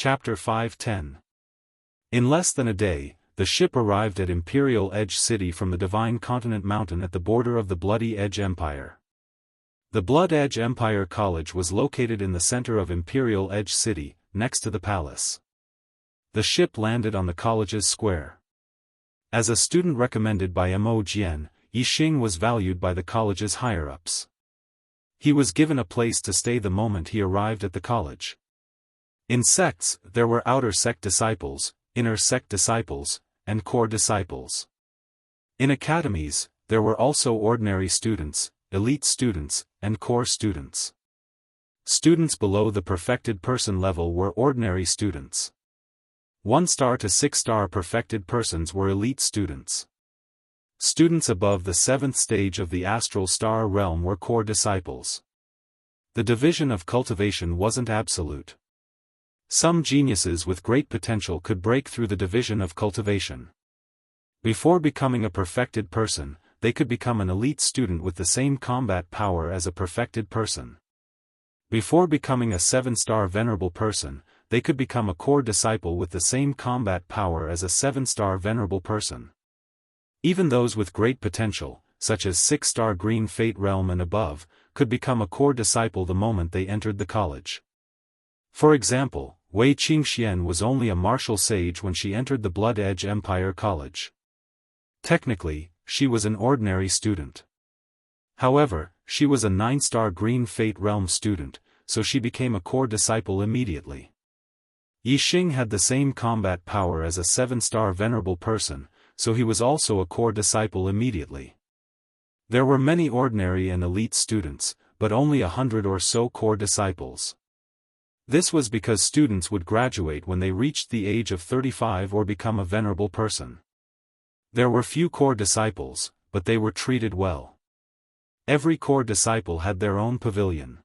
Chapter 510. In less than a day, the ship arrived at Imperial Edge City from the Divine Continent Mountain at the border of the Bloody Edge Empire. The Blood Edge Empire College was located in the center of Imperial Edge City, next to the palace. The ship landed on the college's square. As a student recommended by Mo Jian, Yixing was valued by the college's higher-ups. He was given a place to stay the moment he arrived at the college. In sects, there were outer sect disciples, inner sect disciples, and core disciples. In academies, there were also ordinary students, elite students, and core students. Students below the perfected person level were ordinary students. 1-star to 6-star perfected persons were elite students. Students above the 7th stage of the astral star realm were core disciples. The division of cultivation wasn't absolute. Some geniuses with great potential could break through the division of cultivation. Before becoming a perfected person, they could become an elite student with the same combat power as a perfected person. Before becoming a 7-star venerable person, they could become a core disciple with the same combat power as a 7-star venerable person. Even those with great potential, such as 6-star green fate realm and above, could become a core disciple the moment they entered the college. For example, Wei Qingxian was only a martial sage when she entered the Blood Edge Empire College. Technically, she was an ordinary student. However, she was a 9-star green fate realm student, so she became a core disciple immediately. Yixing had the same combat power as a 7-star venerable person, so he was also a core disciple immediately. There were many ordinary and elite students, but only 100 or so core disciples. This was because students would graduate when they reached the age of 35 or become a venerable person. There were few core disciples, but they were treated well. Every core disciple had their own pavilion.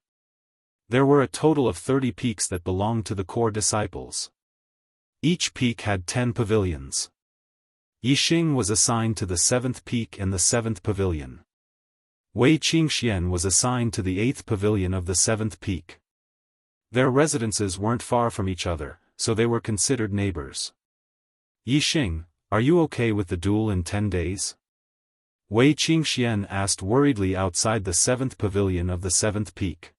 There were a total of 30 peaks that belonged to the core disciples. Each peak had 10 pavilions. Yixing was assigned to the 7th peak and the 7th pavilion. Wei Qingxian was assigned to the 8th pavilion of the 7th peak. Their residences weren't far from each other, so they were considered neighbors. Yixing, are you okay with the duel in 10 days? Wei Qingxian asked worriedly outside the 7th pavilion of the 7th peak.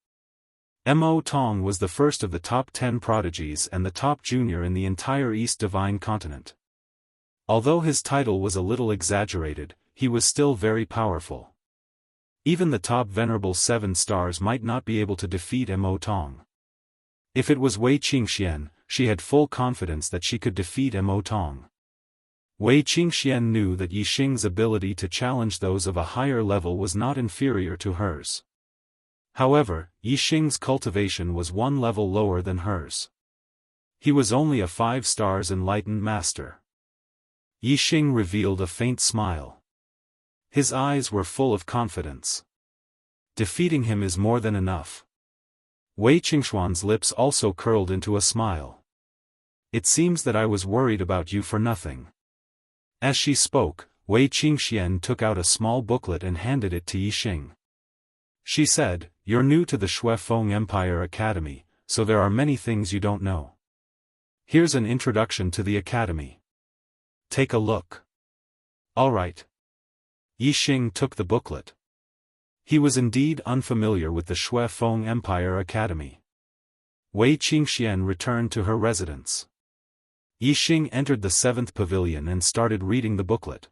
Mo Tong was the first of the top 10 prodigies and the top junior in the entire East Divine Continent. Although his title was a little exaggerated, he was still very powerful. Even the top venerable 7 stars might not be able to defeat Mo Tong. If it was Wei Qingxian, she had full confidence that she could defeat Mo Tong. Wei Qingxian knew that Yixing's ability to challenge those of a higher level was not inferior to hers. However, Yixing's cultivation was 1 level lower than hers. He was only a 5 stars enlightened master. Yixing revealed a faint smile. His eyes were full of confidence. Defeating him is more than enough. Wei Qingxuan's lips also curled into a smile. It seems that I was worried about you for nothing. As she spoke, Wei Qingxian took out a small booklet and handed it to Yixing. She said, "You're new to the Xiaofan Empire Academy, so there are many things you don't know. Here's an introduction to the academy. Take a look." All right. Yixing took the booklet. He was indeed unfamiliar with the Xiaofan Empire Academy. Wei Qingxian returned to her residence. Yixing entered the 7th pavilion and started reading the booklet.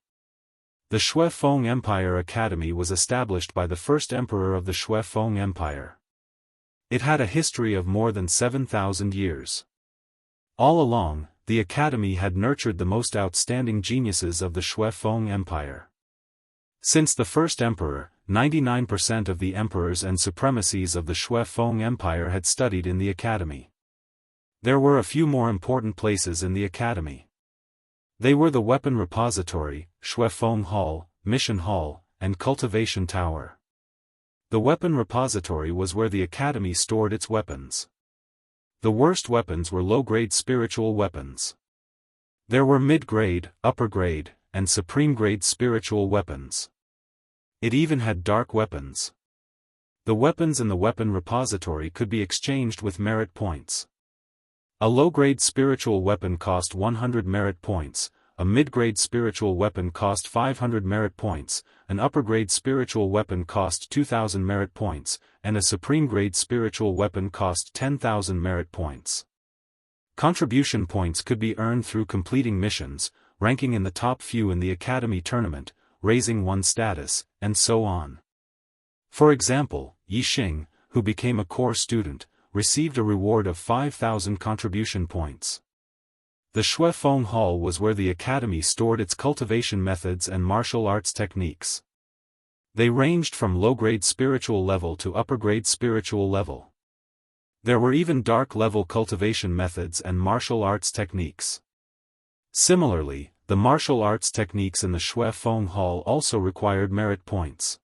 The Xiaofan Empire Academy was established by the first emperor of the Xiaofan Empire. It had a history of more than 7,000 years. All along, the academy had nurtured the most outstanding geniuses of the Xiaofan Empire. Since the first emperor, 99% of the emperors and supremacies of the Xiaofan Empire had studied in the academy. There were a few more important places in the academy. They were the Weapon Repository, Xiaofan Hall, Mission Hall, and Cultivation Tower. The Weapon Repository was where the academy stored its weapons. The worst weapons were low-grade spiritual weapons. There were mid-grade, upper-grade, and supreme-grade spiritual weapons. It even had dark weapons. The weapons in the Weapon Repository could be exchanged with merit points. A low-grade spiritual weapon cost 100 merit points, a mid-grade spiritual weapon cost 500 merit points, an upper-grade spiritual weapon cost 2,000 merit points, and a supreme-grade spiritual weapon cost 10,000 merit points. Contribution points could be earned through completing missions, ranking in the top few in the academy tournament, raising one's status, and so on. For example, Yixing, who became a core student, received a reward of 5,000 contribution points. The Xiaofan Hall was where the academy stored its cultivation methods and martial arts techniques. They ranged from low-grade spiritual level to upper-grade spiritual level. There were even dark-level cultivation methods and martial arts techniques. Similarly, the martial arts techniques in the Xiaofan Hall also required merit points.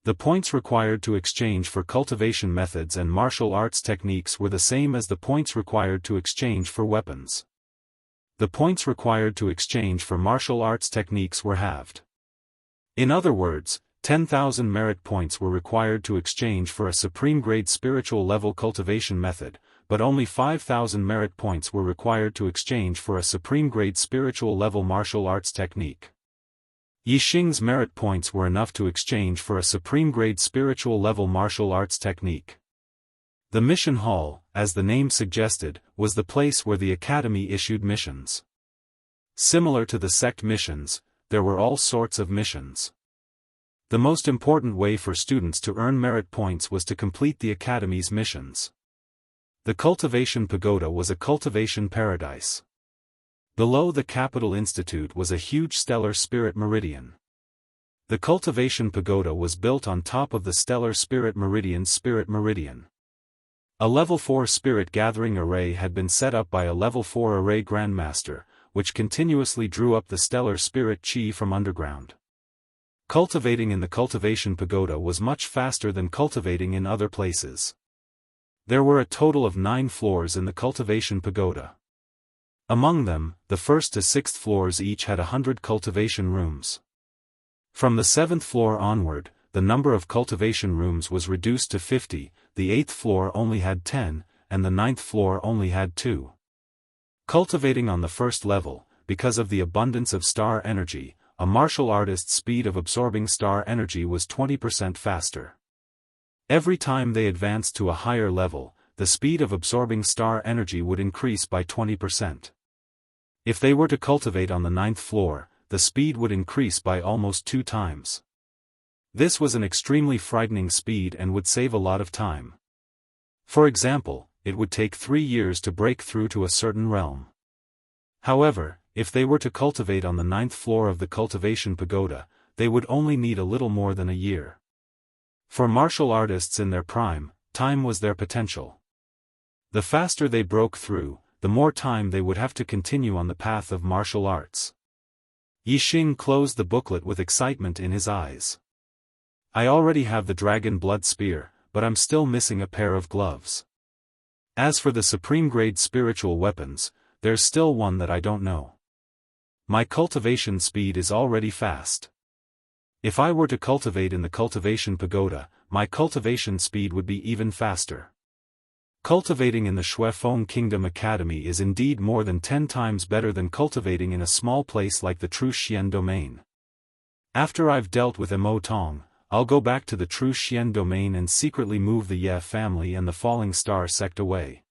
The points required to exchange for cultivation methods and martial arts techniques were the same as the points required to exchange for weapons. The points required to exchange for martial arts techniques were halved. In other words, 10,000 merit points were required to exchange for a supreme-grade spiritual level cultivation method, but only 5,000 merit points were required to exchange for a supreme-grade spiritual level martial arts technique. Yixing's merit points were enough to exchange for a supreme-grade spiritual level martial arts technique. The mission hall, as the name suggested, was the place where the academy issued missions. Similar to the sect missions, there were all sorts of missions. The most important way for students to earn merit points was to complete the academy's missions. The cultivation pagoda was a cultivation paradise. Below the Capital Institute was a huge stellar spirit meridian. The cultivation pagoda was built on top of the stellar spirit meridian's spirit meridian. A level 4 spirit gathering array had been set up by a level 4 array grandmaster, which continuously drew up the stellar spirit chi from underground. Cultivating in the cultivation pagoda was much faster than cultivating in other places. There were a total of 9 floors in the cultivation pagoda. Among them, the 1st to 6th floors each had 100 cultivation rooms. From the 7th floor onward, the number of cultivation rooms was reduced to 50, the 8th floor only had 10, and the 9th floor only had 2. Cultivating on the first level, because of the abundance of star energy, a martial artist's speed of absorbing star energy was 20% faster. Every time they advanced to a higher level, the speed of absorbing star energy would increase by 20%. If they were to cultivate on the 9th floor, the speed would increase by almost 2 times. This was an extremely frightening speed and would save a lot of time. For example, it would take 3 years to break through to a certain realm. However, if they were to cultivate on the 9th floor of the cultivation pagoda, they would only need a little more than a year. For martial artists in their prime, time was their potential. The faster they broke through, the more time they would have to continue on the path of martial arts. Yixing closed the booklet with excitement in his eyes. I already have the dragon blood spear, but I'm still missing a pair of gloves. As for the supreme-grade spiritual weapons, there's still one that I don't know. My cultivation speed is already fast. If I were to cultivate in the cultivation pagoda, my cultivation speed would be even faster. Cultivating in the Xiaofan Kingdom Academy is indeed more than 10 times better than cultivating in a small place like the True Xian Domain. After I've dealt with Mo Tong, I'll go back to the True Xian Domain and secretly move the Ye family and the Falling Star sect away.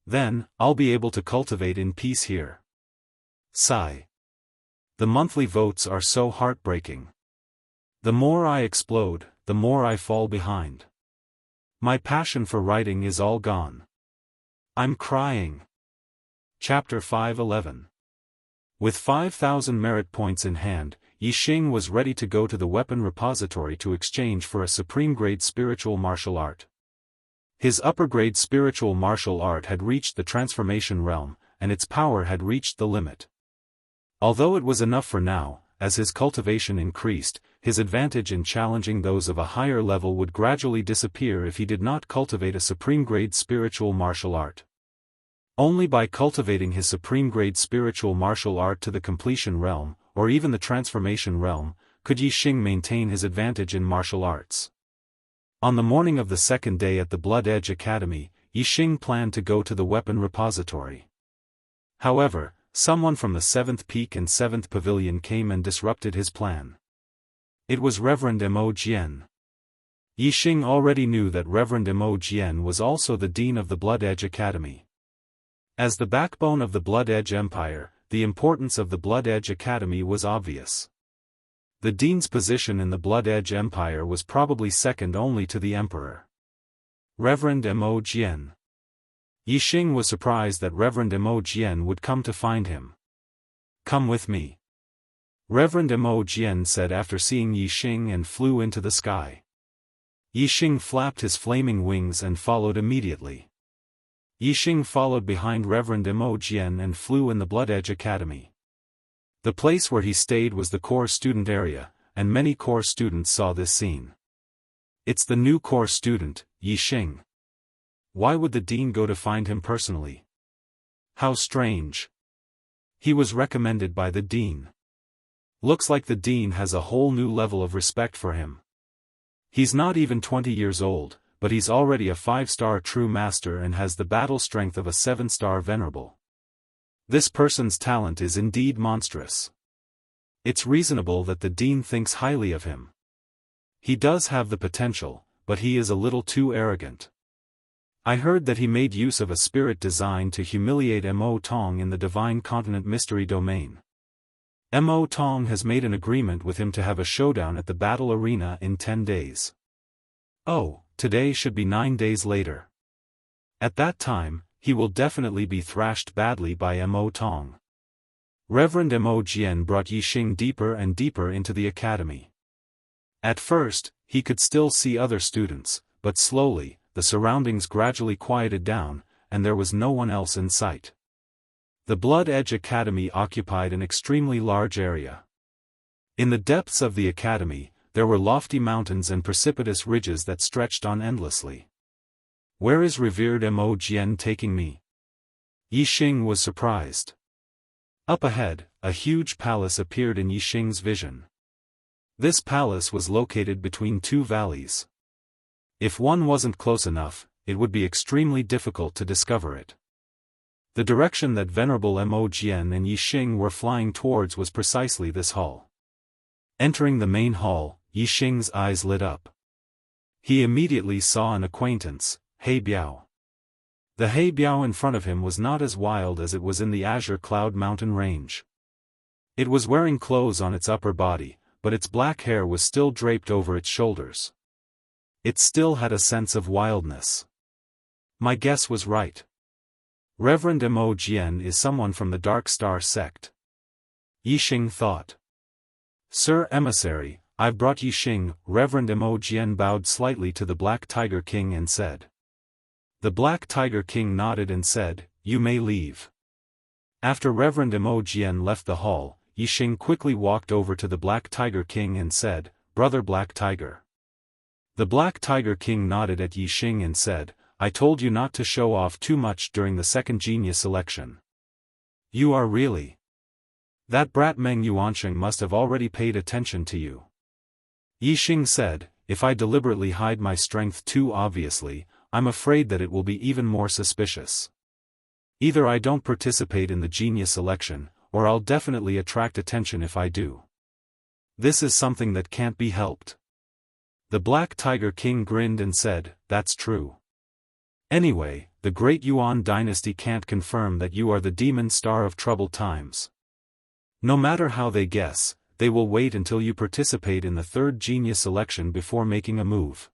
Then, I'll be able to cultivate in peace here. Sigh. The monthly votes are so heartbreaking. The more I explode, the more I fall behind. My passion for writing is all gone. I'm crying. Chapter 5:11. With 5,000 merit points in hand, Yixing was ready to go to the weapon repository to exchange for a supreme-grade spiritual martial art. His upper-grade spiritual martial art had reached the transformation realm, and its power had reached the limit. Although it was enough for now, as his cultivation increased, his advantage in challenging those of a higher level would gradually disappear if he did not cultivate a supreme-grade spiritual martial art. Only by cultivating his supreme-grade spiritual martial art to the completion realm, or even the transformation realm, could Yixing maintain his advantage in martial arts. On the morning of the second day at the Blood Edge Academy, Yixing planned to go to the weapon repository. However, someone from the 7th Peak and 7th Pavilion came and disrupted his plan. It was Reverend Mo Jian. Yixing already knew that Reverend Mo Jian was also the Dean of the Blood Edge Academy. As the backbone of the Blood Edge Empire, the importance of the Blood Edge Academy was obvious. The Dean's position in the Blood Edge Empire was probably second only to the Emperor. Reverend Mo Jian. Yixing was surprised that Reverend Mo Jian would come to find him. "Come with me," Reverend Mo Jian said after seeing Yixing, and flew into the sky. Yixing flapped his flaming wings and followed immediately. Yixing followed behind Reverend Mo Jian and flew in the Blood Edge Academy. The place where he stayed was the core student area, and many core students saw this scene. "It's the new core student, Yixing. Why would the dean go to find him personally? How strange. He was recommended by the dean. Looks like the dean has a whole new level of respect for him. He's not even 20 years old, but he's already a 5-star true master and has the battle strength of a 7-star venerable. This person's talent is indeed monstrous. It's reasonable that the dean thinks highly of him. He does have the potential, but he is a little too arrogant. I heard that he made use of a spirit designed to humiliate Mo Tong in the Divine Continent Mystery Domain. Mo Tong has made an agreement with him to have a showdown at the battle arena in 10 days. Oh, today should be 9 days later. At that time, he will definitely be thrashed badly by Mo Tong. Reverend Mo Jian brought Yixing deeper and deeper into the academy. At first, he could still see other students, but slowly, the surroundings gradually quieted down, and there was no one else in sight. The Blood Edge Academy occupied an extremely large area. In the depths of the academy, there were lofty mountains and precipitous ridges that stretched on endlessly. "Where is revered Mo Jian taking me?" Yixing was surprised. Up ahead, a huge palace appeared in Yixing's vision. This palace was located between two valleys. If one wasn't close enough, it would be extremely difficult to discover it. The direction that Venerable Mo Jian and Yixing were flying towards was precisely this hall. Entering the main hall, Yixing's eyes lit up. He immediately saw an acquaintance, He Biao. The He Biao in front of him was not as wild as it was in the Azure Cloud Mountain range. It was wearing clothes on its upper body, but its black hair was still draped over its shoulders. It still had a sense of wildness. My guess was right. Reverend Mo Jian is someone from the Dark Star sect. Yixing thought. "Sir Emissary, I've brought Yixing." Reverend Mo Jian bowed slightly to the Black Tiger King and said. The Black Tiger King nodded and said, "You may leave." After Reverend Mo Jian left the hall, Yixing quickly walked over to the Black Tiger King and said, "Brother Black Tiger." The Black Tiger King nodded at Yixing and said, "I told you not to show off too much during the second genius selection. You are really. That brat Meng Yuansheng must have already paid attention to you." Yixing said, "If I deliberately hide my strength too obviously, I'm afraid that it will be even more suspicious. Either I don't participate in the genius selection, or I'll definitely attract attention if I do. This is something that can't be helped." The Black Tiger King grinned and said, "That's true. Anyway, the Great Yuan dynasty can't confirm that you are the demon star of troubled times. No matter how they guess, they will wait until you participate in the third genius selection before making a move.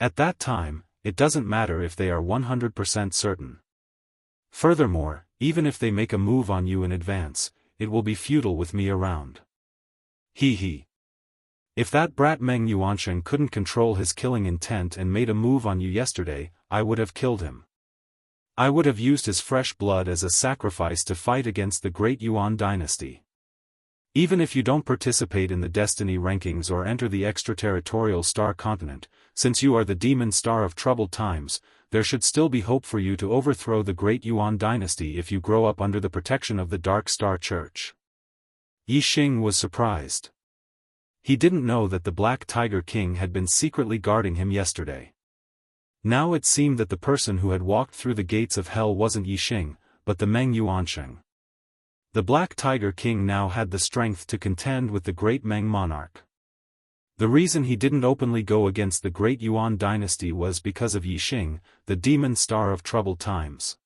At that time, it doesn't matter if they are 100% certain. Furthermore, even if they make a move on you in advance, it will be futile with me around. He. If that brat Meng Yuansheng couldn't control his killing intent and made a move on you yesterday, I would have killed him. I would have used his fresh blood as a sacrifice to fight against the Great Yuan dynasty. Even if you don't participate in the destiny rankings or enter the extraterritorial star continent, since you are the demon star of troubled times, there should still be hope for you to overthrow the Great Yuan dynasty if you grow up under the protection of the Dark Star Church." Yixing was surprised. He didn't know that the Black Tiger King had been secretly guarding him yesterday. Now it seemed that the person who had walked through the gates of hell wasn't Yixing, but the Meng Yuansheng. The Black Tiger King now had the strength to contend with the great Meng monarch. The reason he didn't openly go against the great Yuan dynasty was because of Yixing, the demon star of troubled times.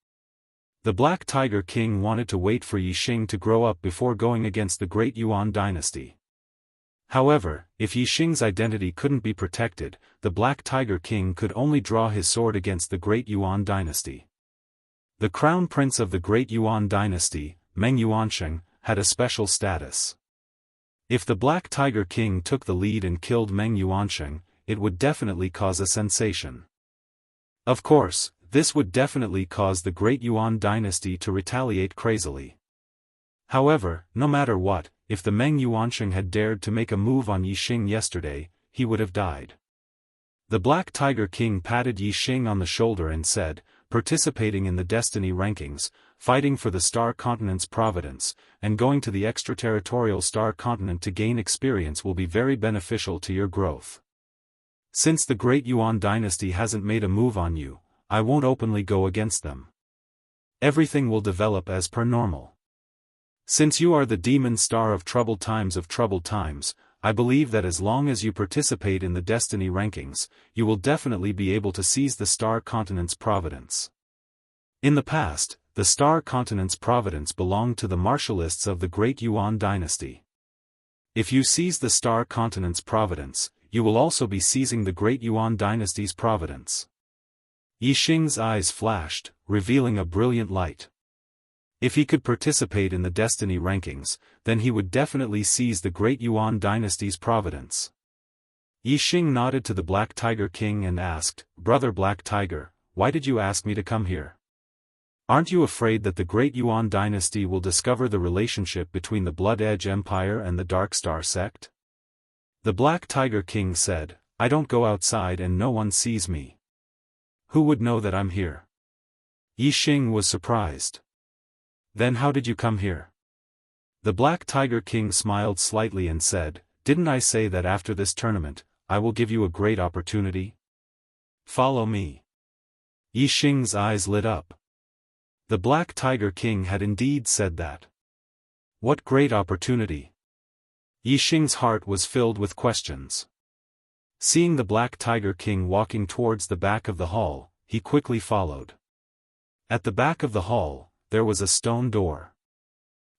The Black Tiger King wanted to wait for Yixing to grow up before going against the great Yuan dynasty. However, if Yixing's identity couldn't be protected, the Black Tiger King could only draw his sword against the great Yuan dynasty. The crown prince of the great Yuan dynasty, Meng Yuansheng, had a special status. If the Black Tiger King took the lead and killed Meng Yuansheng, it would definitely cause a sensation. Of course, this would definitely cause the great Yuan dynasty to retaliate crazily. However, no matter what, if the Meng Yuansheng had dared to make a move on Yixing yesterday, he would have died. The Black Tiger King patted Yixing on the shoulder and said, participating in the destiny rankings, fighting for the Star Continent's providence, and going to the extraterritorial Star Continent to gain experience will be very beneficial to your growth. Since the great Yuan dynasty hasn't made a move on you, I won't openly go against them. Everything will develop as per normal. Since you are the demon star of troubled times, I believe that as long as you participate in the destiny rankings, you will definitely be able to seize the Star Continent's providence. In the past, the Star Continent's providence belonged to the martialists of the great Yuan dynasty. If you seize the Star Continent's providence, you will also be seizing the great Yuan dynasty's providence. Yixing's eyes flashed, revealing a brilliant light. If he could participate in the destiny rankings, then he would definitely seize the great Yuan dynasty's providence. Yixing nodded to the Black Tiger King and asked, "Brother Black Tiger, why did you ask me to come here? Aren't you afraid that the great Yuan dynasty will discover the relationship between the Blood Edge Empire and the Dark Star sect?" The Black Tiger King said, "I don't go outside and no one sees me. Who would know that I'm here?" Yixing was surprised. "Then how did you come here?" The Black Tiger King smiled slightly and said, "Didn't I say that after this tournament, I will give you a great opportunity? Follow me." Yixing's eyes lit up. The Black Tiger King had indeed said that. What great opportunity? Yixing's heart was filled with questions. Seeing the Black Tiger King walking towards the back of the hall, he quickly followed. At the back of the hall, there was a stone door.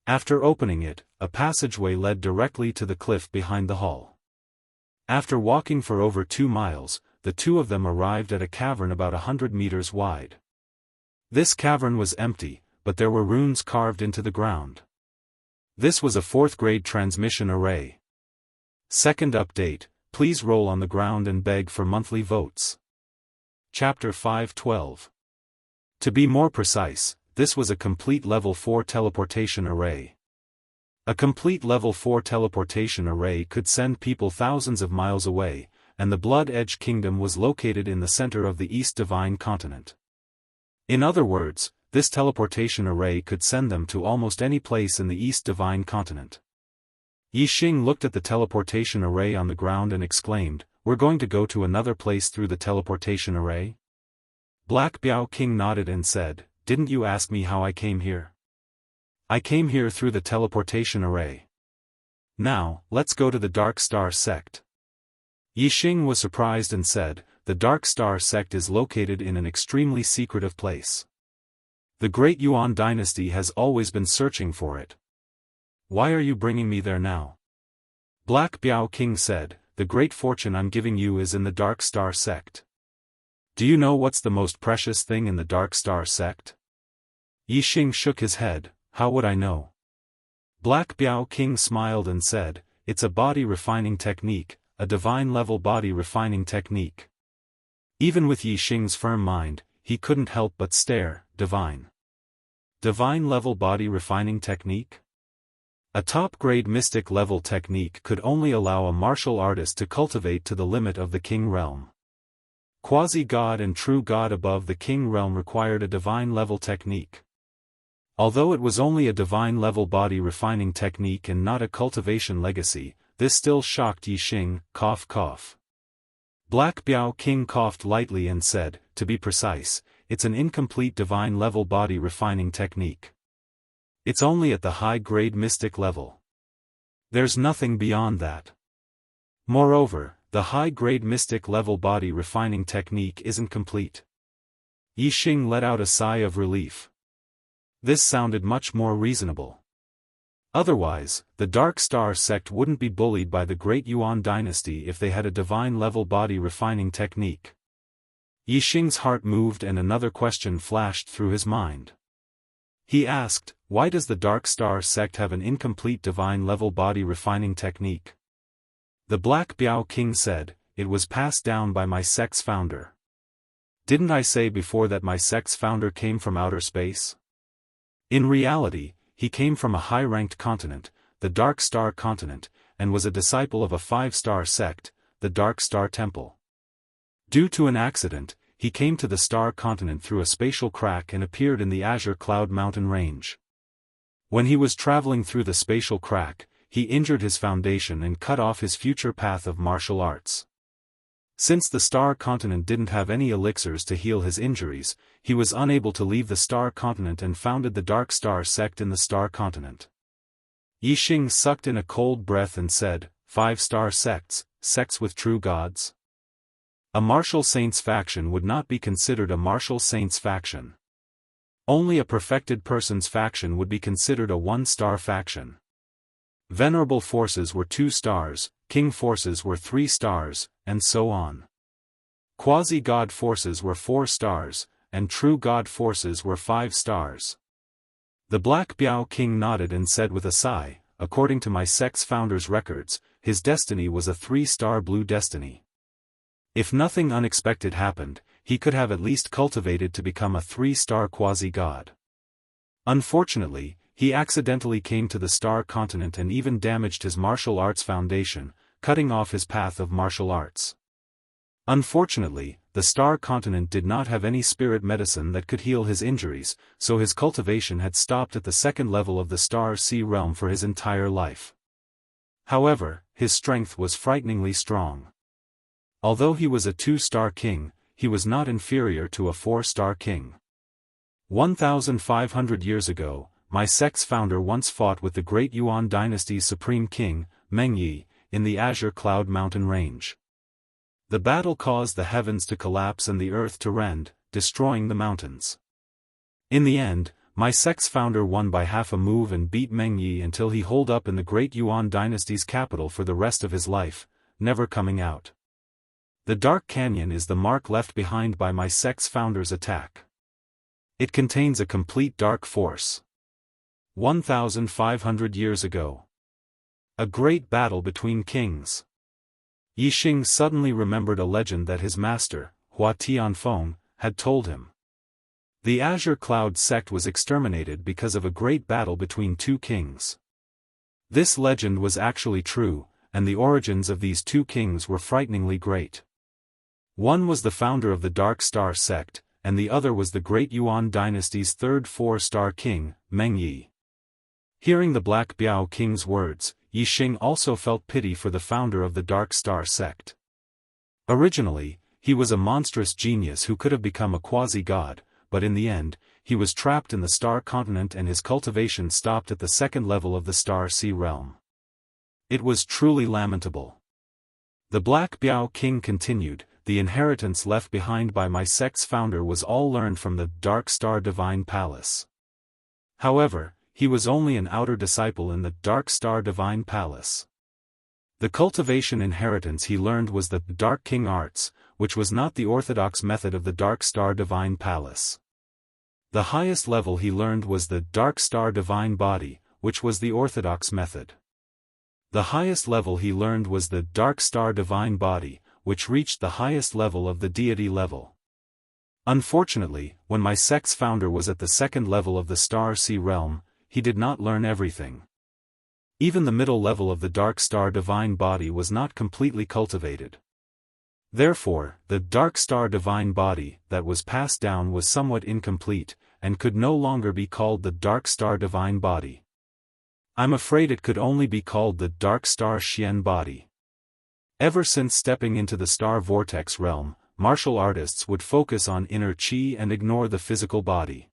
After opening it, a passageway led directly to the cliff behind the hall. After walking for over 2 miles, the two of them arrived at a cavern about 100 meters wide. This cavern was empty, but there were runes carved into the ground. This was a 4th grade transmission array. Second update, please roll on the ground and beg for monthly votes. Chapter 5:12. To be more precise, this was a complete level 4 teleportation array. A complete level 4 teleportation array could send people thousands of miles away, and the Blood Edge Kingdom was located in the center of the East Divine Continent. In other words, this teleportation array could send them to almost any place in the East Divine Continent. Yixing looked at the teleportation array on the ground and exclaimed, "We're going to go to another place through the teleportation array?" Black Biao King nodded and said, "Didn't you ask me how I came here? I came here through the teleportation array. Now, let's go to the Dark Star sect." Yixing was surprised and said, "The Dark Star sect is located in an extremely secretive place. The Great Yuan dynasty has always been searching for it. Why are you bringing me there now?" Black Biao King said, "The great fortune I'm giving you is in the Dark Star sect. Do you know what's the most precious thing in the Dark Star sect?" Yixing shook his head, "How would I know?" Black Biao King smiled and said, "It's a body refining technique, a divine level body refining technique." Even with Yixing's firm mind, he couldn't help but stare. Divine level body refining technique? A top-grade mystic level technique could only allow a martial artist to cultivate to the limit of the King realm. Quasi-God and true God above the King realm required a divine level technique. Although it was only a divine level body refining technique and not a cultivation legacy, this still shocked Yixing. Cough cough. Black Biao King coughed lightly and said, to be precise, it's an incomplete divine level body refining technique. It's only at the high-grade mystic level. There's nothing beyond that. Moreover, the high-grade mystic level body refining technique isn't complete. Yixing let out a sigh of relief. This sounded much more reasonable. Otherwise, the Dark Star sect wouldn't be bullied by the Great Yuan dynasty if they had a divine level body refining technique. Yixing's heart moved and another question flashed through his mind. He asked, why does the Dark Star sect have an incomplete divine level body refining technique? The Black Biao King said, it was passed down by my sect's founder. Didn't I say before that my sect's founder came from outer space? In reality, he came from a high-ranked continent, the Dark Star continent, and was a disciple of a 5-star sect, the Dark Star Temple. Due to an accident, he came to the Star continent through a spatial crack and appeared in the Azure Cloud mountain range. When he was traveling through the spatial crack, he injured his foundation and cut off his future path of martial arts. Since the Star continent didn't have any elixirs to heal his injuries, he was unable to leave the Star continent and founded the Dark Star sect in the Star continent. Yixing sucked in a cold breath and said, 5-star sects, sects with true gods? A martial saints faction would not be considered a martial saints faction. Only a perfected person's faction would be considered a 1-star faction. Venerable forces were 2 stars, king forces were 3 stars, and so on. Quasi-god forces were 4 stars, and true god forces were 5 stars. The Black Biao King nodded and said with a sigh, according to my sect's founder's records, his destiny was a 3-star blue destiny. If nothing unexpected happened, he could have at least cultivated to become a 3-star quasi-god. Unfortunately, he accidentally came to the Star continent and even damaged his martial arts foundation, cutting off his path of martial arts. Unfortunately, the Star continent did not have any spirit medicine that could heal his injuries, so his cultivation had stopped at the 2nd level of the Star Sea realm for his entire life. However, his strength was frighteningly strong. Although he was a 2-star king, he was not inferior to a 4-star king. 1,500 years ago, my sect's founder once fought with the Great Yuan dynasty's supreme king, Meng Yi, in the Azure Cloud mountain range. The battle caused the heavens to collapse and the earth to rend, destroying the mountains. In the end, my sect's founder won by half a move and beat Meng Yi until he holed up in the Great Yuan dynasty's capital for the rest of his life, never coming out. The Dark Canyon is the mark left behind by my sect's founder's attack. It contains a complete dark force. 1,500 years ago. A great battle between kings. Yixing suddenly remembered a legend that his master, Hua Tianfeng, had told him. The Azure Cloud sect was exterminated because of a great battle between 2 kings. This legend was actually true, and the origins of these 2 kings were frighteningly great. One was the founder of the Dark Star sect, and the other was the Great Yuan dynasty's 3rd 4-star king, Meng Yi. Hearing the Black Biao King's words, Yixing also felt pity for the founder of the Dark Star sect. Originally, he was a monstrous genius who could have become a quasi-god, but in the end, he was trapped in the Star continent and his cultivation stopped at the 2nd level of the Star Sea realm. It was truly lamentable. The Black Biao King continued, the inheritance left behind by my sect's founder was all learned from the Dark Star Divine Palace. However, he was only an outer disciple in the Dark Star Divine Palace. The cultivation inheritance he learned was the Dark King Arts, which was not the orthodox method of the Dark Star Divine Palace. The highest level he learned was the Dark Star Divine Body, which was the orthodox method. The highest level he learned was the Dark Star Divine Body, which reached the highest level of the deity level. Unfortunately, when my sect's founder was at the 2nd level of the Star Sea realm, he did not learn everything. Even the middle level of the Dark Star Divine Body was not completely cultivated. Therefore, the Dark Star Divine Body that was passed down was somewhat incomplete, and could no longer be called the Dark Star Divine Body. I'm afraid it could only be called the Dark Star Xian Body. Ever since stepping into the star vortex realm, martial artists would focus on inner chi and ignore the physical body.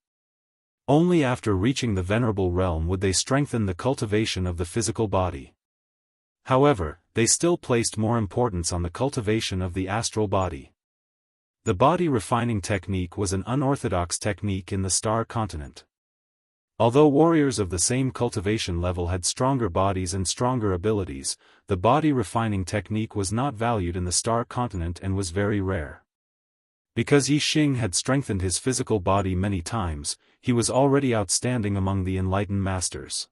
Only after reaching the venerable realm would they strengthen the cultivation of the physical body. However, they still placed more importance on the cultivation of the astral body. The body refining technique was an unorthodox technique in the star continent. Although warriors of the same cultivation level had stronger bodies and stronger abilities, the body refining technique was not valued in the star continent and was very rare. Because Yi Xing had strengthened his physical body many times, he was already outstanding among the enlightened masters.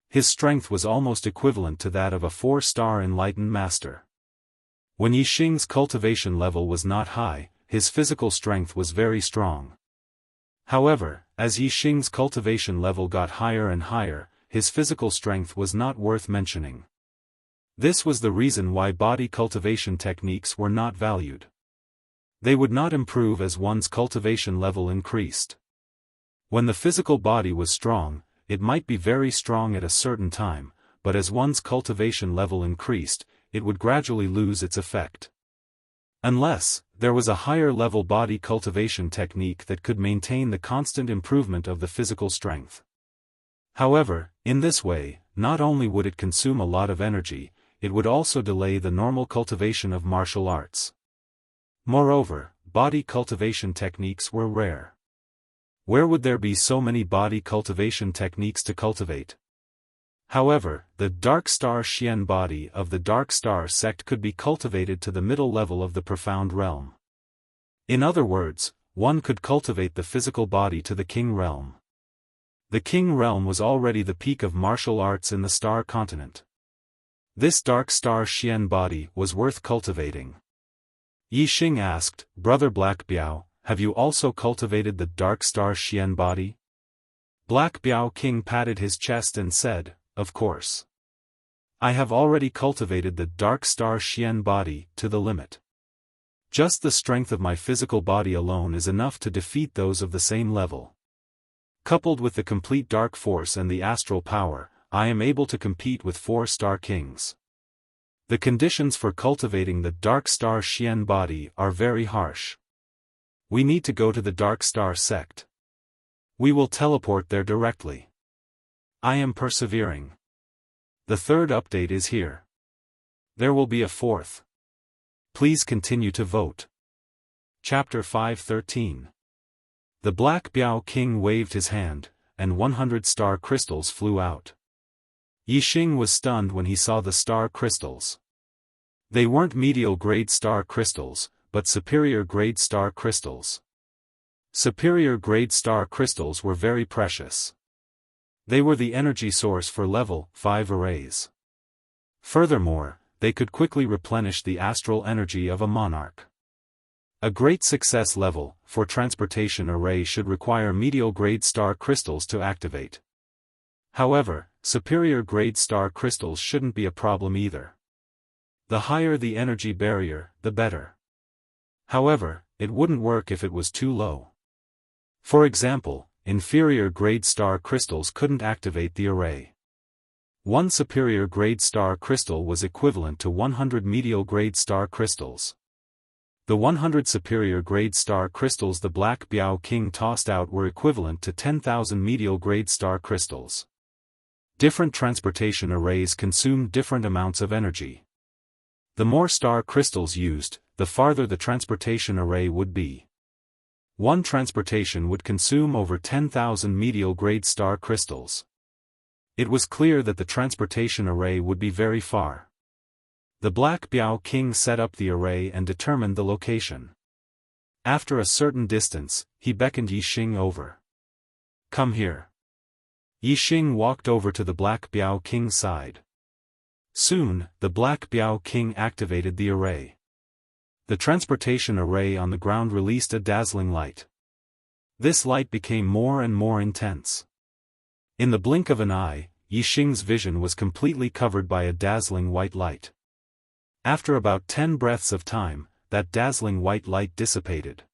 His strength was almost equivalent to that of a 4-star enlightened master. When Yi Xing's cultivation level was not high, his physical strength was very strong. However, as Yi Xing's cultivation level got higher and higher, his physical strength was not worth mentioning. This was the reason why body cultivation techniques were not valued. They would not improve as one's cultivation level increased. When the physical body was strong, it might be very strong at a certain time, but as one's cultivation level increased, it would gradually lose its effect. Unless there was a higher level body cultivation technique that could maintain the constant improvement of the physical strength. However, in this way, not only would it consume a lot of energy, it would also delay the normal cultivation of martial arts. Moreover, body cultivation techniques were rare. Where would there be so many body cultivation techniques to cultivate? However, the Dark Star Xian body of the Dark Star sect could be cultivated to the middle level of the profound realm. In other words, one could cultivate the physical body to the King realm. The King realm was already the peak of martial arts in the star continent. This Dark Star Xian body was worth cultivating. Yi Xing asked, "Brother Black Biao, have you also cultivated the Dark Star Xian body?" Black Biao King patted his chest and said, "Of course. I have already cultivated the Dark Star Xian body to the limit. Just the strength of my physical body alone is enough to defeat those of the same level. Coupled with the complete dark force and the astral power, I am able to compete with 4-star kings. The conditions for cultivating the Dark Star Xian body are very harsh. We need to go to the Dark Star sect. We will teleport there directly. I am persevering. The third update is here. There will be a fourth. Please continue to vote." Chapter 5:13. The Black Biao King waved his hand, and 100 star crystals flew out. Yi Xing was stunned when he saw the star crystals. They weren't medial grade star crystals, but superior grade star crystals. Superior grade star crystals were very precious. They were the energy source for level 5 arrays. Furthermore, they could quickly replenish the astral energy of a monarch. A great success level for transportation array should require medial grade star crystals to activate. However, superior grade star crystals shouldn't be a problem either. The higher the energy barrier, the better. However, it wouldn't work if it was too low. For example, inferior grade star crystals couldn't activate the array. One superior grade star crystal was equivalent to 100 medial grade star crystals. The 100 superior grade star crystals the Black Biao King tossed out were equivalent to 10,000 medial grade star crystals. Different transportation arrays consumed different amounts of energy. The more star crystals used, the farther the transportation array would be. One transportation would consume over 10,000 medial grade star crystals. It was clear that the transportation array would be very far. The Black Biao King set up the array and determined the location. After a certain distance, he beckoned Yi Xing over. "Come here." Yi Xing walked over to the Black Biao King's side. Soon, the Black Biao King activated the array. The transportation array on the ground released a dazzling light. This light became more and more intense. In the blink of an eye, Yi Xing's vision was completely covered by a dazzling white light. After about 10 breaths of time, that dazzling white light dissipated.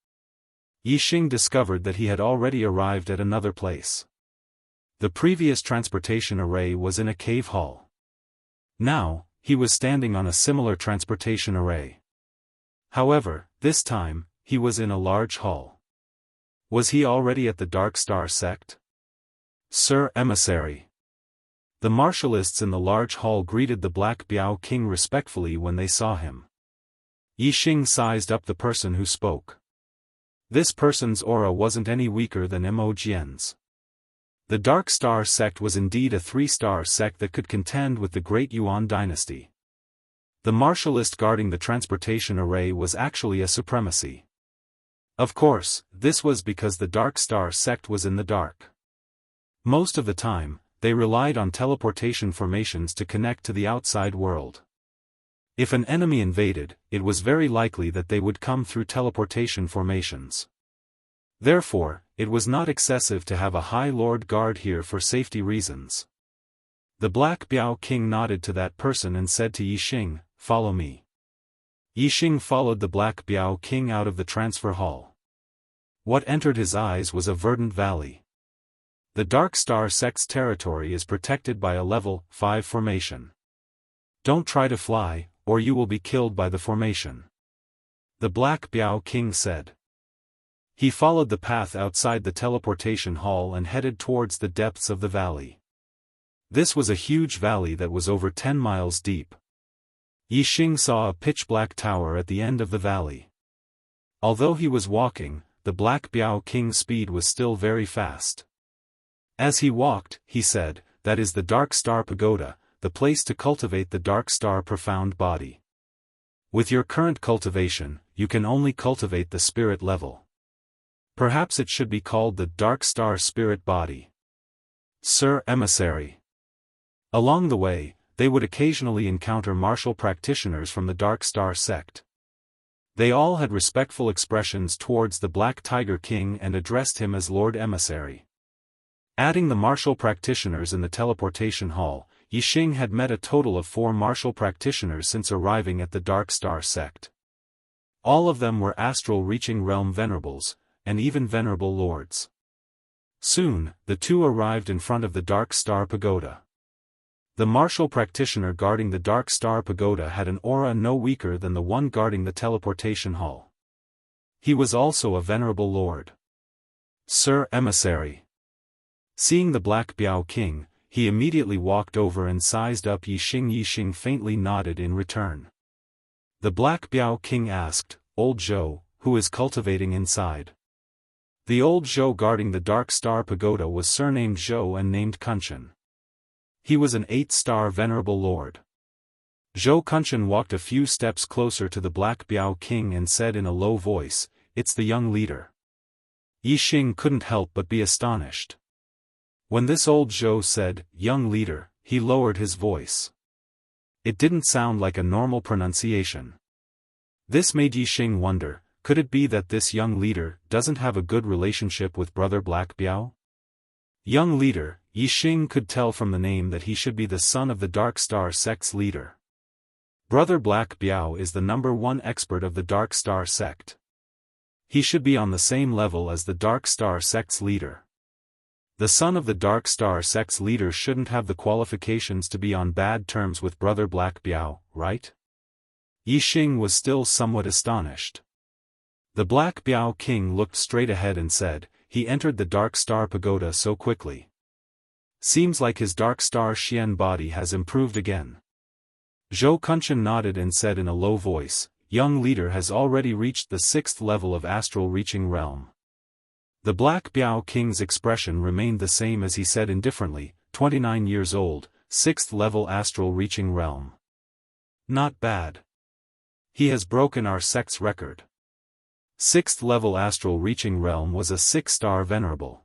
Yi Xing discovered that he had already arrived at another place. The previous transportation array was in a cave hall. Now, he was standing on a similar transportation array. However, this time, he was in a large hall. Was he already at the Dark Star sect? Sir Emissary. The martialists in the large hall greeted the Black Biao King respectfully when they saw him. Yixing sized up the person who spoke. This person's aura wasn't any weaker than Mo Jian's. The Dark Star sect was indeed a 3-star sect that could contend with the Great Yuan dynasty. The martialist guarding the transportation array was actually a supremacy. Of course, this was because the Dark Star sect was in the dark. Most of the time, they relied on teleportation formations to connect to the outside world. If an enemy invaded, it was very likely that they would come through teleportation formations. Therefore, it was not excessive to have a High Lord guard here for safety reasons. The Black Biao King nodded to that person and said to Yixing, "Follow me." Yixing followed the Black Biao King out of the transfer hall. What entered his eyes was a verdant valley. The Dark Star sect's territory is protected by a level 5 formation. Don't try to fly, or you will be killed by the formation. The Black Biao King said. He followed the path outside the teleportation hall and headed towards the depths of the valley. This was a huge valley that was over 10 miles deep. Yixing saw a pitch-black tower at the end of the valley. Although he was walking, the Black Biao King's speed was still very fast. As he walked, he said, "That is the Dark Star Pagoda, the place to cultivate the Dark Star profound body. With your current cultivation, you can only cultivate the spirit level. Perhaps it should be called the Dark Star Spirit Body." Sir Emissary. Along the way, they would occasionally encounter martial practitioners from the Dark Star sect. They all had respectful expressions towards the Black Tiger King and addressed him as Lord Emissary. Adding the martial practitioners in the teleportation hall, Yixing had met a total of 4 martial practitioners since arriving at the Dark Star sect. All of them were astral reaching realm venerables, and even venerable lords. Soon, the two arrived in front of the Dark Star Pagoda. The martial practitioner guarding the Dark Star Pagoda had an aura no weaker than the one guarding the teleportation hall. He was also a venerable lord. Sir Emissary. Seeing the Black Biao King, he immediately walked over and sized up Yixing. Yixing faintly nodded in return. The Black Biao King asked, "Old Zhou, who is cultivating inside?" The old Zhou guarding the Dark Star Pagoda was surnamed Zhou and named Kunshan. He was an 8-star venerable lord. Zhou Kunshan walked a few steps closer to the Black Biao King and said in a low voice, "It's the young leader." Yixing couldn't help but be astonished. When this old Zhou said, "young leader," he lowered his voice. It didn't sound like a normal pronunciation. This made Yixing wonder, could it be that this young leader doesn't have a good relationship with Brother Black Biao? Young leader, Yixing could tell from the name that he should be the son of the Dark Star sect's leader. Brother Black Biao is the #1 expert of the Dark Star sect. He should be on the same level as the Dark Star sect's leader. The son of the Dark Star sect's leader shouldn't have the qualifications to be on bad terms with Brother Black Biao, right? Yixing was still somewhat astonished. The Black Biao King looked straight ahead and said, "He entered the Dark Star Pagoda so quickly. Seems like his Dark Star Xian body has improved again." Zhou Kunshan nodded and said in a low voice, "Young leader has already reached the 6th level of astral reaching realm." The Black Biao King's expression remained the same as he said indifferently, 29 years old, 6th level astral reaching realm. Not bad. He has broken our sect's record. 6th level astral reaching realm was a 6-star venerable.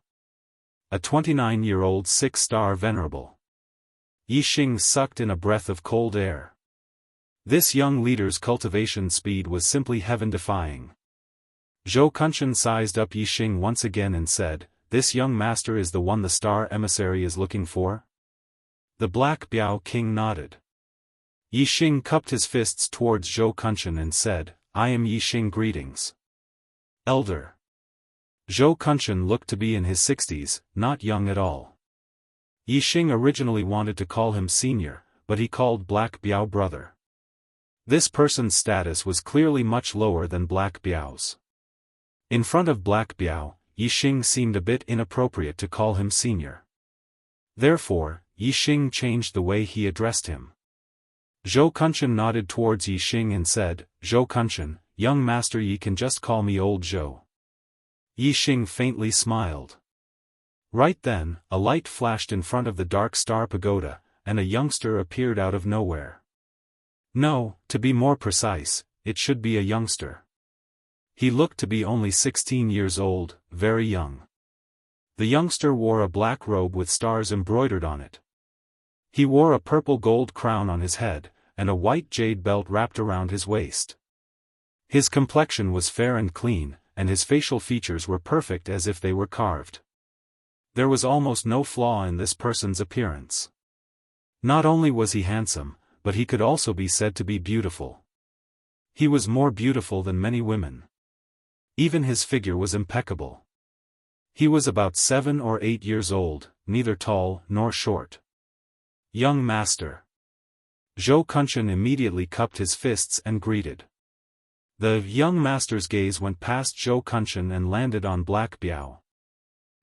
A 29-year-old 6-star venerable. Yixing sucked in a breath of cold air. This young leader's cultivation speed was simply heaven-defying. Zhou Kunshan sized up Yixing once again and said, "This young master is the one the Star Emissary is looking for?" The Black Biao King nodded. Yixing cupped his fists towards Zhou Kunshan and said, "I am Yixing, greetings. Elder." Zhou Kunshan looked to be in his 60s, not young at all. Yixing originally wanted to call him senior, but he called Black Biao brother. This person's status was clearly much lower than Black Biao's. In front of Black Biao, Yixing seemed a bit inappropriate to call him senior. Therefore, Yixing changed the way he addressed him. Zhou Kunshan nodded towards Yixing and said, "Zhou Kunshan, young master, ye can just call me old Zhou." Yixing faintly smiled. Right then, a light flashed in front of the Dark Star Pagoda, and a youngster appeared out of nowhere. No, to be more precise, it should be a youngster. He looked to be only 16 years old, very young. The youngster wore a black robe with stars embroidered on it. He wore a purple gold crown on his head, and a white jade belt wrapped around his waist. His complexion was fair and clean, and his facial features were perfect as if they were carved. There was almost no flaw in this person's appearance. Not only was he handsome, but he could also be said to be beautiful. He was more beautiful than many women. Even his figure was impeccable. He was about 7 or 8 years old, neither tall nor short. "Young master." Zhou Kunshan immediately cupped his fists and greeted. The young master's gaze went past Zhou Kunshan and landed on Black Biao.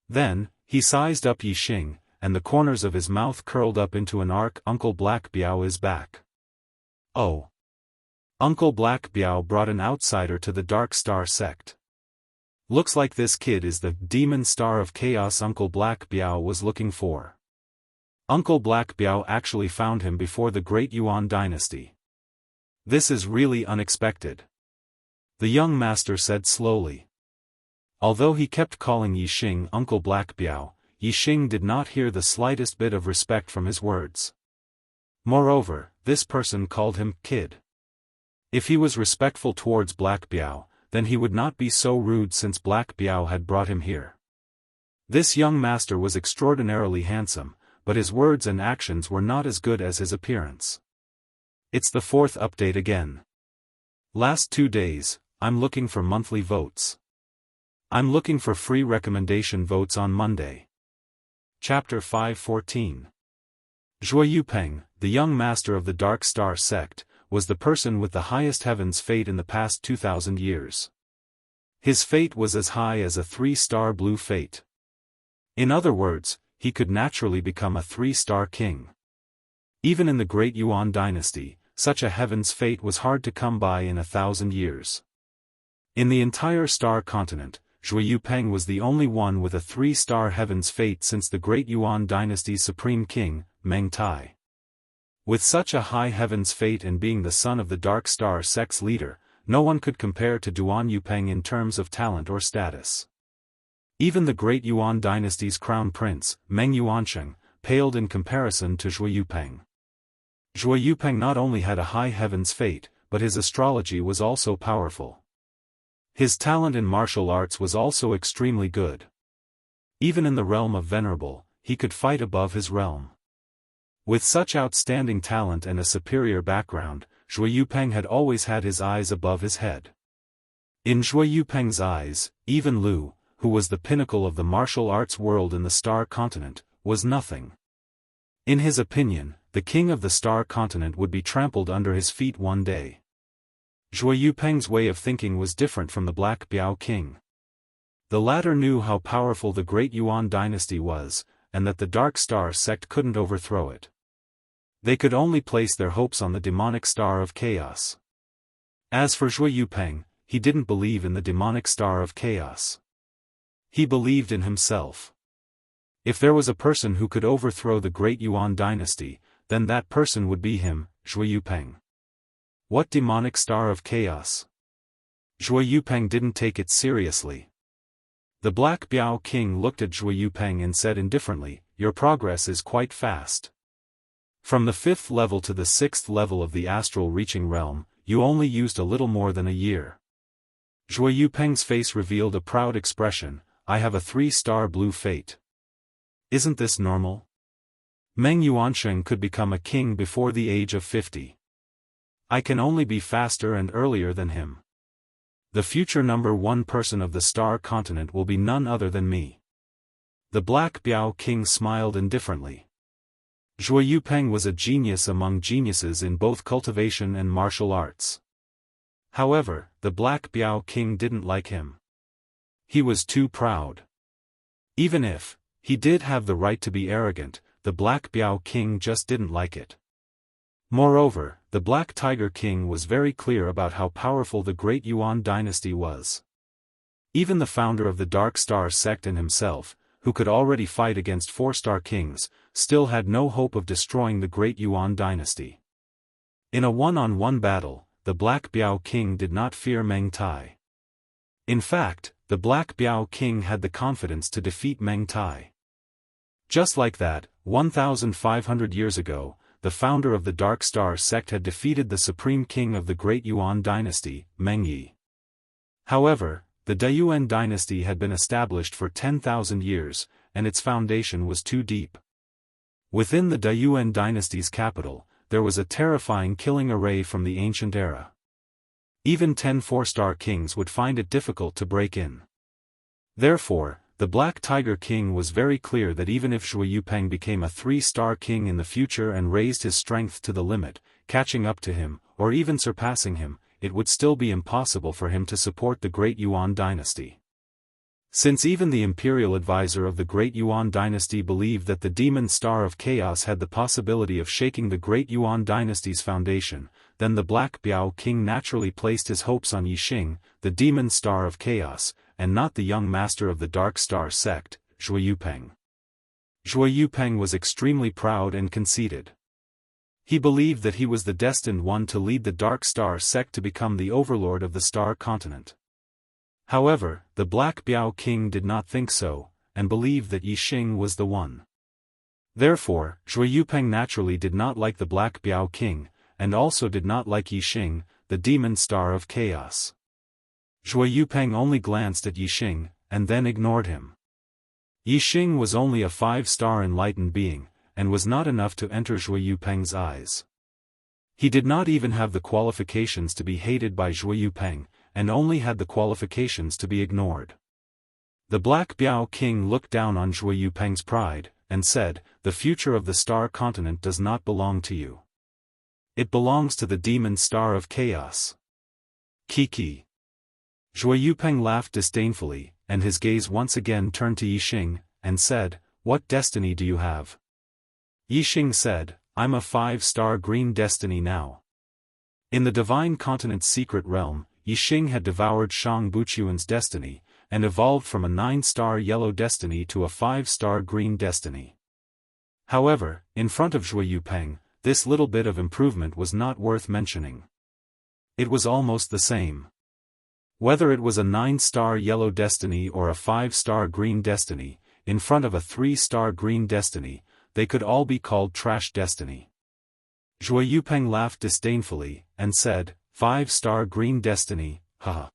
Then, he sized up Yixing, and the corners of his mouth curled up into an arc. "Uncle Black Biao is back." Oh. Uncle Black Biao brought an outsider to the Dark Star sect. Looks like this kid is the demon star of chaos Uncle Black Biao was looking for. Uncle Black Biao actually found him before the Great Yuan dynasty. This is really unexpected. The young master said slowly. Although he kept calling Yixing Uncle Black Biao, Yixing did not hear the slightest bit of respect from his words. Moreover, this person called him kid. If he was respectful towards Black Biao, then he would not be so rude since Black Biao had brought him here. This young master was extraordinarily handsome, but his words and actions were not as good as his appearance. It's the 4th update again. Last 2 days, I'm looking for monthly votes. I'm looking for free recommendation votes on Monday. Chapter 514. Zhuo Yupeng, the young master of the Dark Star sect, was the person with the highest heaven's fate in the past 2,000 years. His fate was as high as a 3-star blue fate. In other words, he could naturally become a 3-star king. Even in the Great Yuan dynasty, such a heaven's fate was hard to come by in 1,000 years. In the entire star continent, Zhuo Yupeng was the only one with a 3-star heaven's fate since the Great Yuan dynasty's supreme king, Meng Tai. With such a high heaven's fate and being the son of the Dark Star sect's leader, no one could compare to Duan Yupeng in terms of talent or status. Even the Great Yuan dynasty's crown prince, Meng Yuansheng, paled in comparison to Zhuo Yupeng. Zhuo Yupeng not only had a high heaven's fate, but his astrology was also powerful. His talent in martial arts was also extremely good. Even in the realm of Venerable, he could fight above his realm. With such outstanding talent and a superior background, Zhuo Yupeng had always had his eyes above his head. In Zhuo Yupeng's eyes, even Lu, who was the pinnacle of the martial arts world in the Star Continent, was nothing. In his opinion, the king of the Star Continent would be trampled under his feet one day. Zhuo Yupeng's way of thinking was different from the Black Biao king. The latter knew how powerful the Great Yuan dynasty was, and that the Dark Star sect couldn't overthrow it. They could only place their hopes on the demonic star of chaos. As for Zhuo Yupeng, he didn't believe in the demonic star of chaos. He believed in himself. If there was a person who could overthrow the Great Yuan dynasty, then that person would be him, Zhuo Yupeng. What demonic star of chaos? Zhuo Yupeng didn't take it seriously. The Black Biao king looked at Zhuo Yupeng and said indifferently, "Your progress is quite fast. From the 5th level to the 6th level of the astral reaching realm, you only used a little more than a year." Zhuo Yupeng's face revealed a proud expression. "I have a 3-star blue fate. Isn't this normal? Meng Yuansheng could become a king before the age of 50. I can only be faster and earlier than him. The future #1 person of the Star Continent will be none other than me." The Black Biao king smiled indifferently. Zhuo Yupeng was a genius among geniuses in both cultivation and martial arts. However, the Black Biao King didn't like him. He was too proud. Even if he did have the right to be arrogant, the Black Biao King just didn't like it. Moreover, the Black Tiger King was very clear about how powerful the Great Yuan dynasty was. Even the founder of the Dark Star sect and himself, who could already fight against 4-star kings, still had no hope of destroying the Great Yuan dynasty. In a one-on-one battle, the Black Biao King did not fear Meng Tai. In fact, the Black Biao King had the confidence to defeat Meng Tai. Just like that, 1,500 years ago, the founder of the Dark Star sect had defeated the supreme king of the Great Yuan dynasty, Meng Yi. However, the Dayuan dynasty had been established for 10,000 years, and its foundation was too deep. Within the Dayuan dynasty's capital, there was a terrifying killing array from the ancient era. Even 10 4-star kings would find it difficult to break in. Therefore, the Black Tiger King was very clear that even if Zhuo Yupeng became a 3-star king in the future and raised his strength to the limit, catching up to him, or even surpassing him, it would still be impossible for him to support the Great Yuan dynasty. Since even the imperial advisor of the Great Yuan dynasty believed that the Demon Star of Chaos had the possibility of shaking the Great Yuan dynasty's foundation, then the Black Biao King naturally placed his hopes on Yixing, the Demon Star of Chaos, and not the young master of the Dark Star sect, Zhuo Yupeng. Zhuo Yupeng was extremely proud and conceited. He believed that he was the destined one to lead the Dark Star sect to become the overlord of the Star Continent. However, the Black Biao King did not think so, and believed that Yixing was the one. Therefore, Zhuo Yupeng naturally did not like the Black Biao King, and also did not like Yixing, the Demon Star of Chaos. Zhuo Yupeng only glanced at Yixing, and then ignored him. Yixing was only a 5-star enlightened being, and was not enough to enter Zhuo Yupeng's eyes. He did not even have the qualifications to be hated by Zhuo Yupeng, and only had the qualifications to be ignored. The Black Biao King looked down on Zhuo Yupeng's pride, and said, "The future of the Star Continent does not belong to you. It belongs to the Demon Star of Chaos." Kiki. Zhuo Yupeng laughed disdainfully, and his gaze once again turned to Yixing, and said, "What destiny do you have?" Yixing said, "I'm a 5-star green destiny now." In the Divine Continent's secret realm, Yixing had devoured Shang Buchuan's destiny, and evolved from a 9-star yellow destiny to a 5-star green destiny. However, in front of Zhuo Yupeng, this little bit of improvement was not worth mentioning. It was almost the same. Whether it was a 9-star yellow destiny or a 5-star green destiny, in front of a 3-star green destiny, they could all be called trash destiny. Zhuo Yupeng laughed disdainfully, and said, 5-star green destiny, haha.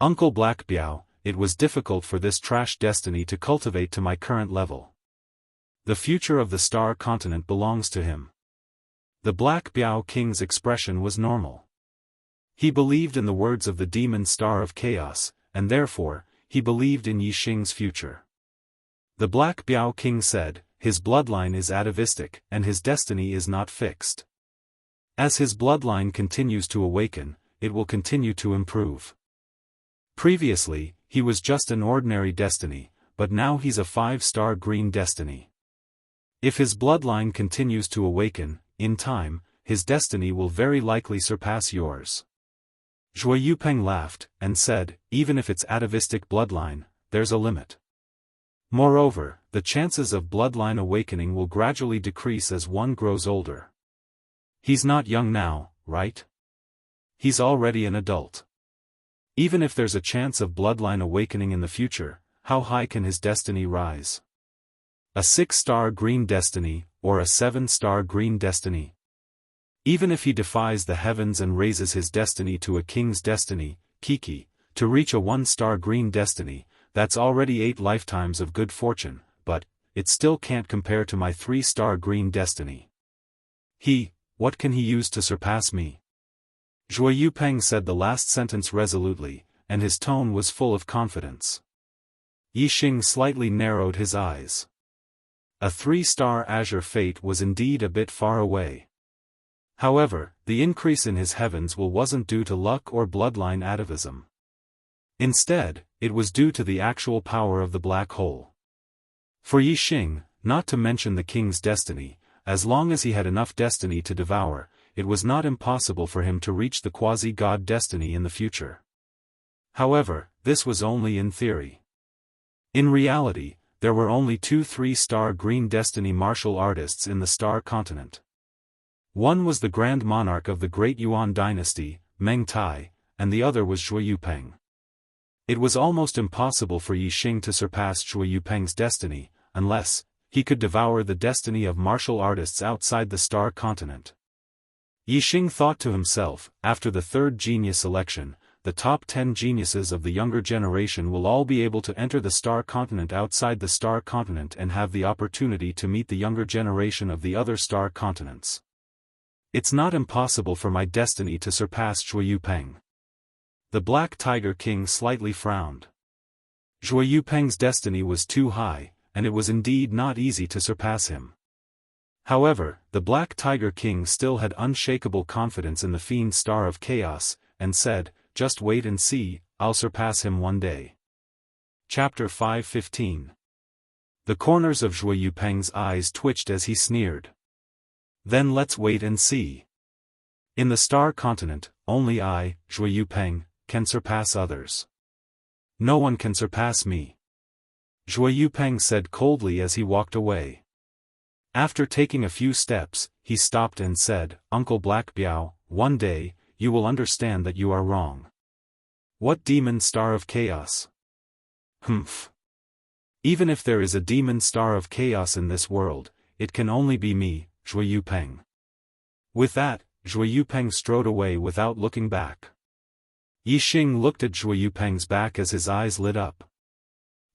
Uncle Black Biao, it was difficult for this trash destiny to cultivate to my current level. The future of the Star Continent belongs to him. The Black Biao King's expression was normal. He believed in the words of the Demon Star of Chaos, and therefore, he believed in Yixing's future. The Black Biao King said, "His bloodline is atavistic, and his destiny is not fixed. As his bloodline continues to awaken, it will continue to improve. Previously, he was just an ordinary destiny, but now he's a 5-star green destiny. If his bloodline continues to awaken, in time, his destiny will very likely surpass yours." Zhuo Yupeng laughed, and said, "Even if it's atavistic bloodline, there's a limit. Moreover, the chances of bloodline awakening will gradually decrease as one grows older. He's not young now, right? He's already an adult. Even if there's a chance of bloodline awakening in the future, how high can his destiny rise? A 6-star green destiny, or a 7-star green destiny? Even if he defies the heavens and raises his destiny to a king's destiny, Kiki, to reach a 1-star green destiny, that's already 8 lifetimes of good fortune, but it still can't compare to my 3-star green destiny. What can he use to surpass me?" Zhuo Yupeng said the last sentence resolutely, and his tone was full of confidence. Yixing slightly narrowed his eyes. A 3-star azure fate was indeed a bit far away. However, the increase in his heavens wasn't due to luck or bloodline atavism. Instead, it was due to the actual power of the black hole. For Yixing, not to mention the king's destiny, as long as he had enough destiny to devour, it was not impossible for him to reach the quasi-god destiny in the future. However, this was only in theory. In reality, there were only 2 3-star green destiny martial artists in the star continent. One was the Grand Monarch of the Great Yuan dynasty, Meng Tai, and the other was Zhuo Yupeng. It was almost impossible for Yixing to surpass Zhuo Yupeng's destiny, unless he could devour the destiny of martial artists outside the star continent. Yixing thought to himself, after the 3rd genius election, the top 10 geniuses of the younger generation will all be able to enter the star continent outside the star continent and have the opportunity to meet the younger generation of the other star continents. It's not impossible for my destiny to surpass Zhuo Yupeng. The Black Tiger King slightly frowned. Zhuo Yupeng's destiny was too high, and it was indeed not easy to surpass him. However, the Black Tiger King still had unshakable confidence in the Fiend Star of Chaos, and said, "Just wait and see, I'll surpass him one day." Chapter 5:15. The corners of Zhuo Yupeng's eyes twitched as he sneered. Then let's wait and see. In the star continent, only I, Zhuo Yupeng, can surpass others. No one can surpass me. Zhuo Yupeng said coldly as he walked away. After taking a few steps, he stopped and said, "Uncle Black Biao, one day, you will understand that you are wrong." What demon star of chaos? Humph. Even if there is a demon star of chaos in this world, it can only be me, Zhuo Yupeng. With that, Zhuo Yupeng strode away without looking back. Yixing looked at Zhuo Yupeng's back as his eyes lit up.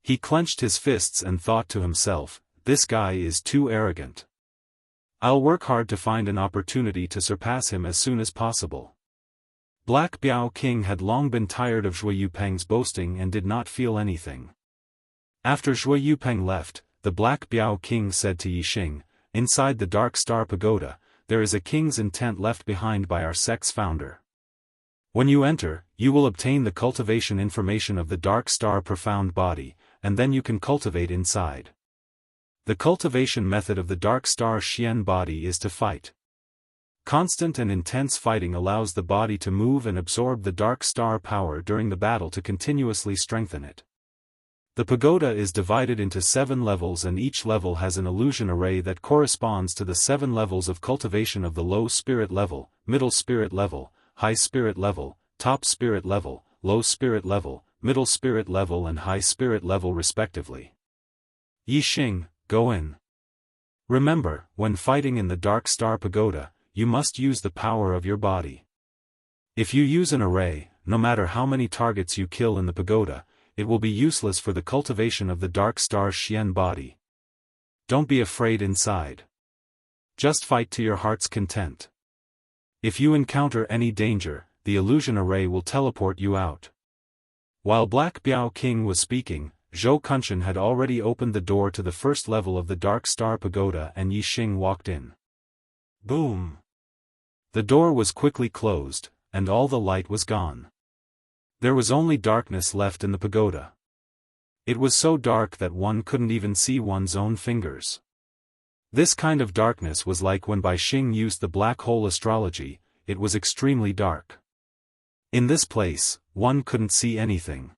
He clenched his fists and thought to himself, "This guy is too arrogant. I'll work hard to find an opportunity to surpass him as soon as possible." Black Biao King had long been tired of Zhuo Yupeng's boasting and did not feel anything. After Zhuo Yupeng left, the Black Biao King said to Yixing, "Inside the Dark Star Pagoda, there is a king's intent left behind by our sect's founder. When you enter, you will obtain the cultivation information of the Dark Star Profound Body, and then you can cultivate inside. The cultivation method of the Dark Star Xian Body is to fight. Constant and intense fighting allows the body to move and absorb the Dark Star power during the battle to continuously strengthen it. The pagoda is divided into 7 levels and each level has an illusion array that corresponds to the 7 levels of cultivation of the low spirit level, middle spirit level, high spirit level, top spirit level, low spirit level, middle spirit level and high spirit level respectively. Yixing, go in. Remember, when fighting in the Dark Star Pagoda, you must use the power of your body. If you use an array, no matter how many targets you kill in the pagoda, it will be useless for the cultivation of the Dark Star Xian Body. Don't be afraid inside. Just fight to your heart's content. If you encounter any danger, the illusion array will teleport you out." While Black Biao King was speaking, Zhou Kunshan had already opened the door to the first level of the Dark Star Pagoda and Yixing walked in. Boom! The door was quickly closed, and all the light was gone. There was only darkness left in the pagoda. It was so dark that one couldn't even see one's own fingers. This kind of darkness was like when Bai Xing used the black hole astrology, it was extremely dark. In this place, one couldn't see anything.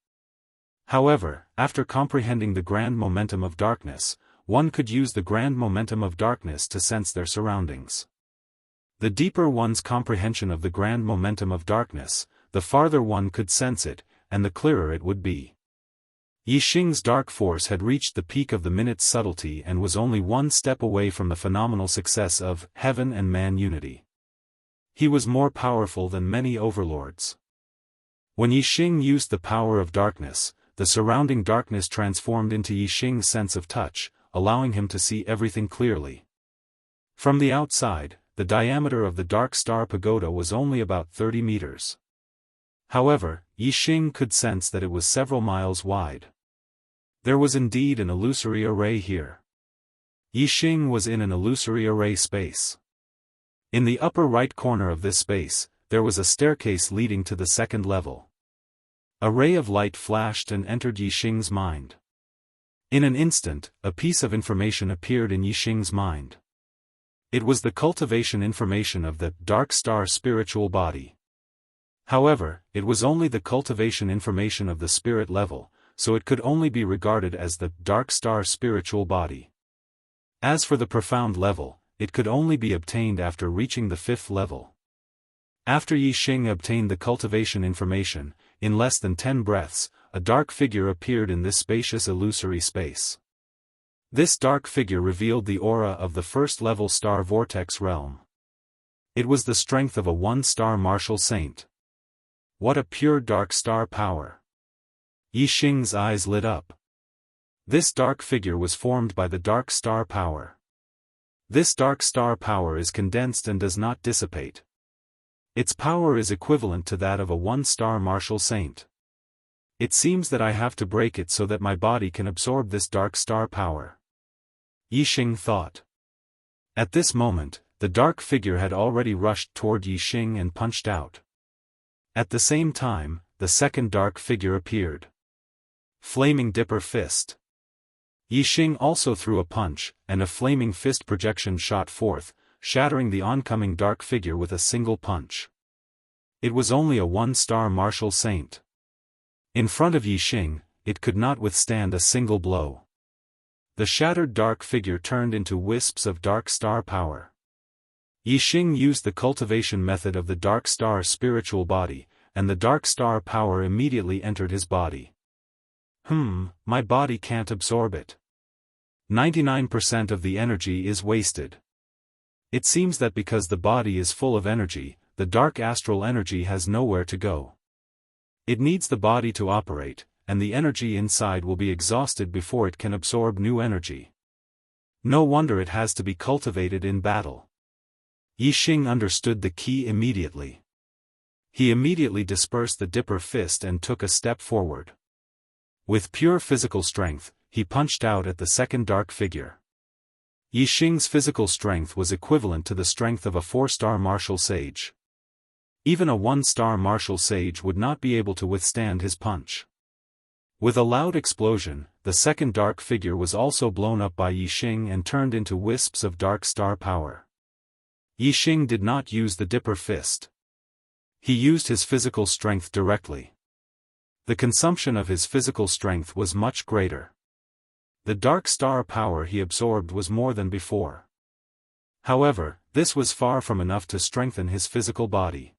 However, after comprehending the grand momentum of darkness, one could use the grand momentum of darkness to sense their surroundings. The deeper one's comprehension of the grand momentum of darkness, the farther one could sense it, and the clearer it would be. Yixing's dark force had reached the peak of the minute's subtlety and was only one step away from the phenomenal success of heaven and man unity. He was more powerful than many overlords. When Yixing used the power of darkness, the surrounding darkness transformed into Yixing's sense of touch, allowing him to see everything clearly. From the outside, the diameter of the Dark Star Pagoda was only about 30 meters. However, Yixing could sense that it was several miles wide. There was indeed an illusory array here. Yixing was in an illusory array space. In the upper right corner of this space, there was a staircase leading to the second level. A ray of light flashed and entered Yixing's mind. In an instant, a piece of information appeared in Yixing's mind. It was the cultivation information of the Dark Star spiritual body. However, it was only the cultivation information of the spirit level, so it could only be regarded as the Dark Star spiritual body. As for the profound level, it could only be obtained after reaching the 5th level. After Yixing obtained the cultivation information, in less than 10 breaths, a dark figure appeared in this spacious illusory space. This dark figure revealed the aura of the first-level star vortex realm. It was the strength of a 1-star martial saint. What a pure dark star power! Yixing's eyes lit up. This dark figure was formed by the dark star power. This dark star power is condensed and does not dissipate. Its power is equivalent to that of a 1-star martial saint. It seems that I have to break it so that my body can absorb this dark star power. Yixing thought. At this moment, the dark figure had already rushed toward Yixing and punched out. At the same time, the second dark figure appeared. Flaming Dipper Fist. Yixing also threw a punch, and a flaming fist projection shot forth, shattering the oncoming dark figure with a single punch. It was only a 1-star martial saint. In front of Yixing, it could not withstand a single blow. The shattered dark figure turned into wisps of dark star power. Yixing used the cultivation method of the dark star spiritual body, and the dark star power immediately entered his body. My body can't absorb it. 99% of the energy is wasted. It seems that because the body is full of energy, the dark astral energy has nowhere to go. It needs the body to operate, and the energy inside will be exhausted before it can absorb new energy. No wonder it has to be cultivated in battle. Yixing understood the key immediately. He immediately dispersed the Dipper Fist and took a step forward. With pure physical strength, he punched out at the second dark figure. Yixing's physical strength was equivalent to the strength of a 4-star martial sage. Even a 1-star martial sage would not be able to withstand his punch. With a loud explosion, the second dark figure was also blown up by Yixing and turned into wisps of dark star power. Yixing did not use the Dipper Fist. He used his physical strength directly. The consumption of his physical strength was much greater. The dark star power he absorbed was more than before. However, this was far from enough to strengthen his physical body.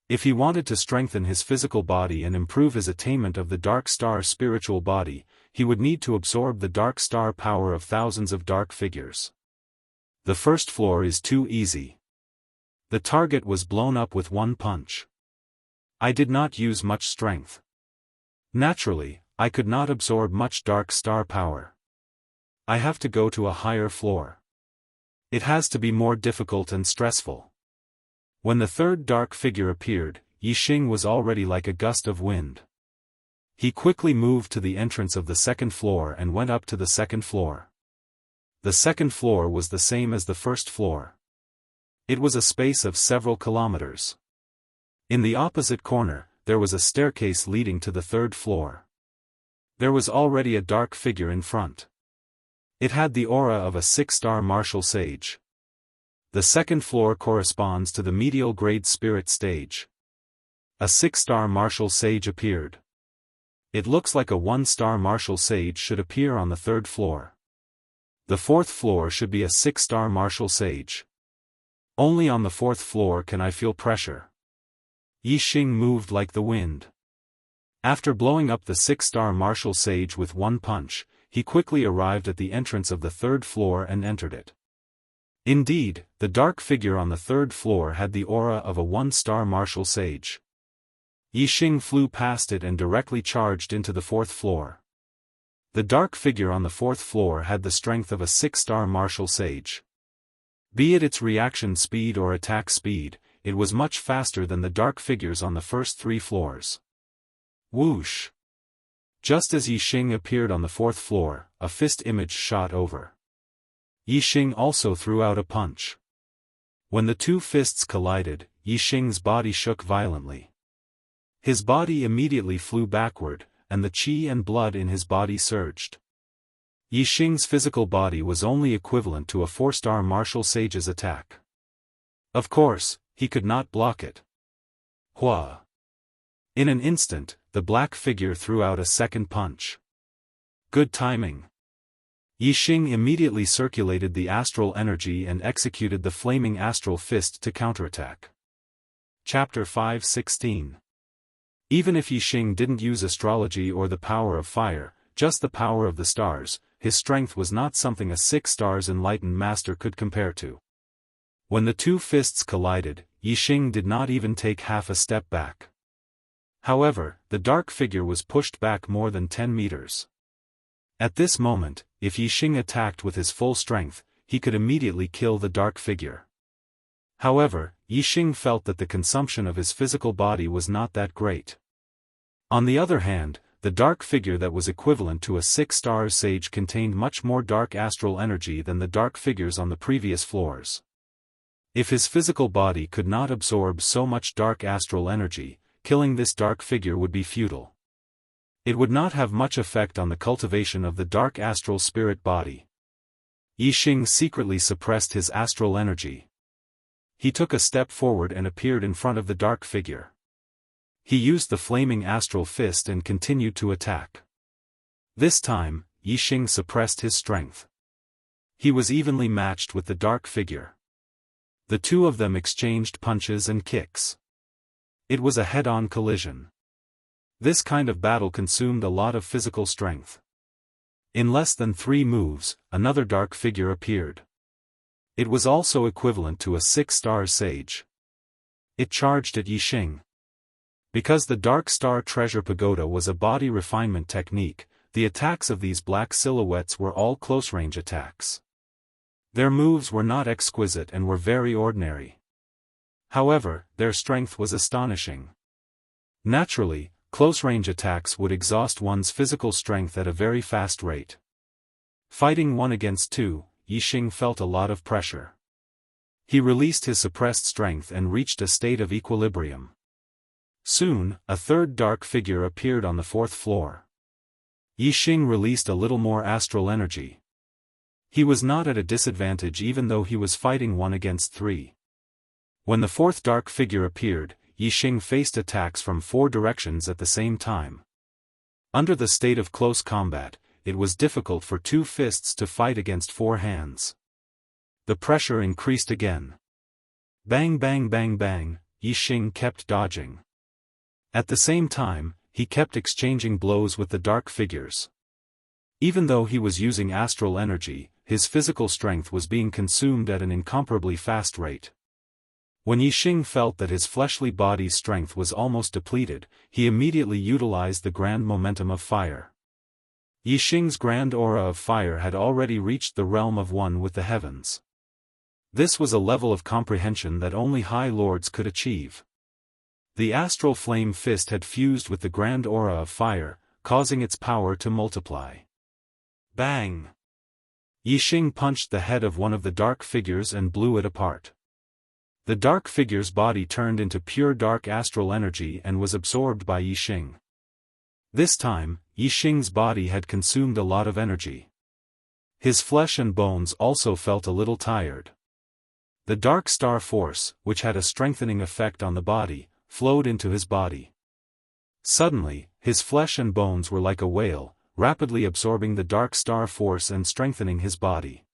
If he wanted to strengthen his physical body and improve his attainment of the dark star spiritual body, he would need to absorb the dark star power of thousands of dark figures. The first floor is too easy. The target was blown up with one punch. I did not use much strength. Naturally, I could not absorb much dark star power. I have to go to a higher floor. It has to be more difficult and stressful. When the third dark figure appeared, Yixing was already like a gust of wind. He quickly moved to the entrance of the second floor and went up to the second floor. The second floor was the same as the first floor. It was a space of several kilometers. In the opposite corner, there was a staircase leading to the third floor. There was already a dark figure in front. It had the aura of a 6-star martial sage. The second floor corresponds to the medial grade spirit stage. A 6-star martial sage appeared. It looks like a 1-star martial sage should appear on the third floor. The fourth floor should be a 6-star martial sage. Only on the fourth floor can I feel pressure. Yixing moved like the wind. After blowing up the 6-star martial sage with one punch, he quickly arrived at the entrance of the third floor and entered it. Indeed, the dark figure on the third floor had the aura of a 1-star martial sage. Yixing flew past it and directly charged into the fourth floor. The dark figure on the fourth floor had the strength of a 6-star martial sage. Be it its reaction speed or attack speed, it was much faster than the dark figures on the first 3 floors. Whoosh! Just as Yixing appeared on the fourth floor, a fist image shot over. Yixing also threw out a punch. When the two fists collided, Yixing's body shook violently. His body immediately flew backward, and the qi and blood in his body surged. Yixing's physical body was only equivalent to a 4-star martial sage's attack. Of course, he could not block it. Hua! In an instant, the black figure threw out a second punch. Good timing. Yixing immediately circulated the astral energy and executed the flaming astral fist to counterattack. Chapter 5:16. Even if Yixing didn't use astrology or the power of fire, just the power of the stars, his strength was not something a 6 stars enlightened master could compare to. When the two fists collided, Yixing did not even take half a step back. However, the dark figure was pushed back more than 10 meters. At this moment, if Yixing attacked with his full strength, he could immediately kill the dark figure. However, Yixing felt that the consumption of his physical body was not that great. On the other hand, the dark figure that was equivalent to a 6-star sage contained much more dark astral energy than the dark figures on the previous floors. If his physical body could not absorb so much dark astral energy, killing this dark figure would be futile. It would not have much effect on the cultivation of the dark astral spirit body. Yixing secretly suppressed his astral energy. He took a step forward and appeared in front of the dark figure. He used the flaming astral fist and continued to attack. This time, Yixing suppressed his strength. He was evenly matched with the dark figure. The two of them exchanged punches and kicks. It was a head-on collision. This kind of battle consumed a lot of physical strength. In less than 3 moves, another dark figure appeared. It was also equivalent to a 6-star sage. It charged at Yixing. Because the Dark Star Treasure Pagoda was a body refinement technique, the attacks of these black silhouettes were all close-range attacks. Their moves were not exquisite and were very ordinary. However, their strength was astonishing. Naturally, close-range attacks would exhaust one's physical strength at a very fast rate. Fighting 1 against 2, Yixing felt a lot of pressure. He released his suppressed strength and reached a state of equilibrium. Soon, a third dark figure appeared on the 4th floor. Yixing released a little more astral energy. He was not at a disadvantage even though he was fighting 1 against 3. When the 4th dark figure appeared, Yixing faced attacks from 4 directions at the same time. Under the state of close combat, it was difficult for 2 fists to fight against 4 hands. The pressure increased again. Bang bang bang bang, Yixing kept dodging. At the same time, he kept exchanging blows with the dark figures. Even though he was using astral energy, his physical strength was being consumed at an incomparably fast rate. When Yixing felt that his fleshly body's strength was almost depleted, he immediately utilized the grand momentum of fire. Yixing's grand aura of fire had already reached the realm of one with the heavens. This was a level of comprehension that only high lords could achieve. The astral flame fist had fused with the grand aura of fire, causing its power to multiply. Bang! Yixing punched the head of one of the dark figures and blew it apart. The dark figure's body turned into pure dark astral energy and was absorbed by Yixing. This time, Yixing's body had consumed a lot of energy. His flesh and bones also felt a little tired. The dark star force, which had a strengthening effect on the body, flowed into his body. Suddenly, his flesh and bones were like a whale, rapidly absorbing the dark star force and strengthening his body.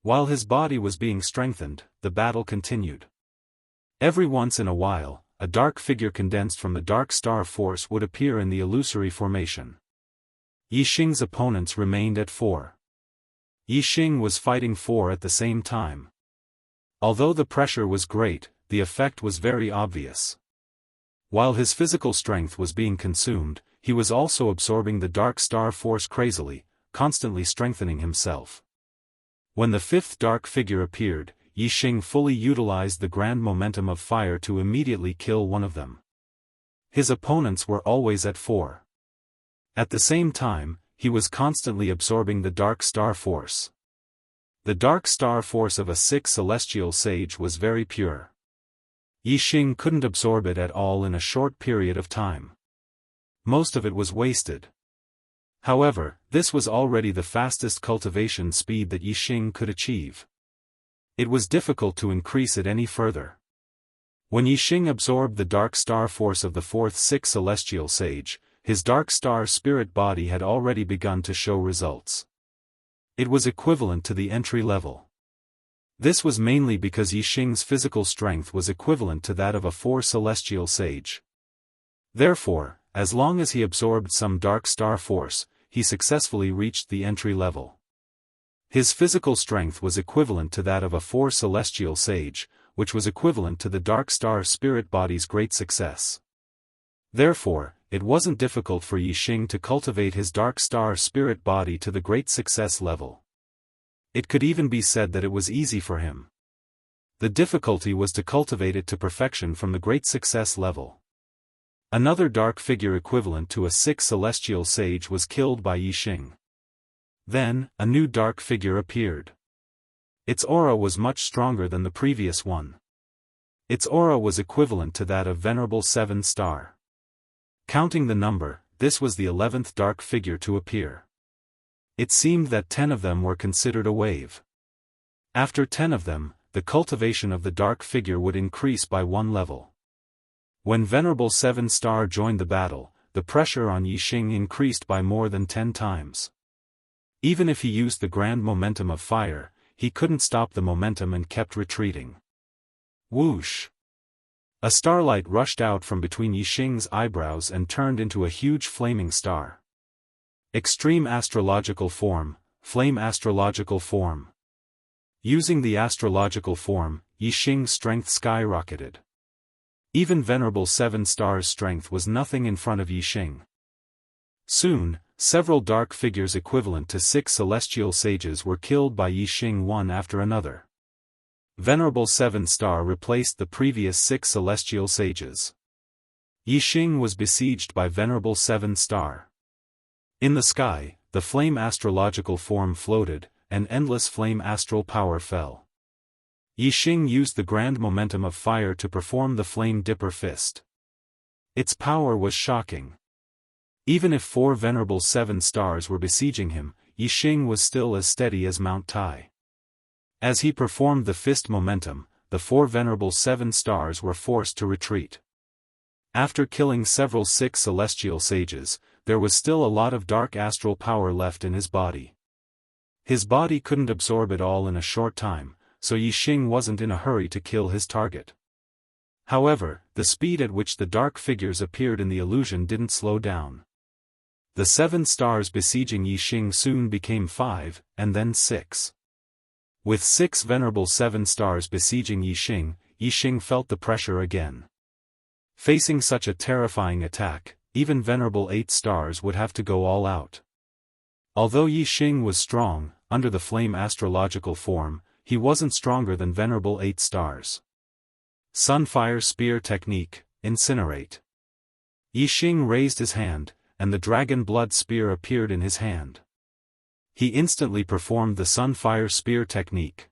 While his body was being strengthened, the battle continued. Every once in a while, a dark figure condensed from the dark star force would appear in the illusory formation. Yixing's opponents remained at 4. Yixing was fighting 4 at the same time. Although the pressure was great, the effect was very obvious. While his physical strength was being consumed, he was also absorbing the dark star force crazily, constantly strengthening himself. When the 5th dark figure appeared, Yixing fully utilized the grand momentum of fire to immediately kill one of them. His opponents were always at 4. At the same time, he was constantly absorbing the dark star force. The dark star force of a sixth celestial sage was very pure. Yi Xing couldn't absorb it at all in a short period of time. Most of it was wasted. However, this was already the fastest cultivation speed that Yi Xing could achieve. It was difficult to increase it any further. When Yi Xing absorbed the dark star force of the fourth sixth celestial sage, his dark star spirit body had already begun to show results. It was equivalent to the entry level. This was mainly because Yi Xing's physical strength was equivalent to that of a fourth celestial sage. Therefore, as long as he absorbed some dark star force, he successfully reached the entry level. His physical strength was equivalent to that of a fourth celestial sage, which was equivalent to the dark star spirit body's great success. Therefore, it wasn't difficult for Yi Xing to cultivate his dark star spirit body to the great success level. It could even be said that it was easy for him. The difficulty was to cultivate it to perfection from the great success level. Another dark figure equivalent to a sixth celestial sage was killed by Yi Xing. Then, a new dark figure appeared. Its aura was much stronger than the previous one. Its aura was equivalent to that of Venerable Seven Star. Counting the number, this was the 11th dark figure to appear. It seemed that 10 of them were considered a wave. After 10 of them, the cultivation of the dark figure would increase by one level. When Venerable Seven Star joined the battle, the pressure on Yi Xing increased by more than 10 times. Even if he used the grand momentum of fire, he couldn't stop the momentum and kept retreating. Whoosh! A starlight rushed out from between Yi Xing's eyebrows and turned into a huge flaming star. Extreme astrological form, flame astrological form. Using the astrological form, Yi Xing's strength skyrocketed. Even Venerable Seven Star's strength was nothing in front of Yi Xing. Soon, several dark figures equivalent to 6 celestial sages were killed by Yi Xing one after another. Venerable Seven Star replaced the previous 6 celestial sages. Yi Xing was besieged by Venerable Seven Star. In the sky, the flame astrological form floated, and endless flame astral power fell. Yi Xing used the grand momentum of fire to perform the flame dipper fist. Its power was shocking. Even if 4 Venerable Seven Stars were besieging him, Yi Xing was still as steady as Mount Tai. As he performed the fist momentum, the 4 Venerable Seven Stars were forced to retreat. After killing several 6 celestial sages, there was still a lot of dark astral power left in his body. His body couldn't absorb it all in a short time, so Yi Xing wasn't in a hurry to kill his target. However, the speed at which the dark figures appeared in the illusion didn't slow down. The 7 stars besieging Yi Xing soon became 5, and then 6. With 6 Venerable Seven Stars besieging Yi Xing felt the pressure again. Facing such a terrifying attack, even Venerable 8 Stars would have to go all out. Although Yi Xing was strong, under the flame astrological form, he wasn't stronger than Venerable 8 Stars. Sunfire Spear Technique, Incinerate. Yi Xing raised his hand, and the dragon blood spear appeared in his hand. He instantly performed the Sunfire Spear technique.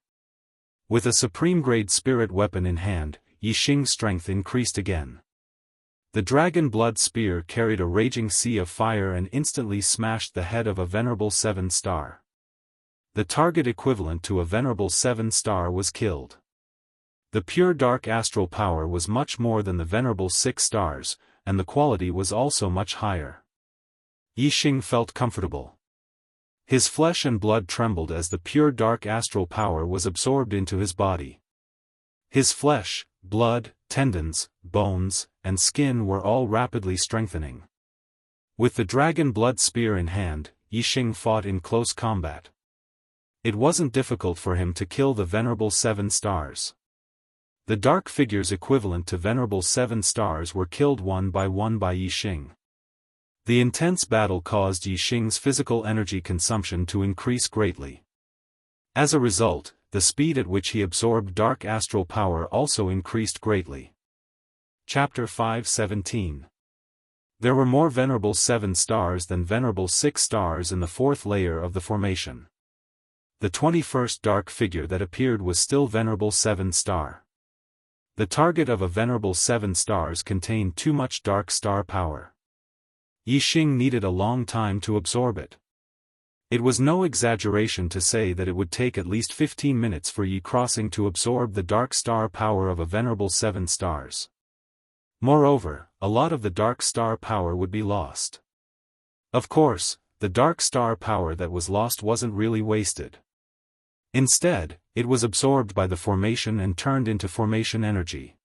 With a supreme-grade spirit weapon in hand, Yi Xing's strength increased again. The dragon blood spear carried a raging sea of fire and instantly smashed the head of a Venerable Seven Star. The target equivalent to a Venerable Seven Star was killed. The pure dark astral power was much more than the Venerable 6 Stars, and the quality was also much higher. Yi Xing felt comfortable. His flesh and blood trembled as the pure dark astral power was absorbed into his body. His flesh, blood, tendons, bones, and skin were all rapidly strengthening. With the dragon blood spear in hand, Yi Xing fought in close combat. It wasn't difficult for him to kill the Venerable Seven Stars. The dark figures equivalent to Venerable Seven Stars were killed one by Yi Xing. The intense battle caused Yi Xing's physical energy consumption to increase greatly. As a result, the speed at which he absorbed dark astral power also increased greatly. Chapter 5:17. There were more Venerable Seven Stars than Venerable 6 Stars in the 4th layer of the formation. the 21st dark figure that appeared was still Venerable 7 Star. The target of a Venerable 7 Stars contained too much dark star power. Yixing needed a long time to absorb it. It was no exaggeration to say that it would take at least 15 minutes for Yi Crossing to absorb the dark star power of a Venerable 7 Stars. Moreover, a lot of the dark star power would be lost. Of course, the dark star power that was lost wasn't really wasted. Instead, it was absorbed by the formation and turned into formation energy.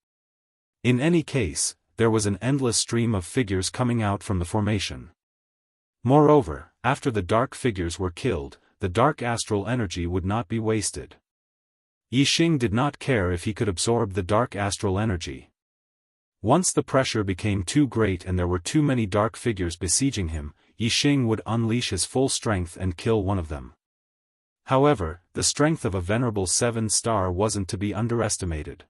In any case, there was an endless stream of figures coming out from the formation. Moreover, after the dark figures were killed, the dark astral energy would not be wasted. Yixing did not care if he could absorb the dark astral energy. Once the pressure became too great and there were too many dark figures besieging him, Yixing would unleash his full strength and kill one of them. However, the strength of a Venerable 7 Star wasn't to be underestimated.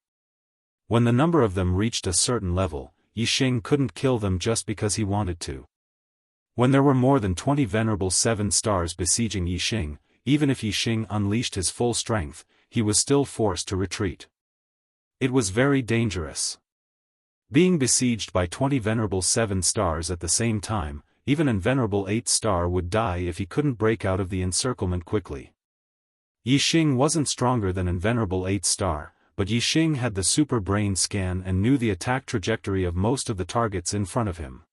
When the number of them reached a certain level, Yixing couldn't kill them just because he wanted to. When there were more than 20 Venerable 7 Stars besieging Yixing, even if Yixing unleashed his full strength, he was still forced to retreat. It was very dangerous. Being besieged by 20 Venerable 7 Stars at the same time, even an Venerable 8 Star would die if he couldn't break out of the encirclement quickly. Yixing wasn't stronger than an Venerable 8 Star, but Yixing had the super brain scan and knew the attack trajectory of most of the targets in front of him.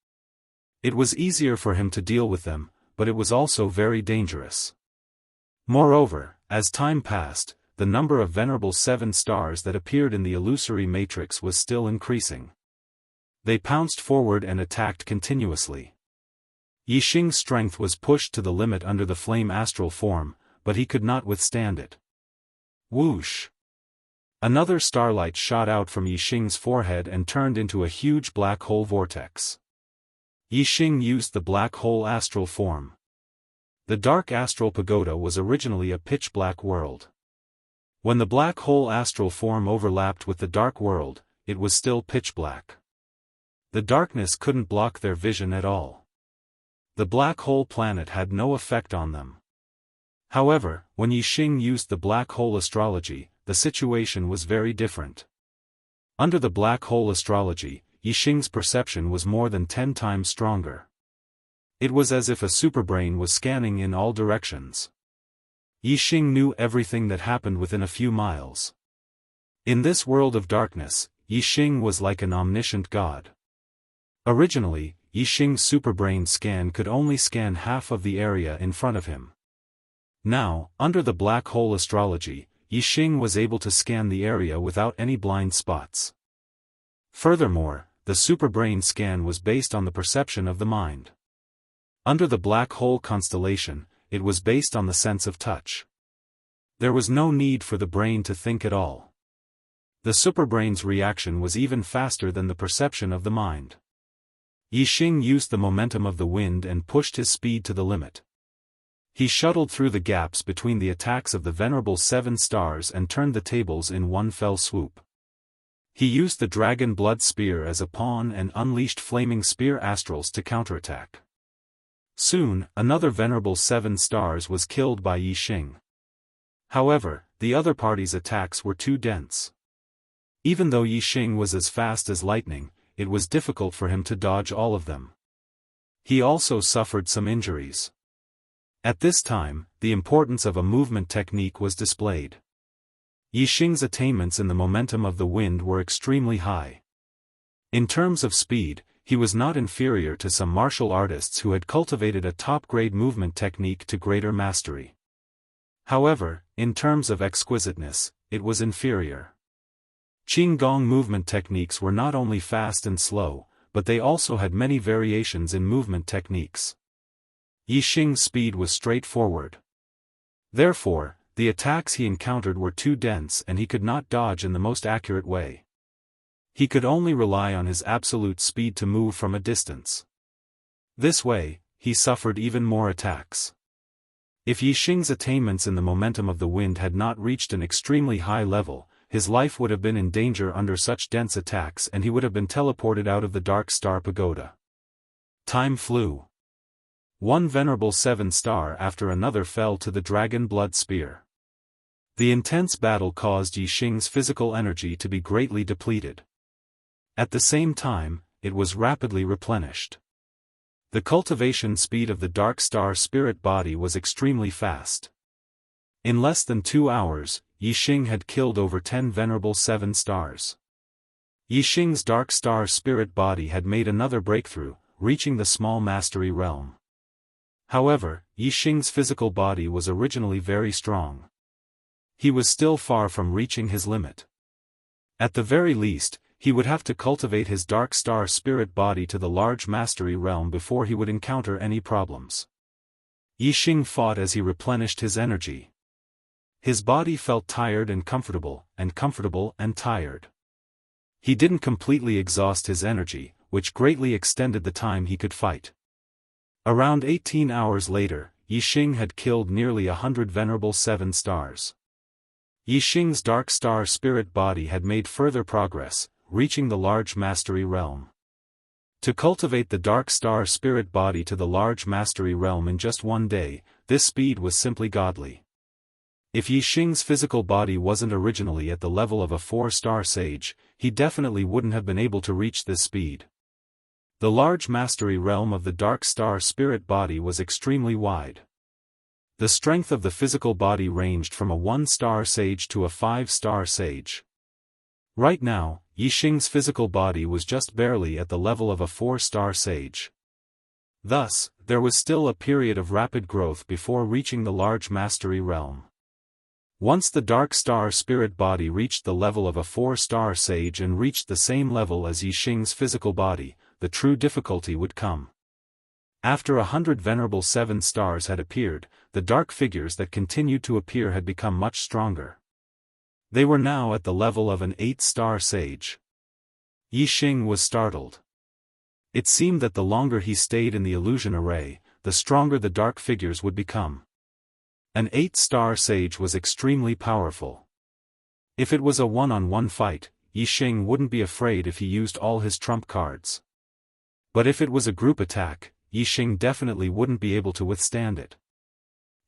It was easier for him to deal with them, but it was also very dangerous. Moreover, as time passed, the number of Venerable 7 Stars that appeared in the illusory matrix was still increasing. They pounced forward and attacked continuously. Yixing's strength was pushed to the limit under the flame astral form, but he could not withstand it. Whoosh! Another starlight shot out from Yixing's forehead and turned into a huge black hole vortex. Yixing used the black hole astral form. The dark astral pagoda was originally a pitch-black world. When the black hole astral form overlapped with the dark world, it was still pitch-black. The darkness couldn't block their vision at all. The black hole planet had no effect on them. However, when Yixing used the black hole astrology, the situation was very different. Under the black hole astrology, Yixing's perception was more than 10 times stronger. It was as if a superbrain was scanning in all directions. Yixing knew everything that happened within a few miles. In this world of darkness, Yixing was like an omniscient god. Originally, Yixing's superbrain scan could only scan half of the area in front of him. Now, under the black hole astrology, Yixing was able to scan the area without any blind spots. Furthermore, the superbrain scan was based on the perception of the mind. Under the black hole constellation, it was based on the sense of touch. There was no need for the brain to think at all. The superbrain's reaction was even faster than the perception of the mind. Yixing used the momentum of the wind and pushed his speed to the limit. He shuttled through the gaps between the attacks of the Venerable 7 Stars and turned the tables in one fell swoop. He used the Dragon Blood Spear as a pawn and unleashed Flaming Spear Astrals to counterattack. Soon, another Venerable 7 Stars was killed by Yixing. However, the other party's attacks were too dense. Even though Yixing was as fast as lightning, it was difficult for him to dodge all of them. He also suffered some injuries. At this time, the importance of a movement technique was displayed. Yixing's attainments in the momentum of the wind were extremely high. In terms of speed, he was not inferior to some martial artists who had cultivated a top-grade movement technique to greater mastery. However, in terms of exquisiteness, it was inferior. Qinggong movement techniques were not only fast and slow, but they also had many variations in movement techniques. Yixing's speed was straightforward. Therefore, the attacks he encountered were too dense and he could not dodge in the most accurate way. He could only rely on his absolute speed to move from a distance. This way, he suffered even more attacks. If Yixing's attainments in the momentum of the wind had not reached an extremely high level, his life would have been in danger under such dense attacks and he would have been teleported out of the Dark Star Pagoda. Time flew. One Venerable 7 Star after another fell to the Dragon Blood Spear. The intense battle caused Yi Xing's physical energy to be greatly depleted. At the same time, it was rapidly replenished. The cultivation speed of the Dark Star spirit body was extremely fast. In less than 2 hours, Yi Xing had killed over 10 venerable 7 stars. Yi Xing's Dark Star spirit body had made another breakthrough, reaching the small mastery realm. However, Yi Xing's physical body was originally very strong. He was still far from reaching his limit. At the very least, he would have to cultivate his Dark Star spirit body to the large mastery realm before he would encounter any problems. Yi Xing fought as he replenished his energy. His body felt tired and comfortable and tired. He didn't completely exhaust his energy, which greatly extended the time he could fight. Around 18 hours later, Yi Xing had killed nearly 100 venerable 7 stars. Yi Xing's Dark Star spirit body had made further progress, reaching the large mastery realm. To cultivate the Dark Star spirit body to the large mastery realm in just 1 day, this speed was simply godly. If Yi Xing's physical body wasn't originally at the level of a 4-star sage, he definitely wouldn't have been able to reach this speed. The large mastery realm of the Dark Star spirit body was extremely wide. The strength of the physical body ranged from a 1-star sage to a 5-star sage. Right now, Yi Xing's physical body was just barely at the level of a 4-star sage. Thus, there was still a period of rapid growth before reaching the large mastery realm. Once the Dark Star spirit body reached the level of a 4-star sage and reached the same level as Yi Xing's physical body, the true difficulty would come. After 100 venerable 7 stars had appeared, the dark figures that continued to appear had become much stronger. They were now at the level of an 8-star sage. Yi Xing was startled. It seemed that the longer he stayed in the illusion array, the stronger the dark figures would become. An 8-star sage was extremely powerful. If it was a one-on-one fight, Yi Xing wouldn't be afraid if he used all his trump cards. But if it was a group attack, Yi Xing definitely wouldn't be able to withstand it.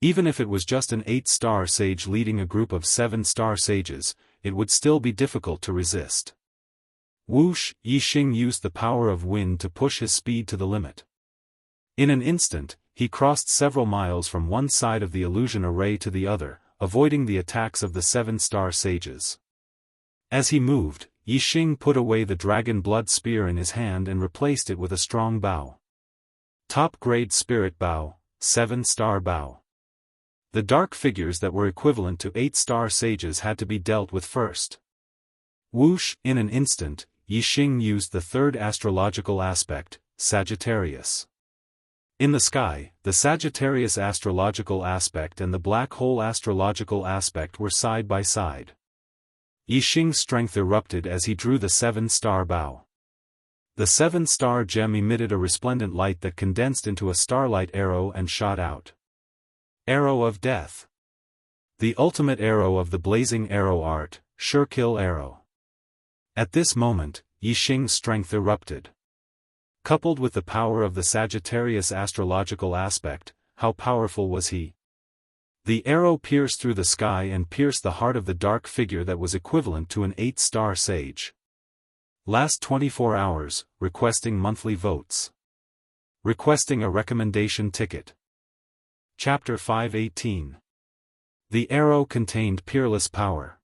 Even if it was just an 8-star sage leading a group of 7-star sages, it would still be difficult to resist. Whoosh! Yi Xing used the power of wind to push his speed to the limit. In an instant, he crossed several miles from one side of the illusion array to the other, avoiding the attacks of the 7-star sages. As he moved, Yi Xing put away the dragon blood spear in his hand and replaced it with a strong bow. Top-grade spirit bow, 7-star bow. The dark figures that were equivalent to 8-star sages had to be dealt with first. Whoosh! In an instant, Yi Xing used the 3rd astrological aspect, Sagittarius. In the sky, the Sagittarius astrological aspect and the black hole astrological aspect were side by side. Yi Xing's strength erupted as he drew the 7-star bow. The 7-star gem emitted a resplendent light that condensed into a starlight arrow and shot out. Arrow of Death. The ultimate arrow of the blazing arrow art, sure kill arrow. At this moment, Yi Xing's strength erupted. Coupled with the power of the Sagittarius astrological aspect, how powerful was he? The arrow pierced through the sky and pierced the heart of the dark figure that was equivalent to an 8-star sage. Last 24 hours, requesting monthly votes. Requesting a recommendation ticket. Chapter 518. The arrow contained peerless power.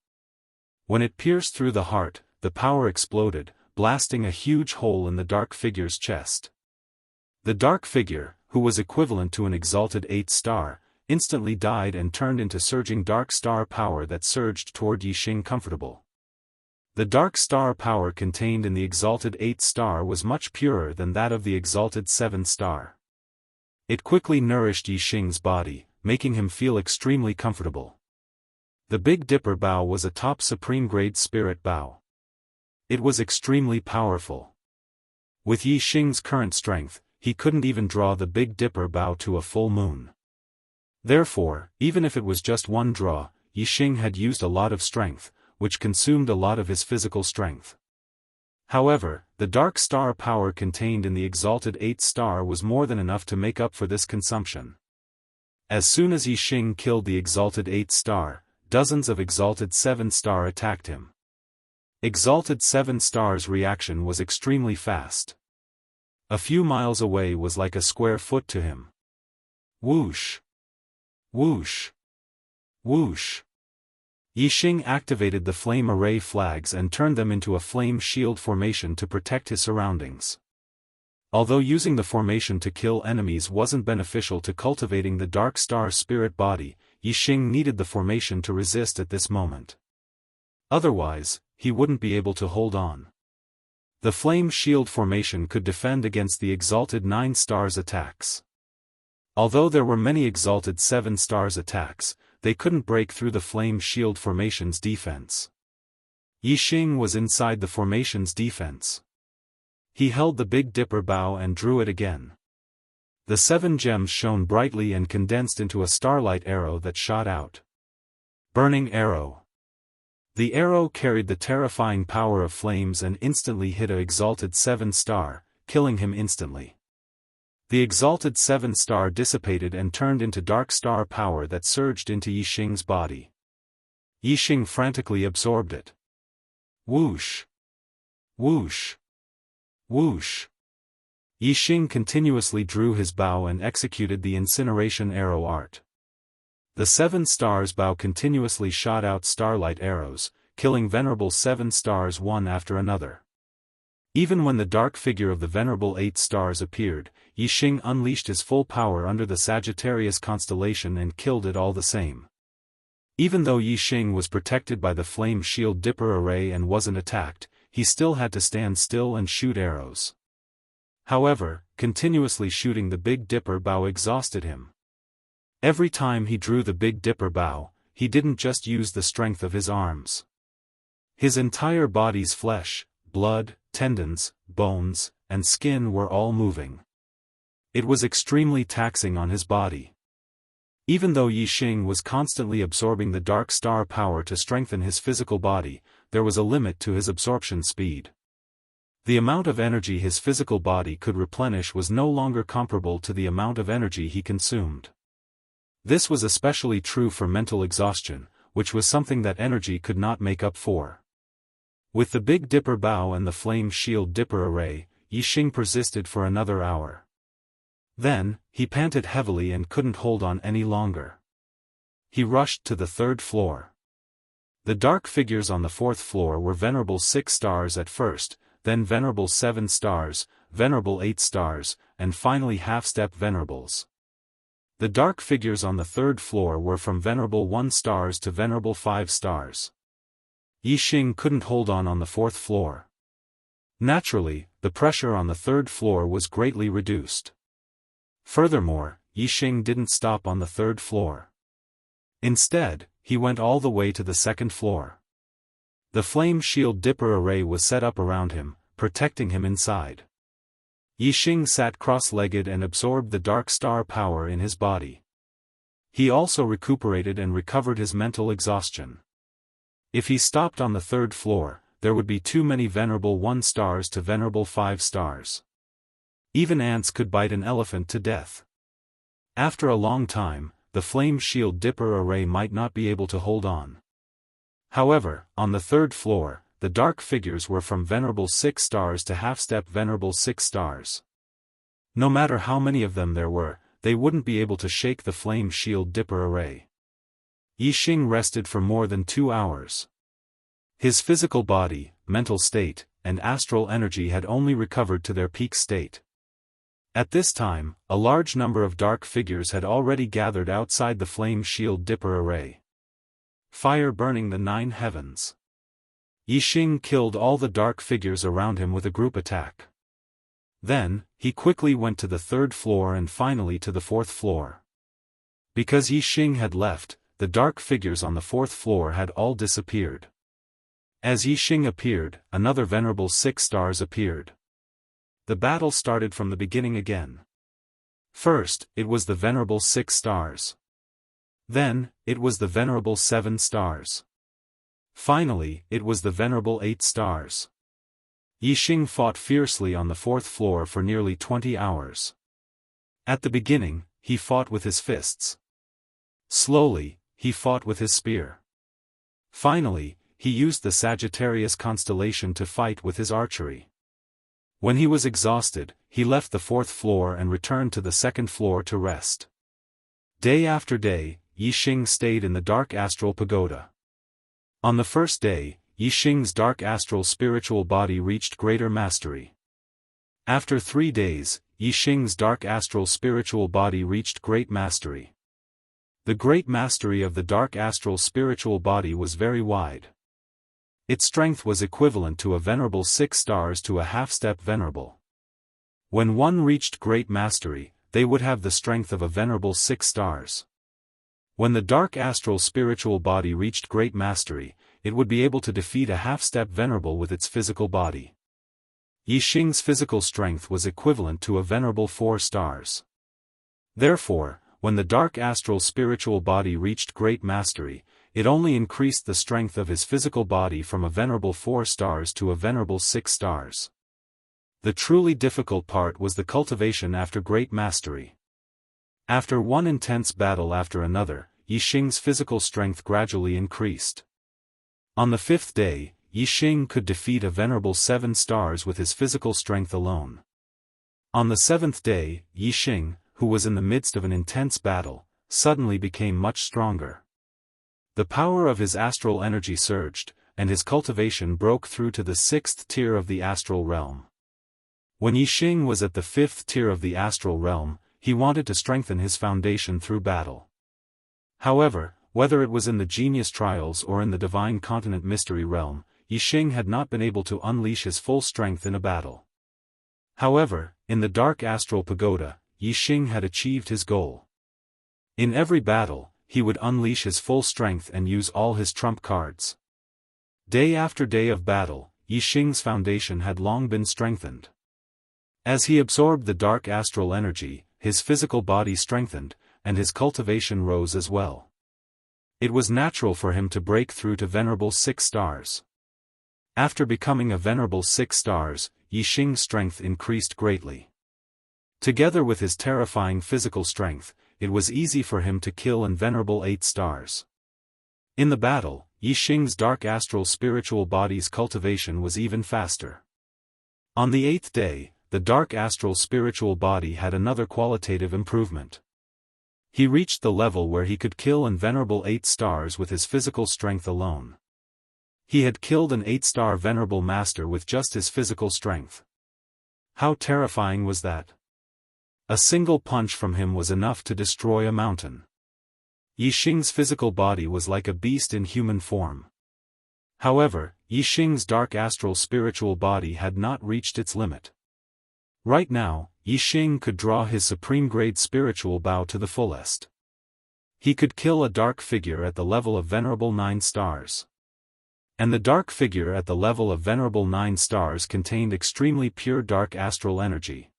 When it pierced through the heart, the power exploded, blasting a huge hole in the dark figure's chest. The dark figure, who was equivalent to an exalted 8-star, instantly died and turned into surging dark star power that surged toward Yi Xing comfortable. The dark star power contained in the exalted 8-star was much purer than that of the exalted 7-star. It quickly nourished Yi Xing's body, making him feel extremely comfortable. The Big Dipper bow was a top supreme grade spirit bow. It was extremely powerful. With Yi Xing's current strength, he couldn't even draw the Big Dipper bow to a full moon. Therefore, even if it was just one draw, Yi Xing had used a lot of strength, which consumed a lot of his physical strength. However, the dark star power contained in the exalted 8-star was more than enough to make up for this consumption. As soon as Yi Xing killed the exalted 8-star, dozens of Exalted 7-star attacked him. Exalted 7-star's reaction was extremely fast. A few miles away was like a square foot to him. Whoosh! Whoosh! Whoosh! Yixing activated the flame array flags and turned them into a flame shield formation to protect his surroundings. Although using the formation to kill enemies wasn't beneficial to cultivating the Dark Star spirit body, Yixing needed the formation to resist at this moment. Otherwise, he wouldn't be able to hold on. The flame shield formation could defend against the Exalted 9 stars attacks. Although there were many Exalted 7 stars attacks, they couldn't break through the flame shield formation's defense. Yixing was inside the formation's defense. He held the Big Dipper bow and drew it again. The 7 gems shone brightly and condensed into a starlight arrow that shot out. Burning arrow. The arrow carried the terrifying power of flames and instantly hit a Exalted 7 star, killing him instantly. The Exalted 7 star dissipated and turned into dark star power that surged into Yixing's body. Yixing frantically absorbed it. Whoosh! Whoosh! Whoosh! Yixing continuously drew his bow and executed the incineration arrow art. The 7 stars bow continuously shot out starlight arrows, killing Venerable 7 stars one after another. Even when the dark figure of the Venerable 8 stars appeared, Yixing unleashed his full power under the Sagittarius constellation and killed it all the same. Even though Yixing was protected by the Flame Shield Dipper array and wasn't attacked, he still had to stand still and shoot arrows. However, continuously shooting the Big Dipper bow exhausted him. Every time he drew the Big Dipper bow, he didn't just use the strength of his arms. His entire body's flesh, blood, tendons, bones, and skin were all moving. It was extremely taxing on his body. Even though Yixing was constantly absorbing the dark star power to strengthen his physical body, there was a limit to his absorption speed. The amount of energy his physical body could replenish was no longer comparable to the amount of energy he consumed. This was especially true for mental exhaustion, which was something that energy could not make up for. With the Big Dipper bow and the Flame Shield Dipper array, Yixing persisted for another hour. Then, he panted heavily and couldn't hold on any longer. He rushed to the 3rd floor. The dark figures on the 4th floor were Venerable 6 stars at first, then Venerable 7 stars, Venerable 8 stars, and finally half-step Venerables. The dark figures on the 3rd floor were from Venerable 1 stars to Venerable 5 stars. Yixing couldn't hold on the 4th floor. Naturally, the pressure on the 3rd floor was greatly reduced. Furthermore, Yixing didn't stop on the 3rd floor. Instead, he went all the way to the 2nd floor. The Flame Shield Dipper array was set up around him, protecting him inside. Yixing sat cross-legged and absorbed the dark star power in his body. He also recuperated and recovered his mental exhaustion. If he stopped on the 3rd floor, there would be too many Venerable 1 stars to Venerable 5 stars. Even ants could bite an elephant to death. After a long time, the Flame Shield Dipper array might not be able to hold on. However, on the 3rd floor, the dark figures were from Venerable 6 stars to half-step Venerable 6 stars. No matter how many of them there were, they wouldn't be able to shake the Flame Shield Dipper array. Yixing rested for more than 2 hours. His physical body, mental state, and astral energy had only recovered to their peak state. At this time, a large number of dark figures had already gathered outside the Flame Shield Dipper array. Fire burning the 9 heavens. Yixing killed all the dark figures around him with a group attack. Then, he quickly went to the 3rd floor and finally to the 4th floor. Because Yixing had left, the dark figures on the 4th floor had all disappeared. As Yixing appeared, another Venerable 6 stars appeared. The battle started from the beginning again. First, it was the Venerable 6 stars. Then, it was the Venerable 7 stars. Finally, it was the Venerable 8 stars. Yixing fought fiercely on the 4th floor for nearly 20 hours. At the beginning, he fought with his fists. Slowly, he fought with his spear. Finally, he used the Sagittarius constellation to fight with his archery. When he was exhausted, he left the 4th floor and returned to the 2nd floor to rest. Day after day, Yi Xing stayed in the dark astral pagoda. On the first day, Yi Xing's dark astral spiritual body reached greater mastery. After 3 days, Yi Xing's dark astral spiritual body reached great mastery. The great mastery of the dark astral spiritual body was very wide. Its strength was equivalent to a venerable 6 stars to a half-step venerable. When one reached great mastery, they would have the strength of a venerable 6 stars. When the dark astral spiritual body reached great mastery, it would be able to defeat a half-step venerable with its physical body. Yi Xing's physical strength was equivalent to a venerable 4 stars. Therefore, when the dark astral spiritual body reached great mastery, it only increased the strength of his physical body from a venerable 4 stars to a venerable 6 stars. The truly difficult part was the cultivation after great mastery. After one intense battle after another, Yi Xing's physical strength gradually increased. On the 5th day, Yi Xing could defeat a venerable 7 stars with his physical strength alone. On the 7th day, Yi Xing, who was in the midst of an intense battle, suddenly became much stronger. The power of his astral energy surged, and his cultivation broke through to the 6th tier of the astral realm. When Yi Xing was at the 5th tier of the astral realm, he wanted to strengthen his foundation through battle. However, whether it was in the Genius Trials or in the Divine Continent Mystery Realm, Yi Xing had not been able to unleash his full strength in a battle. However, in the Dark Astral Pagoda, Yi Xing had achieved his goal. In every battle, he would unleash his full strength and use all his trump cards. Day after day of battle, Yi Xing's foundation had long been strengthened. As he absorbed the dark astral energy, his physical body strengthened, and his cultivation rose as well. It was natural for him to break through to venerable 6 stars. After becoming a venerable 6 stars, Yi Xing's strength increased greatly. Together with his terrifying physical strength, it was easy for him to kill an venerable 8 stars. In the battle, Yi Xing's dark astral spiritual body's cultivation was even faster. On the 8th day, the dark astral spiritual body had another qualitative improvement. He reached the level where he could kill an venerable 8 stars with his physical strength alone. He had killed an 8-star venerable master with just his physical strength. How terrifying was that? A single punch from him was enough to destroy a mountain. Yi Xing's physical body was like a beast in human form. However, Yi Xing's dark astral spiritual body had not reached its limit. Right now, Yi Xing could draw his supreme grade spiritual bow to the fullest. He could kill a dark figure at the level of venerable 9 stars. And the dark figure at the level of venerable 9 stars contained extremely pure dark astral energy.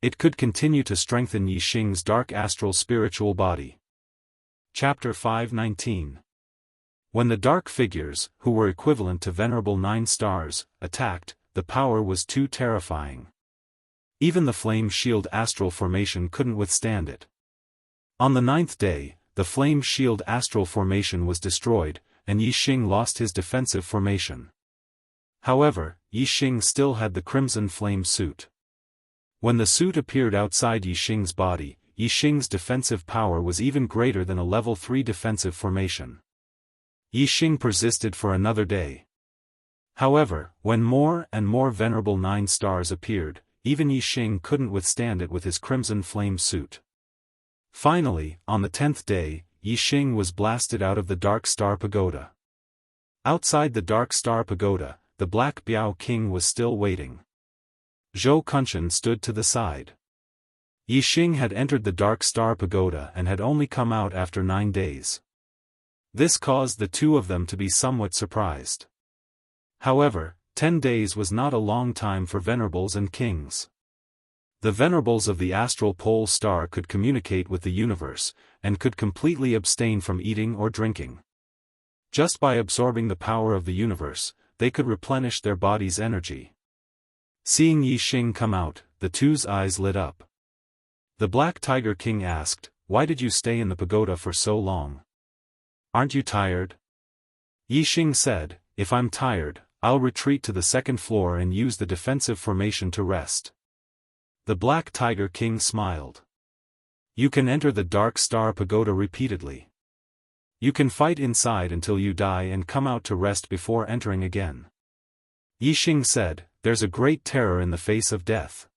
It could continue to strengthen Yi Xing's dark astral spiritual body. Chapter 519. When the dark figures, who were equivalent to venerable 9 stars, attacked, the power was too terrifying. Even the flame shield astral formation couldn't withstand it. On the 9th day, the flame shield astral formation was destroyed, and Yi Xing lost his defensive formation. However, Yi Xing still had the crimson flame suit. When the suit appeared outside Yi Xing's body, Yi Xing's defensive power was even greater than a level 3 defensive formation. Yi Xing persisted for another day. However, when more and more venerable 9 stars appeared, even Yi Xing couldn't withstand it with his crimson flame suit. Finally, on the 10th day, Yi Xing was blasted out of the Dark Star Pagoda. Outside the Dark Star Pagoda, the Black Biao King was still waiting. Zhou Kunshan stood to the side. Yi Xing had entered the Dark Star Pagoda and had only come out after 9 days. This caused the two of them to be somewhat surprised. However, 10 days was not a long time for venerables and kings. The venerables of the astral pole star could communicate with the universe, and could completely abstain from eating or drinking. Just by absorbing the power of the universe, they could replenish their body's energy. Seeing Yi Xing come out, the two's eyes lit up. The Black Tiger King asked, "Why did you stay in the pagoda for so long? Aren't you tired?" Yixing said, "If I'm tired, I'll retreat to the second floor and use the defensive formation to rest." The Black Tiger King smiled. "You can enter the Dark Star Pagoda repeatedly. You can fight inside until you die and come out to rest before entering again." Yixing said, "There's a great terror in the face of death.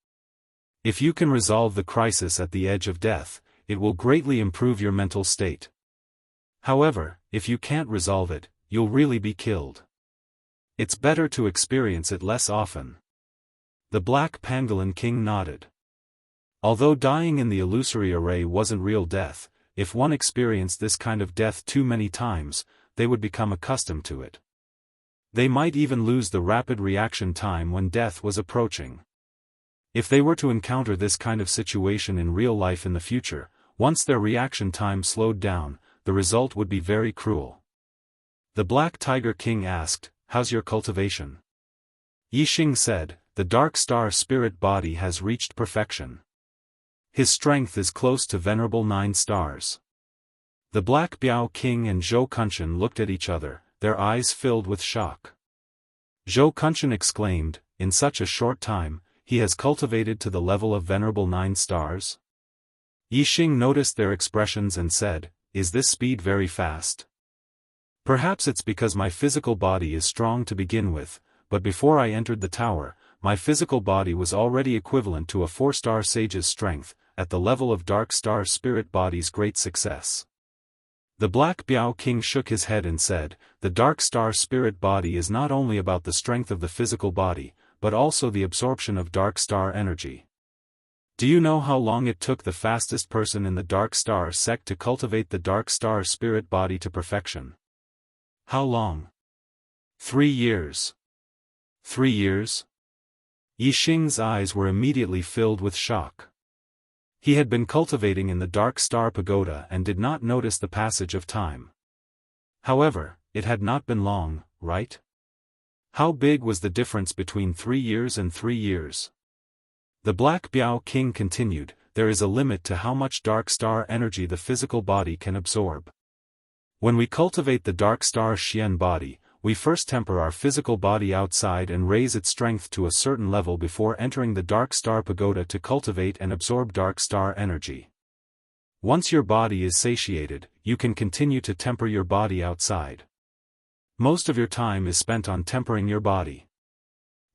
If you can resolve the crisis at the edge of death, it will greatly improve your mental state. However, if you can't resolve it, you'll really be killed. It's better to experience it less often." The Black Pangolin King nodded. Although dying in the illusory array wasn't real death, if one experienced this kind of death too many times, they would become accustomed to it. They might even lose the rapid reaction time when death was approaching. If they were to encounter this kind of situation in real life in the future, once their reaction time slowed down, the result would be very cruel. The Black Tiger King asked, "How's your cultivation?" Yixing said, "The Dark Star Spirit body has reached perfection. His strength is close to Venerable 9 stars." The Black Biao King and Zhou Kunshan looked at each other, their eyes filled with shock. Zhou Kunshan exclaimed, "In such a short time, he has cultivated to the level of Venerable 9 stars?" Yixing noticed their expressions and said, "Is this speed very fast? Perhaps it's because my physical body is strong to begin with, but before I entered the tower, my physical body was already equivalent to a 4-star sage's strength, at the level of Dark Star Spirit body's great success." The Black Biao King shook his head and said, "The Dark Star Spirit body is not only about the strength of the physical body, but also the absorption of Dark Star energy. Do you know how long it took the fastest person in the Dark Star sect to cultivate the Dark Star Spirit body to perfection?" "How long?" 3 years. 3 years? Yixing's eyes were immediately filled with shock. He had been cultivating in the Dark Star Pagoda and did not notice the passage of time. However, it had not been long, right? How big was the difference between 3 years and 3 years? The Black Biao King continued, "There is a limit to how much Dark Star energy the physical body can absorb. When we cultivate the Dark Star Xian body, we first temper our physical body outside and raise its strength to a certain level before entering the Dark Star Pagoda to cultivate and absorb Dark Star energy. Once your body is satiated, you can continue to temper your body outside. Most of your time is spent on tempering your body.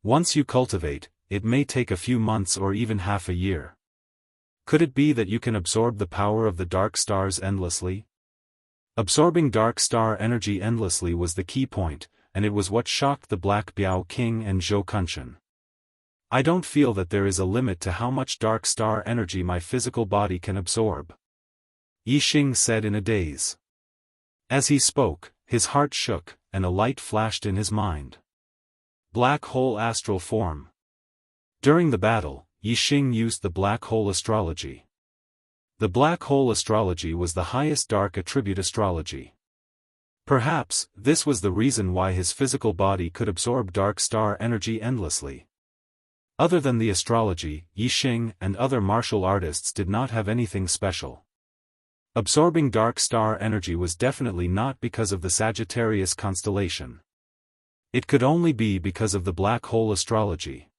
Once you cultivate, it may take a few months or even half a year. Could it be that you can absorb the power of the Dark Stars endlessly?" Absorbing Dark Star energy endlessly was the key point, and it was what shocked the Black Biao King and Zhou Kunshan. "I don't feel that there is a limit to how much Dark Star energy my physical body can absorb," Yixing said in a daze. As he spoke, his heart shook, and a light flashed in his mind. Black Hole Astral Form. During the battle, Yixing used the Black Hole Astrology. The Black Hole Astrology was the highest dark attribute astrology. Perhaps, this was the reason why his physical body could absorb Dark Star energy endlessly. Other than the astrology, Yixing and other martial artists did not have anything special. Absorbing Dark Star energy was definitely not because of the Sagittarius constellation. It could only be because of the Black Hole Astrology.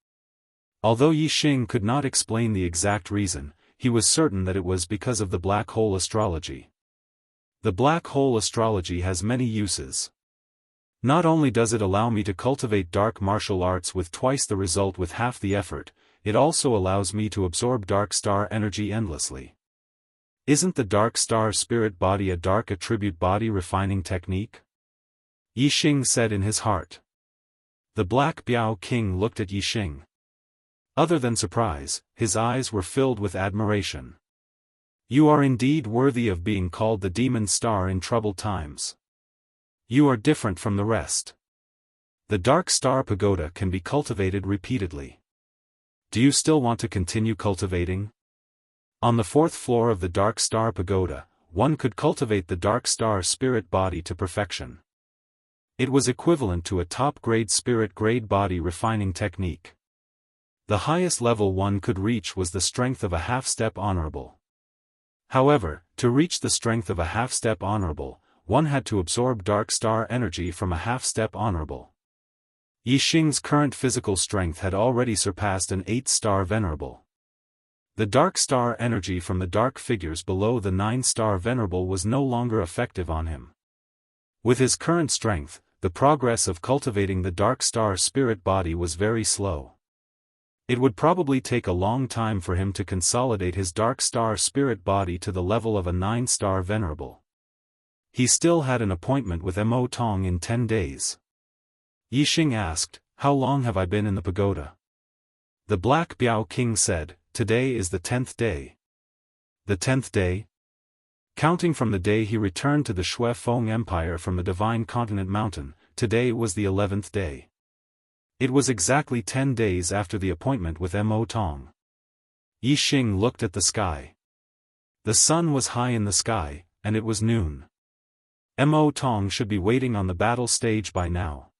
Although Yixing could not explain the exact reason, he was certain that it was because of the Black Hole Astrology. The Black Hole Astrology has many uses. Not only does it allow me to cultivate dark martial arts with twice the result with half the effort, it also allows me to absorb Dark Star energy endlessly. Isn't the Dark Star Spirit body a dark attribute body refining technique? Yixing said in his heart. The Black Biao King looked at Yixing. Other than surprise, his eyes were filled with admiration. "You are indeed worthy of being called the Demon Star in troubled times. You are different from the rest. The Dark Star Pagoda can be cultivated repeatedly. Do you still want to continue cultivating?" On the 4th floor of the Dark Star Pagoda, one could cultivate the Dark Star Spirit body to perfection. It was equivalent to a top-grade spirit grade body refining technique. The highest level one could reach was the strength of a half-step honorable. However, to reach the strength of a half-step honorable, one had to absorb dark star energy from a half-step honorable. Yixing's current physical strength had already surpassed an 8-star venerable. The dark star energy from the dark figures below the 9-star venerable was no longer effective on him. With his current strength, the progress of cultivating the dark star spirit body was very slow. It would probably take a long time for him to consolidate his dark star spirit body to the level of a 9-star venerable. He still had an appointment with Mo Tong in 10 days. Yixing asked, "How long have I been in the pagoda?" The Black Biao King said, "Today is the 10th day. The 10th day? Counting from the day he returned to the Xiaofan Empire from the Divine Continent Mountain, today was the 11th day. It was exactly 10 days after the appointment with Mo Tong." Yixing looked at the sky. The sun was high in the sky, and it was noon. Mo Tong should be waiting on the battle stage by now.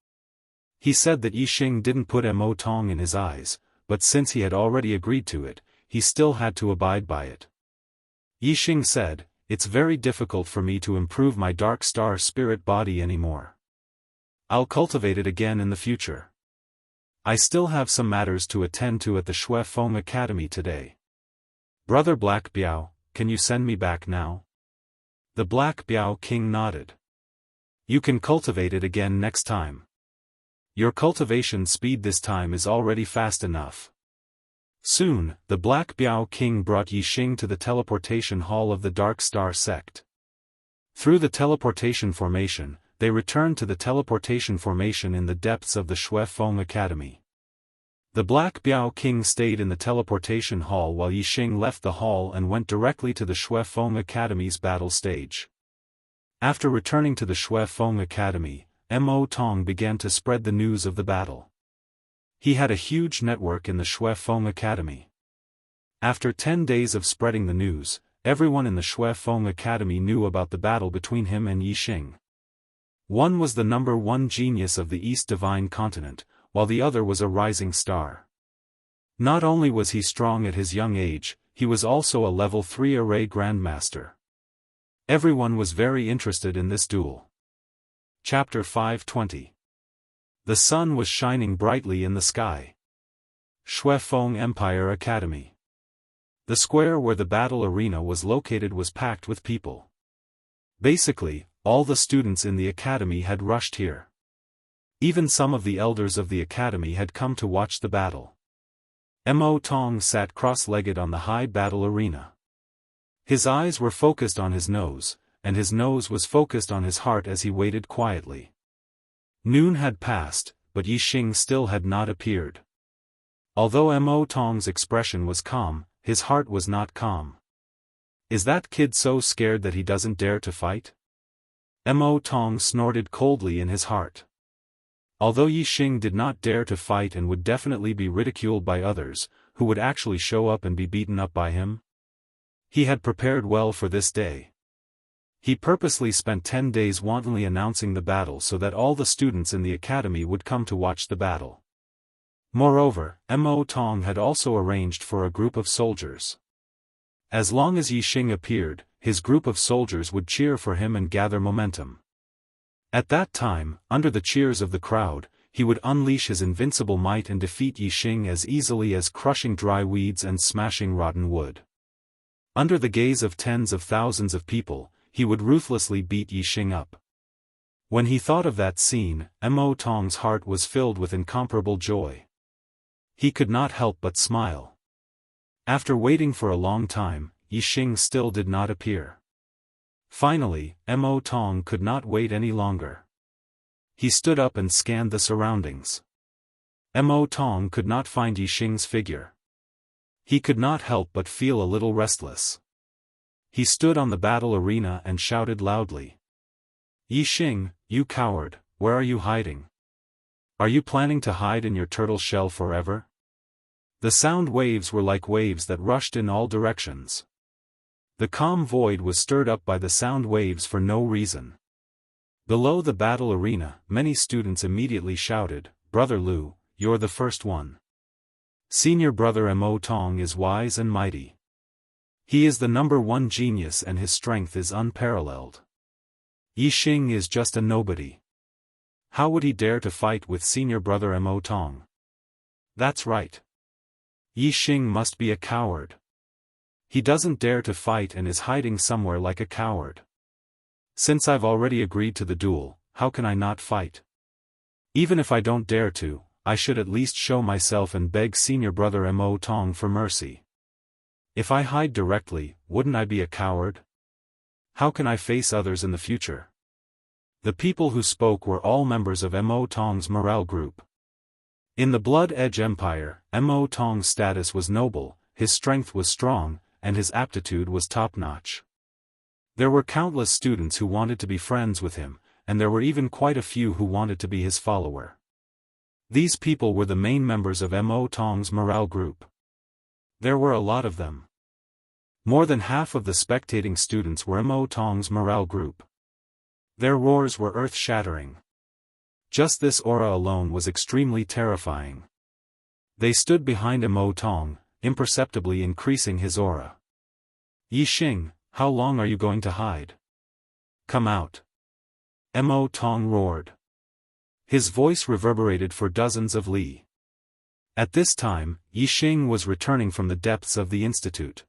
He said that Yixing didn't put Mo Tong in his eyes, but since he had already agreed to it, he still had to abide by it. Yixing said, "It's very difficult for me to improve my dark star spirit body anymore. I'll cultivate it again in the future. I still have some matters to attend to at the Xiaofan Academy today. Brother Black Biao, can you send me back now?" The Black Biao King nodded. "You can cultivate it again next time. Your cultivation speed this time is already fast enough." Soon, the Black Biao King brought Yixing to the teleportation hall of the Dark Star sect. Through the teleportation formation, they returned to the teleportation formation in the depths of the Xiaofan Academy. The Black Biao King stayed in the teleportation hall while Yixing left the hall and went directly to the Xiaofan Academy's battle stage. After returning to the Xiaofan Academy, Mo Tong began to spread the news of the battle. He had a huge network in the Xiaofan Academy. After 10 days of spreading the news, everyone in the Xiaofan Academy knew about the battle between him and Yixing. One was the number 1 genius of the East Divine Continent, while the other was a rising star. Not only was he strong at his young age, he was also a level 3 array grandmaster. Everyone was very interested in this duel. Chapter 520. The sun was shining brightly in the sky. Xiaofan Empire Academy. The square where the battle arena was located was packed with people. Basically, all the students in the academy had rushed here. Even some of the elders of the academy had come to watch the battle. Mo Tong sat cross-legged on the high battle arena. His eyes were focused on his nose, and his nose was focused on his heart as he waited quietly. Noon had passed, but Yixing still had not appeared. Although Mo Tong's expression was calm, his heart was not calm. Is that kid so scared that he doesn't dare to fight? Mo Tong snorted coldly in his heart. Although Yixing did not dare to fight and would definitely be ridiculed by others, who would actually show up and be beaten up by him, he had prepared well for this day. He purposely spent 10 days wantonly announcing the battle so that all the students in the academy would come to watch the battle. Moreover, Mo Tong had also arranged for a group of soldiers. As long as Yixing appeared, his group of soldiers would cheer for him and gather momentum. At that time, under the cheers of the crowd, he would unleash his invincible might and defeat Yixing as easily as crushing dry weeds and smashing rotten wood. Under the gaze of tens of thousands of people, he would ruthlessly beat Yixing up. When he thought of that scene, Mo Tong's heart was filled with incomparable joy. He could not help but smile. After waiting for a long time, Yixing still did not appear. Finally, Mo Tong could not wait any longer. He stood up and scanned the surroundings. Mo Tong could not find Yixing's figure. He could not help but feel a little restless. He stood on the battle arena and shouted loudly. "Yixing, you coward, where are you hiding? Are you planning to hide in your turtle shell forever?" The sound waves were like waves that rushed in all directions. The calm void was stirred up by the sound waves for no reason. Below the battle arena, many students immediately shouted, "Brother Lu, you're the first one. Senior brother Mo Tong is wise and mighty. He is the number 1 genius and his strength is unparalleled. Yi Xing is just a nobody. How would he dare to fight with senior brother Mo Tong? That's right. Yi Xing must be a coward. He doesn't dare to fight and is hiding somewhere like a coward. Since I've already agreed to the duel, how can I not fight? Even if I don't dare to, I should at least show myself and beg senior brother Mo Tong for mercy. If I hide directly, wouldn't I be a coward? How can I face others in the future? The people who spoke were all members of Mo Tong's morale group. In the Blood Edge Empire, Mo Tong's status was noble, his strength was strong, and his aptitude was top-notch. There were countless students who wanted to be friends with him, and there were even quite a few who wanted to be his follower. These people were the main members of Mo Tong's morale group. There were a lot of them. More than half of the spectating students were Mo Tong's morale group. Their roars were earth-shattering. Just this aura alone was extremely terrifying. They stood behind Mo Tong, imperceptibly increasing his aura. Yi Xing, how long are you going to hide? Come out. Mo Tong roared. His voice reverberated for dozens of li. At this time, Yi Xing was returning from the depths of the institute.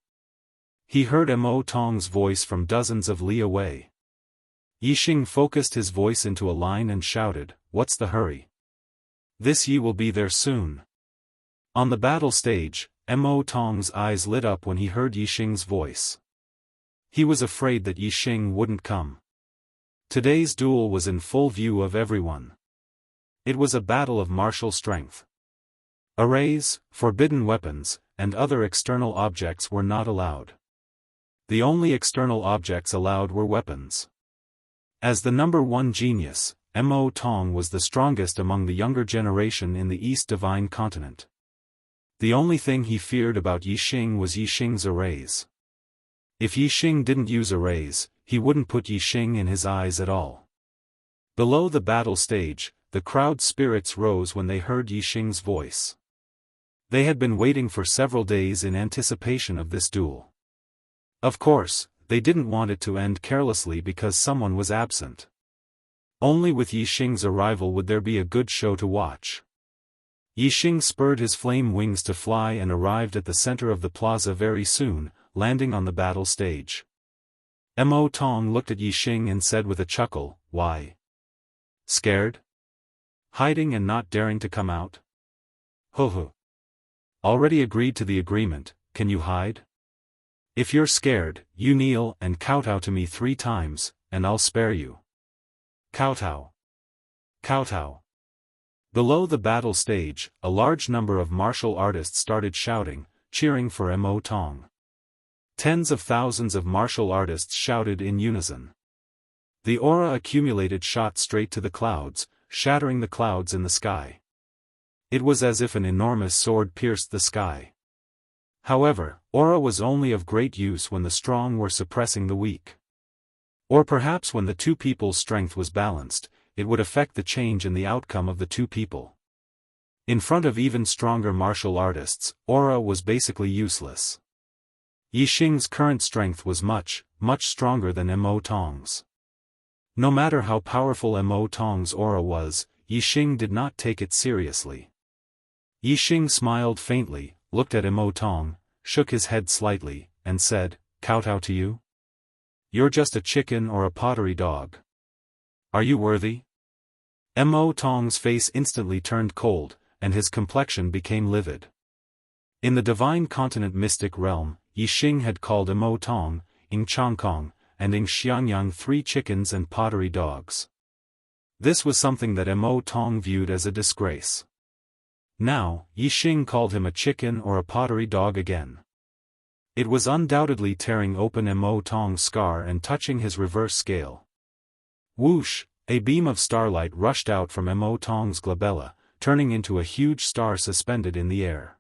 He heard Mo Tong's voice from dozens of li away. Yi Xing focused his voice into a line and shouted, "What's the hurry? This Yi will be there soon." On the battle stage, Mo Tong's eyes lit up when he heard Yi Xing's voice. He was afraid that Yi Xing wouldn't come. Today's duel was in full view of everyone. It was a battle of martial strength. Arrays, forbidden weapons, and other external objects were not allowed. The only external objects allowed were weapons. As the number one genius, Mo Tong was the strongest among the younger generation in the East Divine Continent. The only thing he feared about Yi Xing was Yi Xing's arrays. If Yi Xing didn't use arrays, he wouldn't put Yi Xing in his eyes at all. Below the battle stage, the crowd's spirits rose when they heard Yi Xing's voice. They had been waiting for several days in anticipation of this duel. Of course, they didn't want it to end carelessly because someone was absent. Only with Yi Xing's arrival would there be a good show to watch. Yi Xing spurred his flame wings to fly and arrived at the center of the plaza very soon, landing on the battle stage. Mo Tong looked at Yi Xing and said with a chuckle, "Why? Scared? Hiding and not daring to come out? Ho ho. Already agreed to the agreement, can you hide? If you're scared, you kneel and kowtow to me 3 times, and I'll spare you. Kowtow. Kowtow." Below the battle stage, a large number of martial artists started shouting, cheering for Mo Tong. Tens of thousands of martial artists shouted in unison. The aura accumulated shot straight to the clouds, shattering the clouds in the sky. It was as if an enormous sword pierced the sky. However, aura was only of great use when the strong were suppressing the weak. Or perhaps when the two people's strength was balanced, it would affect the change in the outcome of the two people. In front of even stronger martial artists, aura was basically useless. Yi Xing's current strength was much, much stronger than Mo Tong's. No matter how powerful Mo Tong's aura was, Yi Xing did not take it seriously. Yi Xing smiled faintly, looked at Mo Tong, shook his head slightly, and said, "Kowtow to you? You're just a chicken or a pottery dog. Are you worthy?" Mo Tong's face instantly turned cold, and his complexion became livid. In the Divine Continent mystic realm, Yi Xing had called Mo Tong, Ing Chongkong, and Ing Xiangyang 3 chickens and pottery dogs. This was something that Mo Tong viewed as a disgrace. Now, Yi Xing called him a chicken or a pottery dog again. It was undoubtedly tearing open Mo Tong's scar and touching his reverse scale. Whoosh, a beam of starlight rushed out from Mo Tong's glabella, turning into a huge star suspended in the air.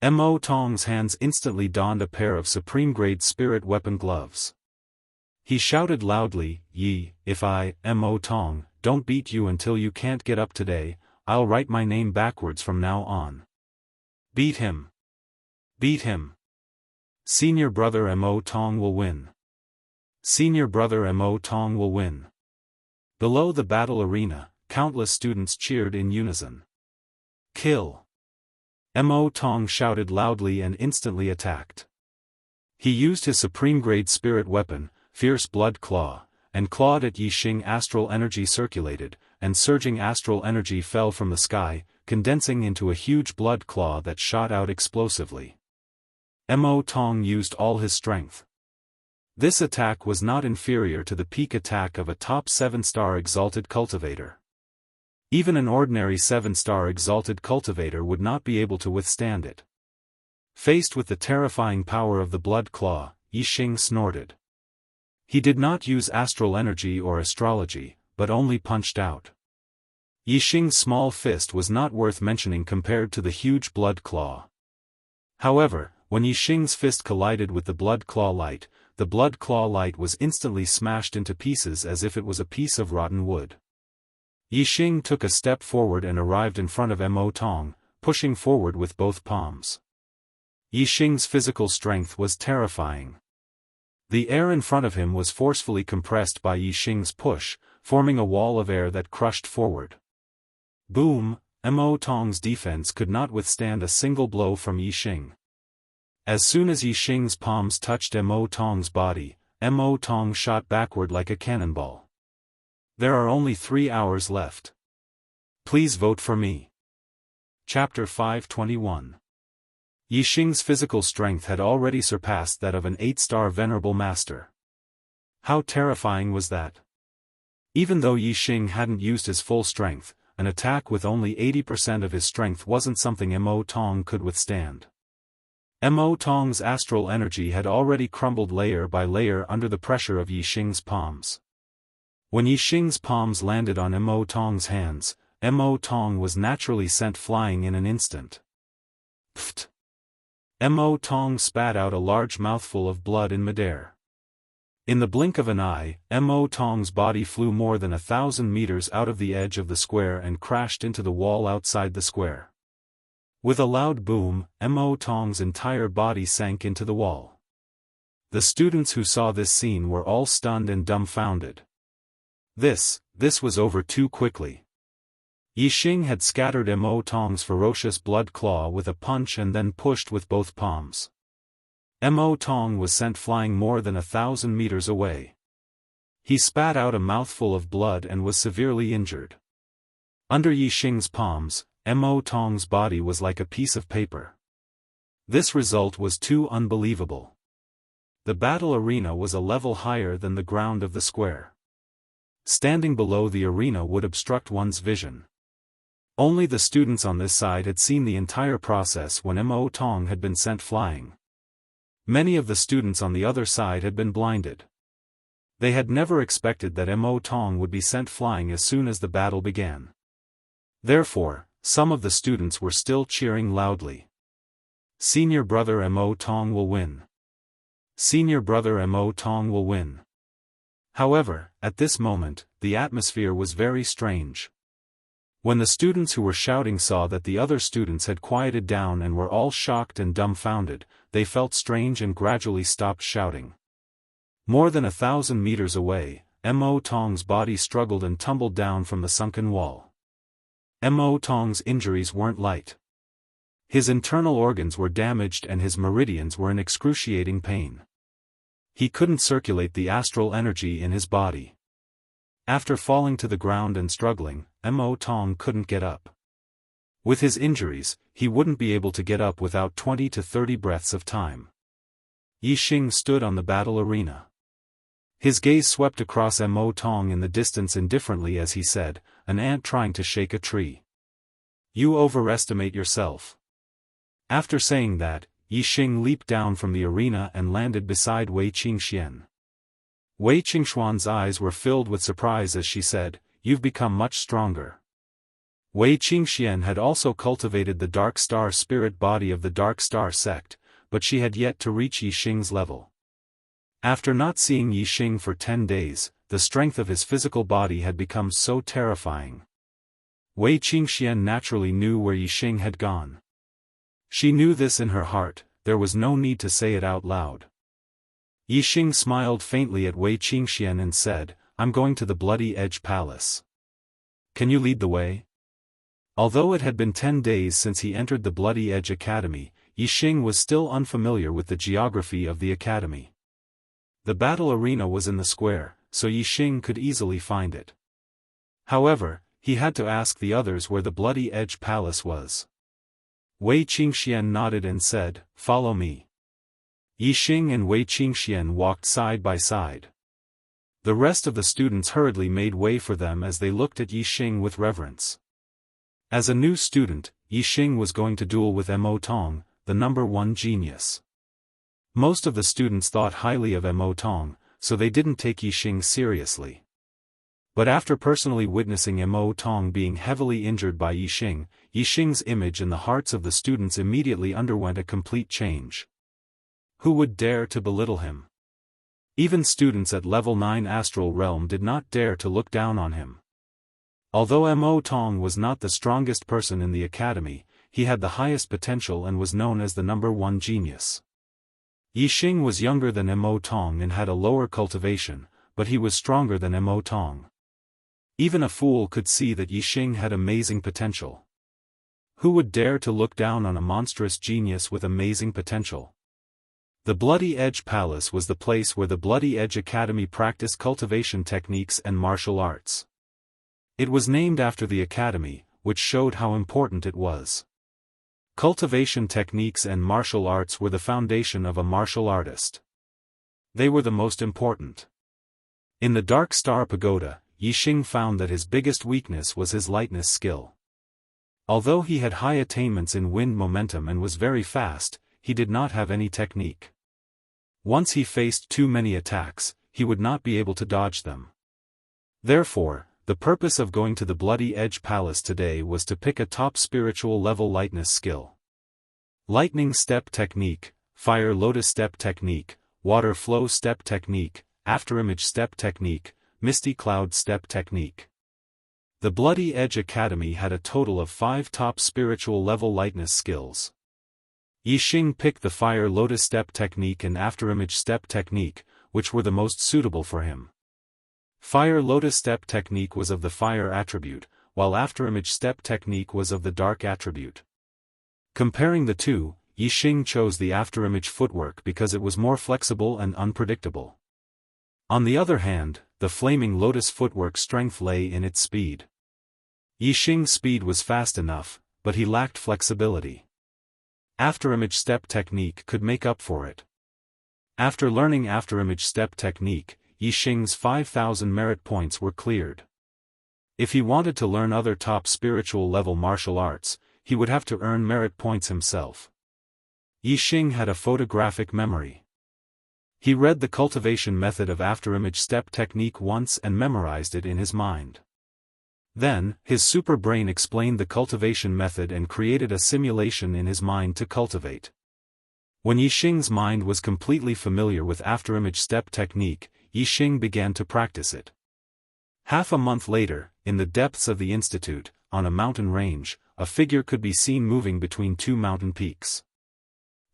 Mo Tong's hands instantly donned a pair of supreme-grade spirit weapon gloves. He shouted loudly, "Yi, if I, Mo Tong, don't beat you until you can't get up today, I'll write my name backwards from now on. Beat him. Beat him. Senior brother Mo Tong will win. Senior brother Mo Tong will win. Below the battle arena, countless students cheered in unison. Kill! Mo Tong shouted loudly and instantly attacked. He used his supreme-grade spirit weapon, Fierce Blood Claw, and clawed at Yixing. Astral energy circulated, and surging astral energy fell from the sky, condensing into a huge blood claw that shot out explosively. Mo Tong used all his strength. This attack was not inferior to the peak attack of a top 7-star exalted cultivator. Even an ordinary 7-star exalted cultivator would not be able to withstand it. Faced with the terrifying power of the blood claw, Yixing snorted. He did not use astral energy or astrology, but only punched out. Yixing's small fist was not worth mentioning compared to the huge blood claw. However, when Yixing's fist collided with the blood claw light was instantly smashed into pieces as if it was a piece of rotten wood. Yixing took a step forward and arrived in front of Mo Tong, pushing forward with both palms. Yixing's physical strength was terrifying. The air in front of him was forcefully compressed by Yixing's push, forming a wall of air that crushed forward. Boom! Mo Tong's defense could not withstand a single blow from Yixing. As soon as Yixing's palms touched Mo Tong's body, Mo Tong shot backward like a cannonball. There are only 3 hours left. Please vote for me. Chapter 521. Yixing's physical strength had already surpassed that of an 8-star venerable master. How terrifying was that? Even though Yixing hadn't used his full strength, an attack with only 80% of his strength wasn't something Mo Tong could withstand. Mo Tong's astral energy had already crumbled layer by layer under the pressure of Yixing's palms. When Yixing's palms landed on Mo Tong's hands, Mo Tong was naturally sent flying in an instant. Pfft! Mo Tong spat out a large mouthful of blood in midair. In the blink of an eye, Mo Tong's body flew more than 1,000 meters out of the edge of the square and crashed into the wall outside the square. With a loud boom, Mo Tong's entire body sank into the wall. The students who saw this scene were all stunned and dumbfounded. This was over too quickly. Yixing had scattered Mo Tong's ferocious blood claw with a punch and then pushed with both palms. Mo Tong was sent flying more than 1,000 meters away. He spat out a mouthful of blood and was severely injured. Under Yixing's palms, Mo Tong's body was like a piece of paper. This result was too unbelievable. The battle arena was a level higher than the ground of the square. Standing below the arena would obstruct one's vision. Only the students on this side had seen the entire process when Mo Tong had been sent flying. Many of the students on the other side had been blinded. They had never expected that Mo Tong would be sent flying as soon as the battle began. Therefore, some of the students were still cheering loudly. Senior brother Mo Tong will win. Senior brother Mo Tong will win. However, at this moment, the atmosphere was very strange. When the students who were shouting saw that the other students had quieted down and were all shocked and dumbfounded, they felt strange and gradually stopped shouting. More than 1,000 meters away, Mo Tong's body struggled and tumbled down from the sunken wall. Mo Tong's injuries weren't light. His internal organs were damaged and his meridians were in excruciating pain. He couldn't circulate the astral energy in his body. After falling to the ground and struggling, Mo Tong couldn't get up. With his injuries, he wouldn't be able to get up without 20 to 30 breaths of time. Yixing stood on the battle arena. His gaze swept across Mo Tong in the distance indifferently as he said, an ant trying to shake a tree. You overestimate yourself. After saying that, Yixing leaped down from the arena and landed beside Wei Qingxian. Wei Qingxuan's eyes were filled with surprise as she said, "You've become much stronger." Wei Qingxian had also cultivated the Dark Star spirit body of the Dark Star sect, but she had yet to reach Yixing's level. After not seeing Yixing for 10 days, the strength of his physical body had become so terrifying. Wei Qingxian naturally knew where Yixing had gone. She knew this in her heart, there was no need to say it out loud. Yixing smiled faintly at Wei Qingxian and said, "I'm going to the Bloody Edge Palace. Can you lead the way?" Although it had been 10 days since he entered the Bloody Edge Academy, Yixing was still unfamiliar with the geography of the academy. The battle arena was in the square, so Yixing could easily find it. However, he had to ask the others where the Bloody Edge Palace was. Wei Qingxian nodded and said, "Follow me." Yixing and Wei Qingxian walked side by side. The rest of the students hurriedly made way for them as they looked at Yixing with reverence. As a new student, Yixing was going to duel with Mo Tong, the #1 genius. Most of the students thought highly of Mo Tong, so they didn't take Yixing seriously. But after personally witnessing Mo Tong being heavily injured by Yixing, Yixing's image in the hearts of the students immediately underwent a complete change. Who would dare to belittle him? Even students at level 9 Astral Realm did not dare to look down on him. Although Mo Tong was not the strongest person in the academy, he had the highest potential and was known as the #1 genius. Yixing was younger than Mo Tong and had a lower cultivation, but he was stronger than Mo Tong. Even a fool could see that Yixing had amazing potential. Who would dare to look down on a monstrous genius with amazing potential? The Bloody Edge Palace was the place where the Bloody Edge Academy practiced cultivation techniques and martial arts. It was named after the academy, which showed how important it was. Cultivation techniques and martial arts were the foundation of a martial artist. They were the most important. In the Dark Star Pagoda, Yixing found that his biggest weakness was his lightness skill. Although he had high attainments in wind momentum and was very fast, he did not have any technique. Once he faced too many attacks, he would not be able to dodge them. Therefore, the purpose of going to the Bloody Edge Palace today was to pick a top spiritual level lightness skill. Lightning Step Technique, Fire Lotus Step Technique, Water Flow Step Technique, Afterimage Step Technique, Misty Cloud Step Technique. The Bloody Edge Academy had a total of 5 top spiritual level lightness skills. Yixing picked the Fire Lotus Step Technique and Afterimage Step Technique, which were the most suitable for him. Fire Lotus Step Technique was of the Fire attribute, while Afterimage Step Technique was of the Dark attribute. Comparing the two, Yixing chose the Afterimage footwork because it was more flexible and unpredictable. On the other hand, the Flaming Lotus footwork strength lay in its speed. Yixing's speed was fast enough, but he lacked flexibility. Afterimage Step Technique could make up for it. After learning Afterimage Step Technique, Yixing's 5,000 merit points were cleared. If he wanted to learn other top spiritual level martial arts, he would have to earn merit points himself. Yixing had a photographic memory. He read the cultivation method of Afterimage Step Technique once and memorized it in his mind. Then, his super brain explained the cultivation method and created a simulation in his mind to cultivate. When Yixing's mind was completely familiar with Afterimage Step Technique, Yixing began to practice it. Half a month later, in the depths of the institute, on a mountain range, a figure could be seen moving between 2 mountain peaks.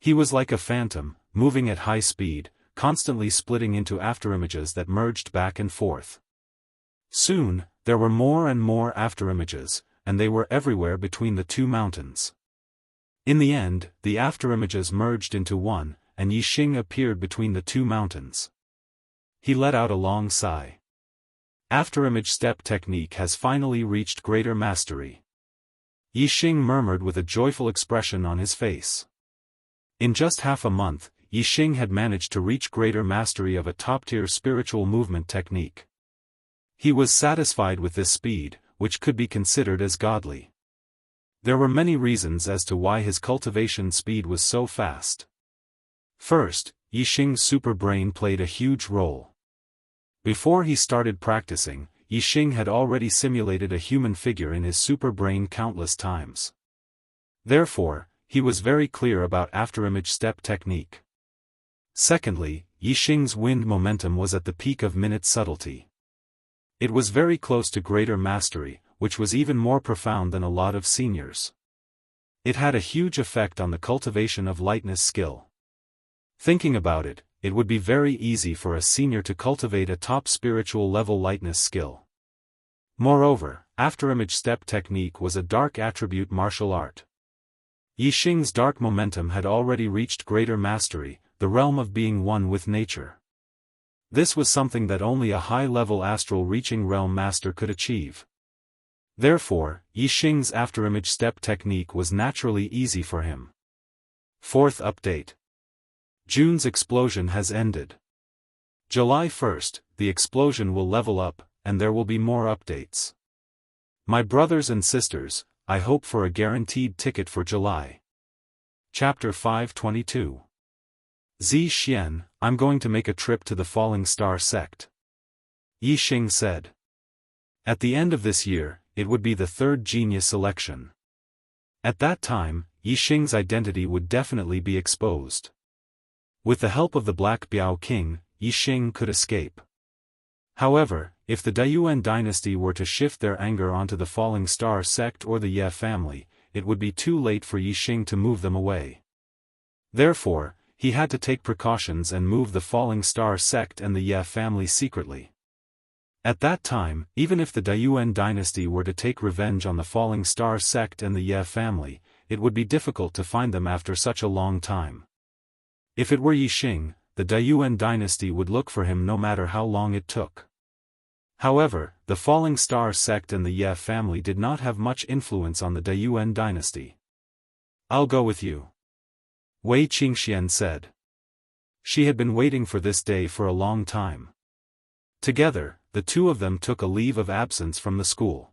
He was like a phantom, moving at high speed, constantly splitting into afterimages that merged back and forth. Soon, there were more and more afterimages, and they were everywhere between the 2 mountains. In the end, the afterimages merged into one, and Yixing appeared between the 2 mountains. He let out a long sigh. Afterimage Step Technique has finally reached greater mastery. Yixing murmured with a joyful expression on his face. In just half a month, Yixing had managed to reach greater mastery of a top-tier spiritual movement technique. He was satisfied with this speed, which could be considered as godly. There were many reasons as to why his cultivation speed was so fast. First, Yixing's super brain played a huge role. Before he started practicing, Yixing had already simulated a human figure in his super brain countless times. Therefore, he was very clear about Afterimage Step Technique. Secondly, Yixing's wind momentum was at the peak of minute subtlety. It was very close to greater mastery, which was even more profound than a lot of seniors. It had a huge effect on the cultivation of lightness skill. Thinking about it, it would be very easy for a senior to cultivate a top spiritual level lightness skill. Moreover, after-image step technique was a dark attribute martial art. Yixing's dark momentum had already reached greater mastery, the realm of being one with nature. This was something that only a high-level astral-reaching realm master could achieve. Therefore, Yixing's after-image step technique was naturally easy for him. Fourth update. June's explosion has ended. July 1st, the explosion will level up, and there will be more updates. My brothers and sisters, I hope for a guaranteed ticket for July. Chapter 522. Zi Xian, I'm going to make a trip to the Falling Star sect. Yixing said. At the end of this year, it would be the third genius election. At that time, Yixing's identity would definitely be exposed. With the help of the Black Biao King, Yixing could escape. However, if the Daiyuan dynasty were to shift their anger onto the Falling Star sect or the Ye family, it would be too late for Yixing to move them away. Therefore, he had to take precautions and move the Falling Star sect and the Ye family secretly. At that time, even if the Daiyuan dynasty were to take revenge on the Falling Star sect and the Ye family, it would be difficult to find them after such a long time. If it were Yixing, the Daiyuan dynasty would look for him no matter how long it took. However, the Falling Star sect and the Ye family did not have much influence on the Daiyuan dynasty. I'll go with you, Wei Qingxian said. She had been waiting for this day for a long time. Together, the two of them took a leave of absence from the school.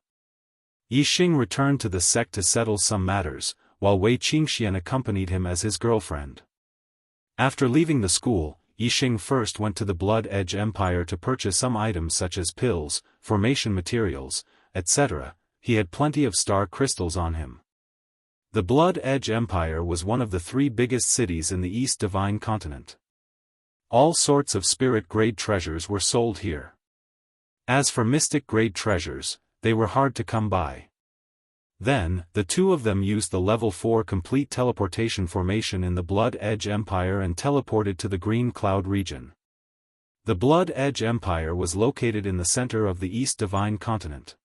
Yixing returned to the sect to settle some matters, while Wei Qingxian accompanied him as his girlfriend. After leaving the school, Yixing first went to the Blood Edge Empire to purchase some items such as pills, formation materials, etc. He had plenty of star crystals on him. The Blood Edge Empire was one of the 3 biggest cities in the East Divine Continent. All sorts of spirit-grade treasures were sold here. As for mystic-grade treasures, they were hard to come by. Then, the two of them used the level 4 complete teleportation formation in the Blood Edge Empire and teleported to the Green Cloud region. The Blood Edge Empire was located in the center of the East Divine Continent.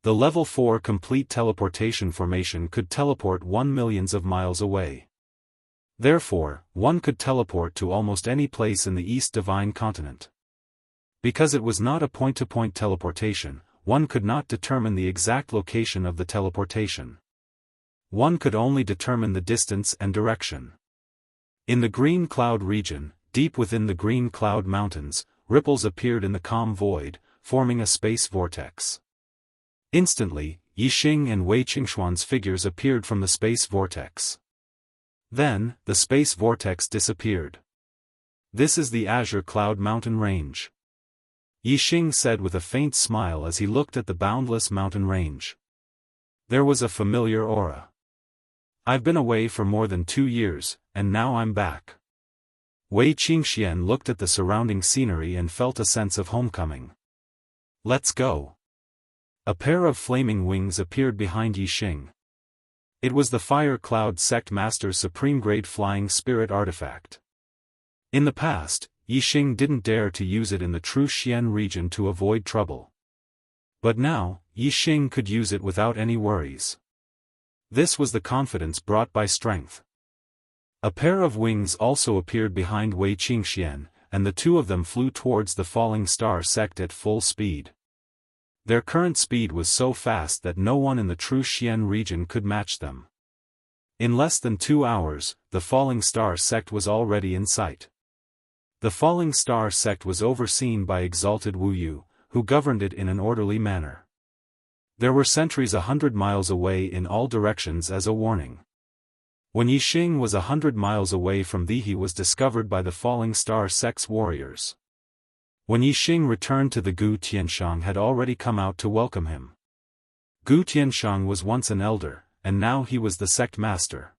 The level 4 complete teleportation formation could teleport 1 million of miles away. Therefore, one could teleport to almost any place in the East Divine Continent. Because it was not a point-to-point teleportation, one could not determine the exact location of the teleportation. One could only determine the distance and direction. In the Green Cloud region, deep within the Green Cloud Mountains, ripples appeared in the calm void, forming a space vortex. Instantly, Yixing and Wei Qingxuan's figures appeared from the space vortex. Then, the space vortex disappeared. This is the Azure Cloud Mountain Range, Yixing said with a faint smile as he looked at the boundless mountain range. There was a familiar aura. I've been away for more than 2 years, and now I'm back. Wei Qingxian looked at the surrounding scenery and felt a sense of homecoming. Let's go. A pair of flaming wings appeared behind Yixing. It was the Fire Cloud Sect Master's supreme-grade flying spirit artifact. In the past, Yixing didn't dare to use it in the True Xian region to avoid trouble. But now, Yixing could use it without any worries. This was the confidence brought by strength. A pair of wings also appeared behind Wei Qingxian, and the two of them flew towards the Falling Star sect at full speed. Their current speed was so fast that no one in the True Xian region could match them. In less than 2 hours, the Falling Star sect was already in sight. The Falling Star sect was overseen by Exalted Wu Yu, who governed it in an orderly manner. There were sentries 100 miles away in all directions as a warning. When Yixing was 100 miles away from thee, he was discovered by the Falling Star sect's warriors. When Yixing returned to the Gu Tianshang had already come out to welcome him. Gu Tianshang was once an elder, and now he was the sect master.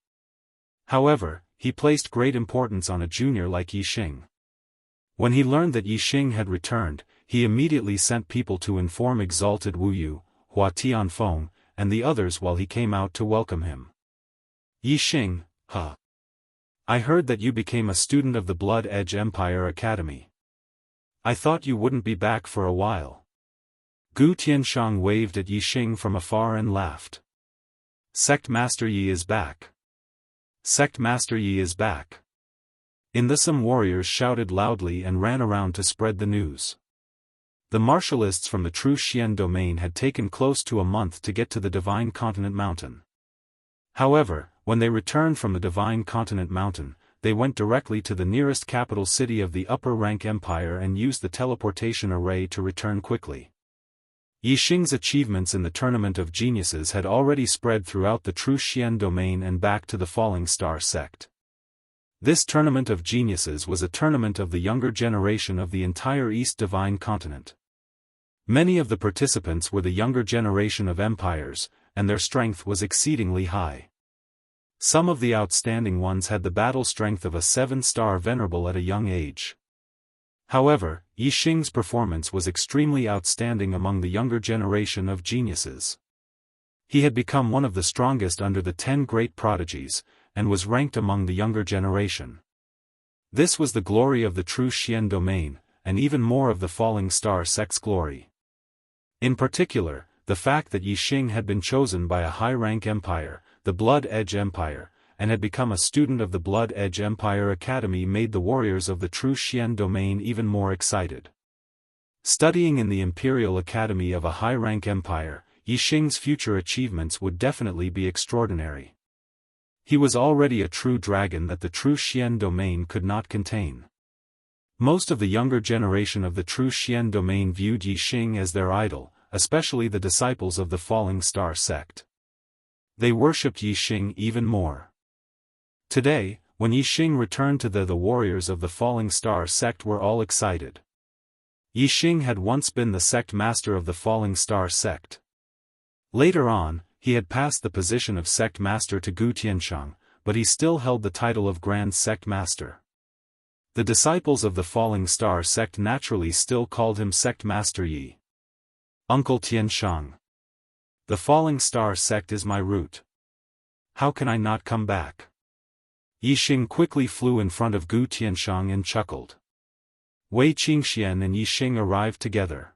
However, he placed great importance on a junior like Yixing. When he learned that Yixing had returned, he immediately sent people to inform Exalted Wu Yu, Hua Tianfeng, and the others while he came out to welcome him. Yixing, huh? I heard that you became a student of the Blood Edge Empire Academy. I thought you wouldn't be back for a while. Gu Tianshang waved at Yixing from afar and laughed. Sect Master Yi is back. Sect Master Yi is back. Some warriors shouted loudly and ran around to spread the news. The martialists from the True Xian domain had taken close to a month to get to the Divine Continent Mountain. However, when they returned from the Divine Continent Mountain, they went directly to the nearest capital city of the Upper Rank Empire and used the teleportation array to return quickly. Yixing's achievements in the Tournament of Geniuses had already spread throughout the True Xian domain and back to the Falling Star sect. This Tournament of Geniuses was a tournament of the younger generation of the entire East Divine Continent. Many of the participants were the younger generation of empires, and their strength was exceedingly high. Some of the outstanding ones had the battle strength of a 7-star venerable at a young age. However, Yixing's performance was extremely outstanding among the younger generation of geniuses. He had become one of the strongest under the 10 great prodigies, and was ranked among the younger generation. This was the glory of the True Xian domain, and even more of the Falling Star sect's glory. In particular, the fact that Yixing had been chosen by a high-rank empire, the Blood Edge Empire, and had become a student of the Blood Edge Empire Academy made the warriors of the True Xian domain even more excited. Studying in the Imperial Academy of a high-rank empire, Yixing's future achievements would definitely be extraordinary. He was already a true dragon that the True Xian domain could not contain. Most of the younger generation of the True Xian domain viewed Yixing as their idol, especially the disciples of the Falling Star sect. They worshipped Yixing even more. Today, when Yixing returned to the warriors of the Falling Star sect were all excited. Yixing had once been the sect master of the Falling Star sect. Later on, he had passed the position of sect master to Gu Tianshang, but he still held the title of Grand Sect Master. The disciples of the Falling Star sect naturally still called him Sect Master Yi. Uncle Tianshang. The Falling Star sect is my root. How can I not come back? Yixing quickly flew in front of Gu Tianshang and chuckled. Wei Qingxian and Yixing arrived together.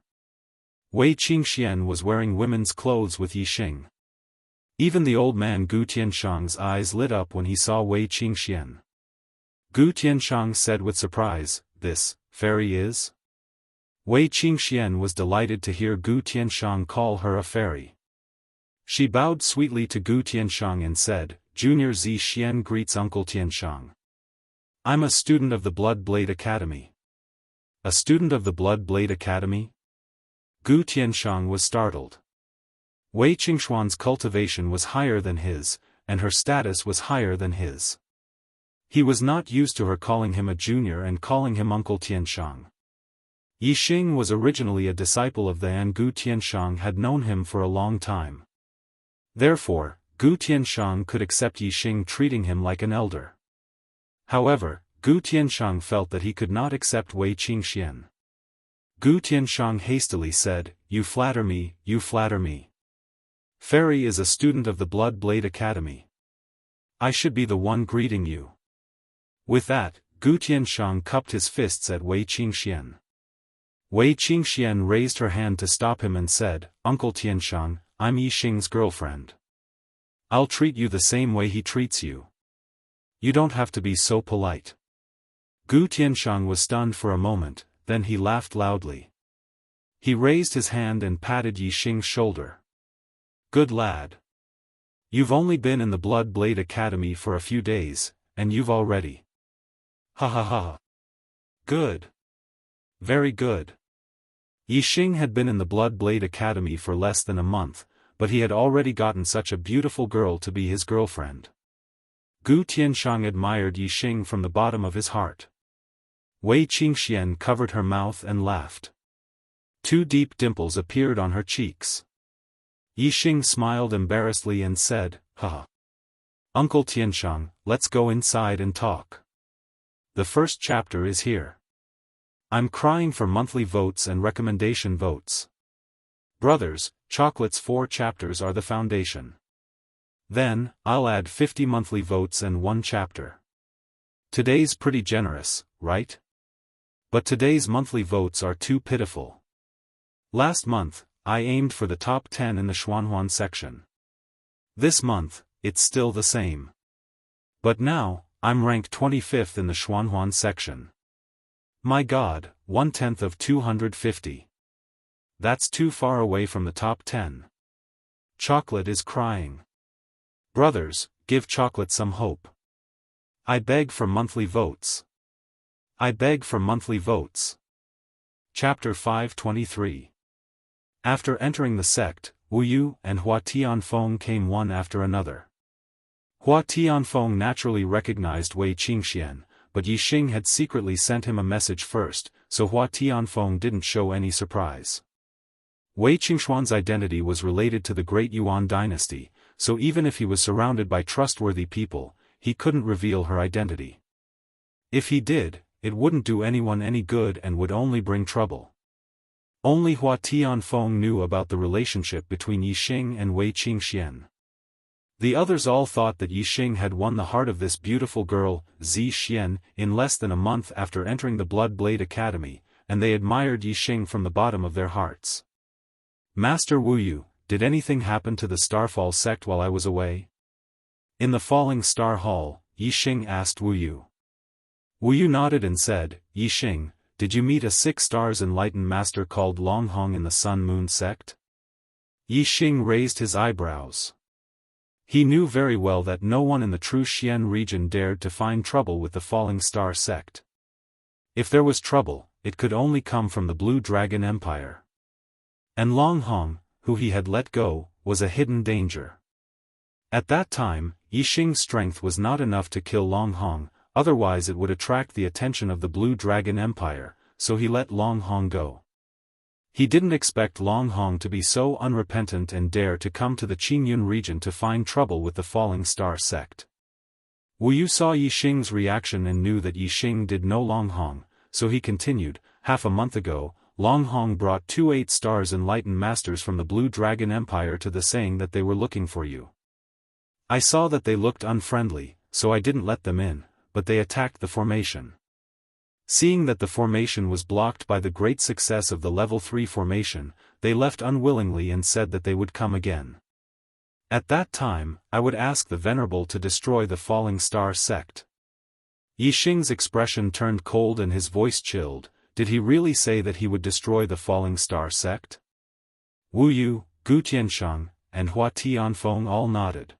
Wei Qingxian was wearing women's clothes with Yixing. Even the old man Gu Tianshang's eyes lit up when he saw Wei Qingxian. Gu Tianshang said with surprise, "This fairy is?" Wei Qingxian was delighted to hear Gu Tianshang call her a fairy. She bowed sweetly to Gu Tianshang and said, "Junior Zi Xian greets Uncle Tianshang. I'm a student of the Blood Blade Academy." A student of the Blood Blade Academy? Gu Tianshang was startled. Wei Qingxuan's cultivation was higher than his, and her status was higher than his. He was not used to her calling him a junior and calling him Uncle Tianshang. Yixing was originally a disciple of the and Gu Tianshang had known him for a long time. Therefore, Gu Tianshang could accept Yixing treating him like an elder. However, Gu Tianshang felt that he could not accept Wei Qingxian. Gu Tianshang hastily said, "You flatter me, you flatter me. Fairy is a student of the Blood Blade Academy. I should be the one greeting you." With that, Gu Tianshang cupped his fists at Wei Qingxian. Wei Qingxian raised her hand to stop him and said, "Uncle Tianshang, I'm Yixing's girlfriend. I'll treat you the same way he treats you. You don't have to be so polite." Gu Tianshang was stunned for a moment, then he laughed loudly. He raised his hand and patted Yixing's shoulder. "Good lad. You've only been in the Blood Blade Academy for a few days, and you've already. Ha ha ha. Good. Very good." Yixing had been in the Blood Blade Academy for less than a month, but he had already gotten such a beautiful girl to be his girlfriend. Gu Tianshang admired Yixing from the bottom of his heart. Wei Qingxian covered her mouth and laughed. 2 deep dimples appeared on her cheeks. Yixing smiled embarrassedly and said, "Haha. Uncle Tianshang, let's go inside and talk. The first chapter is here. I'm crying for monthly votes and recommendation votes. Brothers, Chocolate's 4 chapters are the foundation. Then, I'll add 50 monthly votes and 1 chapter. Today's pretty generous, right? But today's monthly votes are too pitiful. Last month, I aimed for the top 10 in the Xuanhuan section. This month, it's still the same. But now, I'm ranked 25th in the Xuanhuan section. My God, 1/10 of 250. That's too far away from the top 10. Chocolate is crying. Brothers, give Chocolate some hope. I beg for monthly votes. I beg for monthly votes. Chapter 523. After entering the sect, Wu Yu and Hua Tianfeng came one after another. Hua Tianfeng naturally recognized Wei Qingxian, but Yi Xing had secretly sent him a message first, so Hua Tianfeng didn't show any surprise. Wei Qingxuan's identity was related to the Great Yuan dynasty, so even if he was surrounded by trustworthy people, he couldn't reveal her identity. If he did, it wouldn't do anyone any good and would only bring trouble. Only Hua Tianfeng knew about the relationship between Yi Xing and Wei Qingxian. The others all thought that Yi Xing had won the heart of this beautiful girl, Zi Xian, in less than a month after entering the Blood Blade Academy, and they admired Yi Xing from the bottom of their hearts. Master Wu Yu, did anything happen to the Starfall sect while I was away? In the Falling Star Hall, Yi Xing asked Wu Yu. Wu Yu nodded and said, Yi Xing, did you meet a 6 stars enlightened master called Long Hong in the Sun Moon sect? Yi Xing raised his eyebrows. He knew very well that no one in the true Xian region dared to find trouble with the Falling Star sect. If there was trouble, it could only come from the Blue Dragon Empire. And Long Hong, who he had let go, was a hidden danger. At that time, Yi Xing's strength was not enough to kill Long Hong, otherwise it would attract the attention of the Blue Dragon Empire, so he let Long Hong go. He didn't expect Long Hong to be so unrepentant and dare to come to the Qingyun region to find trouble with the Falling Star sect. Wu Yu saw Yi Xing's reaction and knew that Yi Xing did know Long Hong, so he continued, half a month ago, Long Hong brought 2 8 stars enlightened masters from the Blue Dragon Empire to the saying that they were looking for you. I saw that they looked unfriendly, so I didn't let them in, but they attacked the formation. Seeing that the formation was blocked by the great success of the level 3 formation, they left unwillingly and said that they would come again. At that time, I would ask the Venerable to destroy the Falling Star sect. Yi Xing's expression turned cold and his voice chilled. Did he really say that he would destroy the Falling Star sect? Wu Yu, Gu Tianshang, and Hua Tianfeng all nodded.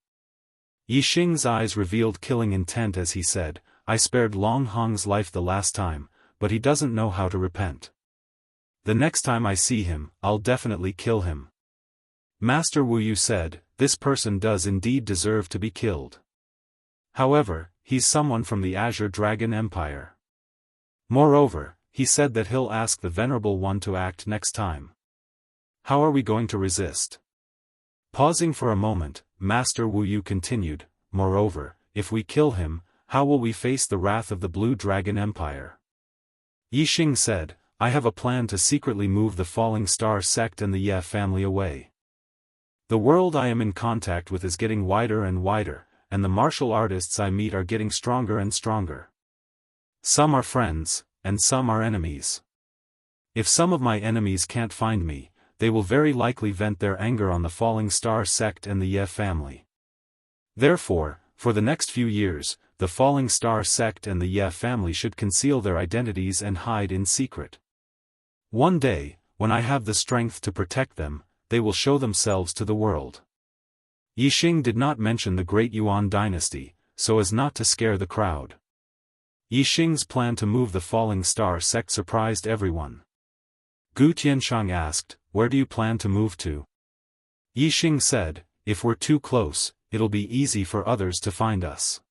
Yi Xing's eyes revealed killing intent as he said, I spared Long Hong's life the last time, but he doesn't know how to repent. The next time I see him, I'll definitely kill him. Master Wu Yu said, this person does indeed deserve to be killed. However, he's someone from the Azure Dragon Empire. Moreover, he said that he'll ask the Venerable One to act next time. How are we going to resist? Pausing for a moment, Master Wu Yu continued, moreover, if we kill him, how will we face the wrath of the Blue Dragon Empire? Yi Xing said, I have a plan to secretly move the Falling Star sect and the Ye family away. The world I am in contact with is getting wider and wider, and the martial artists I meet are getting stronger and stronger. Some are friends, and some are enemies. If some of my enemies can't find me, they will very likely vent their anger on the Falling Star sect and the Ye family. Therefore, for the next few years, the Falling Star sect and the Ye family should conceal their identities and hide in secret. One day, when I have the strength to protect them, they will show themselves to the world. Yi Xing did not mention the Great Yuan dynasty, so as not to scare the crowd. Yi Xing's plan to move the Falling Star sect surprised everyone. Gu Tianshang asked, where do you plan to move to? Yi Xing said, if we're too close, it'll be easy for others to find us.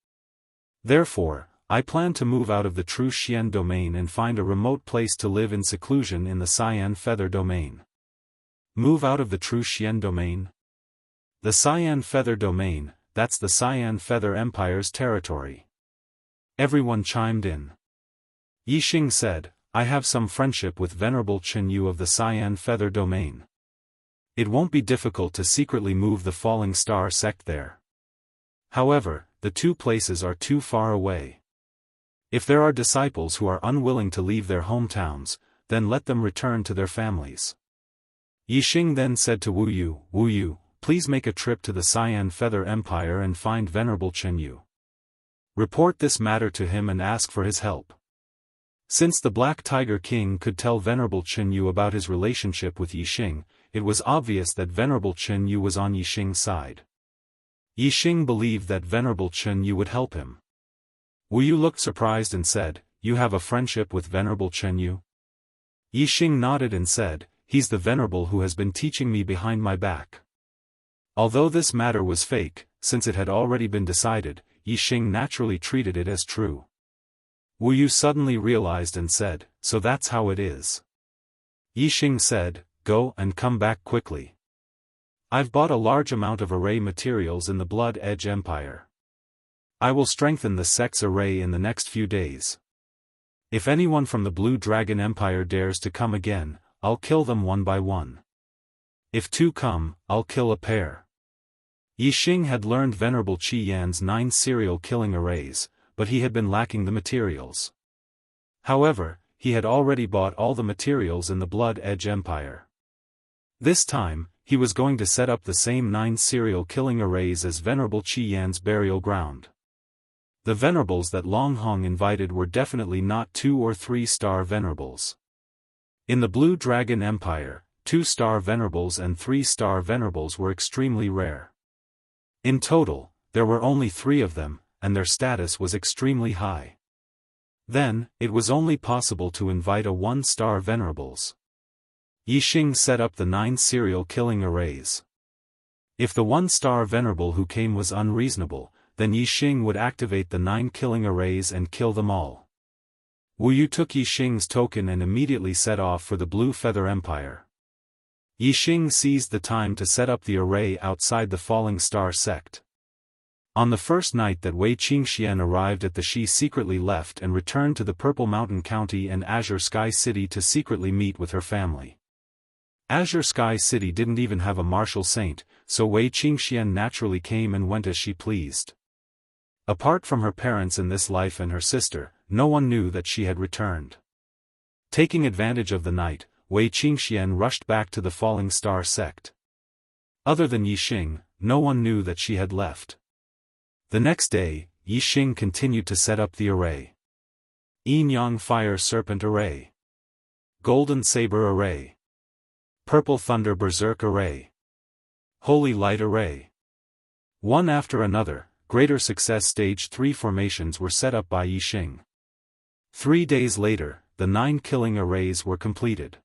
Therefore, I plan to move out of the true Xian domain and find a remote place to live in seclusion in the Cyan Feather domain. Move out of the true Xian domain? The Cyan Feather domain, that's the Cyan Feather Empire's territory. Everyone chimed in. Yi Xing said, I have some friendship with Venerable Chen Yu of the Cyan Feather domain. It won't be difficult to secretly move the Falling Star sect there. However, the two places are too far away. If there are disciples who are unwilling to leave their hometowns, then let them return to their families. Yixing then said to Wu Yu, please make a trip to the Cyan Feather Empire and find Venerable Chen Yu. Report this matter to him and ask for his help. Since the Black Tiger King could tell Venerable Chen Yu about his relationship with Yixing, it was obvious that Venerable Chen Yu was on Yixing's side. Yixing believed that Venerable Chen Yu would help him. Wu Yu looked surprised and said, "You have a friendship with Venerable Chen Yu?" Yixing nodded and said, "He's the Venerable who has been teaching me behind my back." Although this matter was fake, since it had already been decided, Yixing naturally treated it as true. Wu Yu suddenly realized and said, "So that's how it is." Yixing said, "Go and come back quickly. I've bought a large amount of array materials in the Blood Edge Empire. I will strengthen the sect's array in the next few days. If anyone from the Blue Dragon Empire dares to come again, I'll kill them one by one. If two come, I'll kill a pair." Yixing had learned Venerable Qi Yan's 9 serial killing arrays, but he had been lacking the materials. However, he had already bought all the materials in the Blood Edge Empire. This time, he was going to set up the same 9 serial killing arrays as Venerable Qi Yan's burial ground. The Venerables that Long Hong invited were definitely not 2 or 3-star Venerables. In the Blue Dragon Empire, 2-star Venerables and 3-star Venerables were extremely rare. In total, there were only 3 of them, and their status was extremely high. Then, it was only possible to invite a 1-star Venerables. Yixing set up the 9 serial killing arrays. If the 1-star Venerable who came was unreasonable, then Yixing would activate the 9 killing arrays and kill them all. Wu Yu took Yixing's token and immediately set off for the Blue Feather Empire. Yixing seized the time to set up the array outside the Falling Star sect. On the first night that Wei Qingxian arrived at the she secretly left and returned to the Purple Mountain County and Azure Sky City to secretly meet with her family. Azure Sky City didn't even have a martial saint, so Wei Qingxian naturally came and went as she pleased. Apart from her parents in this life and her sister, no one knew that she had returned. Taking advantage of the night, Wei Qingxian rushed back to the Falling Star sect. Other than Yixing, no one knew that she had left. The next day, Yixing continued to set up the array. Yin Yang Fire Serpent Array. Golden Saber Array. Purple Thunder Berserk Array. Holy Light Array. One after another, Greater Success Stage 3 formations were set up by Yixing. 3 days later, the 9 killing arrays were completed.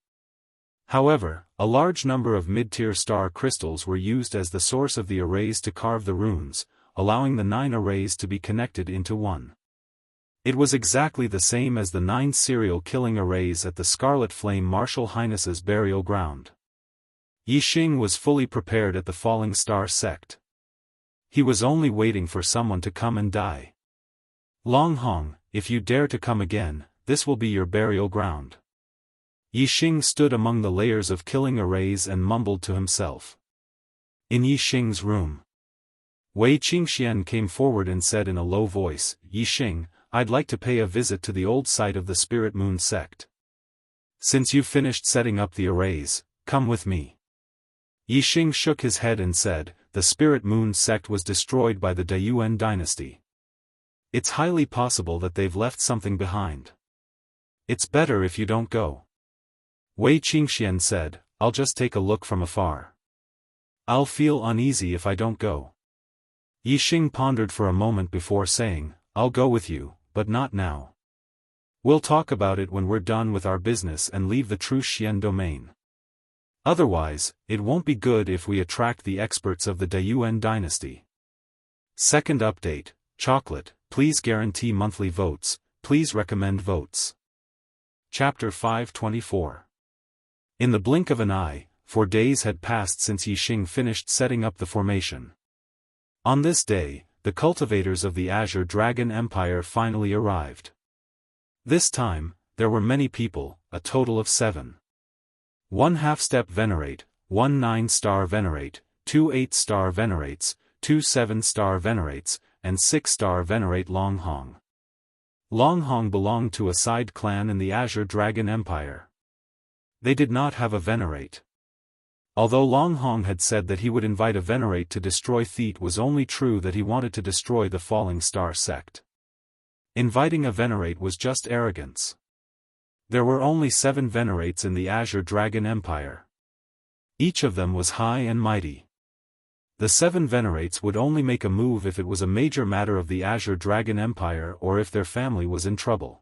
However, a large number of mid-tier star crystals were used as the source of the arrays to carve the runes, allowing the 9 arrays to be connected into one. It was exactly the same as the 9 serial killing arrays at the Scarlet Flame Martial Highness's burial ground. Yixing was fully prepared at the Falling Star sect. He was only waiting for someone to come and die. "Long Hong, if you dare to come again, this will be your burial ground." Yixing stood among the layers of killing arrays and mumbled to himself. In Yixing's room, Wei Qingxian came forward and said in a low voice, "Yixing, I'd like to pay a visit to the old site of the Spirit Moon sect. Since you've finished setting up the arrays, come with me." Yixing shook his head and said, "The Spirit Moon sect was destroyed by the Dayuan dynasty. It's highly possible that they've left something behind. It's better if you don't go." Wei Qingxian said, "I'll just take a look from afar. I'll feel uneasy if I don't go." Yixing pondered for a moment before saying, "I'll go with you, but not now. We'll talk about it when we're done with our business and leave the True Xian domain. Otherwise, it won't be good if we attract the experts of the Dayuan dynasty." Second update, Chocolate, please guarantee monthly votes, please recommend votes. Chapter 524. In the blink of an eye, 4 days had passed since Yixing finished setting up the formation. On this day, the cultivators of the Azure Dragon Empire finally arrived. This time, there were many people, a total of 7. 1 half-step Venerate, 1 9-star Venerate, 2 8-star Venerates, 2 7-star Venerates, and 6-star Venerate Long Hong. Long Hong belonged to a side clan in the Azure Dragon Empire. They did not have a venerate. Although Long Hong had said that he would invite a venerate to destroy Theet, was only true that he wanted to destroy the Falling Star sect. Inviting a venerate was just arrogance. There were only 7 venerates in the Azure Dragon Empire. Each of them was high and mighty. The 7 venerates would only make a move if it was a major matter of the Azure Dragon Empire or if their family was in trouble.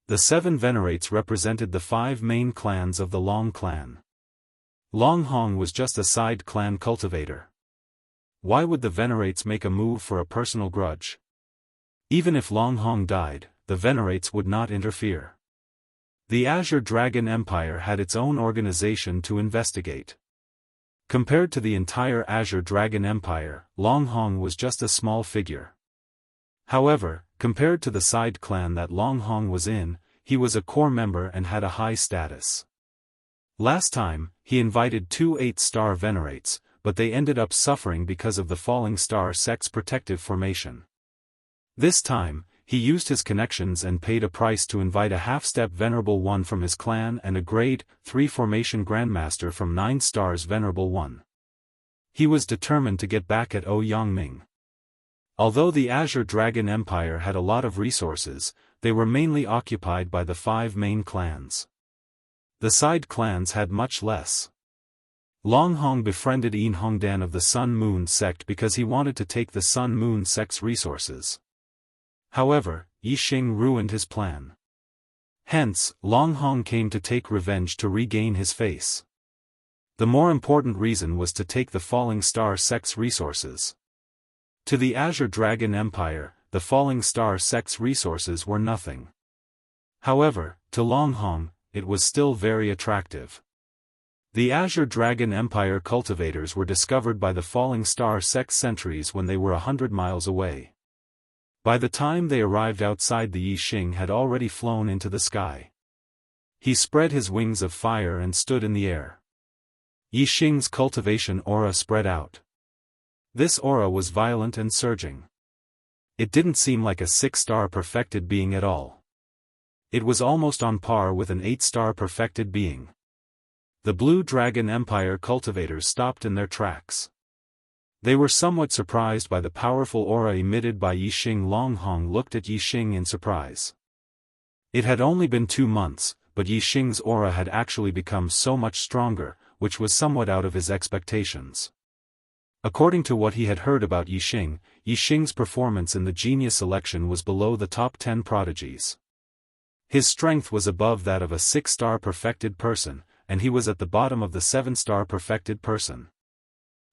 The 7 venerates represented the 5 main clans of the Long clan. Long Hong was just a side clan cultivator. Why would the venerates make a move for a personal grudge? Even if Long Hong died, the venerates would not interfere. The Azure Dragon Empire had its own organization to investigate. Compared to the entire Azure Dragon Empire, Long Hong was just a small figure. However, compared to the side clan that Long Hong was in, he was a core member and had a high status. Last time, he invited 2 8-star venerates, but they ended up suffering because of the Falling Star sect's protective formation. This time, he used his connections and paid a price to invite a half-step Venerable 1 from his clan and a Grade 3 formation Grandmaster from 9 stars Venerable 1. He was determined to get back at Ouyangming. Although the Azure Dragon Empire had a lot of resources, they were mainly occupied by the 5 main clans. The side clans had much less. Long Hong befriended Yin Hongdan of the Sun Moon sect because he wanted to take the Sun Moon sect's resources. However, Yixing ruined his plan. Hence, Long Hong came to take revenge to regain his face. The more important reason was to take the Falling Star sect's resources. To the Azure Dragon Empire, the Falling Star sect's resources were nothing. However, to Long Hong, it was still very attractive. The Azure Dragon Empire cultivators were discovered by the Falling Star sect sentries when they were 100 miles away. By the time they arrived outside, the Yixing had already flown into the sky. He spread his wings of fire and stood in the air. Yixing's cultivation aura spread out. This aura was violent and surging. It didn't seem like a 6-star perfected being at all. It was almost on par with an 8-star perfected being. The Blue Dragon Empire cultivators stopped in their tracks. They were somewhat surprised by the powerful aura emitted by Yixing. Long Hong looked at Yixing in surprise. It had only been 2 months, but Yixing's aura had actually become so much stronger, which was somewhat out of his expectations. According to what he had heard about Yixing, Yixing's performance in the genius selection was below the top 10 prodigies. His strength was above that of a 6-star perfected person, and he was at the bottom of the 7-star perfected person.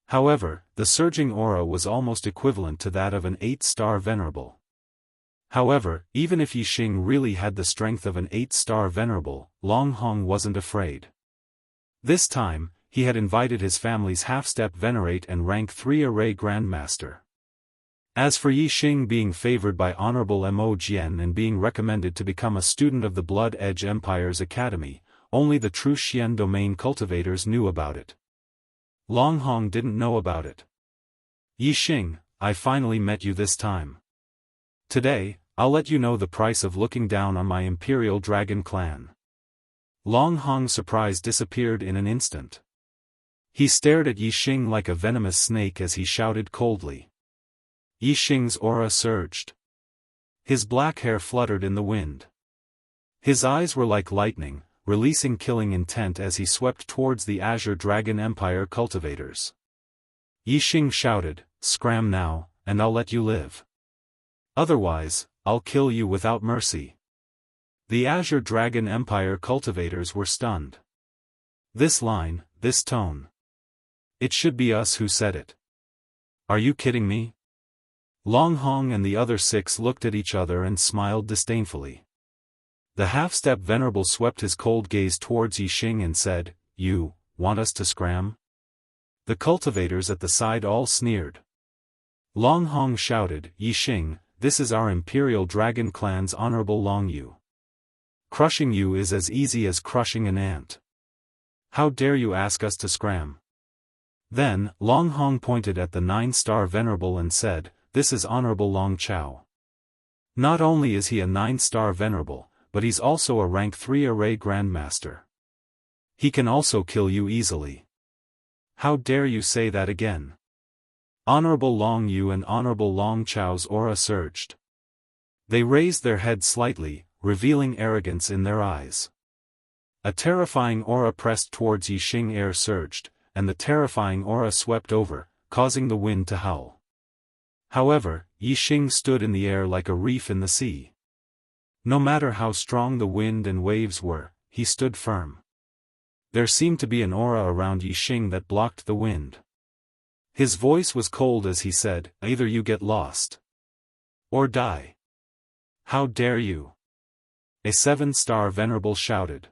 However, the surging aura was almost equivalent to that of an 8-star venerable. However, even if Yixing really had the strength of an 8-star venerable, Long Hong wasn't afraid. This time, he had invited his family's half-step venerate and rank 3 array grandmaster. As for Yixing being favored by Honorable Mo Jian and being recommended to become a student of the Blood Edge Empire's academy, only the true Xian domain cultivators knew about it. Long Hong didn't know about it. Yixing, I finally met you this time. Today, I'll let you know the price of looking down on my Imperial Dragon clan. Long Hong's surprise disappeared in an instant. He stared at Yixing like a venomous snake as he shouted coldly. Yixing's aura surged. His black hair fluttered in the wind. His eyes were like lightning, releasing killing intent as he swept towards the Azure Dragon Empire cultivators. Yixing shouted, "Scram now, and I'll let you live. Otherwise, I'll kill you without mercy." The Azure Dragon Empire cultivators were stunned. This line, this tone. It should be us who said it. Are you kidding me? Long Hong and the other 6 looked at each other and smiled disdainfully. The half-step venerable swept his cold gaze towards Yixing and said, "You want us to scram?" The cultivators at the side all sneered. Long Hong shouted, "Yixing, this is our Imperial Dragon clan's Honorable Long Yu. Crushing you is as easy as crushing an ant. How dare you ask us to scram?" Then, Long Hong pointed at the 9-star venerable and said, "This is Honorable Long Chao." Not only is he a 9-star venerable, but he's also a rank 3 array grandmaster. He can also kill you easily. How dare you say that again? Honorable Long Yu and Honorable Long Chao's aura surged. They raised their heads slightly, revealing arrogance in their eyes. A terrifying aura pressed towards Yixing. Air surged, and the terrifying aura swept over, causing the wind to howl. However, Yixing stood in the air like a reef in the sea. No matter how strong the wind and waves were, he stood firm. There seemed to be an aura around Yixing that blocked the wind. His voice was cold as he said, "Either you get lost or die." "How dare you?" a 7-star venerable shouted.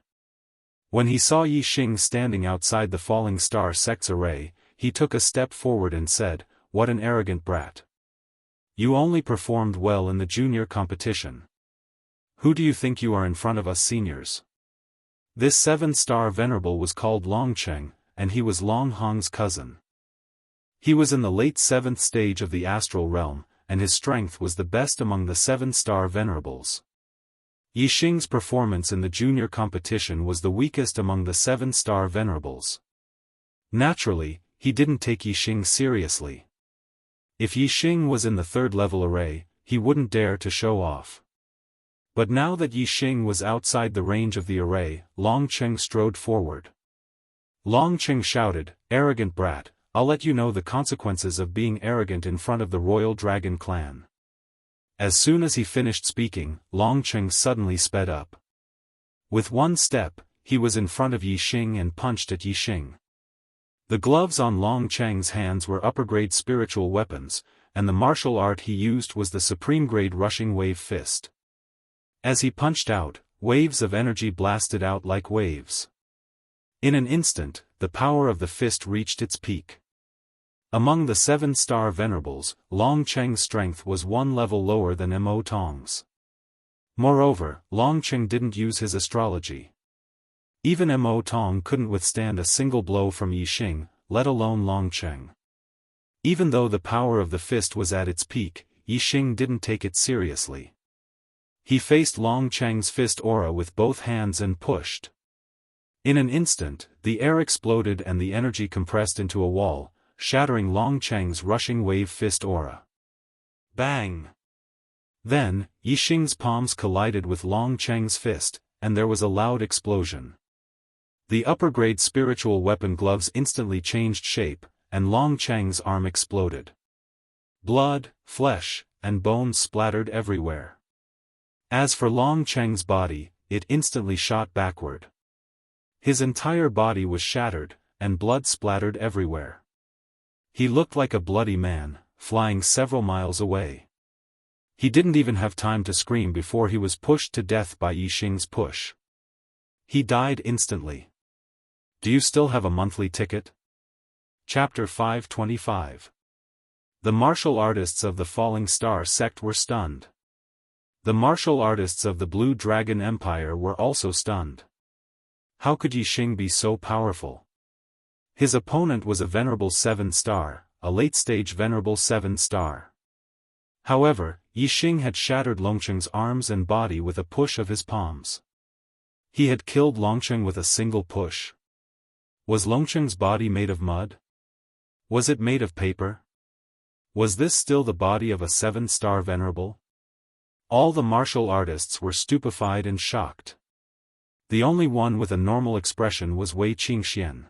When he saw Yixing standing outside the falling star sect's array, he took a step forward and said, "What an arrogant brat. You only performed well in the junior competition. Who do you think you are in front of us seniors?" This 7-star venerable was called Longcheng, and he was Long Hong's cousin. He was in the late 7th stage of the astral realm, and his strength was the best among the 7-star venerables. Yixing's performance in the junior competition was the weakest among the 7-star venerables. Naturally, he didn't take Yixing seriously. If Yixing was in the 3rd level array, he wouldn't dare to show off. But now that Yixing was outside the range of the array, Longcheng strode forward. Longcheng shouted, "Arrogant brat, I'll let you know the consequences of being arrogant in front of the Royal Dragon clan." As soon as he finished speaking, Longcheng suddenly sped up. With one step, he was in front of Yixing and punched at Yixing. The gloves on Longcheng's hands were upper-grade spiritual weapons, and the martial art he used was the supreme-grade rushing wave fist. As he punched out, waves of energy blasted out like waves. In an instant, the power of the fist reached its peak. Among the 7-star venerables, Longcheng's strength was 1 level lower than Mo Tong's. Moreover, Longcheng didn't use his astrology. Even Mo Tong couldn't withstand a single blow from Yixing, let alone Longcheng. Even though the power of the fist was at its peak, Yixing didn't take it seriously. He faced Longcheng's fist aura with both hands and pushed. In an instant, the air exploded and the energy compressed into a wall, shattering Longcheng's rushing wave fist aura. Bang! Then, Yixing's palms collided with Longcheng's fist, and there was a loud explosion. The upper-grade spiritual weapon gloves instantly changed shape, and Longcheng's arm exploded. Blood, flesh, and bones splattered everywhere. As for Longcheng's body, it instantly shot backward. His entire body was shattered, and blood splattered everywhere. He looked like a bloody man, flying several miles away. He didn't even have time to scream before he was pushed to death by Yixing's push. He died instantly. Do you still have a monthly ticket? Chapter 525. The martial artists of the Falling Star sect were stunned. The martial artists of the Blue Dragon Empire were also stunned. How could Yixing be so powerful? His opponent was a venerable 7-star, a late-stage venerable 7-star. However, Yixing had shattered Longcheng's arms and body with a push of his palms. He had killed Longcheng with a single push. Was Longcheng's body made of mud? Was it made of paper? Was this still the body of a 7-star venerable? All the martial artists were stupefied and shocked. The only one with a normal expression was Wei Qingxian.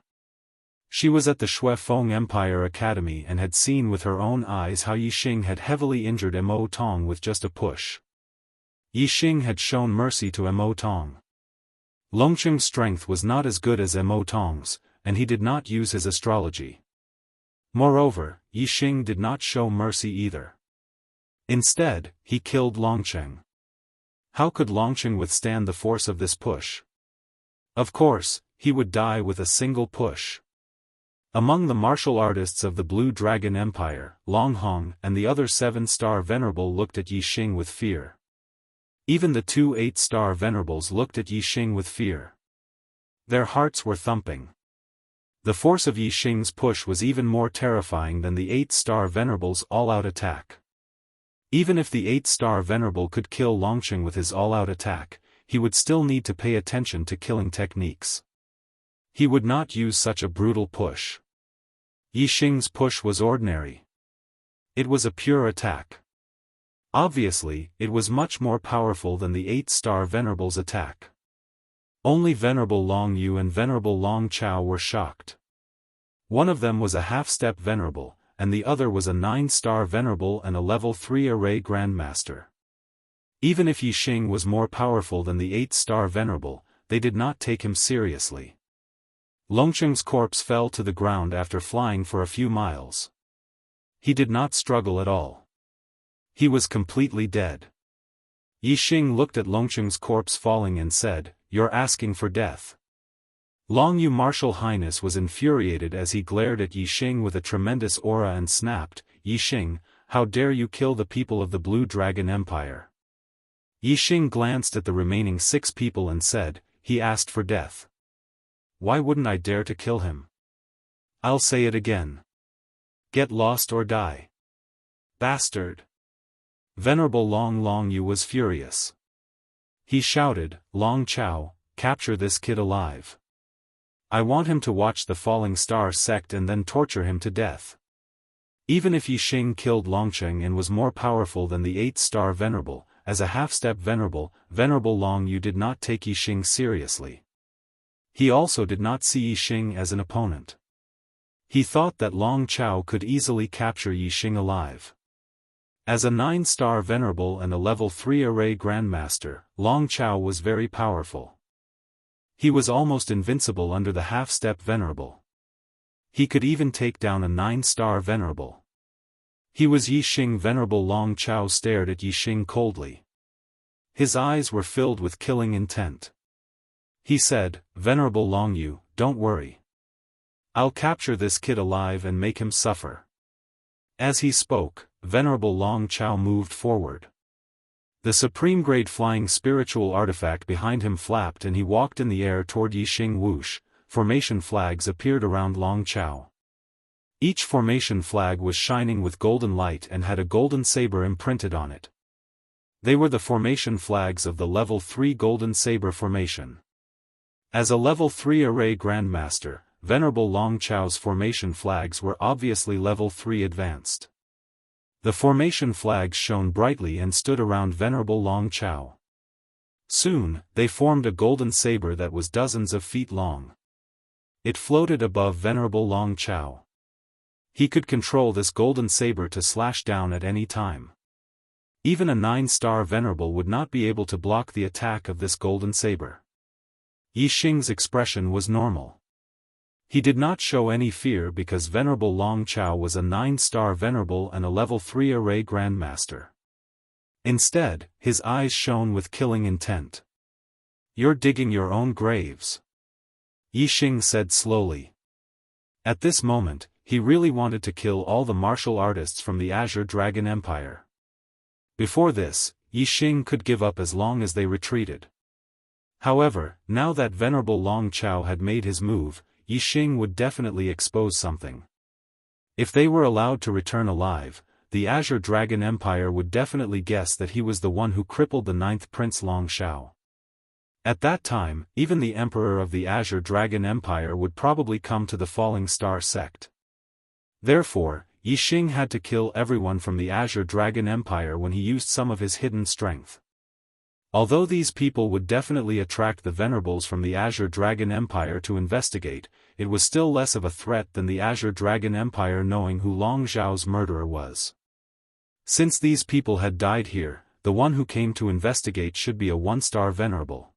She was at the Xiaofan Empire Academy and had seen with her own eyes how Yixing had heavily injured Mo Tong with just a push. Yixing had shown mercy to Mo Tong. Longcheng's strength was not as good as Mo Tong's, and he did not use his astrology. Moreover, Yixing did not show mercy either. Instead, he killed Longcheng. How could Longcheng withstand the force of this push? Of course, he would die with a single push. Among the martial artists of the Blue Dragon Empire, Long Hong and the other 7-star venerable looked at Yixing with fear. Even the 2 8-star venerables looked at Yixing with fear. Their hearts were thumping. The force of Yixing's push was even more terrifying than the 8-star venerable's all-out attack. Even if the 8-star Venerable could kill Longqing with his all-out attack, he would still need to pay attention to killing techniques. He would not use such a brutal push. Yixing's push was ordinary. It was a pure attack. Obviously, it was much more powerful than the 8-star Venerable's attack. Only Venerable Long Yu and Venerable Long Chao were shocked. One of them was a half-step Venerable, and the other was a 9-star Venerable and a level 3 array Grandmaster. Even if Yixing was more powerful than the 8-star Venerable, they did not take him seriously. Longqing's corpse fell to the ground after flying for a few miles. He did not struggle at all. He was completely dead. Yixing looked at Longqing's corpse falling and said, "You're asking for death." Long Yu Martial Highness was infuriated as he glared at Yixing with a tremendous aura and snapped, "Yixing, how dare you kill the people of the Blue Dragon Empire?" Yixing glanced at the remaining 6 people and said, "He asked for death. Why wouldn't I dare to kill him? I'll say it again. Get lost or die. Bastard." Venerable Long Yu was furious. He shouted, "Long Chao, capture this kid alive. I want him to watch the Falling Star sect and then torture him to death." Even if Yixing killed Longqing and was more powerful than the 8-star Venerable, as a half-step Venerable, Venerable Long Yu did not take Yixing seriously. He also did not see Yixing as an opponent. He thought that Long Chao could easily capture Yixing alive. As a 9-star Venerable and a level 3 array Grandmaster, Long Chao was very powerful. He was almost invincible under the half-step Venerable. He could even take down a 9-star Venerable. He was Yixing. Venerable Long Chao stared at Yixing coldly. His eyes were filled with killing intent. He said, "Venerable Long Yu, don't worry. I'll capture this kid alive and make him suffer." As he spoke, Venerable Long Chao moved forward. The supreme-grade flying spiritual artifact behind him flapped and he walked in the air toward Yixing. Whoosh, formation flags appeared around Long Chao. Each formation flag was shining with golden light and had a golden saber imprinted on it. They were the formation flags of the level 3 Golden Saber formation. As a level 3 array Grandmaster, Venerable Long Chao's formation flags were obviously level 3 advanced. The formation flags shone brightly and stood around Venerable Long Chao. Soon, they formed a golden saber that was dozens of feet long. It floated above Venerable Long Chao. He could control this golden saber to slash down at any time. Even a 9-star Venerable would not be able to block the attack of this golden saber. Yixing's expression was normal. He did not show any fear because Venerable Long Chao was a 9-star Venerable and a level 3 array Grandmaster. Instead, his eyes shone with killing intent. "You're digging your own graves," Yixing said slowly. At this moment, he really wanted to kill all the martial artists from the Azure Dragon Empire. Before this, Yixing could give up as long as they retreated. However, now that Venerable Long Chao had made his move, Yixing would definitely expose something. If they were allowed to return alive, the Azure Dragon Empire would definitely guess that he was the one who crippled the 9th Prince Long Shao. At that time, even the Emperor of the Azure Dragon Empire would probably come to the Falling Star sect. Therefore, Yixing had to kill everyone from the Azure Dragon Empire when he used some of his hidden strength. Although these people would definitely attract the Venerables from the Azure Dragon Empire to investigate, it was still less of a threat than the Azure Dragon Empire knowing who Long Zhao's murderer was. Since these people had died here, the one who came to investigate should be a 1-star Venerable.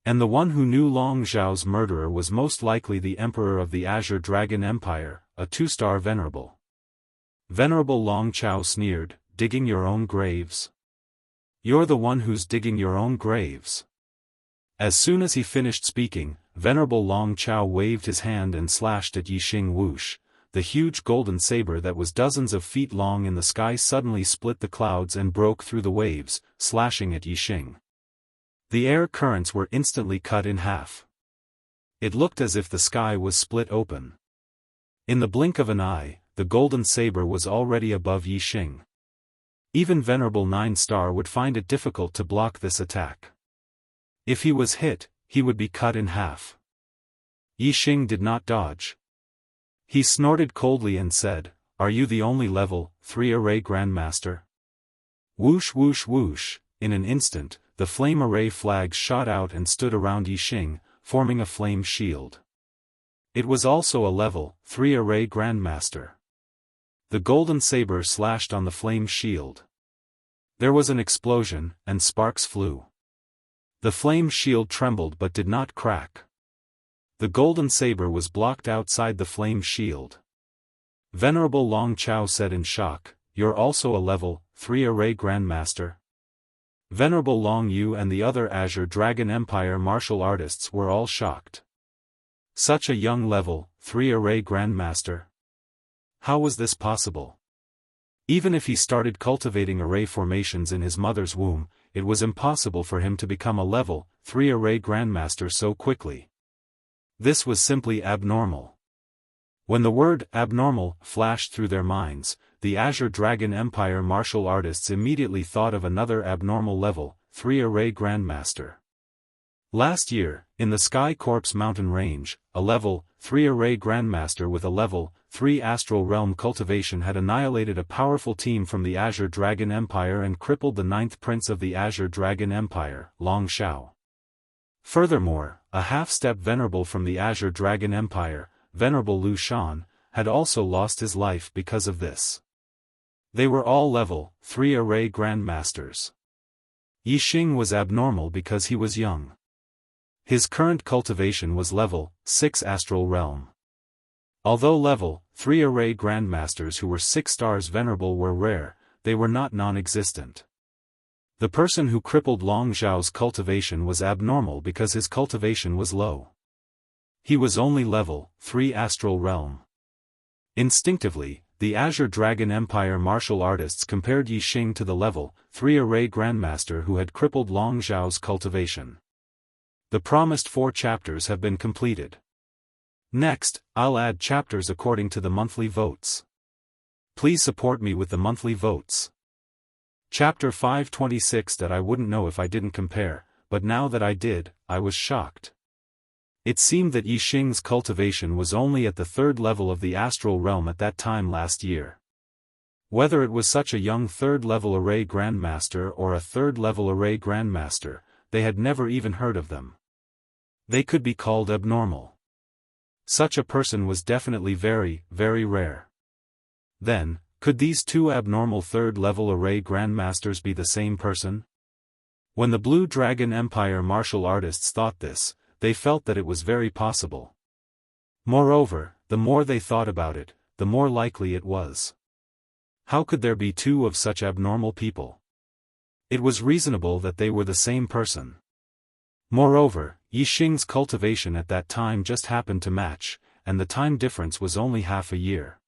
And the one who knew Long Zhao's murderer was most likely the Emperor of the Azure Dragon Empire, a 2-star Venerable. Venerable Long Chao sneered, "Digging your own graves? You're the one who's digging your own graves." As soon as he finished speaking, Venerable Long Chao waved his hand and slashed at Yixing. Whoosh, the huge golden saber that was dozens of feet long in the sky suddenly split the clouds and broke through the waves, slashing at Yixing. The air currents were instantly cut in half. It looked as if the sky was split open. In the blink of an eye, the golden saber was already above Yixing. Even Venerable 9-star would find it difficult to block this attack. If he was hit, he would be cut in half. Yixing did not dodge. He snorted coldly and said, "Are you the only level 3 array Grandmaster?" Whoosh whoosh whoosh, in an instant, the flame array flags shot out and stood around Yixing, forming a flame shield. It was also a level 3 array Grandmaster. The golden saber slashed on the flame shield. There was an explosion, and sparks flew. The flame shield trembled but did not crack. The golden saber was blocked outside the flame shield. Venerable Long Chao said in shock, "You're also a level 3 array Grandmaster?" Venerable Long Yu and the other Azure Dragon Empire martial artists were all shocked. Such a young level 3 array Grandmaster? How was this possible? Even if he started cultivating array formations in his mother's womb, it was impossible for him to become a level 3 array Grandmaster so quickly. This was simply abnormal. When the word abnormal flashed through their minds, the Azure Dragon Empire martial artists immediately thought of another abnormal level 3 array Grandmaster. Last year, in the Sky Corpse mountain range, a level 3 array Grandmaster with a level 3 astral realm cultivation had annihilated a powerful team from the Azure Dragon Empire and crippled the 9th prince of the Azure Dragon Empire, Long Shao. Furthermore, a half-step venerable from the Azure Dragon Empire, Venerable Lu Shan, had also lost his life because of this. They were all level 3 array Grandmasters. Yixing was abnormal because he was young. His current cultivation was level 6 astral realm. Although level 3 array Grandmasters who were 6 stars venerable were rare, they were not non-existent. The person who crippled Long Zhao's cultivation was abnormal because his cultivation was low. He was only level 3 astral realm. Instinctively, the Azure Dragon Empire martial artists compared Yixing to the level 3 array Grandmaster who had crippled Long Zhao's cultivation. The promised 4 chapters have been completed. Next, I'll add chapters according to the monthly votes. Please support me with the monthly votes. Chapter 526 that I wouldn't know if I didn't compare, but now that I did, I was shocked. It seemed that Yixing's cultivation was only at the 3rd level of the astral realm at that time last year. Whether it was such a young 3rd level array Grandmaster or a 3rd level array Grandmaster, they had never even heard of them. They could be called abnormal. Such a person was definitely very, very rare. Then, could these 2 abnormal 3rd level array Grandmasters be the same person? When the Blue Dragon Empire martial artists thought this, they felt that it was very possible. Moreover, the more they thought about it, the more likely it was. How could there be 2 of such abnormal people? It was reasonable that they were the same person. Moreover, Yixing's cultivation at that time just happened to match, and the time difference was only half a year.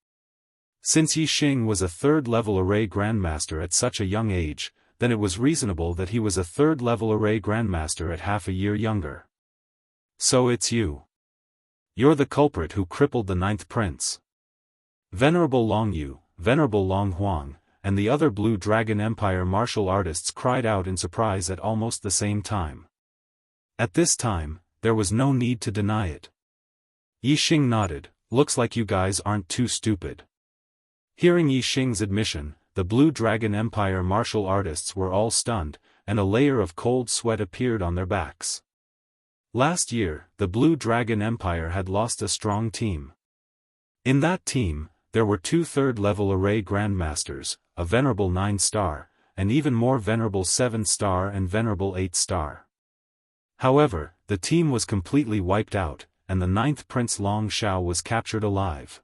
Since Yixing was a 3rd level array Grandmaster at such a young age, then it was reasonable that he was a 3rd level array Grandmaster at half a year younger. So it's you. You're the culprit who crippled the 9th prince. Venerable Long Yu, Venerable Long Huang, and the other Blue Dragon Empire martial artists cried out in surprise at almost the same time. At this time, there was no need to deny it. Yixing nodded, "Looks like you guys aren't too stupid." Hearing Yixing's admission, the Blue Dragon Empire martial artists were all stunned, and a layer of cold sweat appeared on their backs. Last year, the Blue Dragon Empire had lost a strong team. In that team, there were 2 3rd level array Grandmasters, a Venerable 9-star, and even more Venerable 7-star and Venerable 8-star. However, the team was completely wiped out, and the 9th Prince Long Shao was captured alive.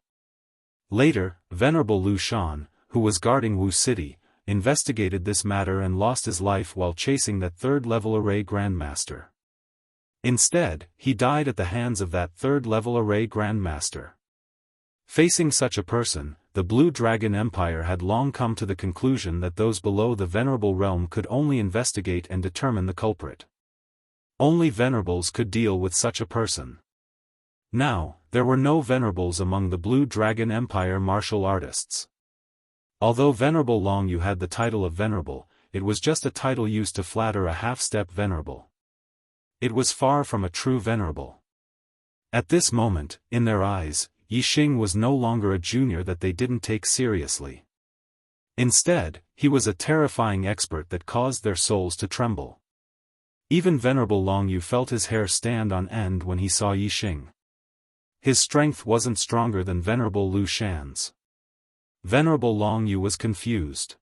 Later, Venerable Lu Shan, who was guarding Wu City, investigated this matter and lost his life while chasing that 3rd level array Grandmaster. Instead, he died at the hands of that 3rd level array Grandmaster. Facing such a person, the Blue Dragon Empire had long come to the conclusion that those below the Venerable realm could only investigate and determine the culprit. Only Venerables could deal with such a person. Now, there were no Venerables among the Blue Dragon Empire martial artists. Although Venerable Long Yu had the title of Venerable, it was just a title used to flatter a half-step venerable. It was far from a true venerable. At this moment, in their eyes, Yixing was no longer a junior that they didn't take seriously. Instead, he was a terrifying expert that caused their souls to tremble. Even Venerable Long Yu felt his hair stand on end when he saw Yixing. His strength wasn't stronger than Venerable Lu Shan's. Venerable Long Yu was confused.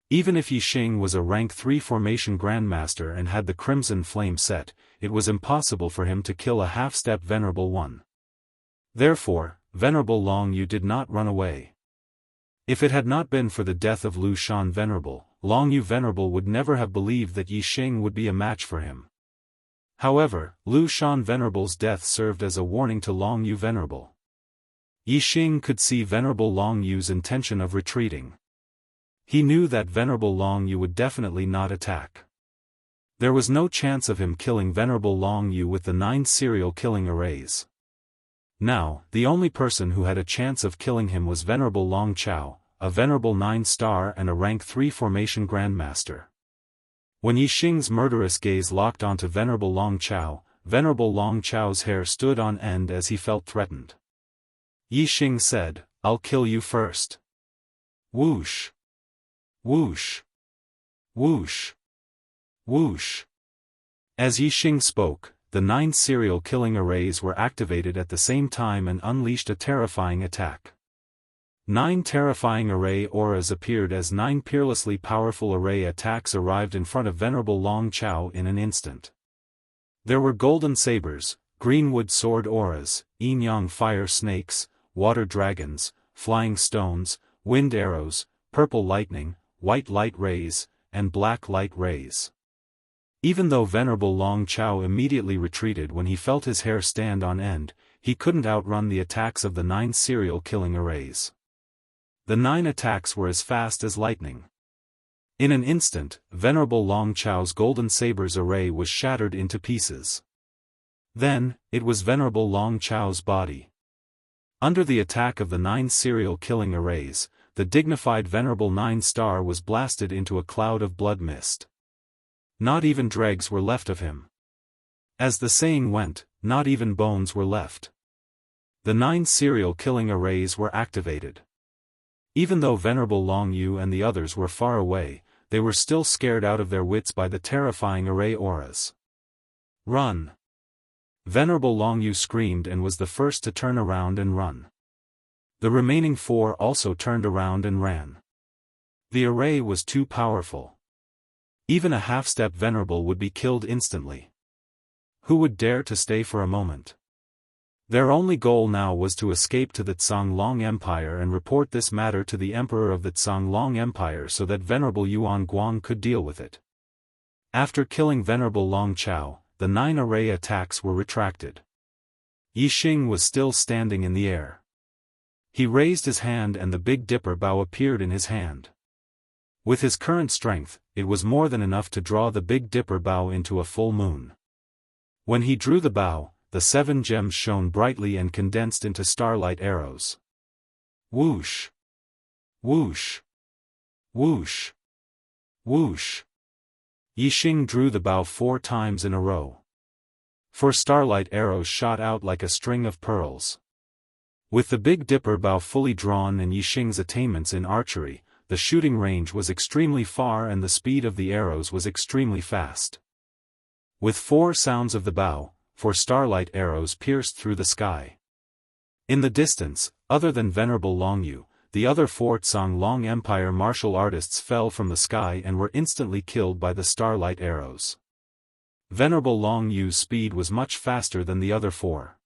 Even if Yixing was a rank 3 formation grandmaster and had the Crimson Flame set, it was impossible for him to kill a half-step Venerable One. Therefore, Venerable Long Yu did not run away. If it had not been for the death of Lu Shan Venerable, Long Yu Venerable would never have believed that Yixing would be a match for him. However, Lu Shan Venerable's death served as a warning to Long Yu Venerable. Yixing could see Venerable Long Yu's intention of retreating. He knew that Venerable Long Yu would definitely not attack. There was no chance of him killing Venerable Long Yu with the 9 serial killing arrays. Now, the only person who had a chance of killing him was Venerable Long Chao, a Venerable 9-star and a rank 3 formation grandmaster. When Yixing's murderous gaze locked onto Venerable Long Chao, Venerable Long Chao's hair stood on end as he felt threatened. Yixing said, "I'll kill you first." Whoosh! Whoosh! Whoosh! Whoosh! As Yixing spoke, the 9 serial killing arrays were activated at the same time and unleashed a terrifying attack. 9 terrifying array auras appeared as 9 peerlessly powerful array attacks arrived in front of Venerable Long Chao in an instant. There were golden sabers, greenwood sword auras, yin-yang fire snakes, water dragons, flying stones, wind arrows, purple lightning, white light rays, and black light rays. Even though Venerable Long Chao immediately retreated when he felt his hair stand on end, he couldn't outrun the attacks of the 9 serial killing arrays. The 9 attacks were as fast as lightning. In an instant, Venerable Long Chao's golden sabers array was shattered into pieces. Then, it was Venerable Long Chao's body. Under the attack of the 9 serial killing arrays, the dignified Venerable 9-star was blasted into a cloud of blood mist. Not even dregs were left of him. As the saying went, not even bones were left. The 9 serial killing arrays were activated. Even though Venerable Long Yu and the others were far away, they were still scared out of their wits by the terrifying array auras. "Run!" Venerable Long Yu screamed and was the first to turn around and run. The remaining 4 also turned around and ran. The array was too powerful. Even a half-step venerable would be killed instantly. Who would dare to stay for a moment? Their only goal now was to escape to the Zhonglong Empire and report this matter to the Emperor of the Zhonglong Empire so that Venerable Yuan Guang could deal with it. After killing Venerable Long Chao, the 9 array attacks were retracted. Yixing was still standing in the air. He raised his hand and the Big Dipper bow appeared in his hand. With his current strength, it was more than enough to draw the Big Dipper bow into a full moon. When he drew the bow, the 7 gems shone brightly and condensed into starlight arrows. Whoosh! Whoosh! Whoosh! Whoosh! Yixing drew the bow 4 times in a row. 4 starlight arrows shot out like a string of pearls. With the Big Dipper bow fully drawn and Yixing's attainments in archery, the shooting range was extremely far and the speed of the arrows was extremely fast. With 4 sounds of the bow, 4 starlight arrows pierced through the sky. In the distance, other than Venerable Long Yu, the other 4 Zhonglong Empire martial artists fell from the sky and were instantly killed by the starlight arrows. Venerable Long Yu's speed was much faster than the other 4.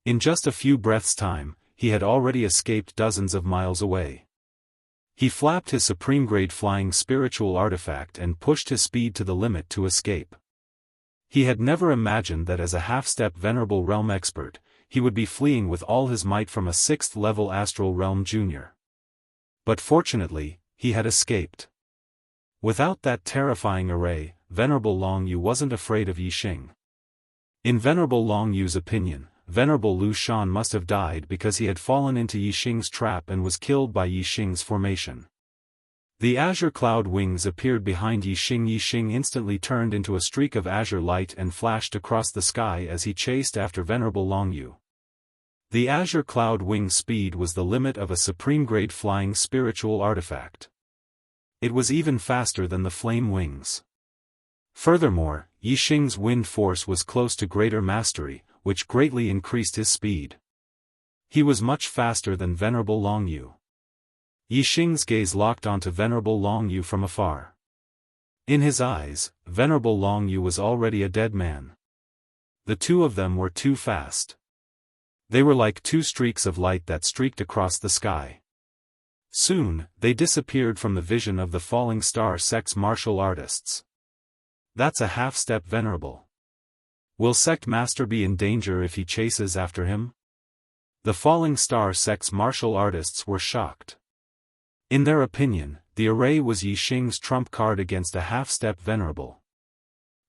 In just a few breaths' time, he had already escaped dozens of miles away. He flapped his supreme-grade flying spiritual artifact and pushed his speed to the limit to escape. He had never imagined that as a half-step Venerable Realm expert, he would be fleeing with all his might from a 6th-level Astral Realm Junior. But fortunately, he had escaped. Without that terrifying array, Venerable Long Yu wasn't afraid of Yixing. In Venerable Long Yu's opinion, Venerable Lu Shan must have died because he had fallen into Yixing's trap and was killed by Yixing's formation. The azure cloud wings appeared behind Yixing. Yixing instantly turned into a streak of azure light and flashed across the sky as he chased after Venerable Longyu. The azure cloud wing speed was the limit of a supreme-grade flying spiritual artifact. It was even faster than the flame wings. Furthermore, Yixing's wind force was close to greater mastery, which greatly increased his speed. He was much faster than Venerable Longyu. Yixing's gaze locked onto Venerable Longyu from afar. In his eyes, Venerable Longyu was already a dead man. The two of them were too fast. They were like two streaks of light that streaked across the sky. Soon, they disappeared from the vision of the Falling Star sect's martial artists. That's a half-step Venerable. Will sect master be in danger if he chases after him? The Falling Star sect's martial artists were shocked. In their opinion, the array was Yixing's trump card against a half-step Venerable.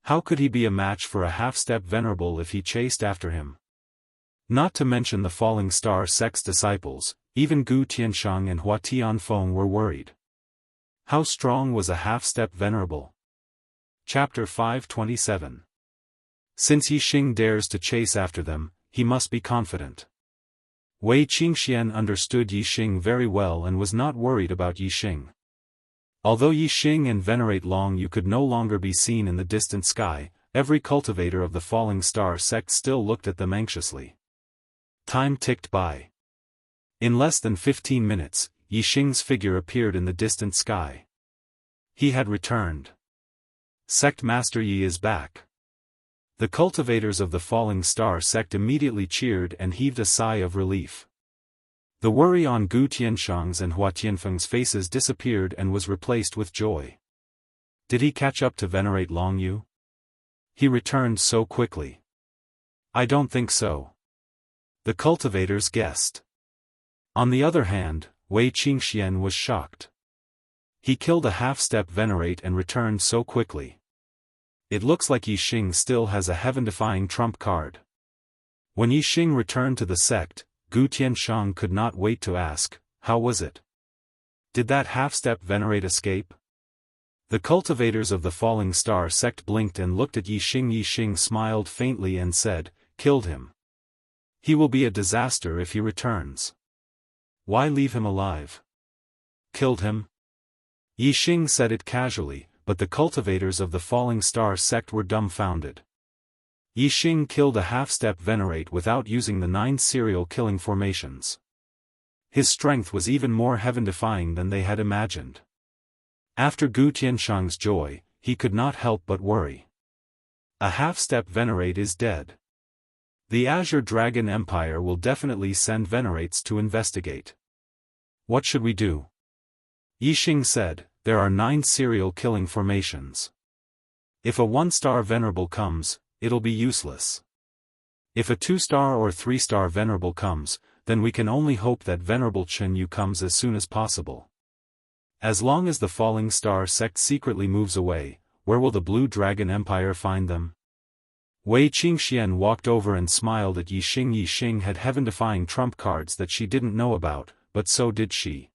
How could he be a match for a half-step Venerable if he chased after him? Not to mention the Falling Star sect's disciples, even Gu Tianshang and Hua Tianfeng were worried. How strong was a half-step Venerable? Chapter 527. Since Yixing dares to chase after them, he must be confident. Wei Qingxian understood Yixing very well and was not worried about Yixing. Although Yixing and Venerate Longyu could no longer be seen in the distant sky, every cultivator of the Falling Star sect still looked at them anxiously. Time ticked by. In less than 15 minutes, Yixing's figure appeared in the distant sky. He had returned. Sect Master Yi is back. The cultivators of the Falling Star sect immediately cheered and heaved a sigh of relief. The worry on Gu Tianshang's and Hua Tianfeng's faces disappeared and was replaced with joy. Did he catch up to Venerate Longyu? He returned so quickly. I don't think so. The cultivators guessed. On the other hand, Wei Qingxian was shocked. He killed a half-step Venerate and returned so quickly. It looks like Yixing still has a heaven-defying trump card. When Yixing returned to the sect, Gu Tianshang could not wait to ask, how was it? Did that half-step Venerate escape? The cultivators of the Falling Star sect blinked and looked at Yixing. Yixing smiled faintly and said, killed him. He will be a disaster if he returns. Why leave him alive? Killed him? Yixing said it casually, but the cultivators of the Falling Star sect were dumbfounded. Yixing killed a half-step Venerate without using the 9 serial killing formations. His strength was even more heaven-defying than they had imagined. After Gu Tianshang's joy, he could not help but worry. A half-step Venerate is dead. The Azure Dragon Empire will definitely send Venerates to investigate. What should we do? Yixing said, there are 9 serial killing formations. If a 1-star Venerable comes, it'll be useless. If a 2-star or 3-star Venerable comes, then we can only hope that Venerable Chen Yu comes as soon as possible. As long as the Falling Star sect secretly moves away, where will the Blue Dragon Empire find them? Wei Qingxian walked over and smiled at Yixing. Yixing had heaven-defying trump cards that she didn't know about, but so did she.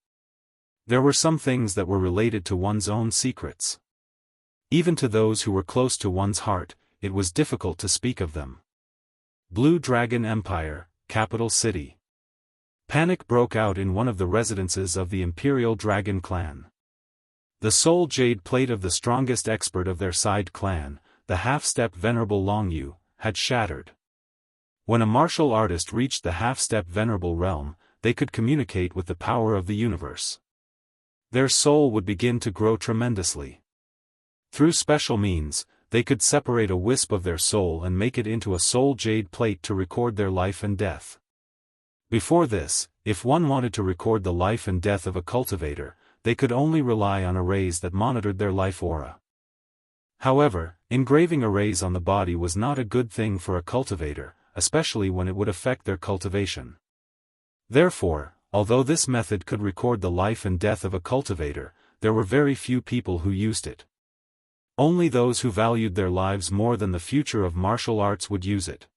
There were some things that were related to one's own secrets. Even to those who were close to one's heart, it was difficult to speak of them. Blue Dragon Empire, capital city. Panic broke out in one of the residences of the Imperial Dragon clan. The sole jade plate of the strongest expert of their side clan, the half-step Venerable Longyu, had shattered. When a martial artist reached the half-step Venerable realm, they could communicate with the power of the universe. Their soul would begin to grow tremendously. Through special means, they could separate a wisp of their soul and make it into a soul jade plate to record their life and death. Before this, if one wanted to record the life and death of a cultivator, they could only rely on arrays that monitored their life aura. However, engraving arrays on the body was not a good thing for a cultivator, especially when it would affect their cultivation. Therefore, although this method could record the life and death of a cultivator, there were very few people who used it. Only those who valued their lives more than the future of martial arts would use it.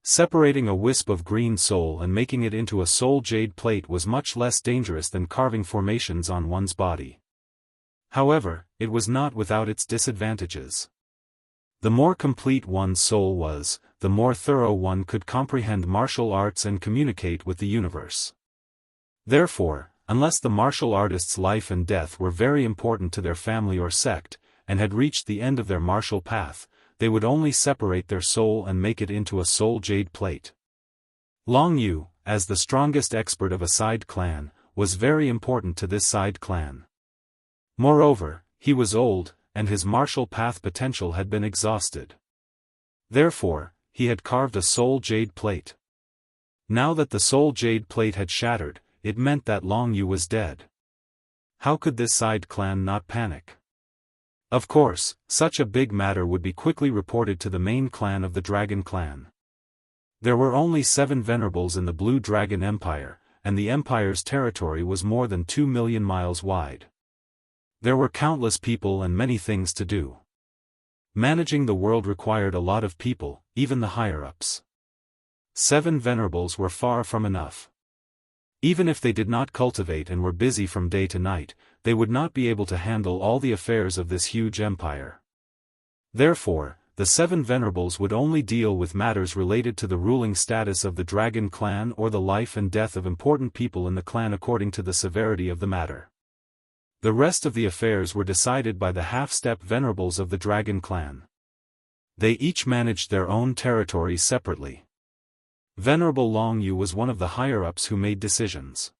Separating a wisp of green soul and making it into a soul jade plate was much less dangerous than carving formations on one's body. However, it was not without its disadvantages. The more complete one's soul was, the more thorough one could comprehend martial arts and communicate with the universe. Therefore, unless the martial artist's life and death were very important to their family or sect, and had reached the end of their martial path, they would only separate their soul and make it into a soul jade plate. Long Yu, as the strongest expert of a side clan, was very important to this side clan. Moreover, he was old, and his martial path potential had been exhausted. Therefore, he had carved a soul jade plate. Now that the soul jade plate had shattered, it meant that Long Yu was dead. How could this side clan not panic? Of course, such a big matter would be quickly reported to the main clan of the Dragon Clan. There were only 7 venerables in the Blue Dragon Empire, and the empire's territory was more than 2 million miles wide. There were countless people and many things to do. Managing the world required a lot of people, even the higher-ups. 7 venerables were far from enough. Even if they did not cultivate and were busy from day to night, they would not be able to handle all the affairs of this huge empire. Therefore, the 7 venerables would only deal with matters related to the ruling status of the Dragon Clan or the life and death of important people in the clan according to the severity of the matter. The rest of the affairs were decided by the half-step venerables of the Dragon Clan. They each managed their own territory separately. Venerable Long Yu was one of the higher-ups who made decisions.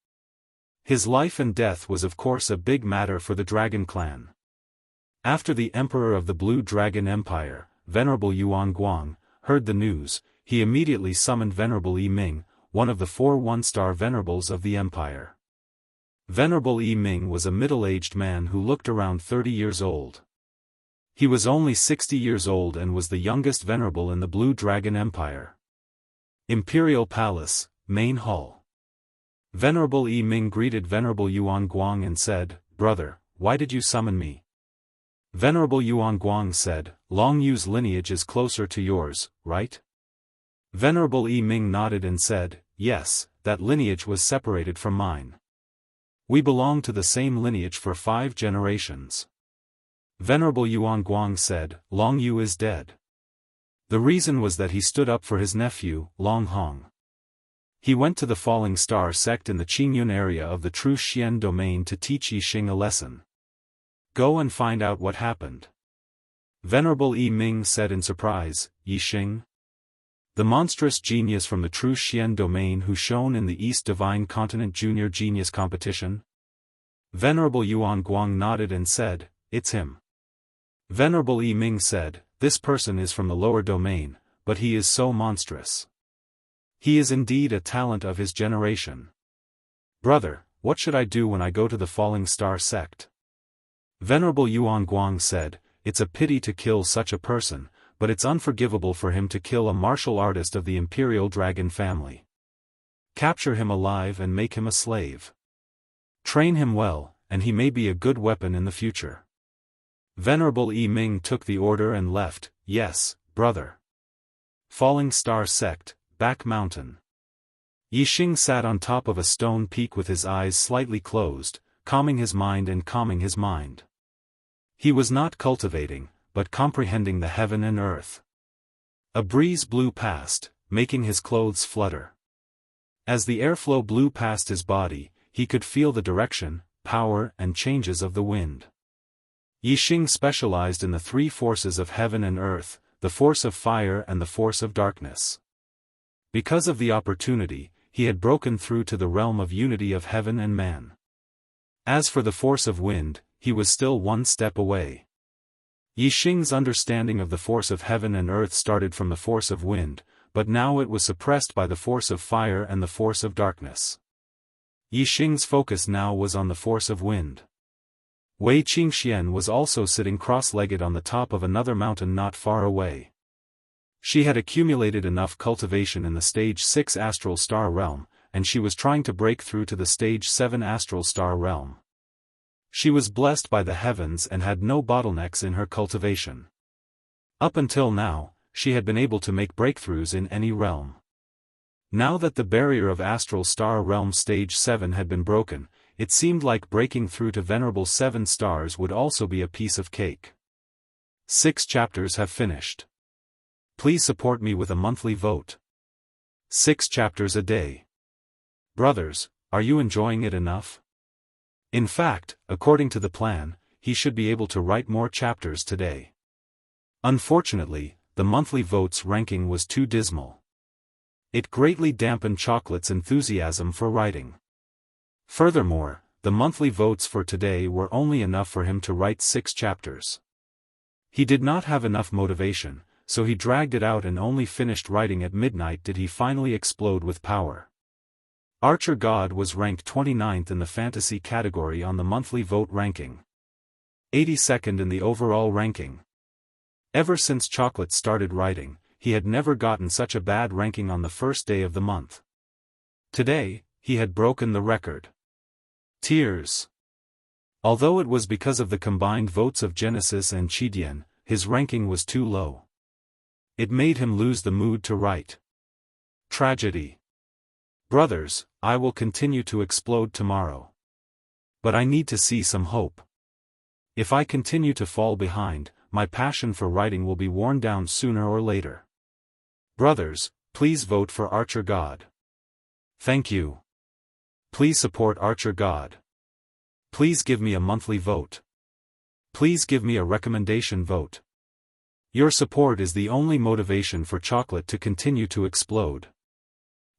His life and death was of course a big matter for the Dragon Clan. After the Emperor of the Blue Dragon Empire, Venerable Yuan Guang, heard the news, he immediately summoned Venerable Yi Ming, one of the 4 one-star venerables of the empire. Venerable Yi Ming was a middle-aged man who looked around 30 years old. He was only 60 years old and was the youngest venerable in the Blue Dragon Empire. Imperial Palace, Main Hall. Venerable Yi Ming greeted Venerable Yuan Guang and said, "Brother, why did you summon me?" Venerable Yuan Guang said, "Long Yu's lineage is closer to yours, right?" Venerable Yi Ming nodded and said, "Yes, that lineage was separated from mine. We belong to the same lineage for 5 generations." Venerable Yuan Guang said, "Long Yu is dead." The reason was that he stood up for his nephew, Long Hong. He went to the Falling Star sect in the Qingyun area of the True Xian domain to teach Yixing a lesson. Go and find out what happened. Venerable Yi Ming said in surprise, "Yixing? The monstrous genius from the True Xian domain who shone in the East Divine Continent Junior Genius Competition?" Venerable Yuan Guang nodded and said, "It's him." Venerable Yi Ming said, "This person is from the lower domain, but he is so monstrous. He is indeed a talent of his generation. Brother, what should I do when I go to the Falling Star sect?" Venerable Yuan Guang said, "It's a pity to kill such a person, but it's unforgivable for him to kill a martial artist of the Imperial Dragon family. Capture him alive and make him a slave. Train him well, and he may be a good weapon in the future." Venerable Yi Ming took the order and left. "Yes, brother." Falling Star Sect, Back Mountain. Yixing sat on top of a stone peak with his eyes slightly closed, calming his mind and calming his mind. He was not cultivating, but comprehending the heaven and earth. A breeze blew past, making his clothes flutter. As the airflow blew past his body, he could feel the direction, power and changes of the wind. Yixing specialized in the 3 forces of heaven and earth, the force of fire and the force of darkness. Because of the opportunity, he had broken through to the realm of unity of heaven and man. As for the force of wind, he was still 1 step away. Yixing's understanding of the force of heaven and earth started from the force of wind, but now it was suppressed by the force of fire and the force of darkness. Yixing's focus now was on the force of wind. Wei Qingxian was also sitting cross-legged on the top of another mountain not far away. She had accumulated enough cultivation in the Stage 6 Astral Star Realm, and she was trying to break through to the Stage 7 Astral Star Realm. She was blessed by the heavens and had no bottlenecks in her cultivation. Up until now, she had been able to make breakthroughs in any realm. Now that the barrier of Astral Star Realm Stage 7 had been broken, it seemed like breaking through to Venerable 7 stars would also be a piece of cake. 6 chapters have finished. Please support me with a monthly vote. 6 chapters a day. Brothers, are you enjoying it enough? In fact, according to the plan, he should be able to write more chapters today. Unfortunately, the monthly votes ranking was too dismal. It greatly dampened Chocolate's enthusiasm for writing. Furthermore, the monthly votes for today were only enough for him to write 6 chapters. He did not have enough motivation, so he dragged it out and only finished writing at midnight did he finally explode with power. Archer God was ranked 29th in the fantasy category on the monthly vote ranking. 82nd in the overall ranking. Ever since Chocolate started writing, he had never gotten such a bad ranking on the first day of the month. Today, he had broken the record. Tears. Although it was because of the combined votes of Genesis and Chidian, his ranking was too low. It made him lose the mood to write. Tragedy. Brothers, I will continue to explode tomorrow. But I need to see some hope. If I continue to fall behind, my passion for writing will be worn down sooner or later. Brothers, please vote for Archer God. Thank you. Please support Archer God. Please give me a monthly vote. Please give me a recommendation vote. Your support is the only motivation for Chocolate to continue to explode.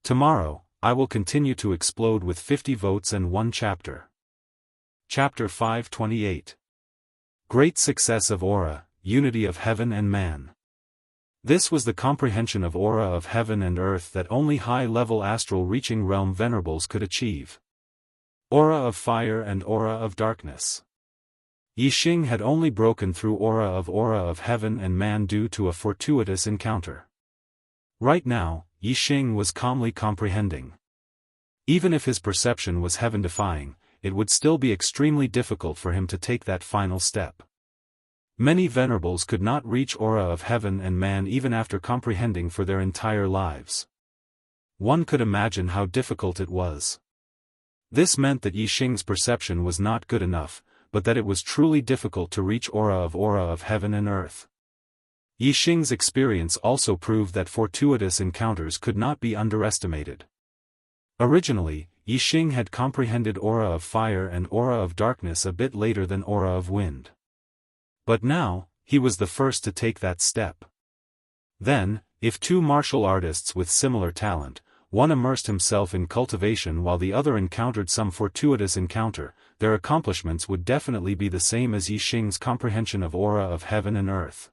Tomorrow, I will continue to explode with 50 votes and 1 chapter. Chapter 528. Great Success of Aura, Unity of Heaven and Man. This was the comprehension of aura of heaven and earth that only high-level astral-reaching realm venerables could achieve. Aura of fire and aura of darkness. Yixing had only broken through aura of heaven and man due to a fortuitous encounter. Right now, Yixing was calmly comprehending. Even if his perception was heaven-defying, it would still be extremely difficult for him to take that final step. Many venerables could not reach aura of heaven and man even after comprehending for their entire lives. One could imagine how difficult it was. This meant that Yixing's perception was not good enough, but that it was truly difficult to reach aura of heaven and earth. Yixing's experience also proved that fortuitous encounters could not be underestimated. Originally, Yixing had comprehended aura of fire and aura of darkness a bit later than aura of wind. But now, he was the first to take that step. Then, if two martial artists with similar talent, one immersed himself in cultivation while the other encountered some fortuitous encounter, their accomplishments would definitely be the same as Yixing's comprehension of aura of heaven and earth.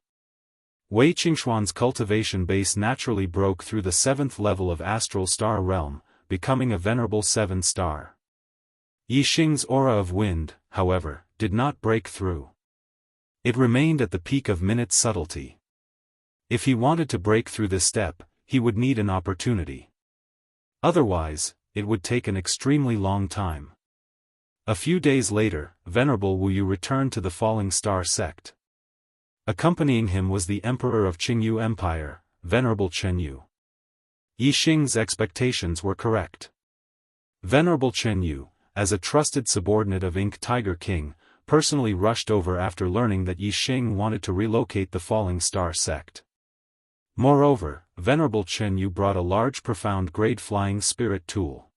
Wei Qingxuan's cultivation base naturally broke through the 7th level of Astral Star Realm, becoming a venerable 7 star. Yixing's aura of wind, however, did not break through. It remained at the peak of minute subtlety. If he wanted to break through this step, he would need an opportunity. Otherwise, it would take an extremely long time. A few days later, Venerable Wu Yu returned to the Falling Star sect. Accompanying him was the Emperor of Qingyu Empire, Venerable Chen Yu. Yixing's expectations were correct. Venerable Chen Yu, as a trusted subordinate of Ink Tiger King, personally rushed over after learning that Yixing wanted to relocate the Falling Star sect. Moreover, Venerable Chen Yu brought a large profound grade flying spirit tool.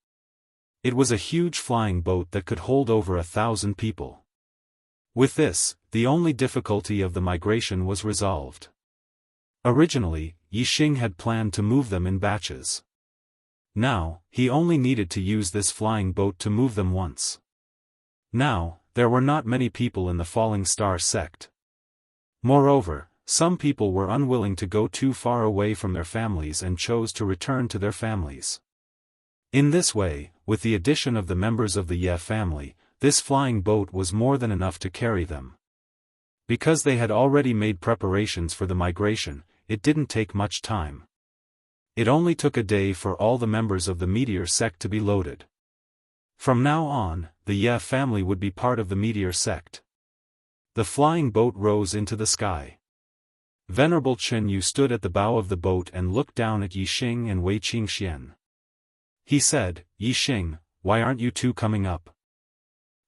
It was a huge flying boat that could hold over 1,000 people. With this, the only difficulty of the migration was resolved. Originally, Yixing had planned to move them in batches. Now, he only needed to use this flying boat to move them once. Now, there were not many people in the Falling Star sect. Moreover, some people were unwilling to go too far away from their families and chose to return to their families. In this way, with the addition of the members of the Ye family, this flying boat was more than enough to carry them. Because they had already made preparations for the migration, it didn't take much time. It only took a day for all the members of the Meteor sect to be loaded. From now on, the Ye family would be part of the Meteor sect. The flying boat rose into the sky. Venerable Chen Yu stood at the bow of the boat and looked down at Yixing and Wei Qingxian. He said, "Yixing, why aren't you two coming up?"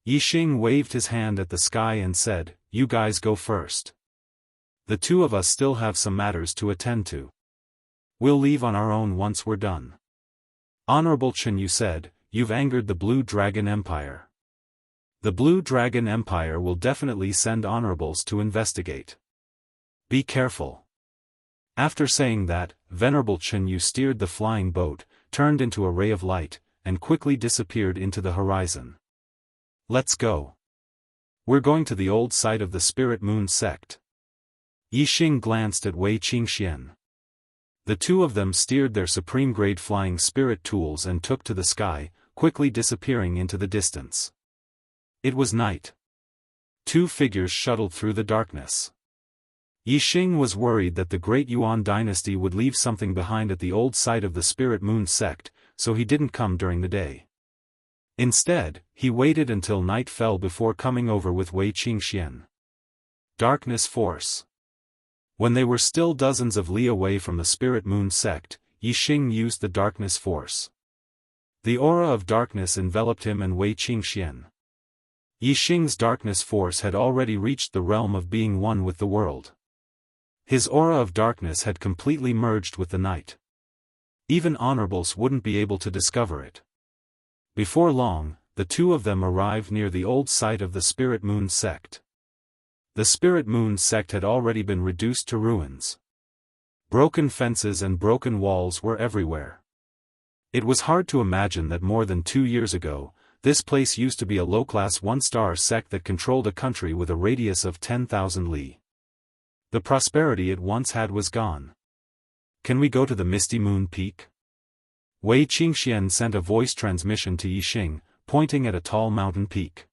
Yixing waved his hand at the sky and said, "You guys go first. The two of us still have some matters to attend to. We'll leave on our own once we're done." Honorable Chen Yu said, "You've angered the Blue Dragon Empire. The Blue Dragon Empire will definitely send honorables to investigate. Be careful." After saying that, Venerable Chen Yu steered the flying boat, turned into a ray of light, and quickly disappeared into the horizon. "Let's go. We're going to the old site of the Spirit Moon sect." Yixing glanced at Wei Qingxian. The two of them steered their supreme-grade flying spirit tools and took to the sky, quickly disappearing into the distance. It was night. Two figures shuttled through the darkness. Yixing was worried that the Great Yuan dynasty would leave something behind at the old site of the Spirit Moon sect, so he didn't come during the day. Instead, he waited until night fell before coming over with Wei Qingxian. Darkness Force. When they were still dozens of li away from the Spirit Moon sect, Yixing used the Darkness Force. The aura of darkness enveloped him and Wei Qingxian. Yixing's darkness force had already reached the realm of being one with the world. His aura of darkness had completely merged with the night. Even honorables wouldn't be able to discover it. Before long, the two of them arrived near the old site of the Spirit Moon sect. The Spirit Moon sect had already been reduced to ruins. Broken fences and broken walls were everywhere. It was hard to imagine that more than 2 years ago, this place used to be a low-class one-star sect that controlled a country with a radius of 10,000 li. The prosperity it once had was gone. "Can we go to the Misty Moon Peak?" Wei Qingxian sent a voice transmission to Yixing, pointing at a tall mountain peak.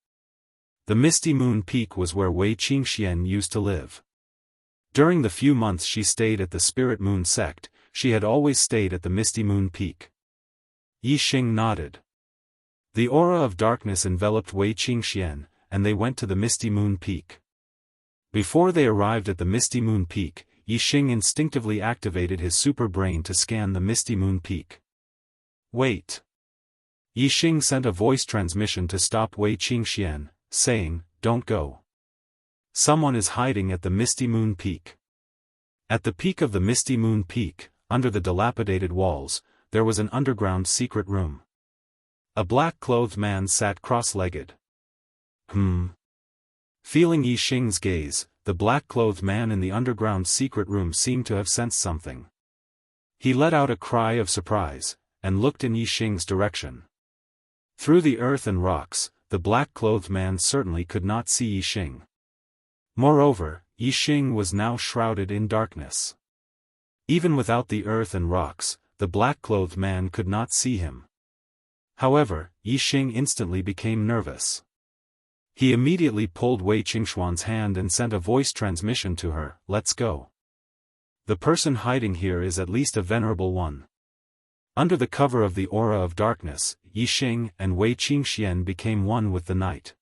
The Misty Moon Peak was where Wei Qingxian used to live. During the few months she stayed at the Spirit Moon sect, she had always stayed at the Misty Moon Peak. Yixing nodded. The aura of darkness enveloped Wei Qingxian, and they went to the Misty Moon Peak. Before they arrived at the Misty Moon Peak, Yixing instinctively activated his super brain to scan the Misty Moon Peak. "Wait." Yixing sent a voice transmission to stop Wei Qingxian, saying, "Don't go. Someone is hiding at the Misty Moon Peak." At the peak of the Misty Moon Peak, under the dilapidated walls, there was an underground secret room. A black-clothed man sat cross-legged. Feeling Yixing's gaze, the black-clothed man in the underground secret room seemed to have sensed something. He let out a cry of surprise, and looked in Yixing's direction. Through the earth and rocks, the black-clothed man certainly could not see Yixing. Moreover, Yixing was now shrouded in darkness. Even without the earth and rocks, the black-clothed man could not see him. However, Yixing instantly became nervous. He immediately pulled Wei Qingxian's hand and sent a voice transmission to her, "Let's go. The person hiding here is at least a venerable one." Under the cover of the aura of darkness, Yixing and Wei Qingxian became one with the night.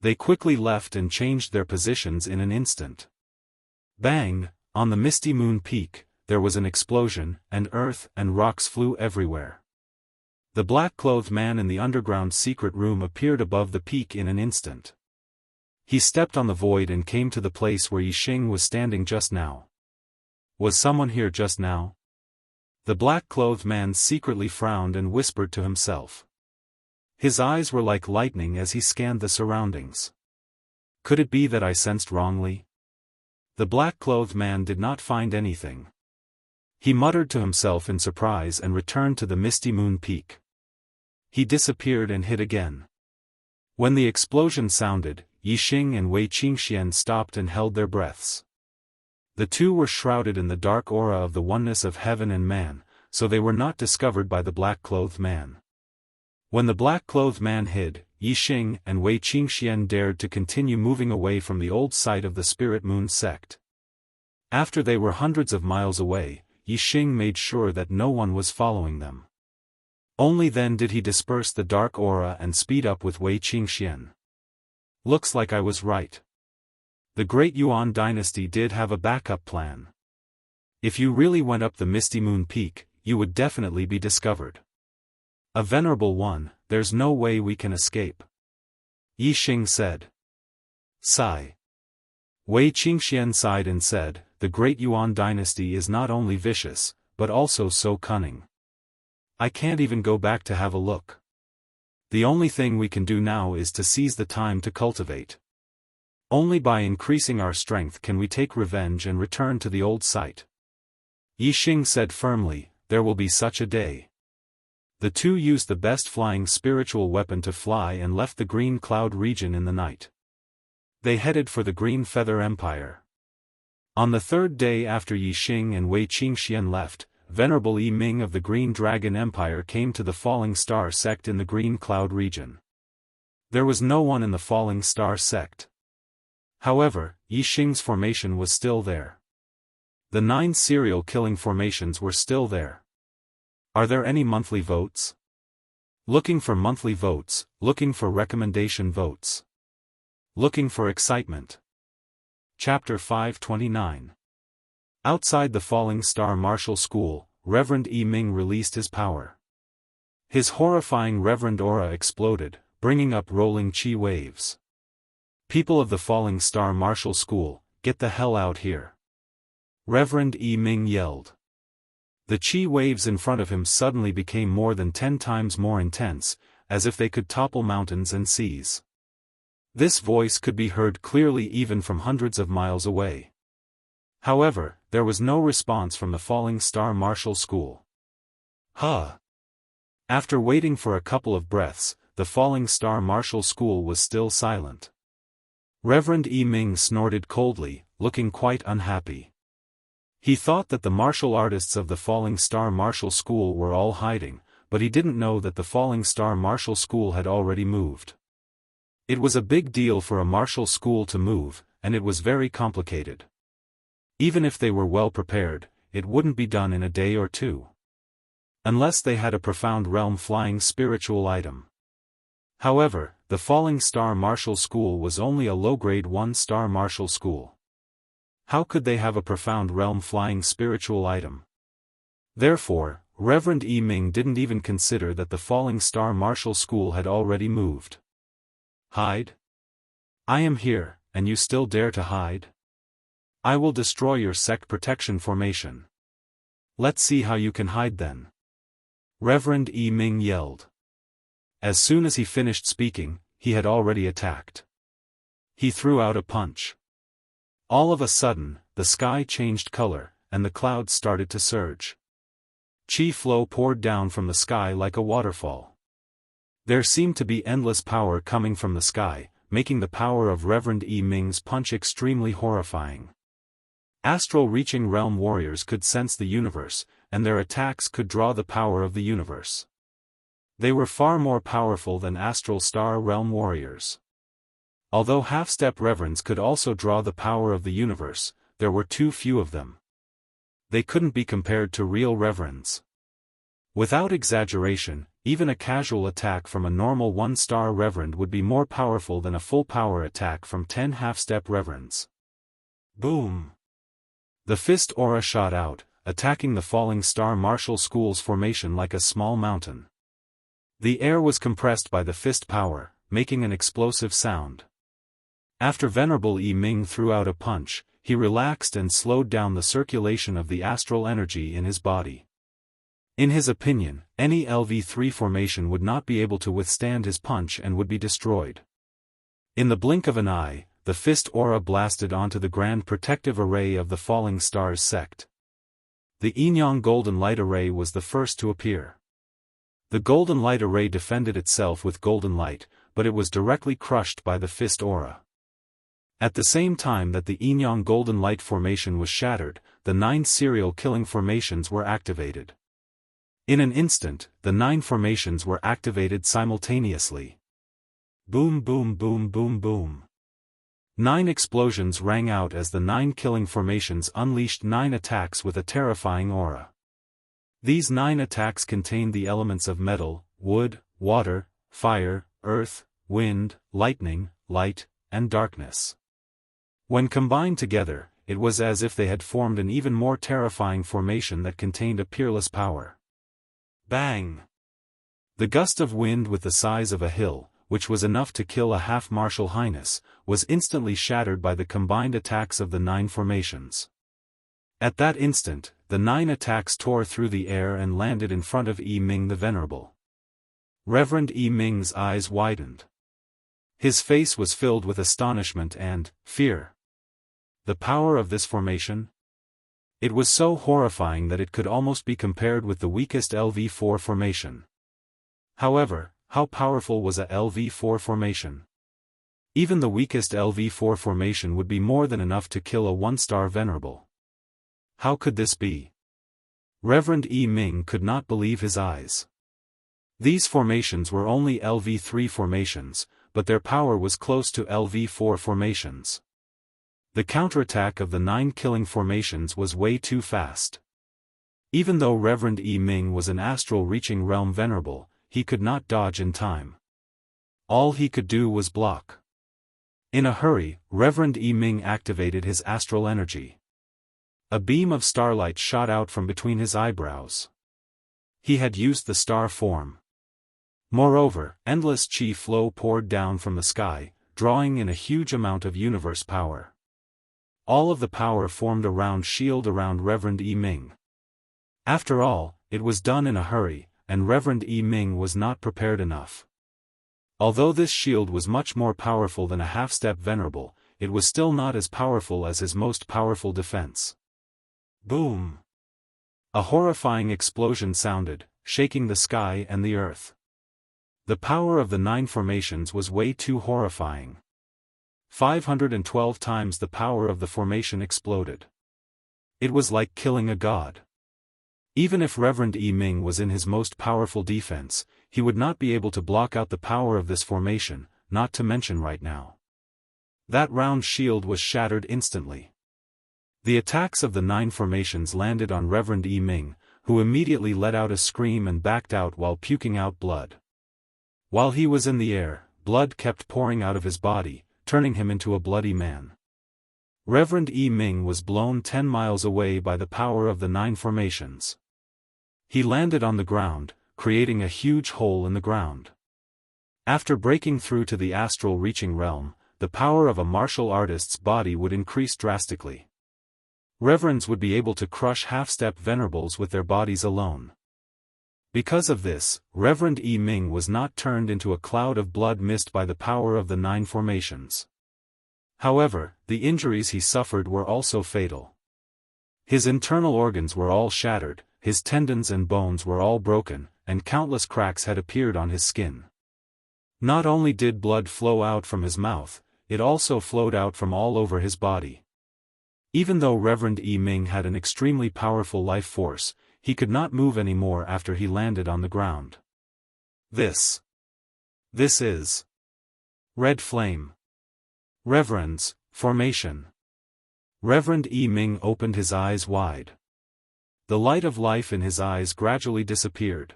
They quickly left and changed their positions in an instant. Bang! On the Misty Moon Peak, there was an explosion, and earth and rocks flew everywhere. The black-clothed man in the underground secret room appeared above the peak in an instant. He stepped on the void and came to the place where Yixing was standing just now. Was someone here just now? The black-clothed man secretly frowned and whispered to himself. His eyes were like lightning as he scanned the surroundings. Could it be that I sensed wrongly? The black-clothed man did not find anything. He muttered to himself in surprise and returned to the Misty Moon Peak. He disappeared and hid again. When the explosion sounded, Yixing and Wei Qingxian stopped and held their breaths. The two were shrouded in the dark aura of the oneness of heaven and man, so they were not discovered by the black-clothed man. When the black-clothed man hid, Yixing and Wei Qingxian dared to continue moving away from the old site of the Spirit Moon sect. After they were hundreds of miles away, Yixing made sure that no one was following them. Only then did he disperse the dark aura and speed up with Wei Qingxian. "Looks like I was right. The Great Yuan dynasty did have a backup plan. If you really went up the Misty Moon Peak, you would definitely be discovered. A venerable one, there's no way we can escape. Yi Xing said. Sigh. Wei Qingxian sighed and said, the Great Yuan dynasty is not only vicious, but also so cunning. I can't even go back to have a look. The only thing we can do now is to seize the time to cultivate. Only by increasing our strength can we take revenge and return to the old site. Yi Xing said firmly, there will be such a day. The two used the best flying spiritual weapon to fly and left the Green Cloud region in the night. They headed for the Green Feather Empire. On the third day after Yi Xing and Wei Qingxian left, Venerable Yi Ming of the Green Dragon Empire came to the Falling Star sect in the Green Cloud region. There was no one in the Falling Star sect. However, Yi Xing's formation was still there. The 9 serial killing formations were still there. Are there any monthly votes? Looking for monthly votes, looking for recommendation votes. Looking for excitement. Chapter 529. Outside the Falling Star Martial School, Reverend Yi Ming released his power. His horrifying reverend aura exploded, bringing up rolling chi waves. People of the Falling Star Martial School, get the hell out here. Reverend Yi Ming yelled. The chi waves in front of him suddenly became more than 10 times more intense, as if they could topple mountains and seas. This voice could be heard clearly even from hundreds of miles away. However, there was no response from the Falling Star Martial School. Huh. After waiting for a couple of breaths, the Falling Star Martial School was still silent. Reverend Yi Ming snorted coldly, looking quite unhappy. He thought that the martial artists of the Falling Star Martial School were all hiding, but he didn't know that the Falling Star Martial School had already moved. It was a big deal for a martial school to move, and it was very complicated. Even if they were well prepared, it wouldn't be done in a day or two. Unless they had a profound realm flying spiritual item. However, the Falling Star Martial School was only a low-grade 1-star martial school. How could they have a profound realm flying spiritual item? Therefore, Reverend Yi Ming didn't even consider that the Falling Star Martial School had already moved. Hide? I am here, and you still dare to hide? I will destroy your sect protection formation. Let's see how you can hide then. Reverend Yi Ming yelled. As soon as he finished speaking, he had already attacked. He threw out a punch. All of a sudden, the sky changed color, and the clouds started to surge. Chi flow poured down from the sky like a waterfall. There seemed to be endless power coming from the sky, making the power of Reverend Yi Ming's punch extremely horrifying. Astral-reaching realm warriors could sense the universe, and their attacks could draw the power of the universe. They were far more powerful than astral star realm warriors. Although half-step reverends could also draw the power of the universe, there were too few of them. They couldn't be compared to real reverends. Without exaggeration, even a casual attack from a normal 1-star reverend would be more powerful than a full-power attack from 10 half-step reverends. Boom! The fist aura shot out, attacking the Falling Star Martial School's formation like a small mountain. The air was compressed by the fist power, making an explosive sound. After Venerable Yi Ming threw out a punch, he relaxed and slowed down the circulation of the astral energy in his body. In his opinion, any LV3 formation would not be able to withstand his punch and would be destroyed. In the blink of an eye, the fist aura blasted onto the grand protective array of the Falling Stars sect. The Yinyang Golden Light Array was the first to appear. The Golden Light Array defended itself with golden light, but it was directly crushed by the fist aura. At the same time that the Yinyang Golden Light formation was shattered, the 9 serial killing formations were activated. In an instant, the 9 formations were activated simultaneously. Boom boom boom boom boom. 9 explosions rang out as the 9 killing formations unleashed 9 attacks with a terrifying aura. These 9 attacks contained the elements of metal, wood, water, fire, earth, wind, lightning, light, and darkness. When combined together, it was as if they had formed an even more terrifying formation that contained a peerless power. Bang! The gust of wind with the size of a hill, which was enough to kill a half-martial highness, was instantly shattered by the combined attacks of the 9 formations. At that instant, the 9 attacks tore through the air and landed in front of Yi Ming the Venerable. Reverend Yi Ming's eyes widened. His face was filled with astonishment and fear. The power of this formation? It was so horrifying that it could almost be compared with the weakest LV4 formation. However, how powerful was a LV4 formation? Even the weakest LV4 formation would be more than enough to kill a 1-star venerable. How could this be? Reverend Yi Ming could not believe his eyes. These formations were only LV3 formations, but their power was close to LV4 formations. The counterattack of the 9 killing formations was way too fast. Even though Reverend Yi Ming was an astral reaching realm venerable, he could not dodge in time. All he could do was block. In a hurry, Reverend Yi Ming activated his astral energy. A beam of starlight shot out from between his eyebrows. He had used the star form. Moreover, endless chi flow poured down from the sky, drawing in a huge amount of universe power. All of the power formed a round shield around Reverend Yi Ming. After all, it was done in a hurry, and Reverend Yi Ming was not prepared enough. Although this shield was much more powerful than a half-step venerable, it was still not as powerful as his most powerful defense. Boom! A horrifying explosion sounded, shaking the sky and the earth. The power of the 9 formations was way too horrifying. 512 times the power of the formation exploded. It was like killing a god. Even if Reverend Yi Ming was in his most powerful defense, he would not be able to block out the power of this formation, not to mention right now. That round shield was shattered instantly. The attacks of the 9 formations landed on Reverend Yi Ming, who immediately let out a scream and backed out while puking out blood. While he was in the air, blood kept pouring out of his body, turning him into a bloody man. Reverend Yi Ming was blown 10 miles away by the power of the 9 formations. He landed on the ground, creating a huge hole in the ground. After breaking through to the astral reaching realm, the power of a martial artist's body would increase drastically. Reverends would be able to crush half-step venerables with their bodies alone. Because of this, Reverend Yi Ming was not turned into a cloud of blood mist by the power of the 9 formations. However, the injuries he suffered were also fatal. His internal organs were all shattered, his tendons and bones were all broken, and countless cracks had appeared on his skin. Not only did blood flow out from his mouth, it also flowed out from all over his body. Even though Reverend Yi Ming had an extremely powerful life force, he could not move anymore after he landed on the ground. This is Red Flame. Reverend's formation. Reverend Yi Ming opened his eyes wide. The light of life in his eyes gradually disappeared.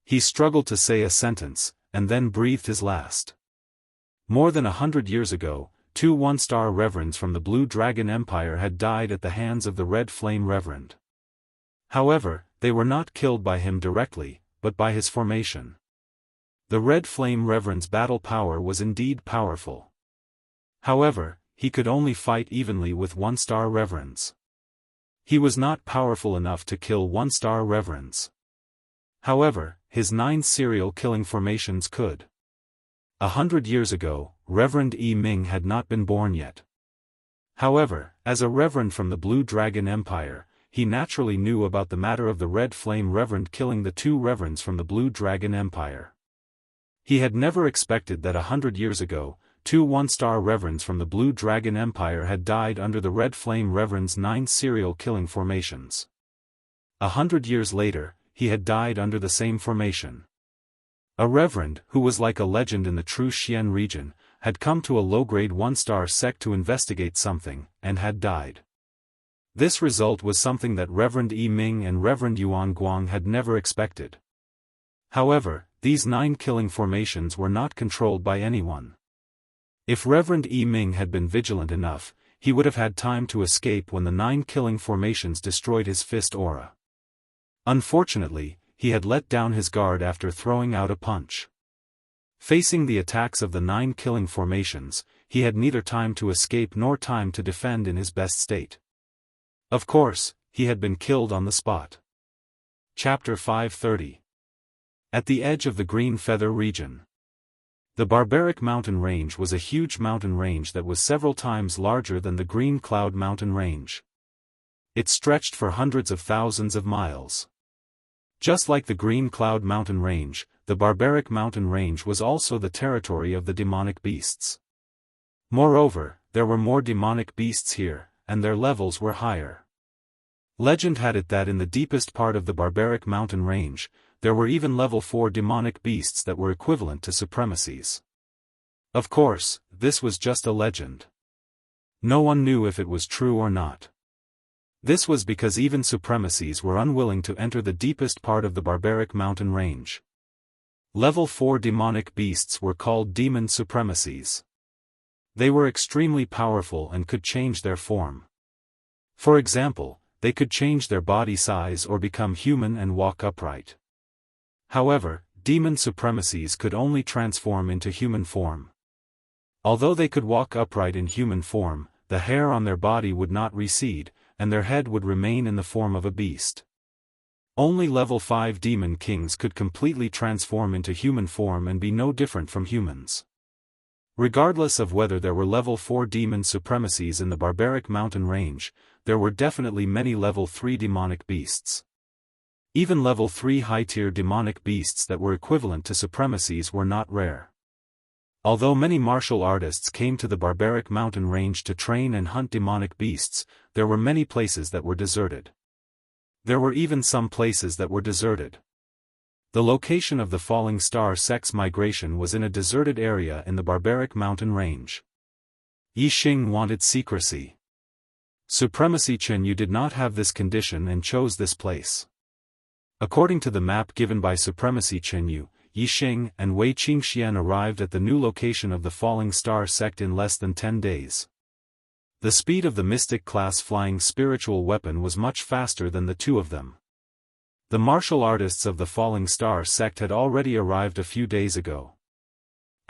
He struggled to say a sentence, and then breathed his last. More than 100 years ago, 2 1-star reverends from the Blue Dragon Empire had died at the hands of the Red Flame Reverend. However, they were not killed by him directly, but by his formation. The Red Flame Reverend's battle power was indeed powerful. However, he could only fight evenly with 1-star reverends. He was not powerful enough to kill 1-star reverends. However, his 9 serial killing formations could. 100 years ago, Reverend Yi Ming had not been born yet. However, as a reverend from the Blue Dragon Empire, he naturally knew about the matter of the Red Flame Reverend killing the 2 reverends from the Blue Dragon Empire. He had never expected that 100 years ago, 2 1-star reverends from the Blue Dragon Empire had died under the Red Flame Reverend's 9 serial killing formations. 100 years later, he had died under the same formation. A reverend, who was like a legend in the true Xian region, had come to a low-grade 1-star sect to investigate something, and had died. This result was something that Reverend Yi Ming and Reverend Yuan Guang had never expected. However, these 9 killing formations were not controlled by anyone. If Reverend Yi Ming had been vigilant enough, he would have had time to escape when the 9 killing formations destroyed his fist aura. Unfortunately, he had let down his guard after throwing out a punch. Facing the attacks of the 9 killing formations, he had neither time to escape nor time to defend in his best state. Of course, he had been killed on the spot. Chapter 530. At the edge of the Green Feather region. The barbaric mountain range was a huge mountain range that was several times larger than the Green Cloud mountain range. It stretched for hundreds of thousands of miles. Just like the Green Cloud mountain range, the barbaric mountain range was also the territory of the demonic beasts. Moreover, there were more demonic beasts here, and their levels were higher. Legend had it that in the deepest part of the barbaric mountain range, there were even level 4 demonic beasts that were equivalent to supremacies. Of course, this was just a legend. No one knew if it was true or not. This was because even supremacies were unwilling to enter the deepest part of the barbaric mountain range. Level 4 demonic beasts were called demon supremacies. They were extremely powerful and could change their form. For example, they could change their body size or become human and walk upright. However, demon supremacies could only transform into human form. Although they could walk upright in human form, the hair on their body would not recede, and their head would remain in the form of a beast. Only level 5 demon kings could completely transform into human form and be no different from humans. Regardless of whether there were level 4 demon supremacies in the barbaric mountain range, there were definitely many level 3 demonic beasts. Even level 3 high-tier demonic beasts that were equivalent to supremacies were not rare. Although many martial artists came to the barbaric mountain range to train and hunt demonic beasts, there were many places that were deserted. There were even some places that were deserted. The location of the Falling Star sect's migration was in a deserted area in the barbaric mountain range. Yi Xing wanted secrecy. Supremacy Chenyu did not have this condition and chose this place. According to the map given by Supremacy Chenyu, Yi Xing and Wei Qingxian arrived at the new location of the Falling Star sect in less than 10 days. The speed of the Mystic class flying spiritual weapon was much faster than the two of them. The martial artists of the Falling Star sect had already arrived a few days ago.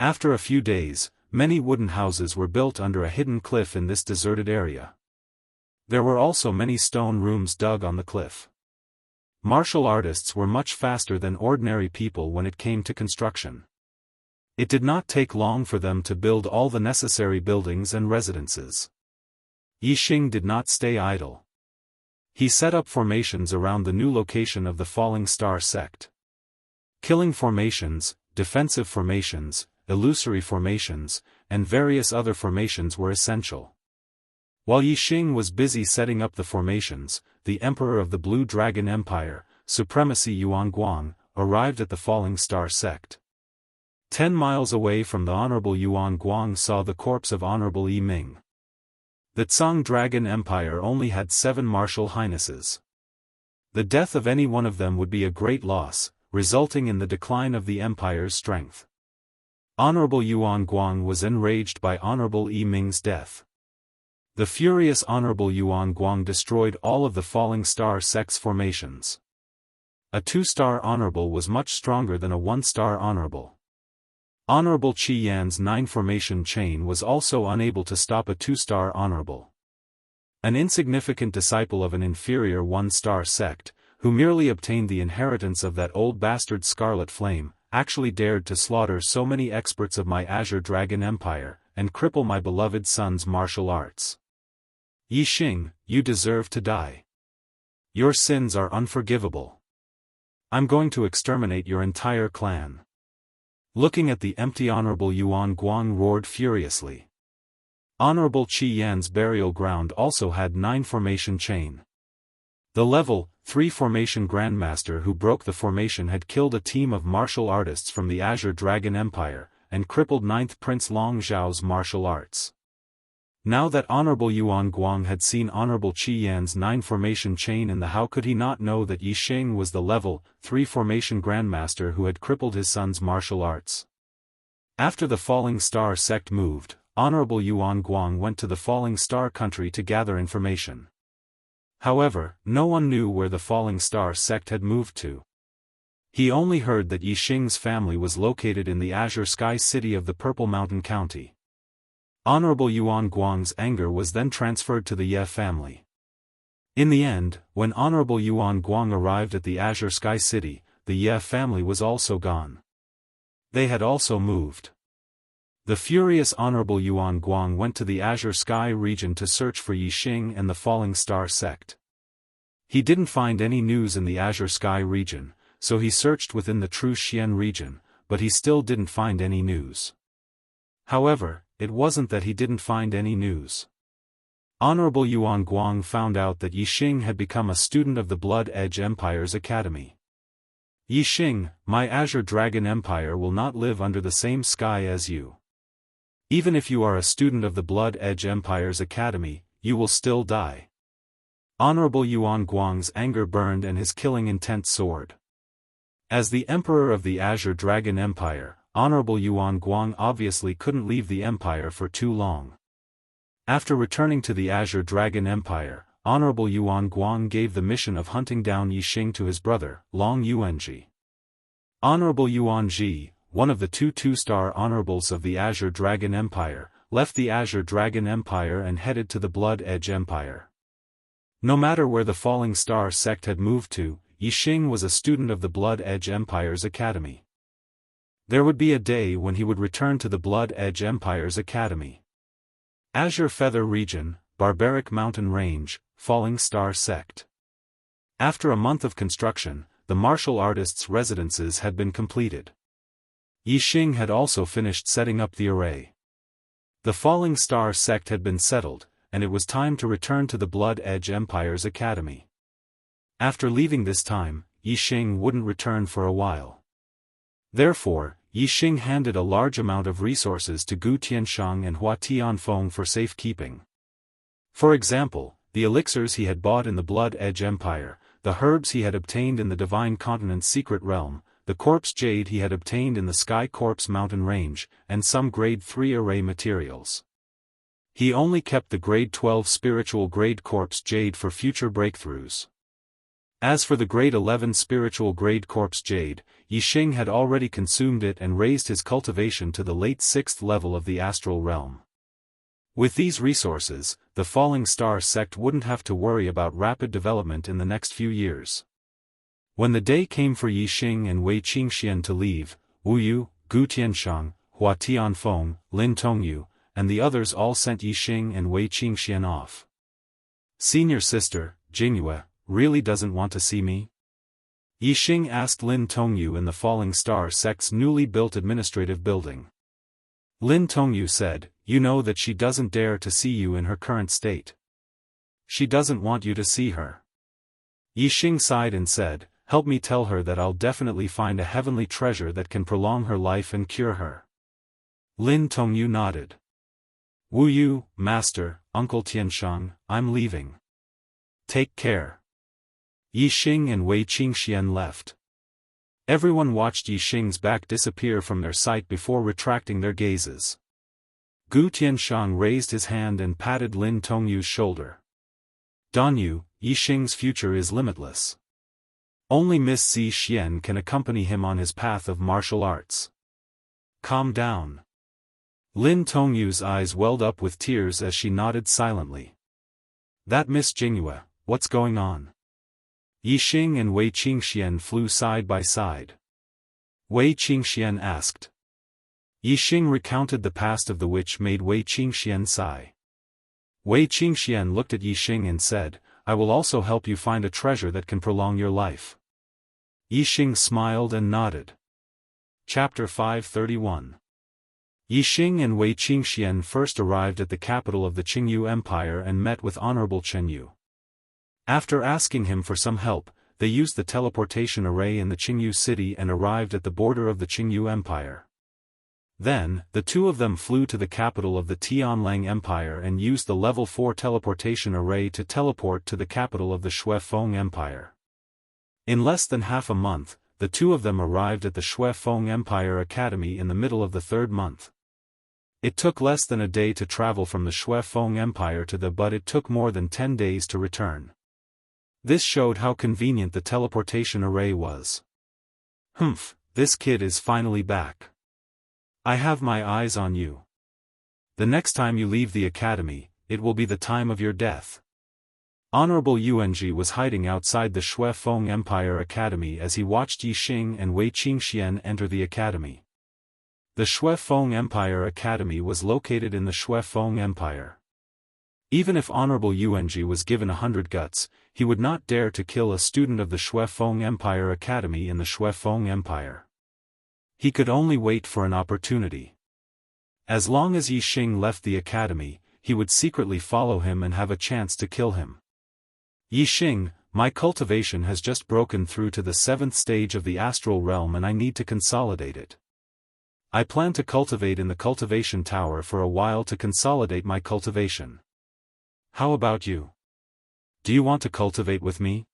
After a few days, many wooden houses were built under a hidden cliff in this deserted area. There were also many stone rooms dug on the cliff. Martial artists were much faster than ordinary people when it came to construction. It did not take long for them to build all the necessary buildings and residences. Yi Xing did not stay idle. He set up formations around the new location of the Falling Star sect. Killing formations, defensive formations, illusory formations, and various other formations were essential. While Yi Xing was busy setting up the formations, the Emperor of the Blue Dragon Empire, Supremacy Yuan Guang, arrived at the Falling Star sect. 10 miles away from the Honorable Yuan Guang saw the corpse of Honorable Yi Ming. The Tsang Dragon Empire only had 7 martial highnesses. The death of any one of them would be a great loss, resulting in the decline of the empire's strength. Honorable Yuan Guang was enraged by Honorable Yi Ming's death. The furious Honorable Yuan Guang destroyed all of the Falling Star sect's formations. A 2-star Honorable was much stronger than a 1-star Honorable. Honorable Qi Yan's 9-formation chain was also unable to stop a 2-star Honorable. An insignificant disciple of an inferior 1-star sect, who merely obtained the inheritance of that old bastard Scarlet Flame, actually dared to slaughter so many experts of my Azure Dragon Empire, and cripple my beloved son's martial arts. Yi Xing, you deserve to die. Your sins are unforgivable. I'm going to exterminate your entire clan. Looking at the empty Honorable Yuan Guang roared furiously. Honorable Qi Yan's burial ground also had 9-formation chain. The level 3 formation Grandmaster who broke the formation had killed a team of martial artists from the Azure Dragon Empire, and crippled 9th Prince Long Zhao's martial arts. Now that Honorable Yuan Guang had seen Honorable Qi Yan's 9-formation chain in the how could he not know that Yi Xing was the level 3 formation Grandmaster who had crippled his son's martial arts. After the Falling Star sect moved, Honorable Yuan Guang went to the Falling Star country to gather information. However, no one knew where the Falling Star sect had moved to. He only heard that Yixing's family was located in the Azure Sky City of the Purple Mountain County. Honorable Yuan Guang's anger was then transferred to the Ye family. In the end, when Honorable Yuan Guang arrived at the Azure Sky City, the Ye family was also gone. They had also moved. The furious Honorable Yuan Guang went to the Azure Sky region to search for Yixing and the Falling Star sect. He didn't find any news in the Azure Sky region, so he searched within the True Xian region, but he still didn't find any news. However, it wasn't that he didn't find any news. Honorable Yuan Guang found out that Yixing had become a student of the Blood Edge Empire's academy. Yixing, my Azure Dragon Empire will not live under the same sky as you. Even if you are a student of the Blood Edge Empire's academy, you will still die. Honorable Yuan Guang's anger burned and his killing intent soared. As the Emperor of the Azure Dragon Empire, Honorable Yuan Guang obviously couldn't leave the empire for too long. After returning to the Azure Dragon Empire, Honorable Yuan Guang gave the mission of hunting down Yixing to his brother, Long Yuanji. Honorable Yuanji, one of the two two-star honorables of the Azure Dragon Empire, left the Azure Dragon Empire and headed to the Blood Edge Empire. No matter where the Falling Star sect had moved to, Yixing was a student of the Blood Edge Empire's academy. There would be a day when he would return to the Blood Edge Empire's academy. Azure Feather Region, Barbaric Mountain Range, Falling Star sect. After a month of construction, the martial artists' residences had been completed. Yixing had also finished setting up the array. The Falling Star sect had been settled, and it was time to return to the Blood Edge Empire's academy. After leaving this time, Yixing wouldn't return for a while. Therefore, Yixing handed a large amount of resources to Gu Tianshang and Hua Tianfeng for safekeeping. For example, the elixirs he had bought in the Blood Edge Empire, the herbs he had obtained in the Divine Continent's secret realm, the corpse jade he had obtained in the Sky Corpse mountain range, and some grade 3 array materials. He only kept the grade 12 spiritual grade corpse jade for future breakthroughs. As for the grade 11 spiritual grade corpse jade, Yixing had already consumed it and raised his cultivation to the late 6th level of the astral realm. With these resources, the Falling Star sect wouldn't have to worry about rapid development in the next few years. When the day came for Yixing and Wei Qingxian to leave, Wu Yu, Gu Tianshang, Hua Tianfeng, Lin Tongyu, and the others all sent Yixing and Wei Qingxian off. Senior sister, Jingyue, really doesn't want to see me? Yixing asked Lin Tongyu in the Falling Star sect's newly built administrative building. Lin Tongyu said, "You know that she doesn't dare to see you in her current state. She doesn't want you to see her." Yixing sighed and said, "Help me tell her that I'll definitely find a heavenly treasure that can prolong her life and cure her." Lin Tongyu nodded. "Wu Yu, Master, Uncle Tianshang, I'm leaving. Take care." Yixing and Wei Qingxian left. Everyone watched Yixing's back disappear from their sight before retracting their gazes. Gu Tianshang raised his hand and patted Lin Tongyu's shoulder. "Danyu, Yixing's future is limitless. Only Miss Si Xian can accompany him on his path of martial arts. Calm down." Lin Tongyu's eyes welled up with tears as she nodded silently. "That Miss Jingyue, what's going on?" Yixing and Wei Qingxian flew side by side. Wei Qingxian asked. Yixing recounted the past of the witch made Wei Qingxian sigh. Wei Qingxian looked at Yixing and said, "I will also help you find a treasure that can prolong your life." Yixing smiled and nodded. Chapter 531. Yixing and Wei Qingxian first arrived at the capital of the Qingyu Empire and met with Honorable Chen Yu. After asking him for some help, they used the teleportation array in the Qingyu city and arrived at the border of the Qingyu Empire. Then, the two of them flew to the capital of the Tianlang Empire and used the level 4 teleportation array to teleport to the capital of the Xiaofan Empire. In less than half a month, the two of them arrived at the Xiaofan Empire Academy in the middle of the 3rd month. It took less than a day to travel from the Xiaofan Empire to the but it took more than 10 days to return. This showed how convenient the teleportation array was. Humph, this kid is finally back. I have my eyes on you. The next time you leave the academy, it will be the time of your death. Honorable Yuanji was hiding outside the Xiaofan Empire Academy as he watched Yixing and Wei Qingxian enter the academy. The Xiaofan Empire Academy was located in the Xiaofan Empire. Even if Honorable Yuanji was given 100 guts, he would not dare to kill a student of the Xiaofan Empire Academy in the Xiaofan Empire. He could only wait for an opportunity. As long as Yixing left the academy, he would secretly follow him and have a chance to kill him. Yixing, my cultivation has just broken through to the 7th stage of the astral realm and I need to consolidate it. I plan to cultivate in the cultivation tower for a while to consolidate my cultivation. How about you? Do you want to cultivate with me?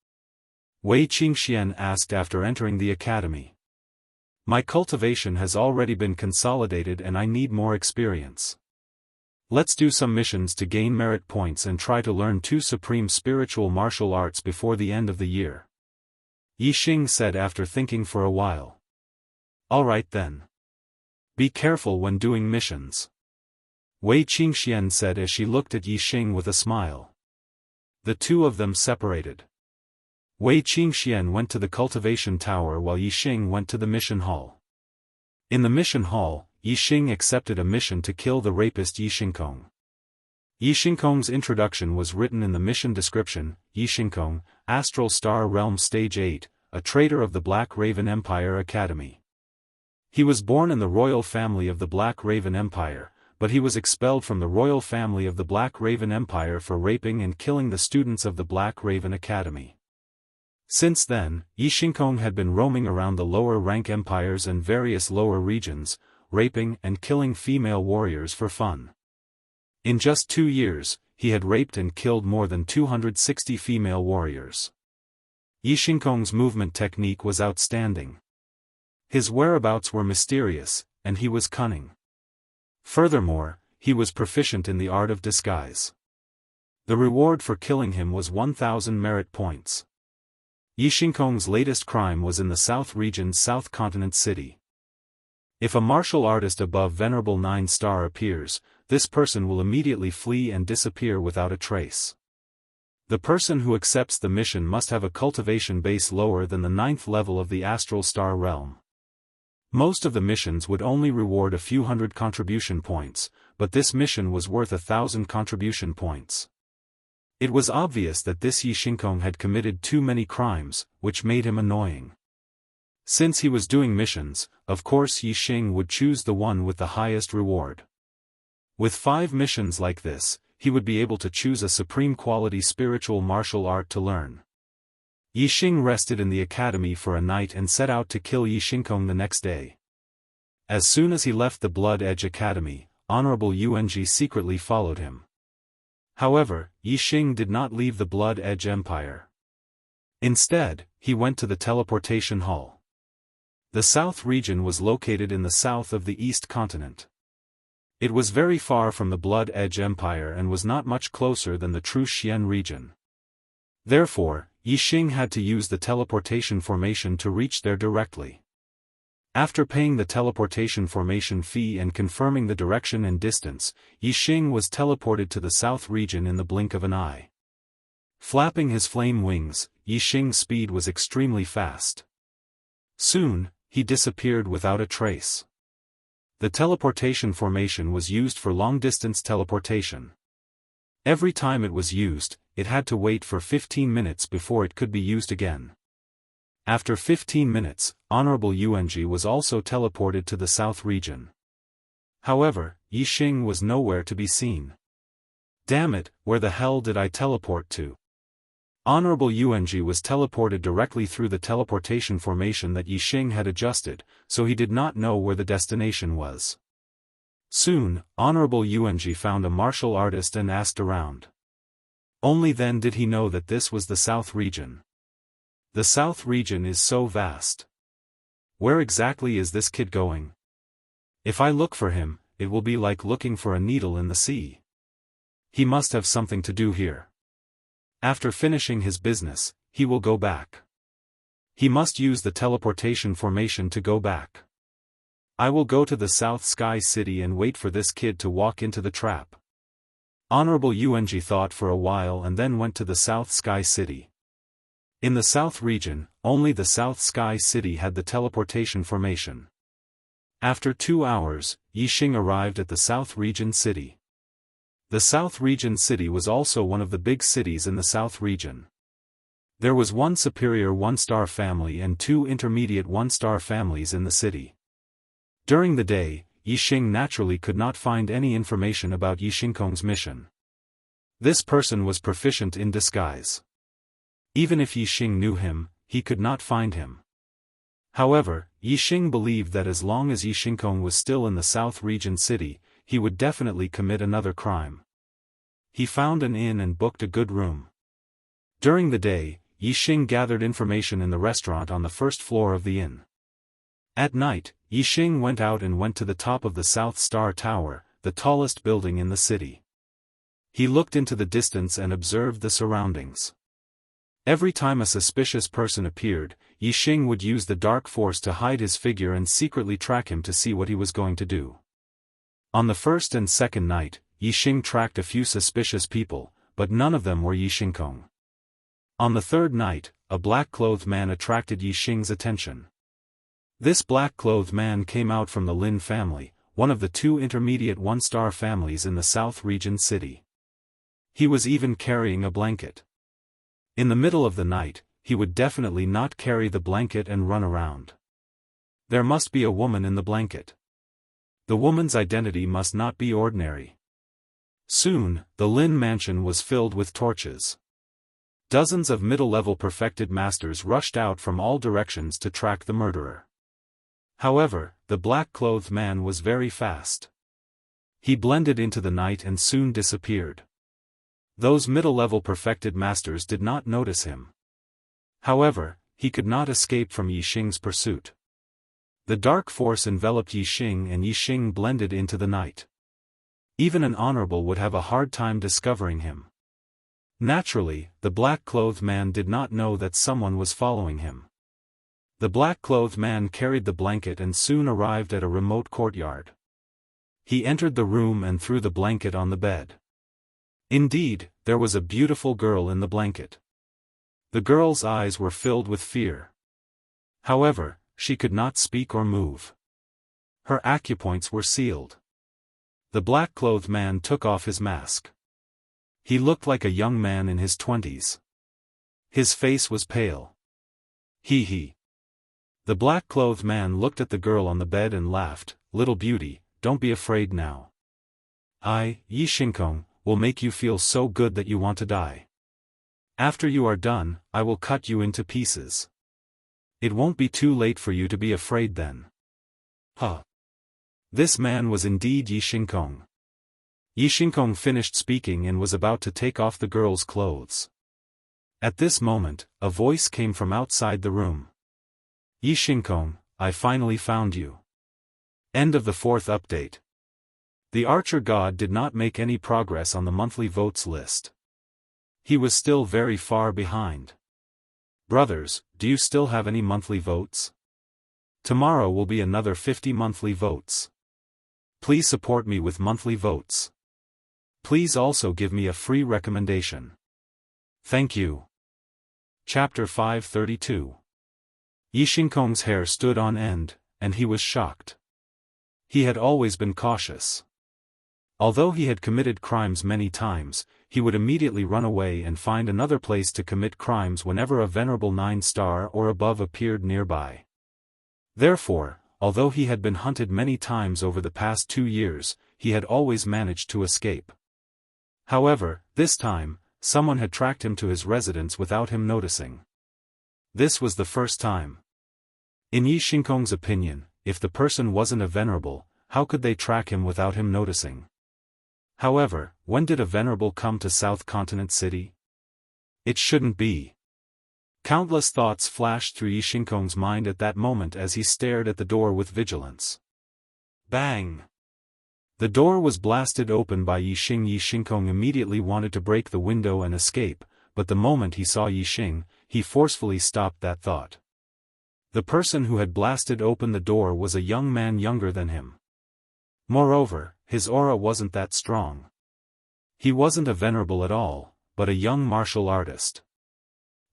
Wei Qingxian asked after entering the academy. My cultivation has already been consolidated and I need more experience. Let's do some missions to gain merit points and try to learn 2 supreme spiritual martial arts before the end of the year. Yixing said after thinking for a while. Alright then. Be careful when doing missions. Wei Qingxian said as she looked at Yixing with a smile. The two of them separated. Wei Qingxian went to the cultivation tower while Yixing went to the mission hall. In the mission hall, Yixing accepted a mission to kill the rapist Yixingkong. Yixingkong's introduction was written in the mission description: Yixingkong, Astral Star Realm Stage 8, a traitor of the Black Raven Empire Academy. He was born in the royal family of the Black Raven Empire, but he was expelled from the royal family of the Black Raven Empire for raping and killing the students of the Black Raven Academy. Since then, Yixingkong had been roaming around the lower rank empires and various lower regions, raping and killing female warriors for fun. In just 2 years, he had raped and killed more than 260 female warriors. Yixingkong's movement technique was outstanding. His whereabouts were mysterious, and he was cunning. Furthermore, he was proficient in the art of disguise. The reward for killing him was 1,000 merit points. Yixingkong's latest crime was in the South region's South Continent city. If a martial artist above Venerable 9-star appears, this person will immediately flee and disappear without a trace. The person who accepts the mission must have a cultivation base lower than the 9th level of the Astral Star Realm. Most of the missions would only reward a few hundred contribution points, but this mission was worth 1,000 contribution points. It was obvious that this Yixingkong had committed too many crimes, which made him annoying. Since he was doing missions, of course Yixing would choose the one with the highest reward. With 5 missions like this, he would be able to choose a supreme quality spiritual martial art to learn. Yixing rested in the academy for a night and set out to kill Yixingkong the next day. As soon as he left the Blood Edge Academy, Honorable Yuanji secretly followed him. However, Yixing did not leave the Blood Edge Empire. Instead, he went to the teleportation hall. The South region was located in the south of the East continent. It was very far from the Blood Edge Empire and was not much closer than the true Xian region. Therefore, Yixing had to use the teleportation formation to reach there directly. After paying the teleportation formation fee and confirming the direction and distance, Yixing was teleported to the south region in the blink of an eye. Flapping his flame wings, Yixing's speed was extremely fast. Soon, he disappeared without a trace. The teleportation formation was used for long-distance teleportation. Every time it was used, it had to wait for 15 minutes before it could be used again. After 15 minutes, Honorable Yuanji was also teleported to the south region. However, Yixing was nowhere to be seen. Damn it, where the hell did I teleport to? Honorable Yuanji was teleported directly through the teleportation formation that Yixing had adjusted, so he did not know where the destination was. Soon, Honorable Yuanji found a martial artist and asked around. Only then did he know that this was the South region. The South region is so vast. Where exactly is this kid going? If I look for him, it will be like looking for a needle in the sea. He must have something to do here. After finishing his business, he will go back. He must use the teleportation formation to go back. I will go to the South Sky City and wait for this kid to walk into the trap. Honorable Yuanji thought for a while and then went to the South Sky City. In the South region, only the South Sky City had the teleportation formation. After 2 hours, Yixing arrived at the South Region City. The South Region City was also one of the big cities in the South region. There was one superior 1-star family and 2 intermediate 1-star families in the city. During the day, Yixing naturally could not find any information about Yixingkong's mission. This person was proficient in disguise. Even if Yixing knew him, he could not find him. However, Yixing believed that as long as Yixingkong was still in the South Region City, he would definitely commit another crime. He found an inn and booked a good room. During the day, Yixing gathered information in the restaurant on the first floor of the inn. At night, Yixing went out and went to the top of the South Star Tower, the tallest building in the city. He looked into the distance and observed the surroundings. Every time a suspicious person appeared, Yixing would use the dark force to hide his figure and secretly track him to see what he was going to do. On the first and second night, Yixing tracked a few suspicious people, but none of them were Yixingkong. On the third night, a black-clothed man attracted Yixing's attention. This black-clothed man came out from the Lin family, one of the 2 intermediate 1-star families in the South Region City. He was even carrying a blanket. In the middle of the night, he would definitely not carry the blanket and run around. There must be a woman in the blanket. The woman's identity must not be ordinary. Soon, the Lin mansion was filled with torches. Dozens of middle-level perfected masters rushed out from all directions to track the murderer. However, the black-clothed man was very fast. He blended into the night and soon disappeared. Those middle-level perfected masters did not notice him. However, he could not escape from Yixing's pursuit. The dark force enveloped Yixing and Yixing blended into the night. Even an honorable would have a hard time discovering him. Naturally, the black-clothed man did not know that someone was following him. The black-clothed man carried the blanket and soon arrived at a remote courtyard. He entered the room and threw the blanket on the bed. Indeed, there was a beautiful girl in the blanket. The girl's eyes were filled with fear. However, she could not speak or move. Her acupoints were sealed. The black-clothed man took off his mask. He looked like a young man in his 20s. His face was pale. He. The black-clothed man looked at the girl on the bed and laughed, "Little beauty, don't be afraid now. I, Yixingkong, will make you feel so good that you want to die. After you are done, I will cut you into pieces. It won't be too late for you to be afraid then." Huh. This man was indeed Yixingkong. Yixingkong finished speaking and was about to take off the girl's clothes. At this moment, a voice came from outside the room. "Yixingkong, I finally found you." End of the 4th update. The archer god did not make any progress on the monthly votes list. He was still very far behind. Brothers, do you still have any monthly votes? Tomorrow will be another 50 monthly votes. Please support me with monthly votes. Please also give me a free recommendation. Thank you. Chapter 532. Yixingkong's hair stood on end, and he was shocked. He had always been cautious. Although he had committed crimes many times, he would immediately run away and find another place to commit crimes whenever a venerable 9-star or above appeared nearby. Therefore, although he had been hunted many times over the past 2 years, he had always managed to escape. However, this time, someone had tracked him to his residence without him noticing. This was the first time. In Yixingkong's opinion, if the person wasn't a venerable, how could they track him without him noticing? However, when did a venerable come to South Continent City? It shouldn't be. Countless thoughts flashed through Yixingkong's mind at that moment as he stared at the door with vigilance. Bang! The door was blasted open by Yixing. Yixing immediately wanted to break the window and escape, but the moment he saw Yixing, he forcefully stopped that thought. The person who had blasted open the door was a young man younger than him. Moreover, his aura wasn't that strong. He wasn't a venerable at all, but a young martial artist.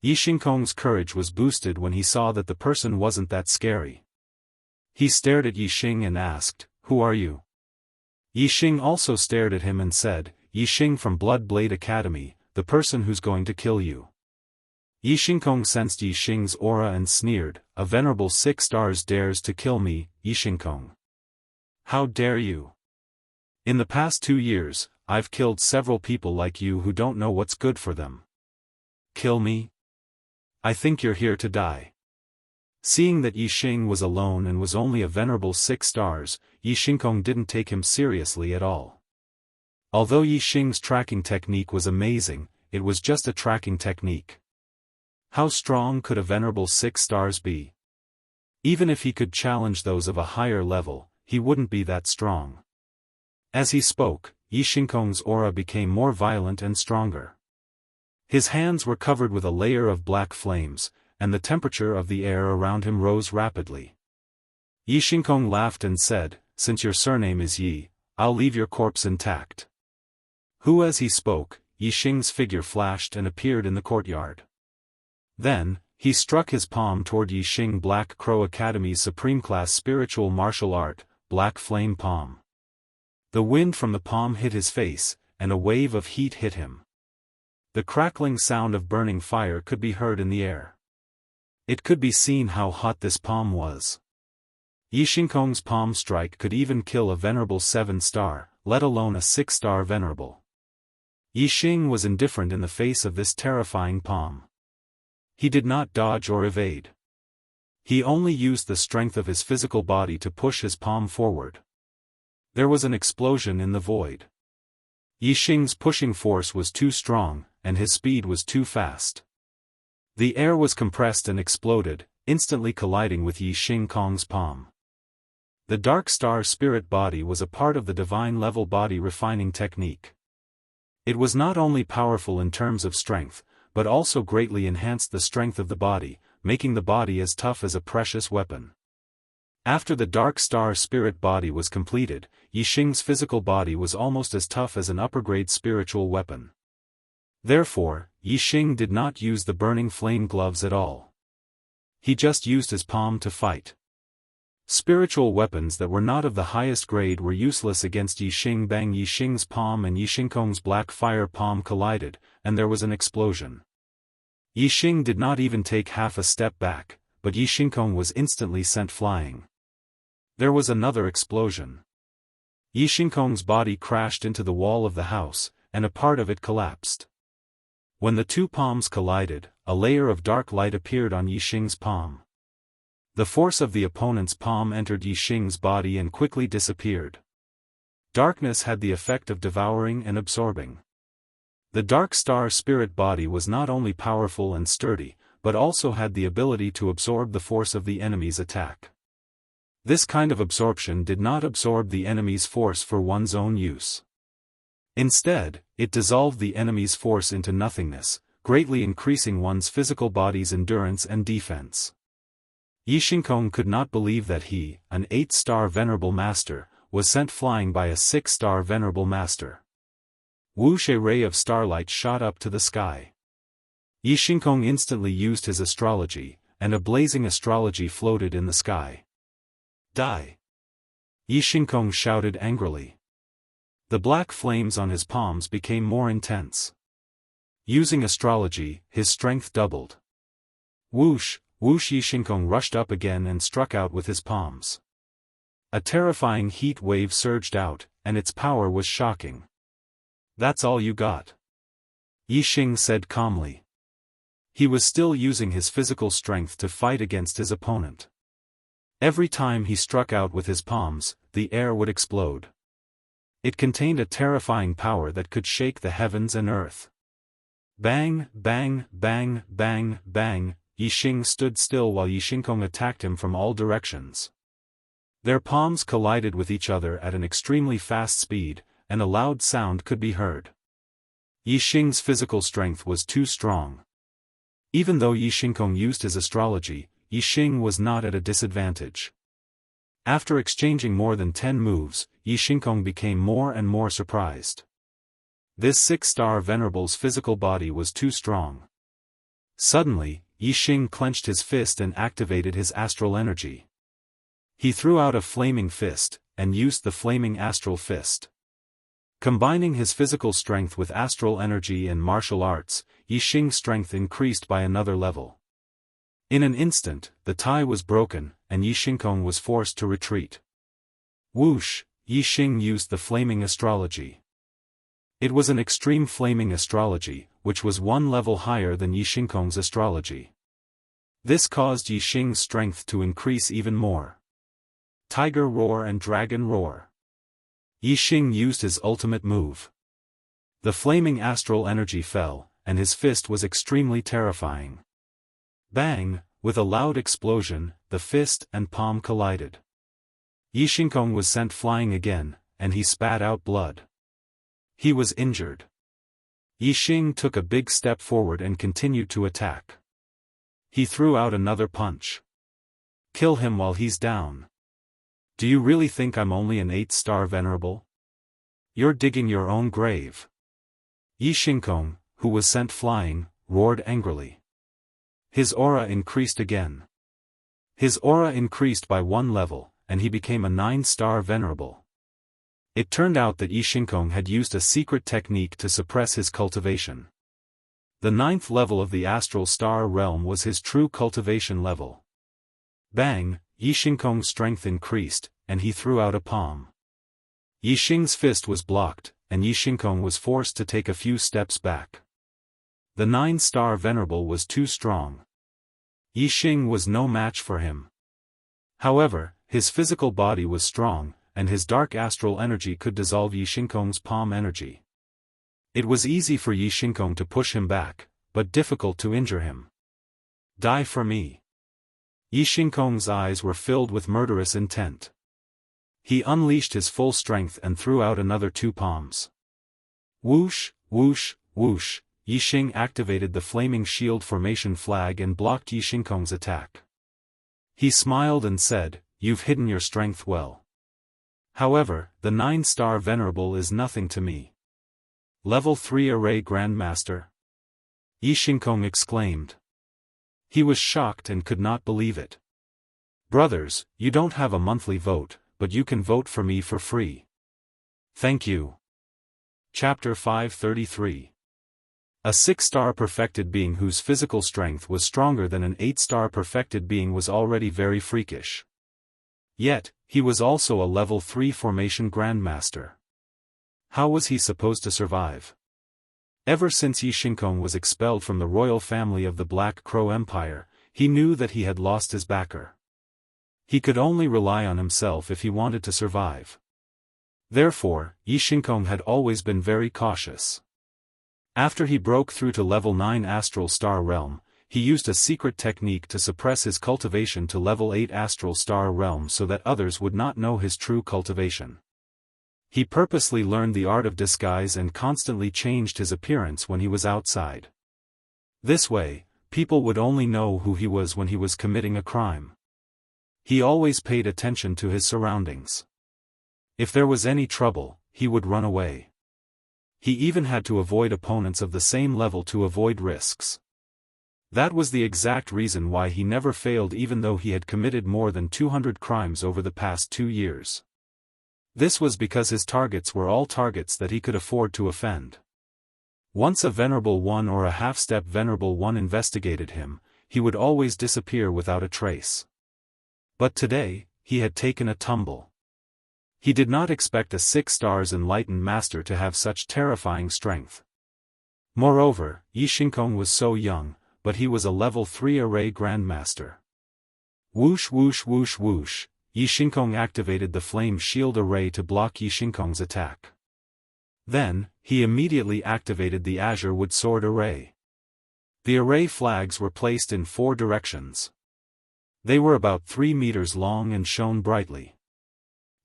Yixing's courage was boosted when he saw that the person wasn't that scary. He stared at Yixing and asked, "Who are you?" Yixing also stared at him and said, "Yixing from Blood Blade Academy, the person who's going to kill you." Yixing sensed Yixing's aura and sneered, "A venerable 6 stars dares to kill me, Yixing. How dare you? In the past 2 years, I've killed several people like you who don't know what's good for them. Kill me? I think you're here to die." Seeing that Yixing was alone and was only a venerable 6 stars, Yixing didn't take him seriously at all. Although Yixing's tracking technique was amazing, it was just a tracking technique. How strong could a venerable 6 stars be? Even if he could challenge those of a higher level, he wouldn't be that strong. As he spoke, Yixing's aura became more violent and stronger. His hands were covered with a layer of black flames, and the temperature of the air around him rose rapidly. Yixing laughed and said, "Since your surname is Yi, I'll leave your corpse intact." Who as he spoke, Yixing's figure flashed and appeared in the courtyard. Then, he struck his palm toward Yixing Black Crow Academy's Supreme Class Spiritual Martial Art, Black Flame Palm. The wind from the palm hit his face, and a wave of heat hit him. The crackling sound of burning fire could be heard in the air. It could be seen how hot this palm was. Yixing's palm strike could even kill a venerable 7 star, let alone a 6 star venerable. Yixing was indifferent in the face of this terrifying palm. He did not dodge or evade. He only used the strength of his physical body to push his palm forward. There was an explosion in the void. Yixing's pushing force was too strong, and his speed was too fast. The air was compressed and exploded, instantly colliding with Yixing's palm. The Dark Star Spirit Body was a part of the Divine Level Body Refining Technique. It was not only powerful in terms of strength, but also greatly enhanced the strength of the body, making the body as tough as a precious weapon. After the Dark Star Spirit Body was completed, Yixing's physical body was almost as tough as an upper-grade spiritual weapon. Therefore, Yixing did not use the burning flame gloves at all. He just used his palm to fight. Spiritual weapons that were not of the highest grade were useless against Yixing. Bang! Yixing's palm and Yixing's black fire palm collided, and there was an explosion. Yixing did not even take half a step back, but Yixing was instantly sent flying. There was another explosion. Yixing's body crashed into the wall of the house, and a part of it collapsed. When the two palms collided, a layer of dark light appeared on Yixing's palm. The force of the opponent's palm entered Yixing's body and quickly disappeared. Darkness had the effect of devouring and absorbing. The Dark Star Spirit Body was not only powerful and sturdy, but also had the ability to absorb the force of the enemy's attack. This kind of absorption did not absorb the enemy's force for one's own use. Instead, it dissolved the enemy's force into nothingness, greatly increasing one's physical body's endurance and defense. Yixing could not believe that he, an 8-star Venerable Master, was sent flying by a 6-star Venerable Master. Wuxia ray of starlight shot up to the sky. Yixing instantly used his astrology, and a blazing astrology floated in the sky. Die! Yixing shouted angrily. The black flames on his palms became more intense. Using astrology, his strength doubled. Whoosh, whoosh! Yixing rushed up again and struck out with his palms. A terrifying heat wave surged out, and its power was shocking. "That's all you got?" Yixing said calmly. He was still using his physical strength to fight against his opponent. Every time he struck out with his palms, the air would explode. It contained a terrifying power that could shake the heavens and earth. Bang, bang, bang, bang, bang! Yixing stood still while Yixing attacked him from all directions. Their palms collided with each other at an extremely fast speed, and a loud sound could be heard. Yixing's physical strength was too strong. Even though Yixingkong used his astrology, Yixing was not at a disadvantage. After exchanging more than 10 moves, Yixingkong became more and more surprised. This 6-star venerable's physical body was too strong. Suddenly, Yixing clenched his fist and activated his astral energy. He threw out a flaming fist, and used the flaming astral fist. Combining his physical strength with astral energy and martial arts, Yixing's strength increased by another level. In an instant, the tie was broken, and Yixingkong was forced to retreat. Whoosh! Yixing used the flaming astrology. It was an extreme flaming astrology, which was one level higher than Yixingkong's astrology. This caused Yixing's strength to increase even more. Tiger Roar and Dragon Roar. Yixing used his ultimate move. The flaming astral energy fell, and his fist was extremely terrifying. Bang! With a loud explosion, the fist and palm collided. Yixingkong was sent flying again, and he spat out blood. He was injured. Yixing took a big step forward and continued to attack. He threw out another punch. Kill him while he's down. Do you really think I'm only an 8-star venerable? You're digging your own grave. Yixingkong, who was sent flying, roared angrily. His aura increased again. His aura increased by 1 level, and he became a 9-star venerable. It turned out that Yixingkong had used a secret technique to suppress his cultivation. The 9th level of the astral star realm was his true cultivation level. Bang! Yixingkong's strength increased, and he threw out a palm. Yixing's fist was blocked, and Yixingkong was forced to take a few steps back. The 9-star venerable was too strong. Yixing was no match for him. However, his physical body was strong, and his dark astral energy could dissolve Yixingkong's palm energy. It was easy for Yixingkong to push him back, but difficult to injure him. Die for me. Yixingkong's eyes were filled with murderous intent. He unleashed his full strength and threw out another 2 palms. Whoosh, whoosh, whoosh, Yixing activated the flaming shield formation flag and blocked Yixingkong's attack. He smiled and said, "You've hidden your strength well. However, the 9-star venerable is nothing to me." Level 3 Array Grandmaster? Yixingkong exclaimed. He was shocked and could not believe it. Brothers, you don't have a monthly vote, but you can vote for me for free. Thank you. Chapter 533. A 6-star perfected being whose physical strength was stronger than an 8-star perfected being was already very freakish. Yet, he was also a level 3 formation grandmaster. How was he supposed to survive? Ever since Yixingkong was expelled from the royal family of the Black Crow Empire, he knew that he had lost his backer. He could only rely on himself if he wanted to survive. Therefore, Yixingkong had always been very cautious. After he broke through to level 9 Astral Star Realm, he used a secret technique to suppress his cultivation to level 8 Astral Star Realm so that others would not know his true cultivation. He purposely learned the art of disguise and constantly changed his appearance when he was outside. This way, people would only know who he was when he was committing a crime. He always paid attention to his surroundings. If there was any trouble, he would run away. He even had to avoid opponents of the same level to avoid risks. That was the exact reason why he never failed even though he had committed more than 200 crimes over the past 2 years. This was because his targets were all targets that he could afford to offend. Once a Venerable One or a half-step Venerable One investigated him, he would always disappear without a trace. But today, he had taken a tumble. He did not expect a 6 stars enlightened master to have such terrifying strength. Moreover, Yixingkong was so young, but he was a level 3 array grandmaster. Whoosh whoosh whoosh whoosh, Yixingkong activated the flame shield array to block Yixingkong's attack. Then, he immediately activated the azure wood sword array. The array flags were placed in 4 directions. They were about 3 meters long and shone brightly.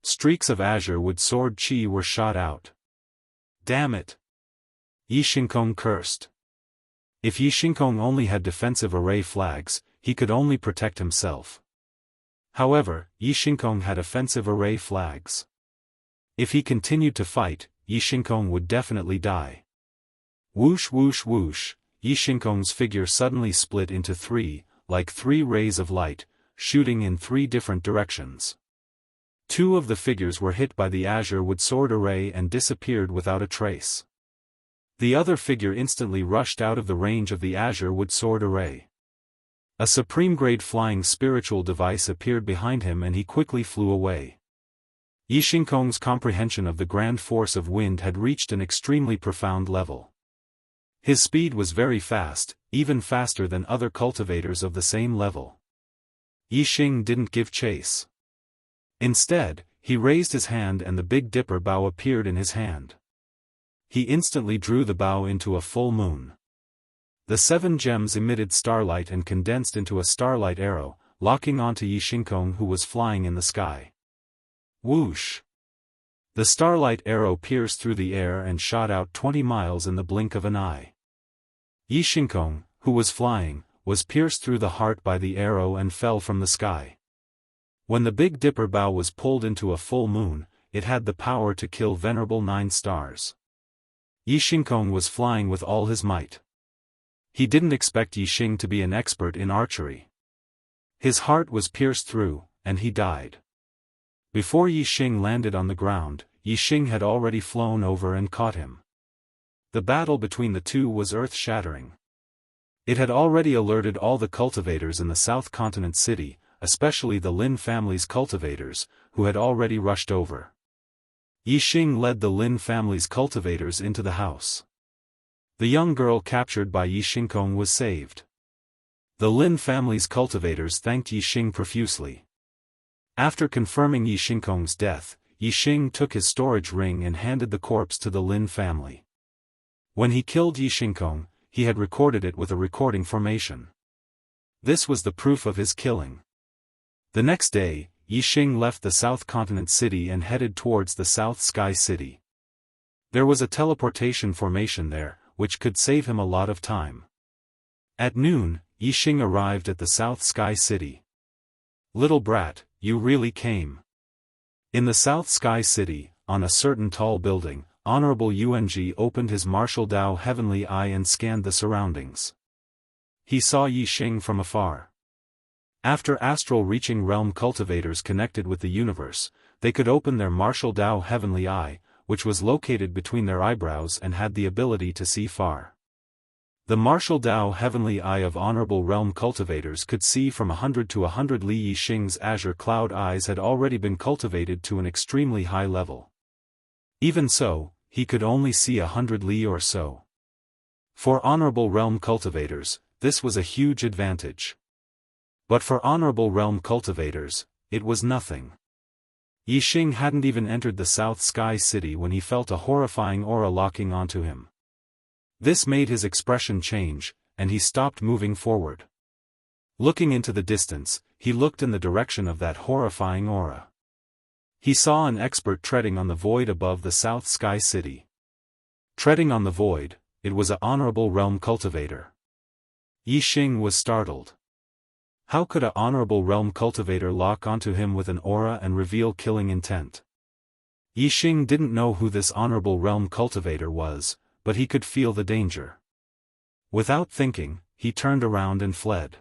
streaks of azure wood sword chi were shot out. Damn it! Yi Xingkong cursed. If Yi Xingkong only had defensive array flags, he could only protect himself. However, Yi Xingkong had offensive array flags. If he continued to fight, Yi Xingkong would definitely die. Whoosh whoosh whoosh, Yi Xingkong's figure suddenly split into three, like three rays of light, shooting in three different directions. Two of the figures were hit by the azure wood sword array and disappeared without a trace. The other figure instantly rushed out of the range of the azure wood sword array. A supreme-grade flying spiritual device appeared behind him and he quickly flew away. Yi Xingkong's comprehension of the grand force of wind had reached an extremely profound level. His speed was very fast, even faster than other cultivators of the same level. Yi Xing didn't give chase. Instead, he raised his hand and the Big Dipper bow appeared in his hand. He instantly drew the bow into a full moon. The 7 gems emitted starlight and condensed into a starlight arrow, locking onto Yi Xingkong who was flying in the sky. Whoosh! The starlight arrow pierced through the air and shot out 20 miles in the blink of an eye. Yi Xingkong, who was flying, was pierced through the heart by the arrow and fell from the sky. When the Big Dipper bow was pulled into a full moon, it had the power to kill venerable 9 stars. Yi Xingkong was flying with all his might. He didn't expect Yi Xing to be an expert in archery. His heart was pierced through, and he died. Before Yi Xing landed on the ground, Yi Xing had already flown over and caught him. The battle between the two was earth-shattering. It had already alerted all the cultivators in the South Continent City, especially the Lin family's cultivators, who had already rushed over. Yi Xing led the Lin family's cultivators into the house. The young girl captured by Yi Xingkong was saved. The Lin family's cultivators thanked Yi Xing profusely. After confirming Yi Xingkong's death, Yi Xing took his storage ring and handed the corpse to the Lin family. When he killed Yi Xingkong, he had recorded it with a recording formation. This was the proof of his killing. The next day, Yi Xing left the South Continent City and headed towards the South Sky City. There was a teleportation formation there, which could save him a lot of time. At noon, Yi Xing arrived at the South Sky City. Little brat, you really came. In the South Sky City, on a certain tall building, Honorable Yuanji opened his martial Dao heavenly eye and scanned the surroundings. He saw Yi Xing from afar. After astral reaching realm cultivators connected with the universe, they could open their martial Dao heavenly eye, which was located between their eyebrows and had the ability to see far. The martial Dao heavenly eye of honorable realm cultivators could see from 100 to 100 li. Yi Xing's azure cloud eyes had already been cultivated to an extremely high level. Even so, he could only see 100 li or so. For honorable realm cultivators, this was a huge advantage. But for honorable realm cultivators, it was nothing. Yi Xing hadn't even entered the South Sky City when he felt a horrifying aura locking onto him. This made his expression change, and he stopped moving forward. Looking into the distance, he looked in the direction of that horrifying aura. He saw an expert treading on the void above the South Sky City. Treading on the void, it was an honorable realm cultivator. Yi Xing was startled. How could an honorable realm cultivator lock onto him with an aura and reveal killing intent? Yi Xing didn't know who this honorable realm cultivator was, but he could feel the danger. Without thinking, he turned around and fled.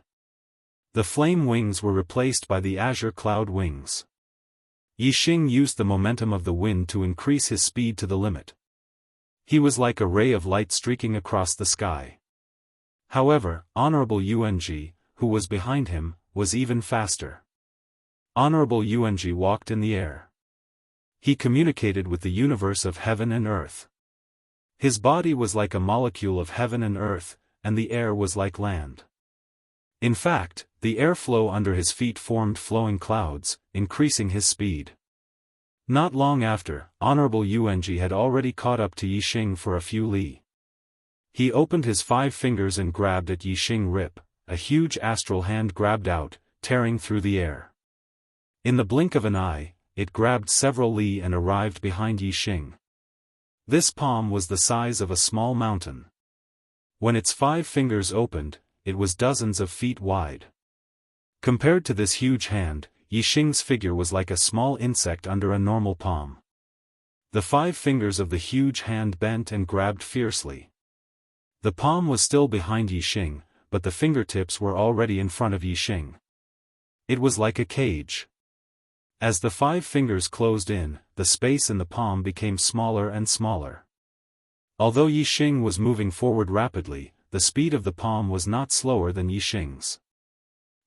The flame wings were replaced by the azure cloud wings. Yi Xing used the momentum of the wind to increase his speed to the limit. He was like a ray of light streaking across the sky. However, Honorable Yuanji, who was behind him, was even faster. Honorable Yuanji walked in the air. He communicated with the universe of heaven and earth. His body was like a molecule of heaven and earth, and the air was like land. In fact, the airflow under his feet formed flowing clouds, increasing his speed. Not long after, Honorable Yuanji had already caught up to Yi Xing for a few li. He opened his 5 fingers and grabbed at Yi Xing rip. A huge astral hand grabbed out, tearing through the air. In the blink of an eye, it grabbed several li and arrived behind Yixing. This palm was the size of a small mountain. When its 5 fingers opened, it was dozens of feet wide. Compared to this huge hand, Yixing's figure was like a small insect under a normal palm. The 5 fingers of the huge hand bent and grabbed fiercely. The palm was still behind Yixing, but the fingertips were already in front of Yixing. It was like a cage. As the 5 fingers closed in, the space in the palm became smaller and smaller. Although Yixing was moving forward rapidly, the speed of the palm was not slower than Yixing's.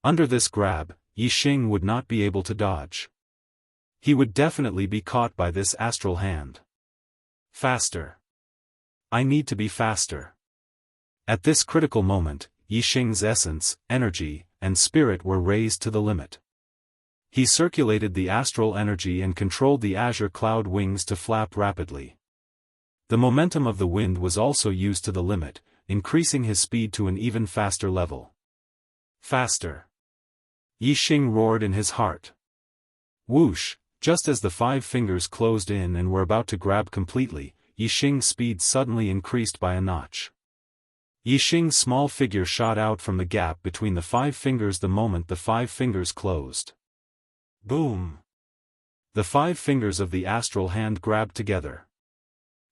Under this grab, Yixing would not be able to dodge. He would definitely be caught by this astral hand. Faster. I need to be faster. At this critical moment, Yixing's essence, energy, and spirit were raised to the limit. He circulated the astral energy and controlled the azure cloud wings to flap rapidly. The momentum of the wind was also used to the limit, increasing his speed to an even faster level. Faster. Yixing roared in his heart. Whoosh, just as the 5 fingers closed in and were about to grab completely, Yixing's speed suddenly increased by a notch. Yixing's small figure shot out from the gap between the 5 fingers the moment the 5 fingers closed. Boom! The 5 fingers of the astral hand grabbed together.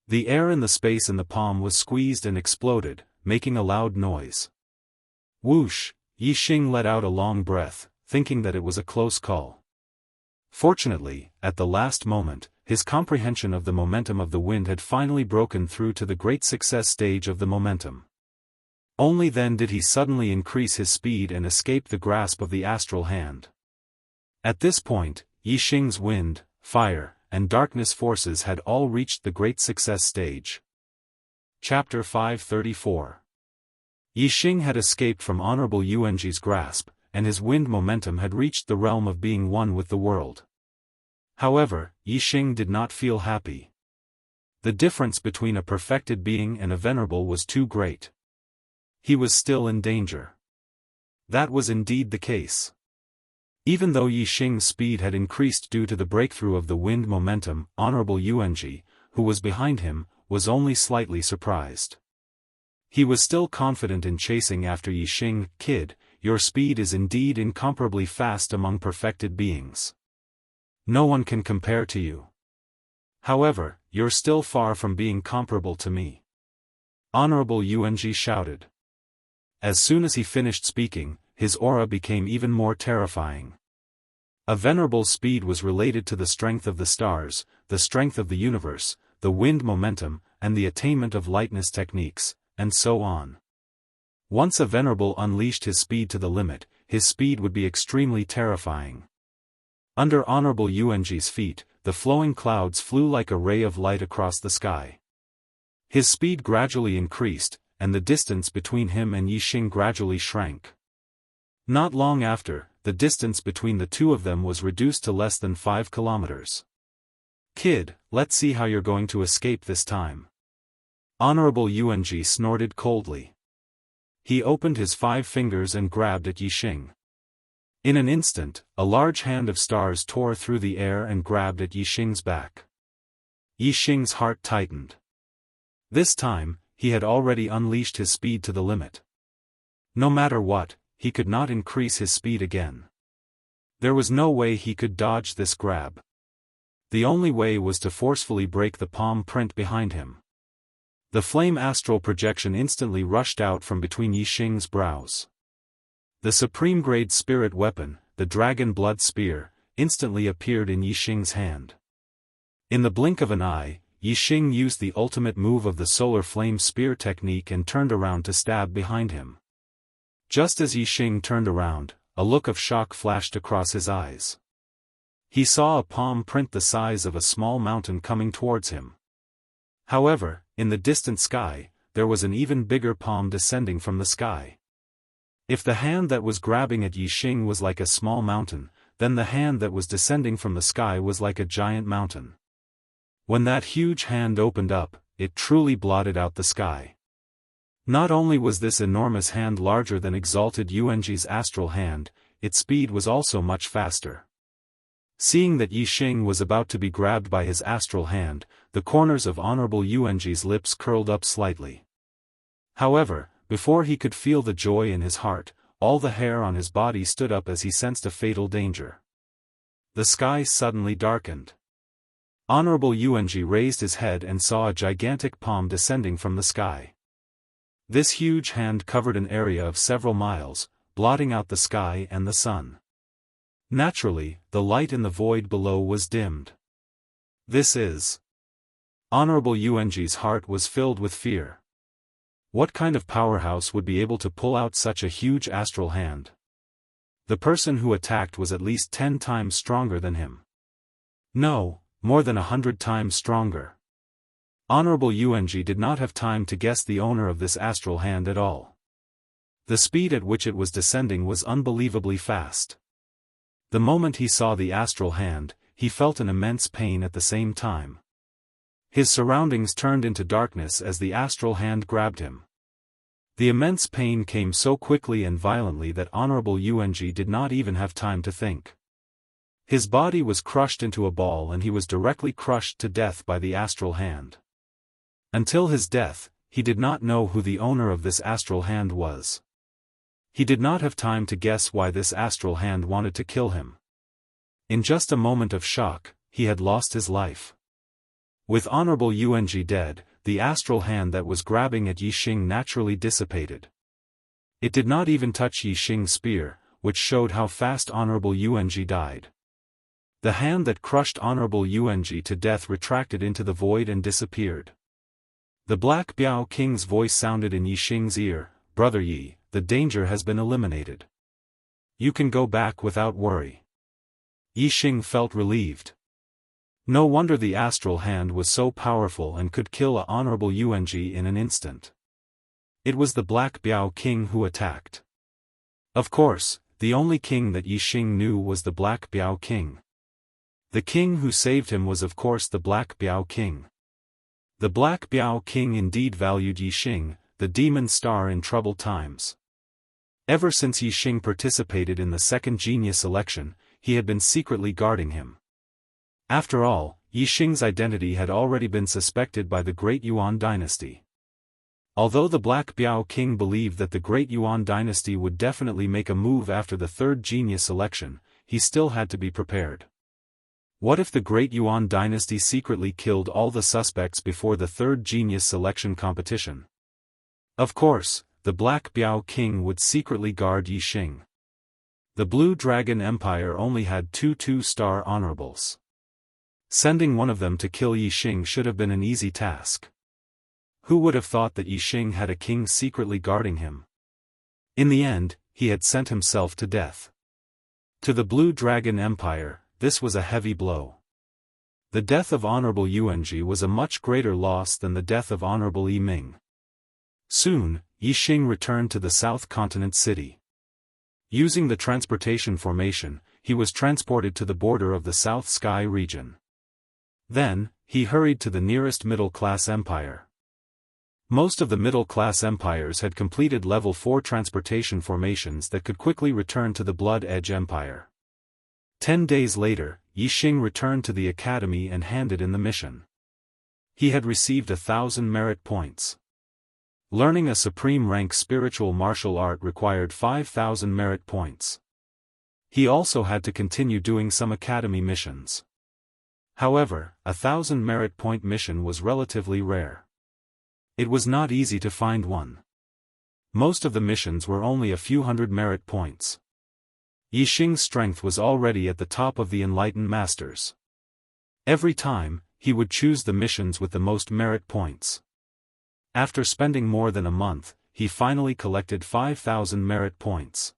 The air in the space in the palm was squeezed and exploded, making a loud noise. Whoosh! Yixing let out a long breath, thinking that it was a close call. Fortunately, at the last moment, his comprehension of the momentum of the wind had finally broken through to the great success stage of the momentum. Only then did he suddenly increase his speed and escape the grasp of the astral hand. At this point, Yixing's wind, fire, and darkness forces had all reached the great success stage. Chapter 534. Yixing had escaped from Honorable Yuanji's grasp, and his wind momentum had reached the realm of being one with the world. However, Yixing did not feel happy. The difference between a perfected being and a venerable was too great. He was still in danger. That was indeed the case. Even though Yixing's speed had increased due to the breakthrough of the wind momentum, Honorable Yuanji, who was behind him, was only slightly surprised. He was still confident in chasing after Yixing. Kid, your speed is indeed incomparably fast among perfected beings. No one can compare to you. However, you're still far from being comparable to me. Honorable Yuanji shouted. As soon as he finished speaking, his aura became even more terrifying. A venerable's speed was related to the strength of the stars, the strength of the universe, the wind momentum, and the attainment of lightness techniques, and so on. Once a venerable unleashed his speed to the limit, his speed would be extremely terrifying. Under Honorable Yuanji's feet, the flowing clouds flew like a ray of light across the sky. His speed gradually increased, and the distance between him and Yixing gradually shrank. Not long after, the distance between the two of them was reduced to less than 5 kilometers. Kid, let's see how you're going to escape this time. Honorable Yuanji snorted coldly. He opened his 5 fingers and grabbed at Yixing. In an instant, a large hand of stars tore through the air and grabbed at Yixing's back. Yixing's heart tightened. This time, he had already unleashed his speed to the limit. No matter what, he could not increase his speed again. There was no way he could dodge this grab. The only way was to forcefully break the palm print behind him. The flame astral projection instantly rushed out from between Yixing's brows. The supreme-grade spirit weapon, the Dragon Blood Spear, instantly appeared in Yixing's hand. In the blink of an eye, Yixing used the ultimate move of the Solar Flame Spear technique and turned around to stab behind him. Just as Yixing turned around, a look of shock flashed across his eyes. He saw a palm print the size of a small mountain coming towards him. However, in the distant sky, there was an even bigger palm descending from the sky. If the hand that was grabbing at Yixing was like a small mountain, then the hand that was descending from the sky was like a giant mountain. When that huge hand opened up, it truly blotted out the sky. Not only was this enormous hand larger than exalted Yuanji's astral hand, its speed was also much faster. Seeing that Yi Xing was about to be grabbed by his astral hand, the corners of Honorable Yuanji's lips curled up slightly. However, before he could feel the joy in his heart, all the hair on his body stood up as he sensed a fatal danger. The sky suddenly darkened. Honorable Yuanji raised his head and saw a gigantic palm descending from the sky. This huge hand covered an area of several miles, blotting out the sky and the sun. Naturally, the light in the void below was dimmed. This is... Honorable Yuanji's heart was filled with fear. What kind of powerhouse would be able to pull out such a huge astral hand? The person who attacked was at least 10 times stronger than him. No, more than 100 times stronger. Honorable Yuanji did not have time to guess the owner of this astral hand at all. The speed at which it was descending was unbelievably fast. The moment he saw the astral hand, he felt an immense pain at the same time. His surroundings turned into darkness as the astral hand grabbed him. The immense pain came so quickly and violently that Honorable Yuanji did not even have time to think. His body was crushed into a ball and he was directly crushed to death by the astral hand. Until his death, he did not know who the owner of this astral hand was. He did not have time to guess why this astral hand wanted to kill him. In just a moment of shock, he had lost his life. With Honorable Yuanji dead, the astral hand that was grabbing at Yi Xing naturally dissipated. It did not even touch Yi Xing's spear, which showed how fast Honorable Yuanji died. The hand that crushed Honorable Yuanji to death retracted into the void and disappeared. The Black Biao King's voice sounded in Yi Xing's ear, "Brother Yi, the danger has been eliminated. You can go back without worry." Yi Xing felt relieved. No wonder the astral hand was so powerful and could kill Honorable Yuanji in an instant. It was the Black Biao King who attacked. Of course, the only king that Yi Xing knew was the Black Biao King. The king who saved him was of course the Black Biao King. The Black Biao King indeed valued Yi Xing, the demon star in troubled times. Ever since Yi Xing participated in the second genius election, he had been secretly guarding him. After all, Yi Xing's identity had already been suspected by the Great Yuan dynasty. Although the Black Biao King believed that the Great Yuan dynasty would definitely make a move after the third genius election, he still had to be prepared. What if the Great Yuan dynasty secretly killed all the suspects before the third genius selection competition? Of course, the Black Biao King would secretly guard Yi Xing. The Blue Dragon Empire only had 2 two-star honorables. Sending one of them to kill Yi Xing should have been an easy task. Who would have thought that Yi Xing had a king secretly guarding him? In the end, he had sent himself to death. To the Blue Dragon Empire, this was a heavy blow. The death of Honorable Yuanji was a much greater loss than the death of Honorable Yi Ming. Soon, Yi Xing returned to the South Continent city. Using the transportation formation, he was transported to the border of the South Sky region. Then, he hurried to the nearest middle-class empire. Most of the middle-class empires had completed level 4 transportation formations that could quickly return to the Blood Edge Empire. 10 days later, Yi Xing returned to the academy and handed in the mission. He had received 1,000 merit points. Learning a supreme rank spiritual martial art required 5,000 merit points. He also had to continue doing some academy missions. However, 1,000 merit point mission was relatively rare. It was not easy to find one. Most of the missions were only a few hundred merit points. Yi Xing's strength was already at the top of the enlightened masters. Every time, he would choose the missions with the most merit points. After spending more than a month, he finally collected 5,000 merit points.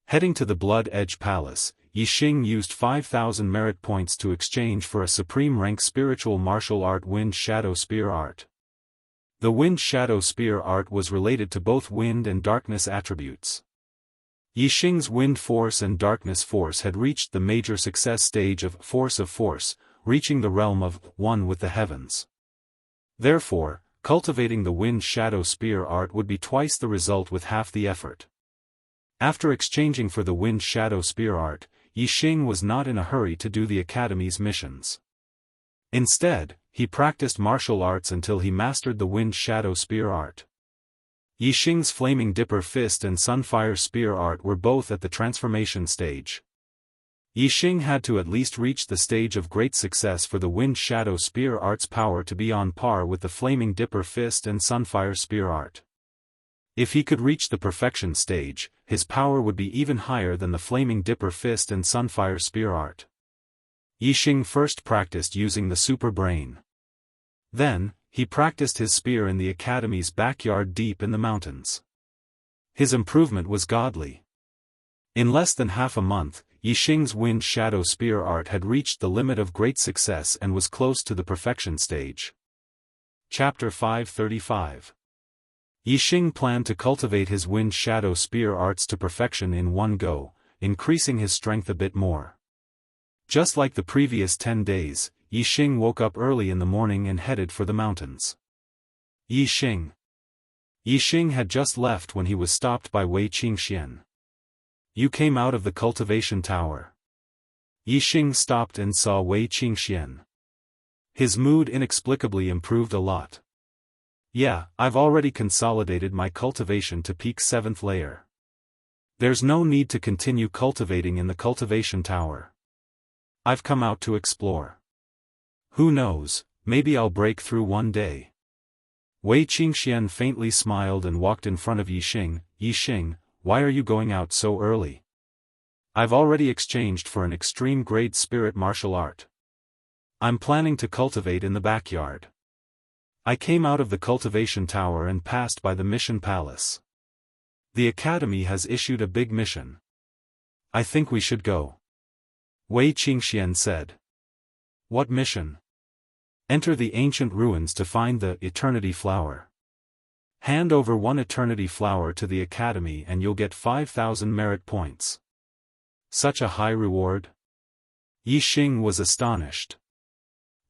Heading to the Blood Edge Palace, Yi Xing used 5,000 merit points to exchange for a supreme rank spiritual martial art Wind Shadow Spear art. The Wind Shadow Spear art was related to both wind and darkness attributes. Yi Xing's Wind Force and Darkness Force had reached the major success stage of Force, reaching the realm of one with the heavens. Therefore, cultivating the Wind Shadow Spear art would be twice the result with half the effort. After exchanging for the Wind Shadow Spear art, Yixing was not in a hurry to do the Academy's missions. Instead, he practiced martial arts until he mastered the Wind Shadow Spear art. Yixing's Flaming Dipper Fist and Sunfire Spear art were both at the transformation stage. Yixing had to at least reach the stage of great success for the Wind Shadow Spear art's power to be on par with the Flaming Dipper Fist and Sunfire Spear art. If he could reach the perfection stage, his power would be even higher than the Flaming Dipper Fist and Sunfire Spear art. Yixing first practiced using the Super Brain. Then, he practiced his spear in the Academy's backyard deep in the mountains. His improvement was godly. In less than half a month, Yixing's Wind Shadow Spear art had reached the limit of great success and was close to the perfection stage. Chapter 535. Yixing planned to cultivate his Wind Shadow Spear arts to perfection in one go, increasing his strength a bit more. Just like the previous 10 days, Yixing woke up early in the morning and headed for the mountains. Yixing had just left when he was stopped by Wei Qingxian. You came out of the cultivation tower. Yixing stopped and saw Wei Qingxian. His mood inexplicably improved a lot. Yeah, I've already consolidated my cultivation to peak 7th layer. There's no need to continue cultivating in the cultivation tower. I've come out to explore. Who knows, maybe I'll break through one day. Wei Qingxian faintly smiled and walked in front of Yixing. Yixing, why are you going out so early? I've already exchanged for an extreme grade spirit martial art. I'm planning to cultivate in the backyard. I came out of the cultivation tower and passed by the mission palace. The Academy has issued a big mission. I think we should go. Wei Qingxian said. What mission? Enter the ancient ruins to find the Eternity Flower. Hand over one Eternity Flower to the Academy and you'll get 5,000 merit points. Such a high reward? Yixing was astonished.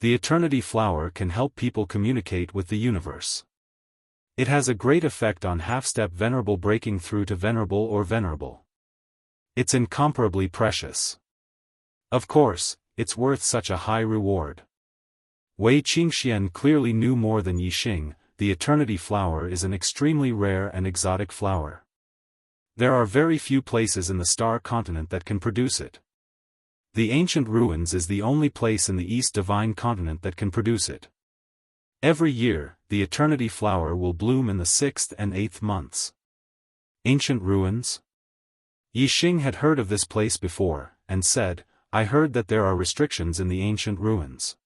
The Eternity Flower can help people communicate with the universe. It has a great effect on half-step venerable breaking through to venerable or venerable. It's incomparably precious. Of course, it's worth such a high reward. Wei Qingxian clearly knew more than Yixing. The Eternity Flower is an extremely rare and exotic flower. There are very few places in the Star Continent that can produce it. The Ancient Ruins is the only place in the East Divine Continent that can produce it. Every year, the Eternity Flower will bloom in the 6th and 8th months. Ancient Ruins? Yixing had heard of this place before, and said, I heard that there are restrictions in the Ancient Ruins.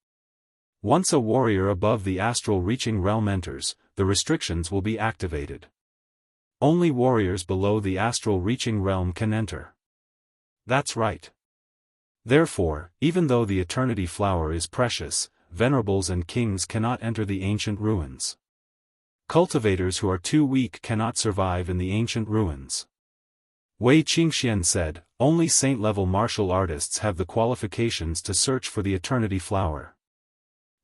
Once a warrior above the astral reaching realm enters, the restrictions will be activated. Only warriors below the astral reaching realm can enter. That's right. Therefore, even though the Eternity Flower is precious, venerables and kings cannot enter the Ancient Ruins. Cultivators who are too weak cannot survive in the Ancient Ruins. Wei Qingxian said, only saint-level martial artists have the qualifications to search for the Eternity Flower.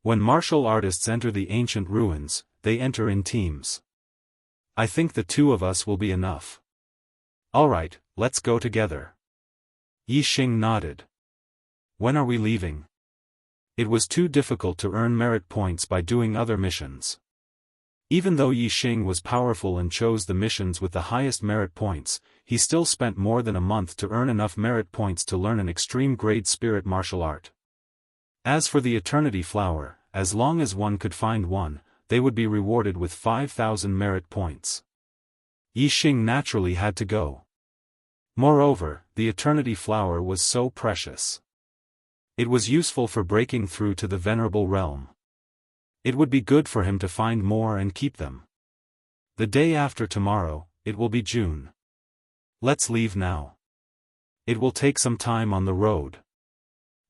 When martial artists enter the Ancient Ruins, they enter in teams. I think the two of us will be enough. Alright, let's go together. Yixing nodded. When are we leaving? It was too difficult to earn merit points by doing other missions. Even though Yixing was powerful and chose the missions with the highest merit points, he still spent more than a month to earn enough merit points to learn an extreme grade spirit martial art. As for the Eternity Flower, as long as one could find one, they would be rewarded with 5,000 merit points. Yixing naturally had to go. Moreover, the Eternity Flower was so precious. It was useful for breaking through to the venerable realm. It would be good for him to find more and keep them. The day after tomorrow, it will be June. Let's leave now. It will take some time on the road.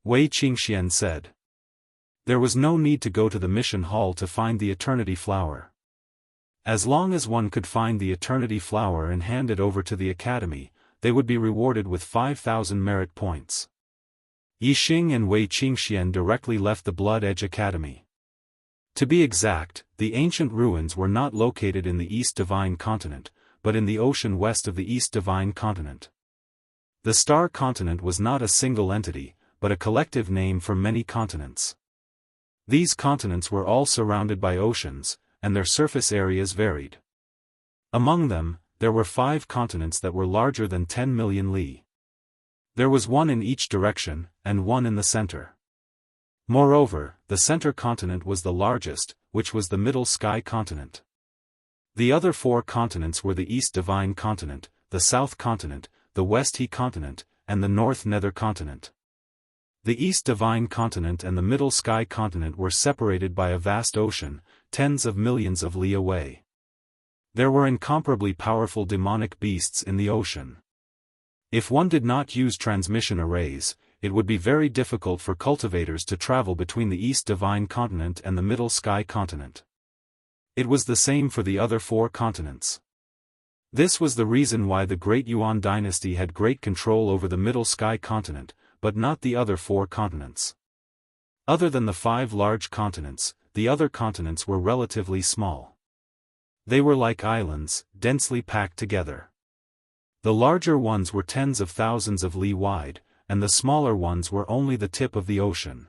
Wei Qingxian said. There was no need to go to the mission hall to find the Eternity Flower. As long as one could find the Eternity Flower and hand it over to the Academy, they would be rewarded with 5,000 merit points. Yixing and Wei Qingxian directly left the Blood Edge Academy. To be exact, the Ancient Ruins were not located in the East Divine Continent, but in the ocean west of the East Divine Continent. The star continent was not a single entity, but a collective name for many continents. These continents were all surrounded by oceans, and their surface areas varied. Among them, there were 5 continents that were larger than 10 million li. There was one in each direction, and one in the center. Moreover, the center continent was the largest, which was the Middle Sky continent. The other 4 continents were the East Divine continent, the South continent, the West He continent, and the North Nether continent. The East Divine continent and the Middle Sky continent were separated by a vast ocean, tens of millions of li away. There were incomparably powerful demonic beasts in the ocean. If one did not use transmission arrays, it would be very difficult for cultivators to travel between the East Divine continent and the Middle Sky continent. It was the same for the other 4 continents. This was the reason why the Great Yuan dynasty had great control over the Middle Sky continent, but not the other 4 continents. Other than the 5 large continents, the other continents were relatively small. They were like islands, densely packed together. The larger ones were tens of thousands of li wide, and the smaller ones were only the tip of the ocean.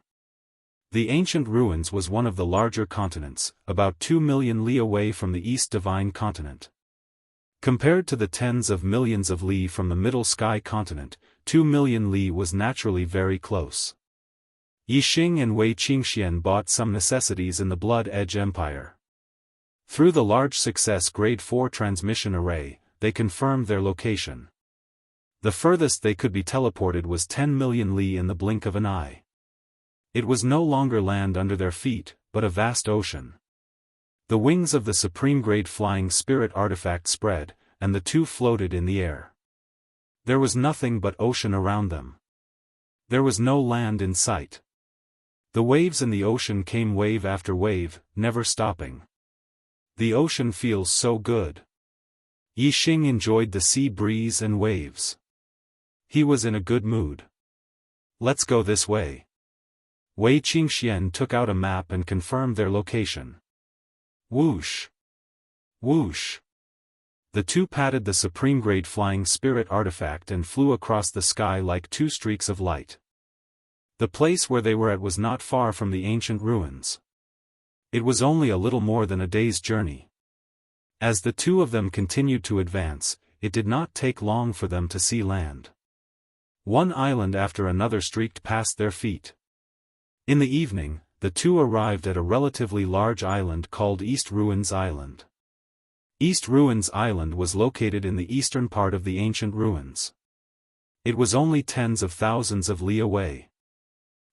The ancient ruins was one of the larger continents, about 2 million li away from the East Divine continent. Compared to the tens of millions of li from the Middle Sky continent, 2 million li was naturally very close. Yixing and Wei Qingxian bought some necessities in the Blood Edge Empire. Through the large success Grade 4 transmission array, they confirmed their location. The furthest they could be teleported was 10 million li in the blink of an eye. It was no longer land under their feet, but a vast ocean. The wings of the Supreme Grade Flying Spirit artifact spread, and the 2 floated in the air. There was nothing but ocean around them. There was no land in sight. The waves in the ocean came wave after wave, never stopping. The ocean feels so good. Yixing enjoyed the sea breeze and waves. He was in a good mood. Let's go this way. Wei Qingxian took out a map and confirmed their location. Whoosh! Whoosh! The 2 patted the Supreme Grade Flying Spirit artifact and flew across the sky like 2 streaks of light. The place where they were at was not far from the ancient ruins. It was only a little more than a day's journey. As the 2 of them continued to advance, it did not take long for them to see land. One island after another streaked past their feet. In the evening, the 2 arrived at a relatively large island called East Ruins Island. East Ruins Island was located in the eastern part of the ancient ruins. It was only tens of thousands of li away.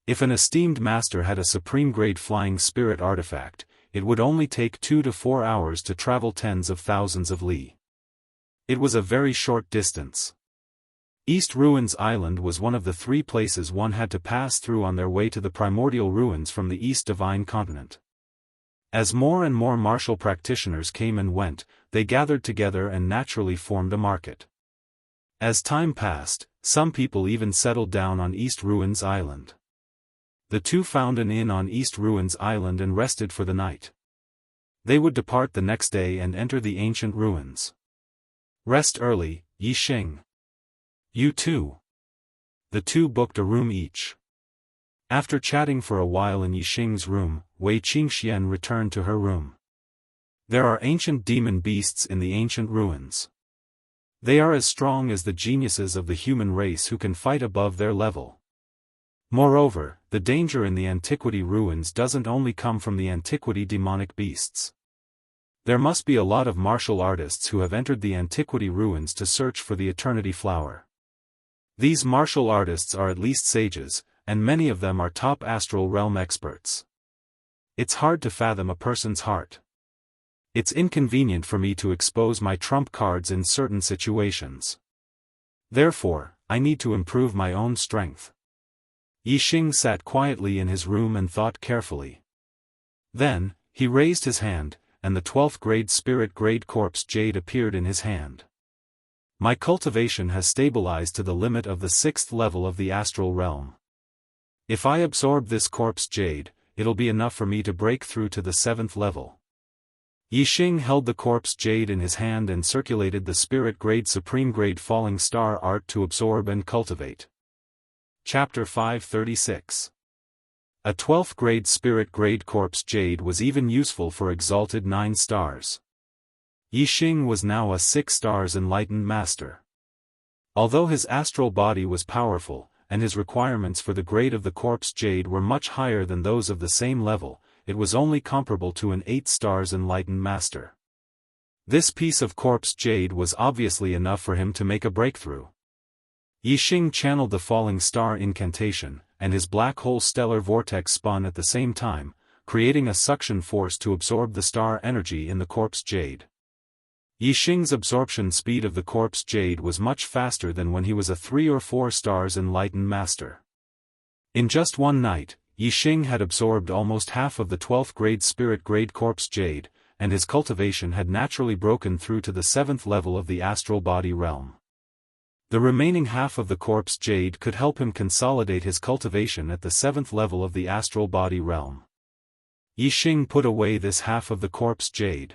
If an esteemed master had a Supreme Grade Flying Spirit artifact, it would only take 2 to 4 hours to travel tens of thousands of li. It was a very short distance. East Ruins Island was one of the 3 places one had to pass through on their way to the primordial ruins from the East Divine continent. As more and more martial practitioners came and went, they gathered together and naturally formed a market. As time passed, some people even settled down on East Ruins Island. The 2 found an inn on East Ruins Island and rested for the night. They would depart the next day and enter the ancient ruins. Rest early, Yixing. You too. The 2 booked a room each. After chatting for a while in Yixing's room, Wei Qingxian returned to her room. There are ancient demon beasts in the ancient ruins. They are as strong as the geniuses of the human race who can fight above their level. Moreover, the danger in the antiquity ruins doesn't only come from the antiquity demonic beasts. There must be a lot of martial artists who have entered the antiquity ruins to search for the eternity flower. These martial artists are at least sages, and many of them are top astral realm experts. It's hard to fathom a person's heart. It's inconvenient for me to expose my trump cards in certain situations. Therefore, I need to improve my own strength. Yixing sat quietly in his room and thought carefully. Then, he raised his hand, and the 12th grade spirit grade corpse jade appeared in his hand. My cultivation has stabilized to the limit of the 6th level of the astral realm. If I absorb this corpse jade, it'll be enough for me to break through to the 7th level. Yixing held the corpse jade in his hand and circulated the spirit-grade supreme-grade falling star art to absorb and cultivate. Chapter 536. A 12th grade spirit-grade corpse jade was even useful for exalted 9 stars. Yixing was now a 6 stars enlightened master. Although his astral body was powerful, and his requirements for the grade of the corpse jade were much higher than those of the same level, it was only comparable to an 8 stars enlightened master. This piece of corpse jade was obviously enough for him to make a breakthrough. Yixing channeled the falling star incantation, and his black hole stellar vortex spun at the same time, creating a suction force to absorb the star energy in the corpse jade. Yixing's absorption speed of the corpse jade was much faster than when he was a 3 or 4 stars enlightened master. In just one night, Yixing had absorbed almost half of the 12th grade spirit grade corpse jade, and his cultivation had naturally broken through to the 7th level of the astral body realm. The remaining half of the corpse jade could help him consolidate his cultivation at the 7th level of the astral body realm. Yixing put away this half of the corpse jade.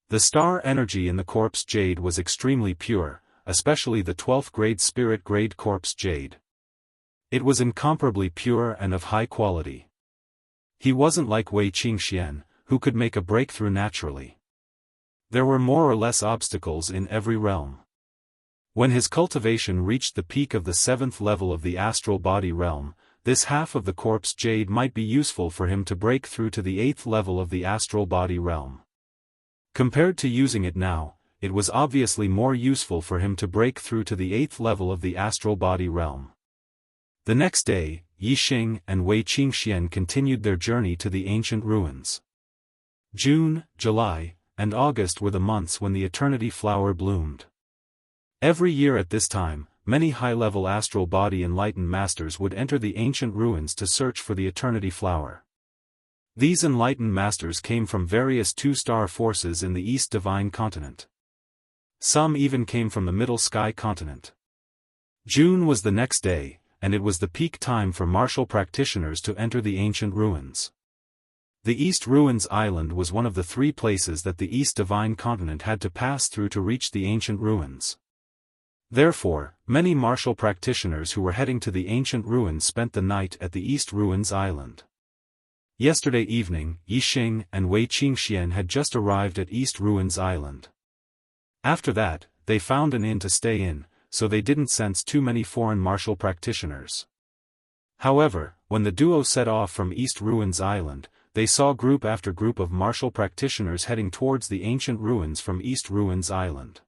The star energy in the corpse jade was extremely pure, especially the 12th grade spirit grade corpse jade. It was incomparably pure and of high quality. He wasn't like Wei Qingxian, who could make a breakthrough naturally. There were more or less obstacles in every realm. When his cultivation reached the peak of the 7th level of the astral body realm, this half of the corpse jade might be useful for him to break through to the 8th level of the astral body realm. Compared to using it now, it was obviously more useful for him to break through to the 8th level of the astral body realm. The next day, Yixing and Wei Qingxian continued their journey to the ancient ruins. June, July, and August were the months when the eternity flower bloomed. Every year at this time, many high-level astral body enlightened masters would enter the ancient ruins to search for the eternity flower. These enlightened masters came from various 2-star forces in the East Divine Continent. Some even came from the Middle Sky Continent. June was the next day, and it was the peak time for martial practitioners to enter the ancient ruins. The East Ruins Island was one of the 3 places that the East Divine Continent had to pass through to reach the ancient ruins. Therefore, many martial practitioners who were heading to the ancient ruins spent the night at the East Ruins Island. Yesterday evening, Yixing and Wei Qingxian had just arrived at East Ruins Island. After that, they found an inn to stay in, so they didn't sense too many foreign martial practitioners. However, when the duo set off from East Ruins Island, they saw group after group of martial practitioners heading towards the ancient ruins from East Ruins Island.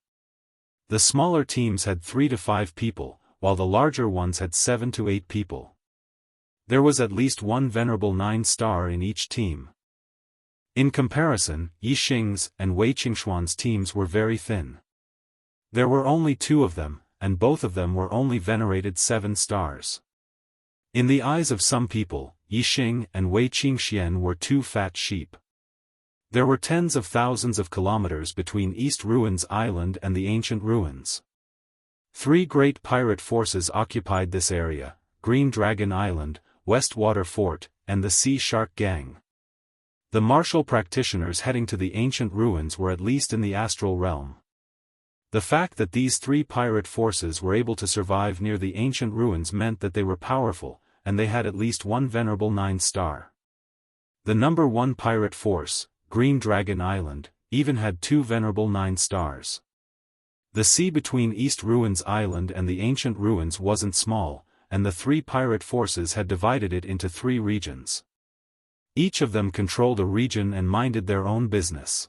The smaller teams had 3 to 5 people, while the larger ones had 7 to 8 people. There was at least one venerable 9-star in each team. In comparison, Yixing's and Wei Qingxuan's teams were very thin. There were only 2 of them, and both of them were only venerated 7 stars. In the eyes of some people, Yixing and Wei Qingxian were 2 fat sheep. There were tens of thousands of kilometers between East Ruins Island and the ancient ruins. 3 great pirate forces occupied this area: Green Dragon Island, Westwater Fort, and the Sea Shark Gang. The martial practitioners heading to the ancient ruins were at least in the astral realm. The fact that these 3 pirate forces were able to survive near the ancient ruins meant that they were powerful, and they had at least one venerable 9-star. The number 1 pirate force, Green Dragon Island, even had 2 venerable 9 stars. The sea between East Ruins Island and the ancient ruins wasn't small, and the 3 pirate forces had divided it into 3 regions. Each of them controlled a region and minded their own business.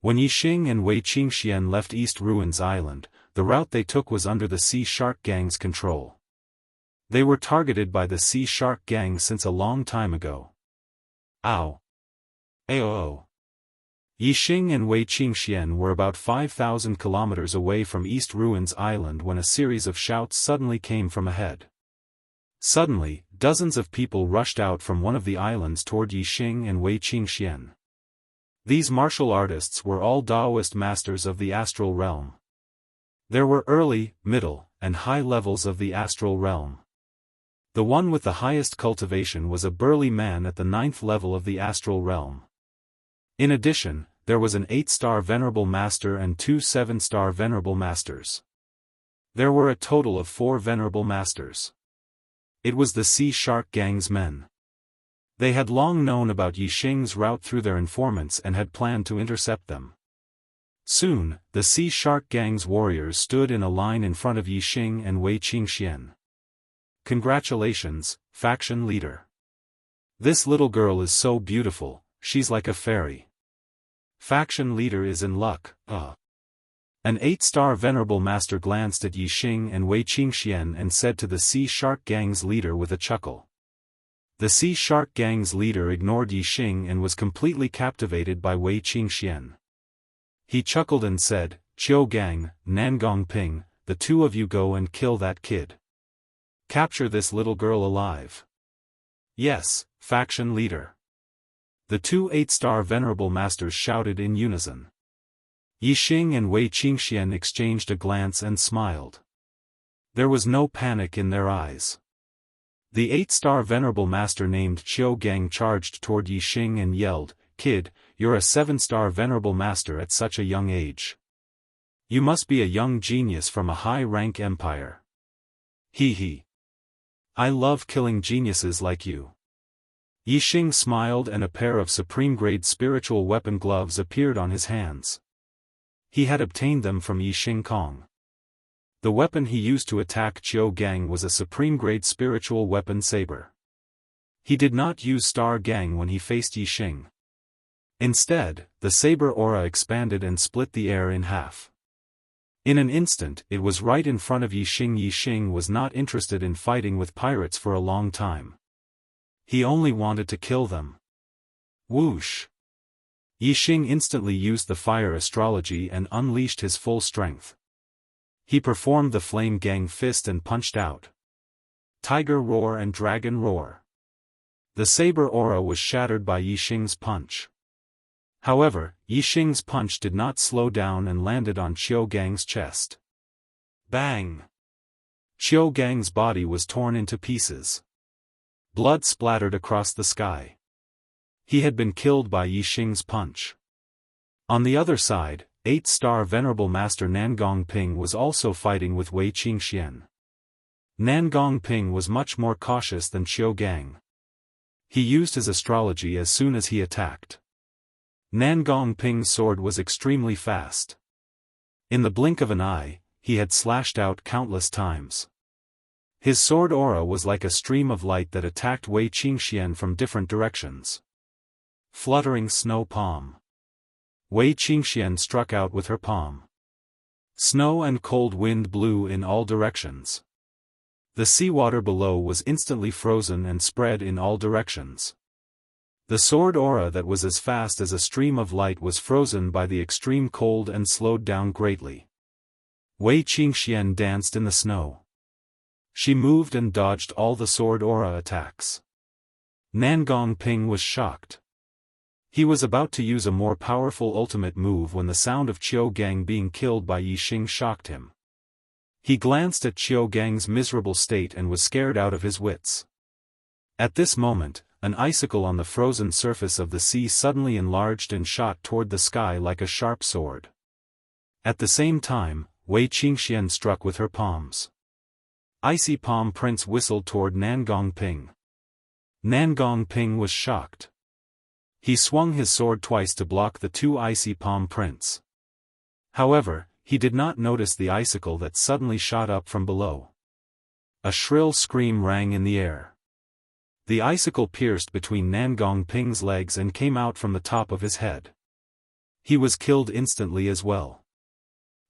When Yixing and Wei Qingxian left East Ruins Island, the route they took was under the Sea Shark Gang's control. They were targeted by the Sea Shark Gang since a long time ago. Ow! Aoo! Yixing and Wei Qingxian were about 5,000 kilometers away from East Ruins Island when a series of shouts suddenly came from ahead. Suddenly, dozens of people rushed out from one of the islands toward Yixing and Wei Qingxian. These martial artists were all Taoist masters of the astral realm. There were early, middle, and high levels of the astral realm. The one with the highest cultivation was a burly man at the 9th level of the astral realm. In addition, there was an 8-star Venerable Master and 2 7-star Venerable Masters. There were a total of 4 Venerable Masters. It was the Sea Shark Gang's men. They had long known about Yixing's route through their informants and had planned to intercept them. Soon, the Sea Shark Gang's warriors stood in a line in front of Yixing and Wei Qingxian. "Congratulations, faction leader. This little girl is so beautiful, she's like a fairy. Faction leader is in luck, An 8-star Venerable Master glanced at Yixing and Wei Qingxian and said to the Sea Shark Gang's leader with a chuckle. The Sea Shark Gang's leader ignored Yixing and was completely captivated by Wei Qingxian. He chuckled and said, "Qiu Gang, Nangong Ping, the two of you go and kill that kid. Capture this little girl alive." "Yes, faction leader." The 2 8-star Venerable Masters shouted in unison. Yixing and Wei Qingxian exchanged a glance and smiled. There was no panic in their eyes. The 8-star Venerable Master named Qiu Gang charged toward Yixing and yelled, "Kid, you're a 7-star Venerable Master at such a young age. You must be a young genius from a high-rank empire. Hee hee. I love killing geniuses like you." Yixing smiled and a pair of supreme-grade spiritual weapon gloves appeared on his hands. He had obtained them from Yixing Kong. The weapon he used to attack Qiu Gang was a supreme-grade spiritual weapon saber. He did not use Star Gang when he faced Yixing. Instead, the saber aura expanded and split the air in half. In an instant, it was right in front of Yixing. Yixing was not interested in fighting with pirates for a long time. He only wanted to kill them. Whoosh! Yixing instantly used the fire astrology and unleashed his full strength. He performed the Flame Gang Fist and punched out. Tiger Roar and Dragon Roar. The saber aura was shattered by Yixing's punch. However, Yixing's punch did not slow down and landed on Qiu Gang's chest. Bang! Qiu Gang's body was torn into pieces. Blood splattered across the sky. He had been killed by Yixing's punch. On the other side, 8-star Venerable Master Nangong Ping was also fighting with Wei Qingxian. Nangong Ping was much more cautious than Qiu Gang. He used his astrology as soon as he attacked. Nangong Ping's sword was extremely fast. In the blink of an eye, he had slashed out countless times. His sword aura was like a stream of light that attacked Wei Qingxian from different directions. Fluttering snow palm. Wei Qingxian struck out with her palm. Snow and cold wind blew in all directions. The seawater below was instantly frozen and spread in all directions. The sword aura that was as fast as a stream of light was frozen by the extreme cold and slowed down greatly. Wei Qingxian danced in the snow. She moved and dodged all the sword aura attacks. Nangong Ping was shocked. He was about to use a more powerful ultimate move when the sound of Qiu Gang being killed by Yixing shocked him. He glanced at Qiu Gang's miserable state and was scared out of his wits. At this moment, an icicle on the frozen surface of the sea suddenly enlarged and shot toward the sky like a sharp sword. At the same time, Wei Qingxian struck with her palms. Icy palm prints whistled toward Nangong Ping. Nangong Ping was shocked. He swung his sword twice to block the 2 icy palm prints. However, he did not notice the icicle that suddenly shot up from below. A shrill scream rang in the air. The icicle pierced between Nangong Ping's legs and came out from the top of his head. He was killed instantly as well.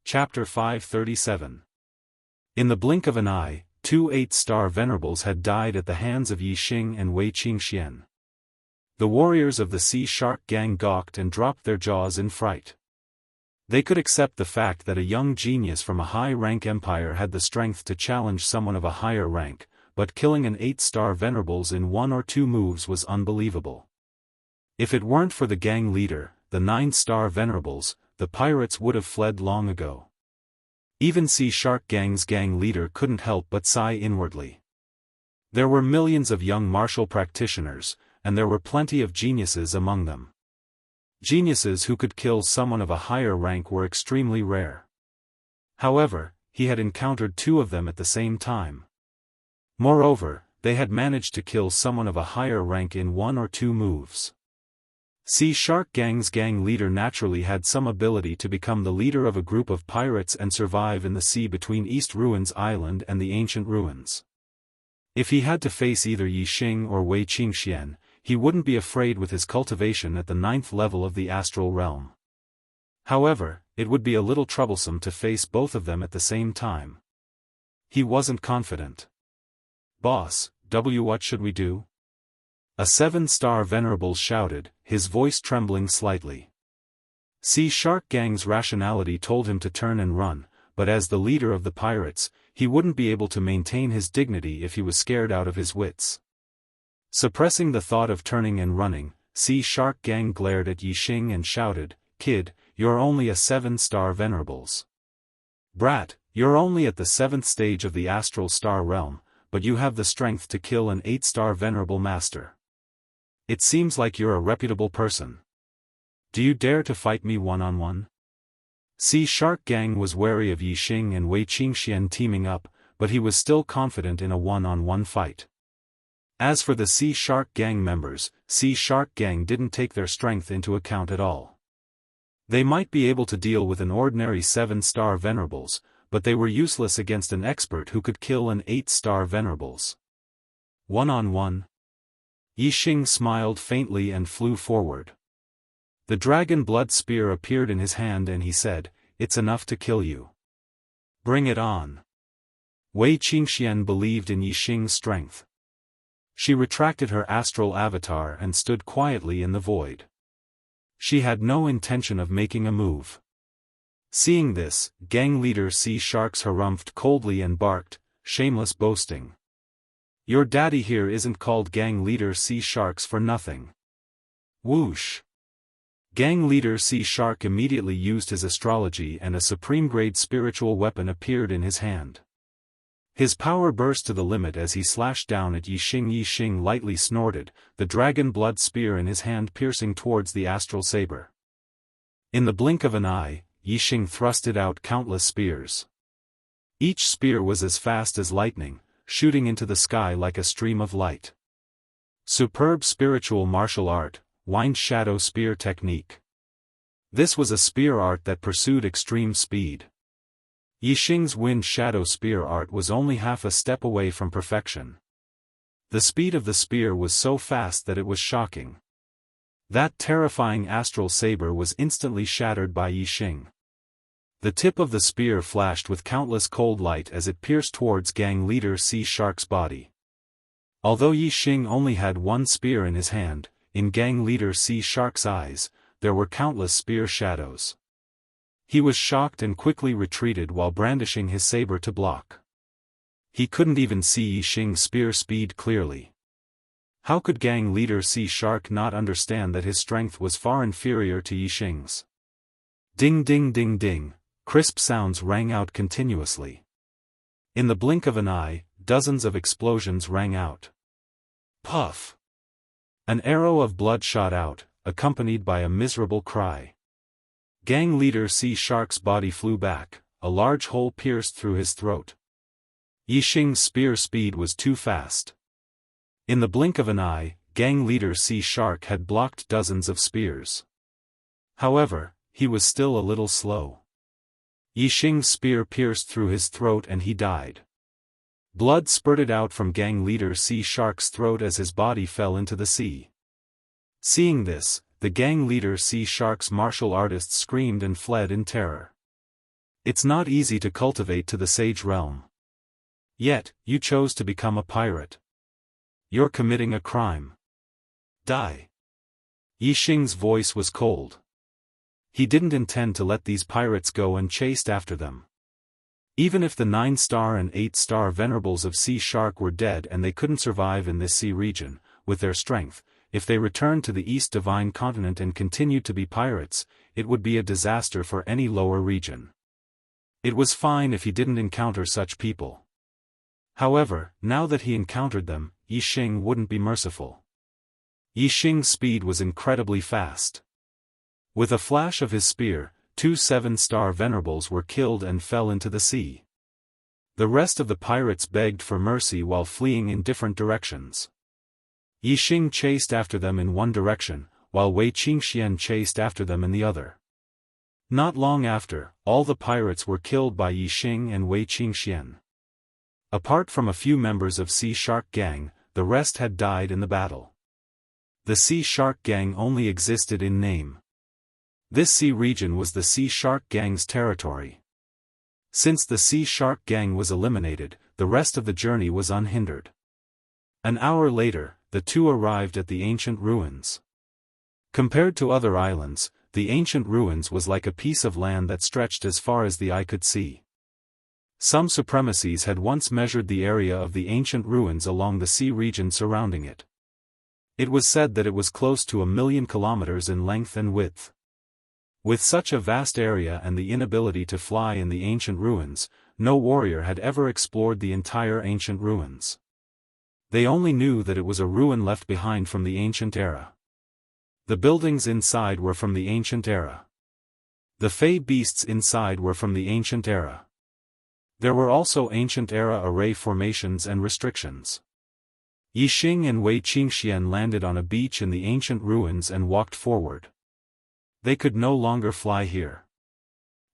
Chapter 537. In the blink of an eye, 2 8-star Venerables had died at the hands of Yixing and Wei Qingxian. The warriors of the Sea Shark Gang gawked and dropped their jaws in fright. They could accept the fact that a young genius from a high-rank empire had the strength to challenge someone of a higher rank, but killing an 8-star Venerables in 1 or 2 moves was unbelievable. If it weren't for the gang leader, the 9-star Venerables, the pirates would have fled long ago. Even Sea Shark Gang's gang leader couldn't help but sigh inwardly. There were millions of young martial practitioners, and there were plenty of geniuses among them. Geniuses who could kill someone of a higher rank were extremely rare. However, he had encountered two of them at the same time. Moreover, they had managed to kill someone of a higher rank in 1 or 2 moves. Sea Shark Gang's gang leader naturally had some ability to become the leader of a group of pirates and survive in the sea between East Ruins Island and the ancient ruins. If he had to face either Yixing or Wei Qingxian, he wouldn't be afraid with his cultivation at the 9th level of the astral realm. However, it would be a little troublesome to face both of them at the same time. He wasn't confident. "Boss, what should we do?" A 7-star venerable shouted, his voice trembling slightly. Sea Shark Gang's rationality told him to turn and run, but as the leader of the pirates, he wouldn't be able to maintain his dignity if he was scared out of his wits. Suppressing the thought of turning and running, Sea Shark Gang glared at Yixing and shouted, "Kid, you're only a 7-star venerables. Brat, you're only at the 7th stage of the astral star realm, but you have the strength to kill an 8-star venerable master. It seems like you're a reputable person. Do you dare to fight me one-on-one?" Sea Shark Gang was wary of Yixing and Wei Qingxian teaming up, but he was still confident in a one-on-one fight. As for the Sea Shark Gang members, Sea Shark Gang didn't take their strength into account at all. They might be able to deal with an ordinary 7-star venerables, but they were useless against an expert who could kill an 8-star venerables. One-on-one. Yixing smiled faintly and flew forward. The dragon blood spear appeared in his hand and he said, "It's enough to kill you. Bring it on." Wei Qingxian believed in Yixing's strength. She retracted her astral avatar and stood quietly in the void. She had no intention of making a move. Seeing this, gang leader Sea Sharks harumphed coldly and barked, "Shameless boasting. Your daddy here isn't called gang leader Sea Sharks for nothing." Whoosh! Gang leader Sea Shark immediately used his astrology and a supreme-grade spiritual weapon appeared in his hand. His power burst to the limit as he slashed down at Yixing. Yixing lightly snorted, the dragon blood spear in his hand piercing towards the astral saber. In the blink of an eye, Yixing thrusted out countless spears. Each spear was as fast as lightning, shooting into the sky like a stream of light. Superb spiritual martial art, Wind Shadow Spear Technique. This was a spear art that pursued extreme speed. Yixing's Wind Shadow Spear art was only half a step away from perfection. The speed of the spear was so fast that it was shocking. That terrifying astral saber was instantly shattered by Yixing. The tip of the spear flashed with countless cold light as it pierced towards gang leader Sea Shark's body. Although Yixing only had one spear in his hand, in gang leader Sea Shark's eyes, there were countless spear shadows. He was shocked and quickly retreated while brandishing his saber to block. He couldn't even see Yixing's spear speed clearly. How could gang leader Sea Shark not understand that his strength was far inferior to Yixing's? Ding ding ding ding, crisp sounds rang out continuously. In the blink of an eye, dozens of explosions rang out. Puff! An arrow of blood shot out, accompanied by a miserable cry. Gang leader Sea Shark's body flew back, a large hole pierced through his throat. Yixing's spear speed was too fast. In the blink of an eye, gang leader Sea Shark had blocked dozens of spears. However, he was still a little slow. Yixing's spear pierced through his throat and he died. Blood spurted out from gang leader Sea Shark's throat as his body fell into the sea. Seeing this, the gang leader Sea Shark's martial artists screamed and fled in terror. It's not easy to cultivate to the sage realm. Yet, you chose to become a pirate. You're committing a crime. Die. Yixing's voice was cold. He didn't intend to let these pirates go and chased after them. Even if the 9-star and 8-star venerables of Sea Shark were dead and they couldn't survive in this sea region, with their strength, if they returned to the East Divine Continent and continued to be pirates, it would be a disaster for any lower region. It was fine if he didn't encounter such people. However, now that he encountered them, Yixing wouldn't be merciful. Yixing's speed was incredibly fast. With a flash of his spear, 2 7-star venerables were killed and fell into the sea. The rest of the pirates begged for mercy while fleeing in different directions. Yixing chased after them in one direction, while Wei Qingxian chased after them in the other. Not long after, all the pirates were killed by Yixing and Wei Qingxian. Apart from a few members of Sea Shark Gang, the rest had died in the battle. The Sea Shark Gang only existed in name. This sea region was the Sea Shark Gang's territory. Since the Sea Shark Gang was eliminated, the rest of the journey was unhindered. An hour later, the two arrived at the ancient ruins. Compared to other islands, the ancient ruins was like a piece of land that stretched as far as the eye could see. Some supremacies had once measured the area of the ancient ruins along the sea region surrounding it. It was said that it was close to 1,000,000 kilometers in length and width. With such a vast area and the inability to fly in the ancient ruins, no warrior had ever explored the entire ancient ruins. They only knew that it was a ruin left behind from the ancient era. The buildings inside were from the ancient era. The fey beasts inside were from the ancient era. There were also ancient era array formations and restrictions. Yixing and Wei Qingxian landed on a beach in the ancient ruins and walked forward. They could no longer fly here.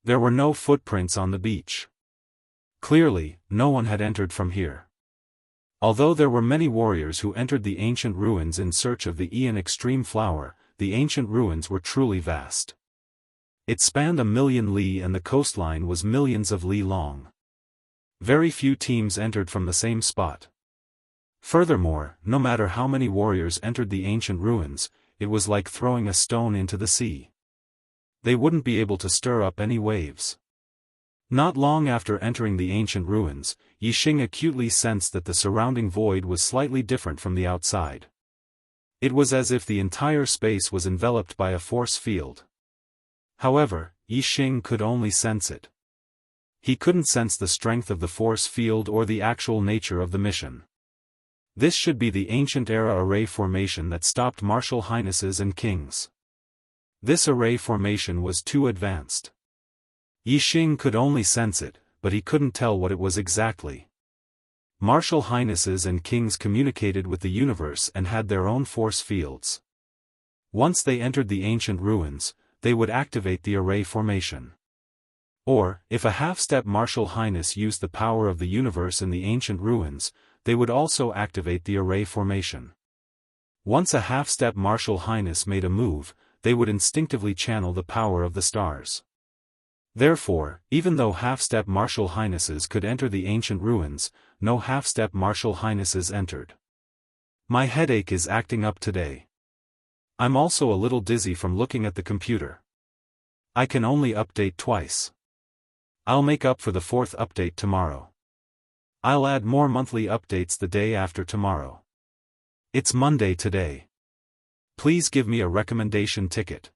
There were no footprints on the beach. Clearly, no one had entered from here. Although there were many warriors who entered the ancient ruins in search of the Aeon Extreme Flower, the ancient ruins were truly vast. It spanned 1,000,000 li and the coastline was millions of li long. Very few teams entered from the same spot. Furthermore, no matter how many warriors entered the ancient ruins, it was like throwing a stone into the sea. They wouldn't be able to stir up any waves. Not long after entering the ancient ruins, Yixing acutely sensed that the surrounding void was slightly different from the outside. It was as if the entire space was enveloped by a force field. However, Yixing could only sense it. He couldn't sense the strength of the force field or the actual nature of the mission. This should be the ancient era array formation that stopped martial highnesses and kings. This array formation was too advanced. Yixing could only sense it, but he couldn't tell what it was exactly. Martial highnesses and kings communicated with the universe and had their own force fields. Once they entered the ancient ruins, they would activate the array formation. Or, if a half-step martial highness used the power of the universe in the ancient ruins, they would also activate the array formation. Once a half-step martial highness made a move, they would instinctively channel the power of the stars. Therefore, even though half-step martial highnesses could enter the ancient ruins, no half-step martial highnesses entered. My headache is acting up today. I'm also a little dizzy from looking at the computer. I can only update twice. I'll make up for the 4th update tomorrow. I'll add more monthly updates the day after tomorrow. It's Monday today. Please give me a recommendation ticket.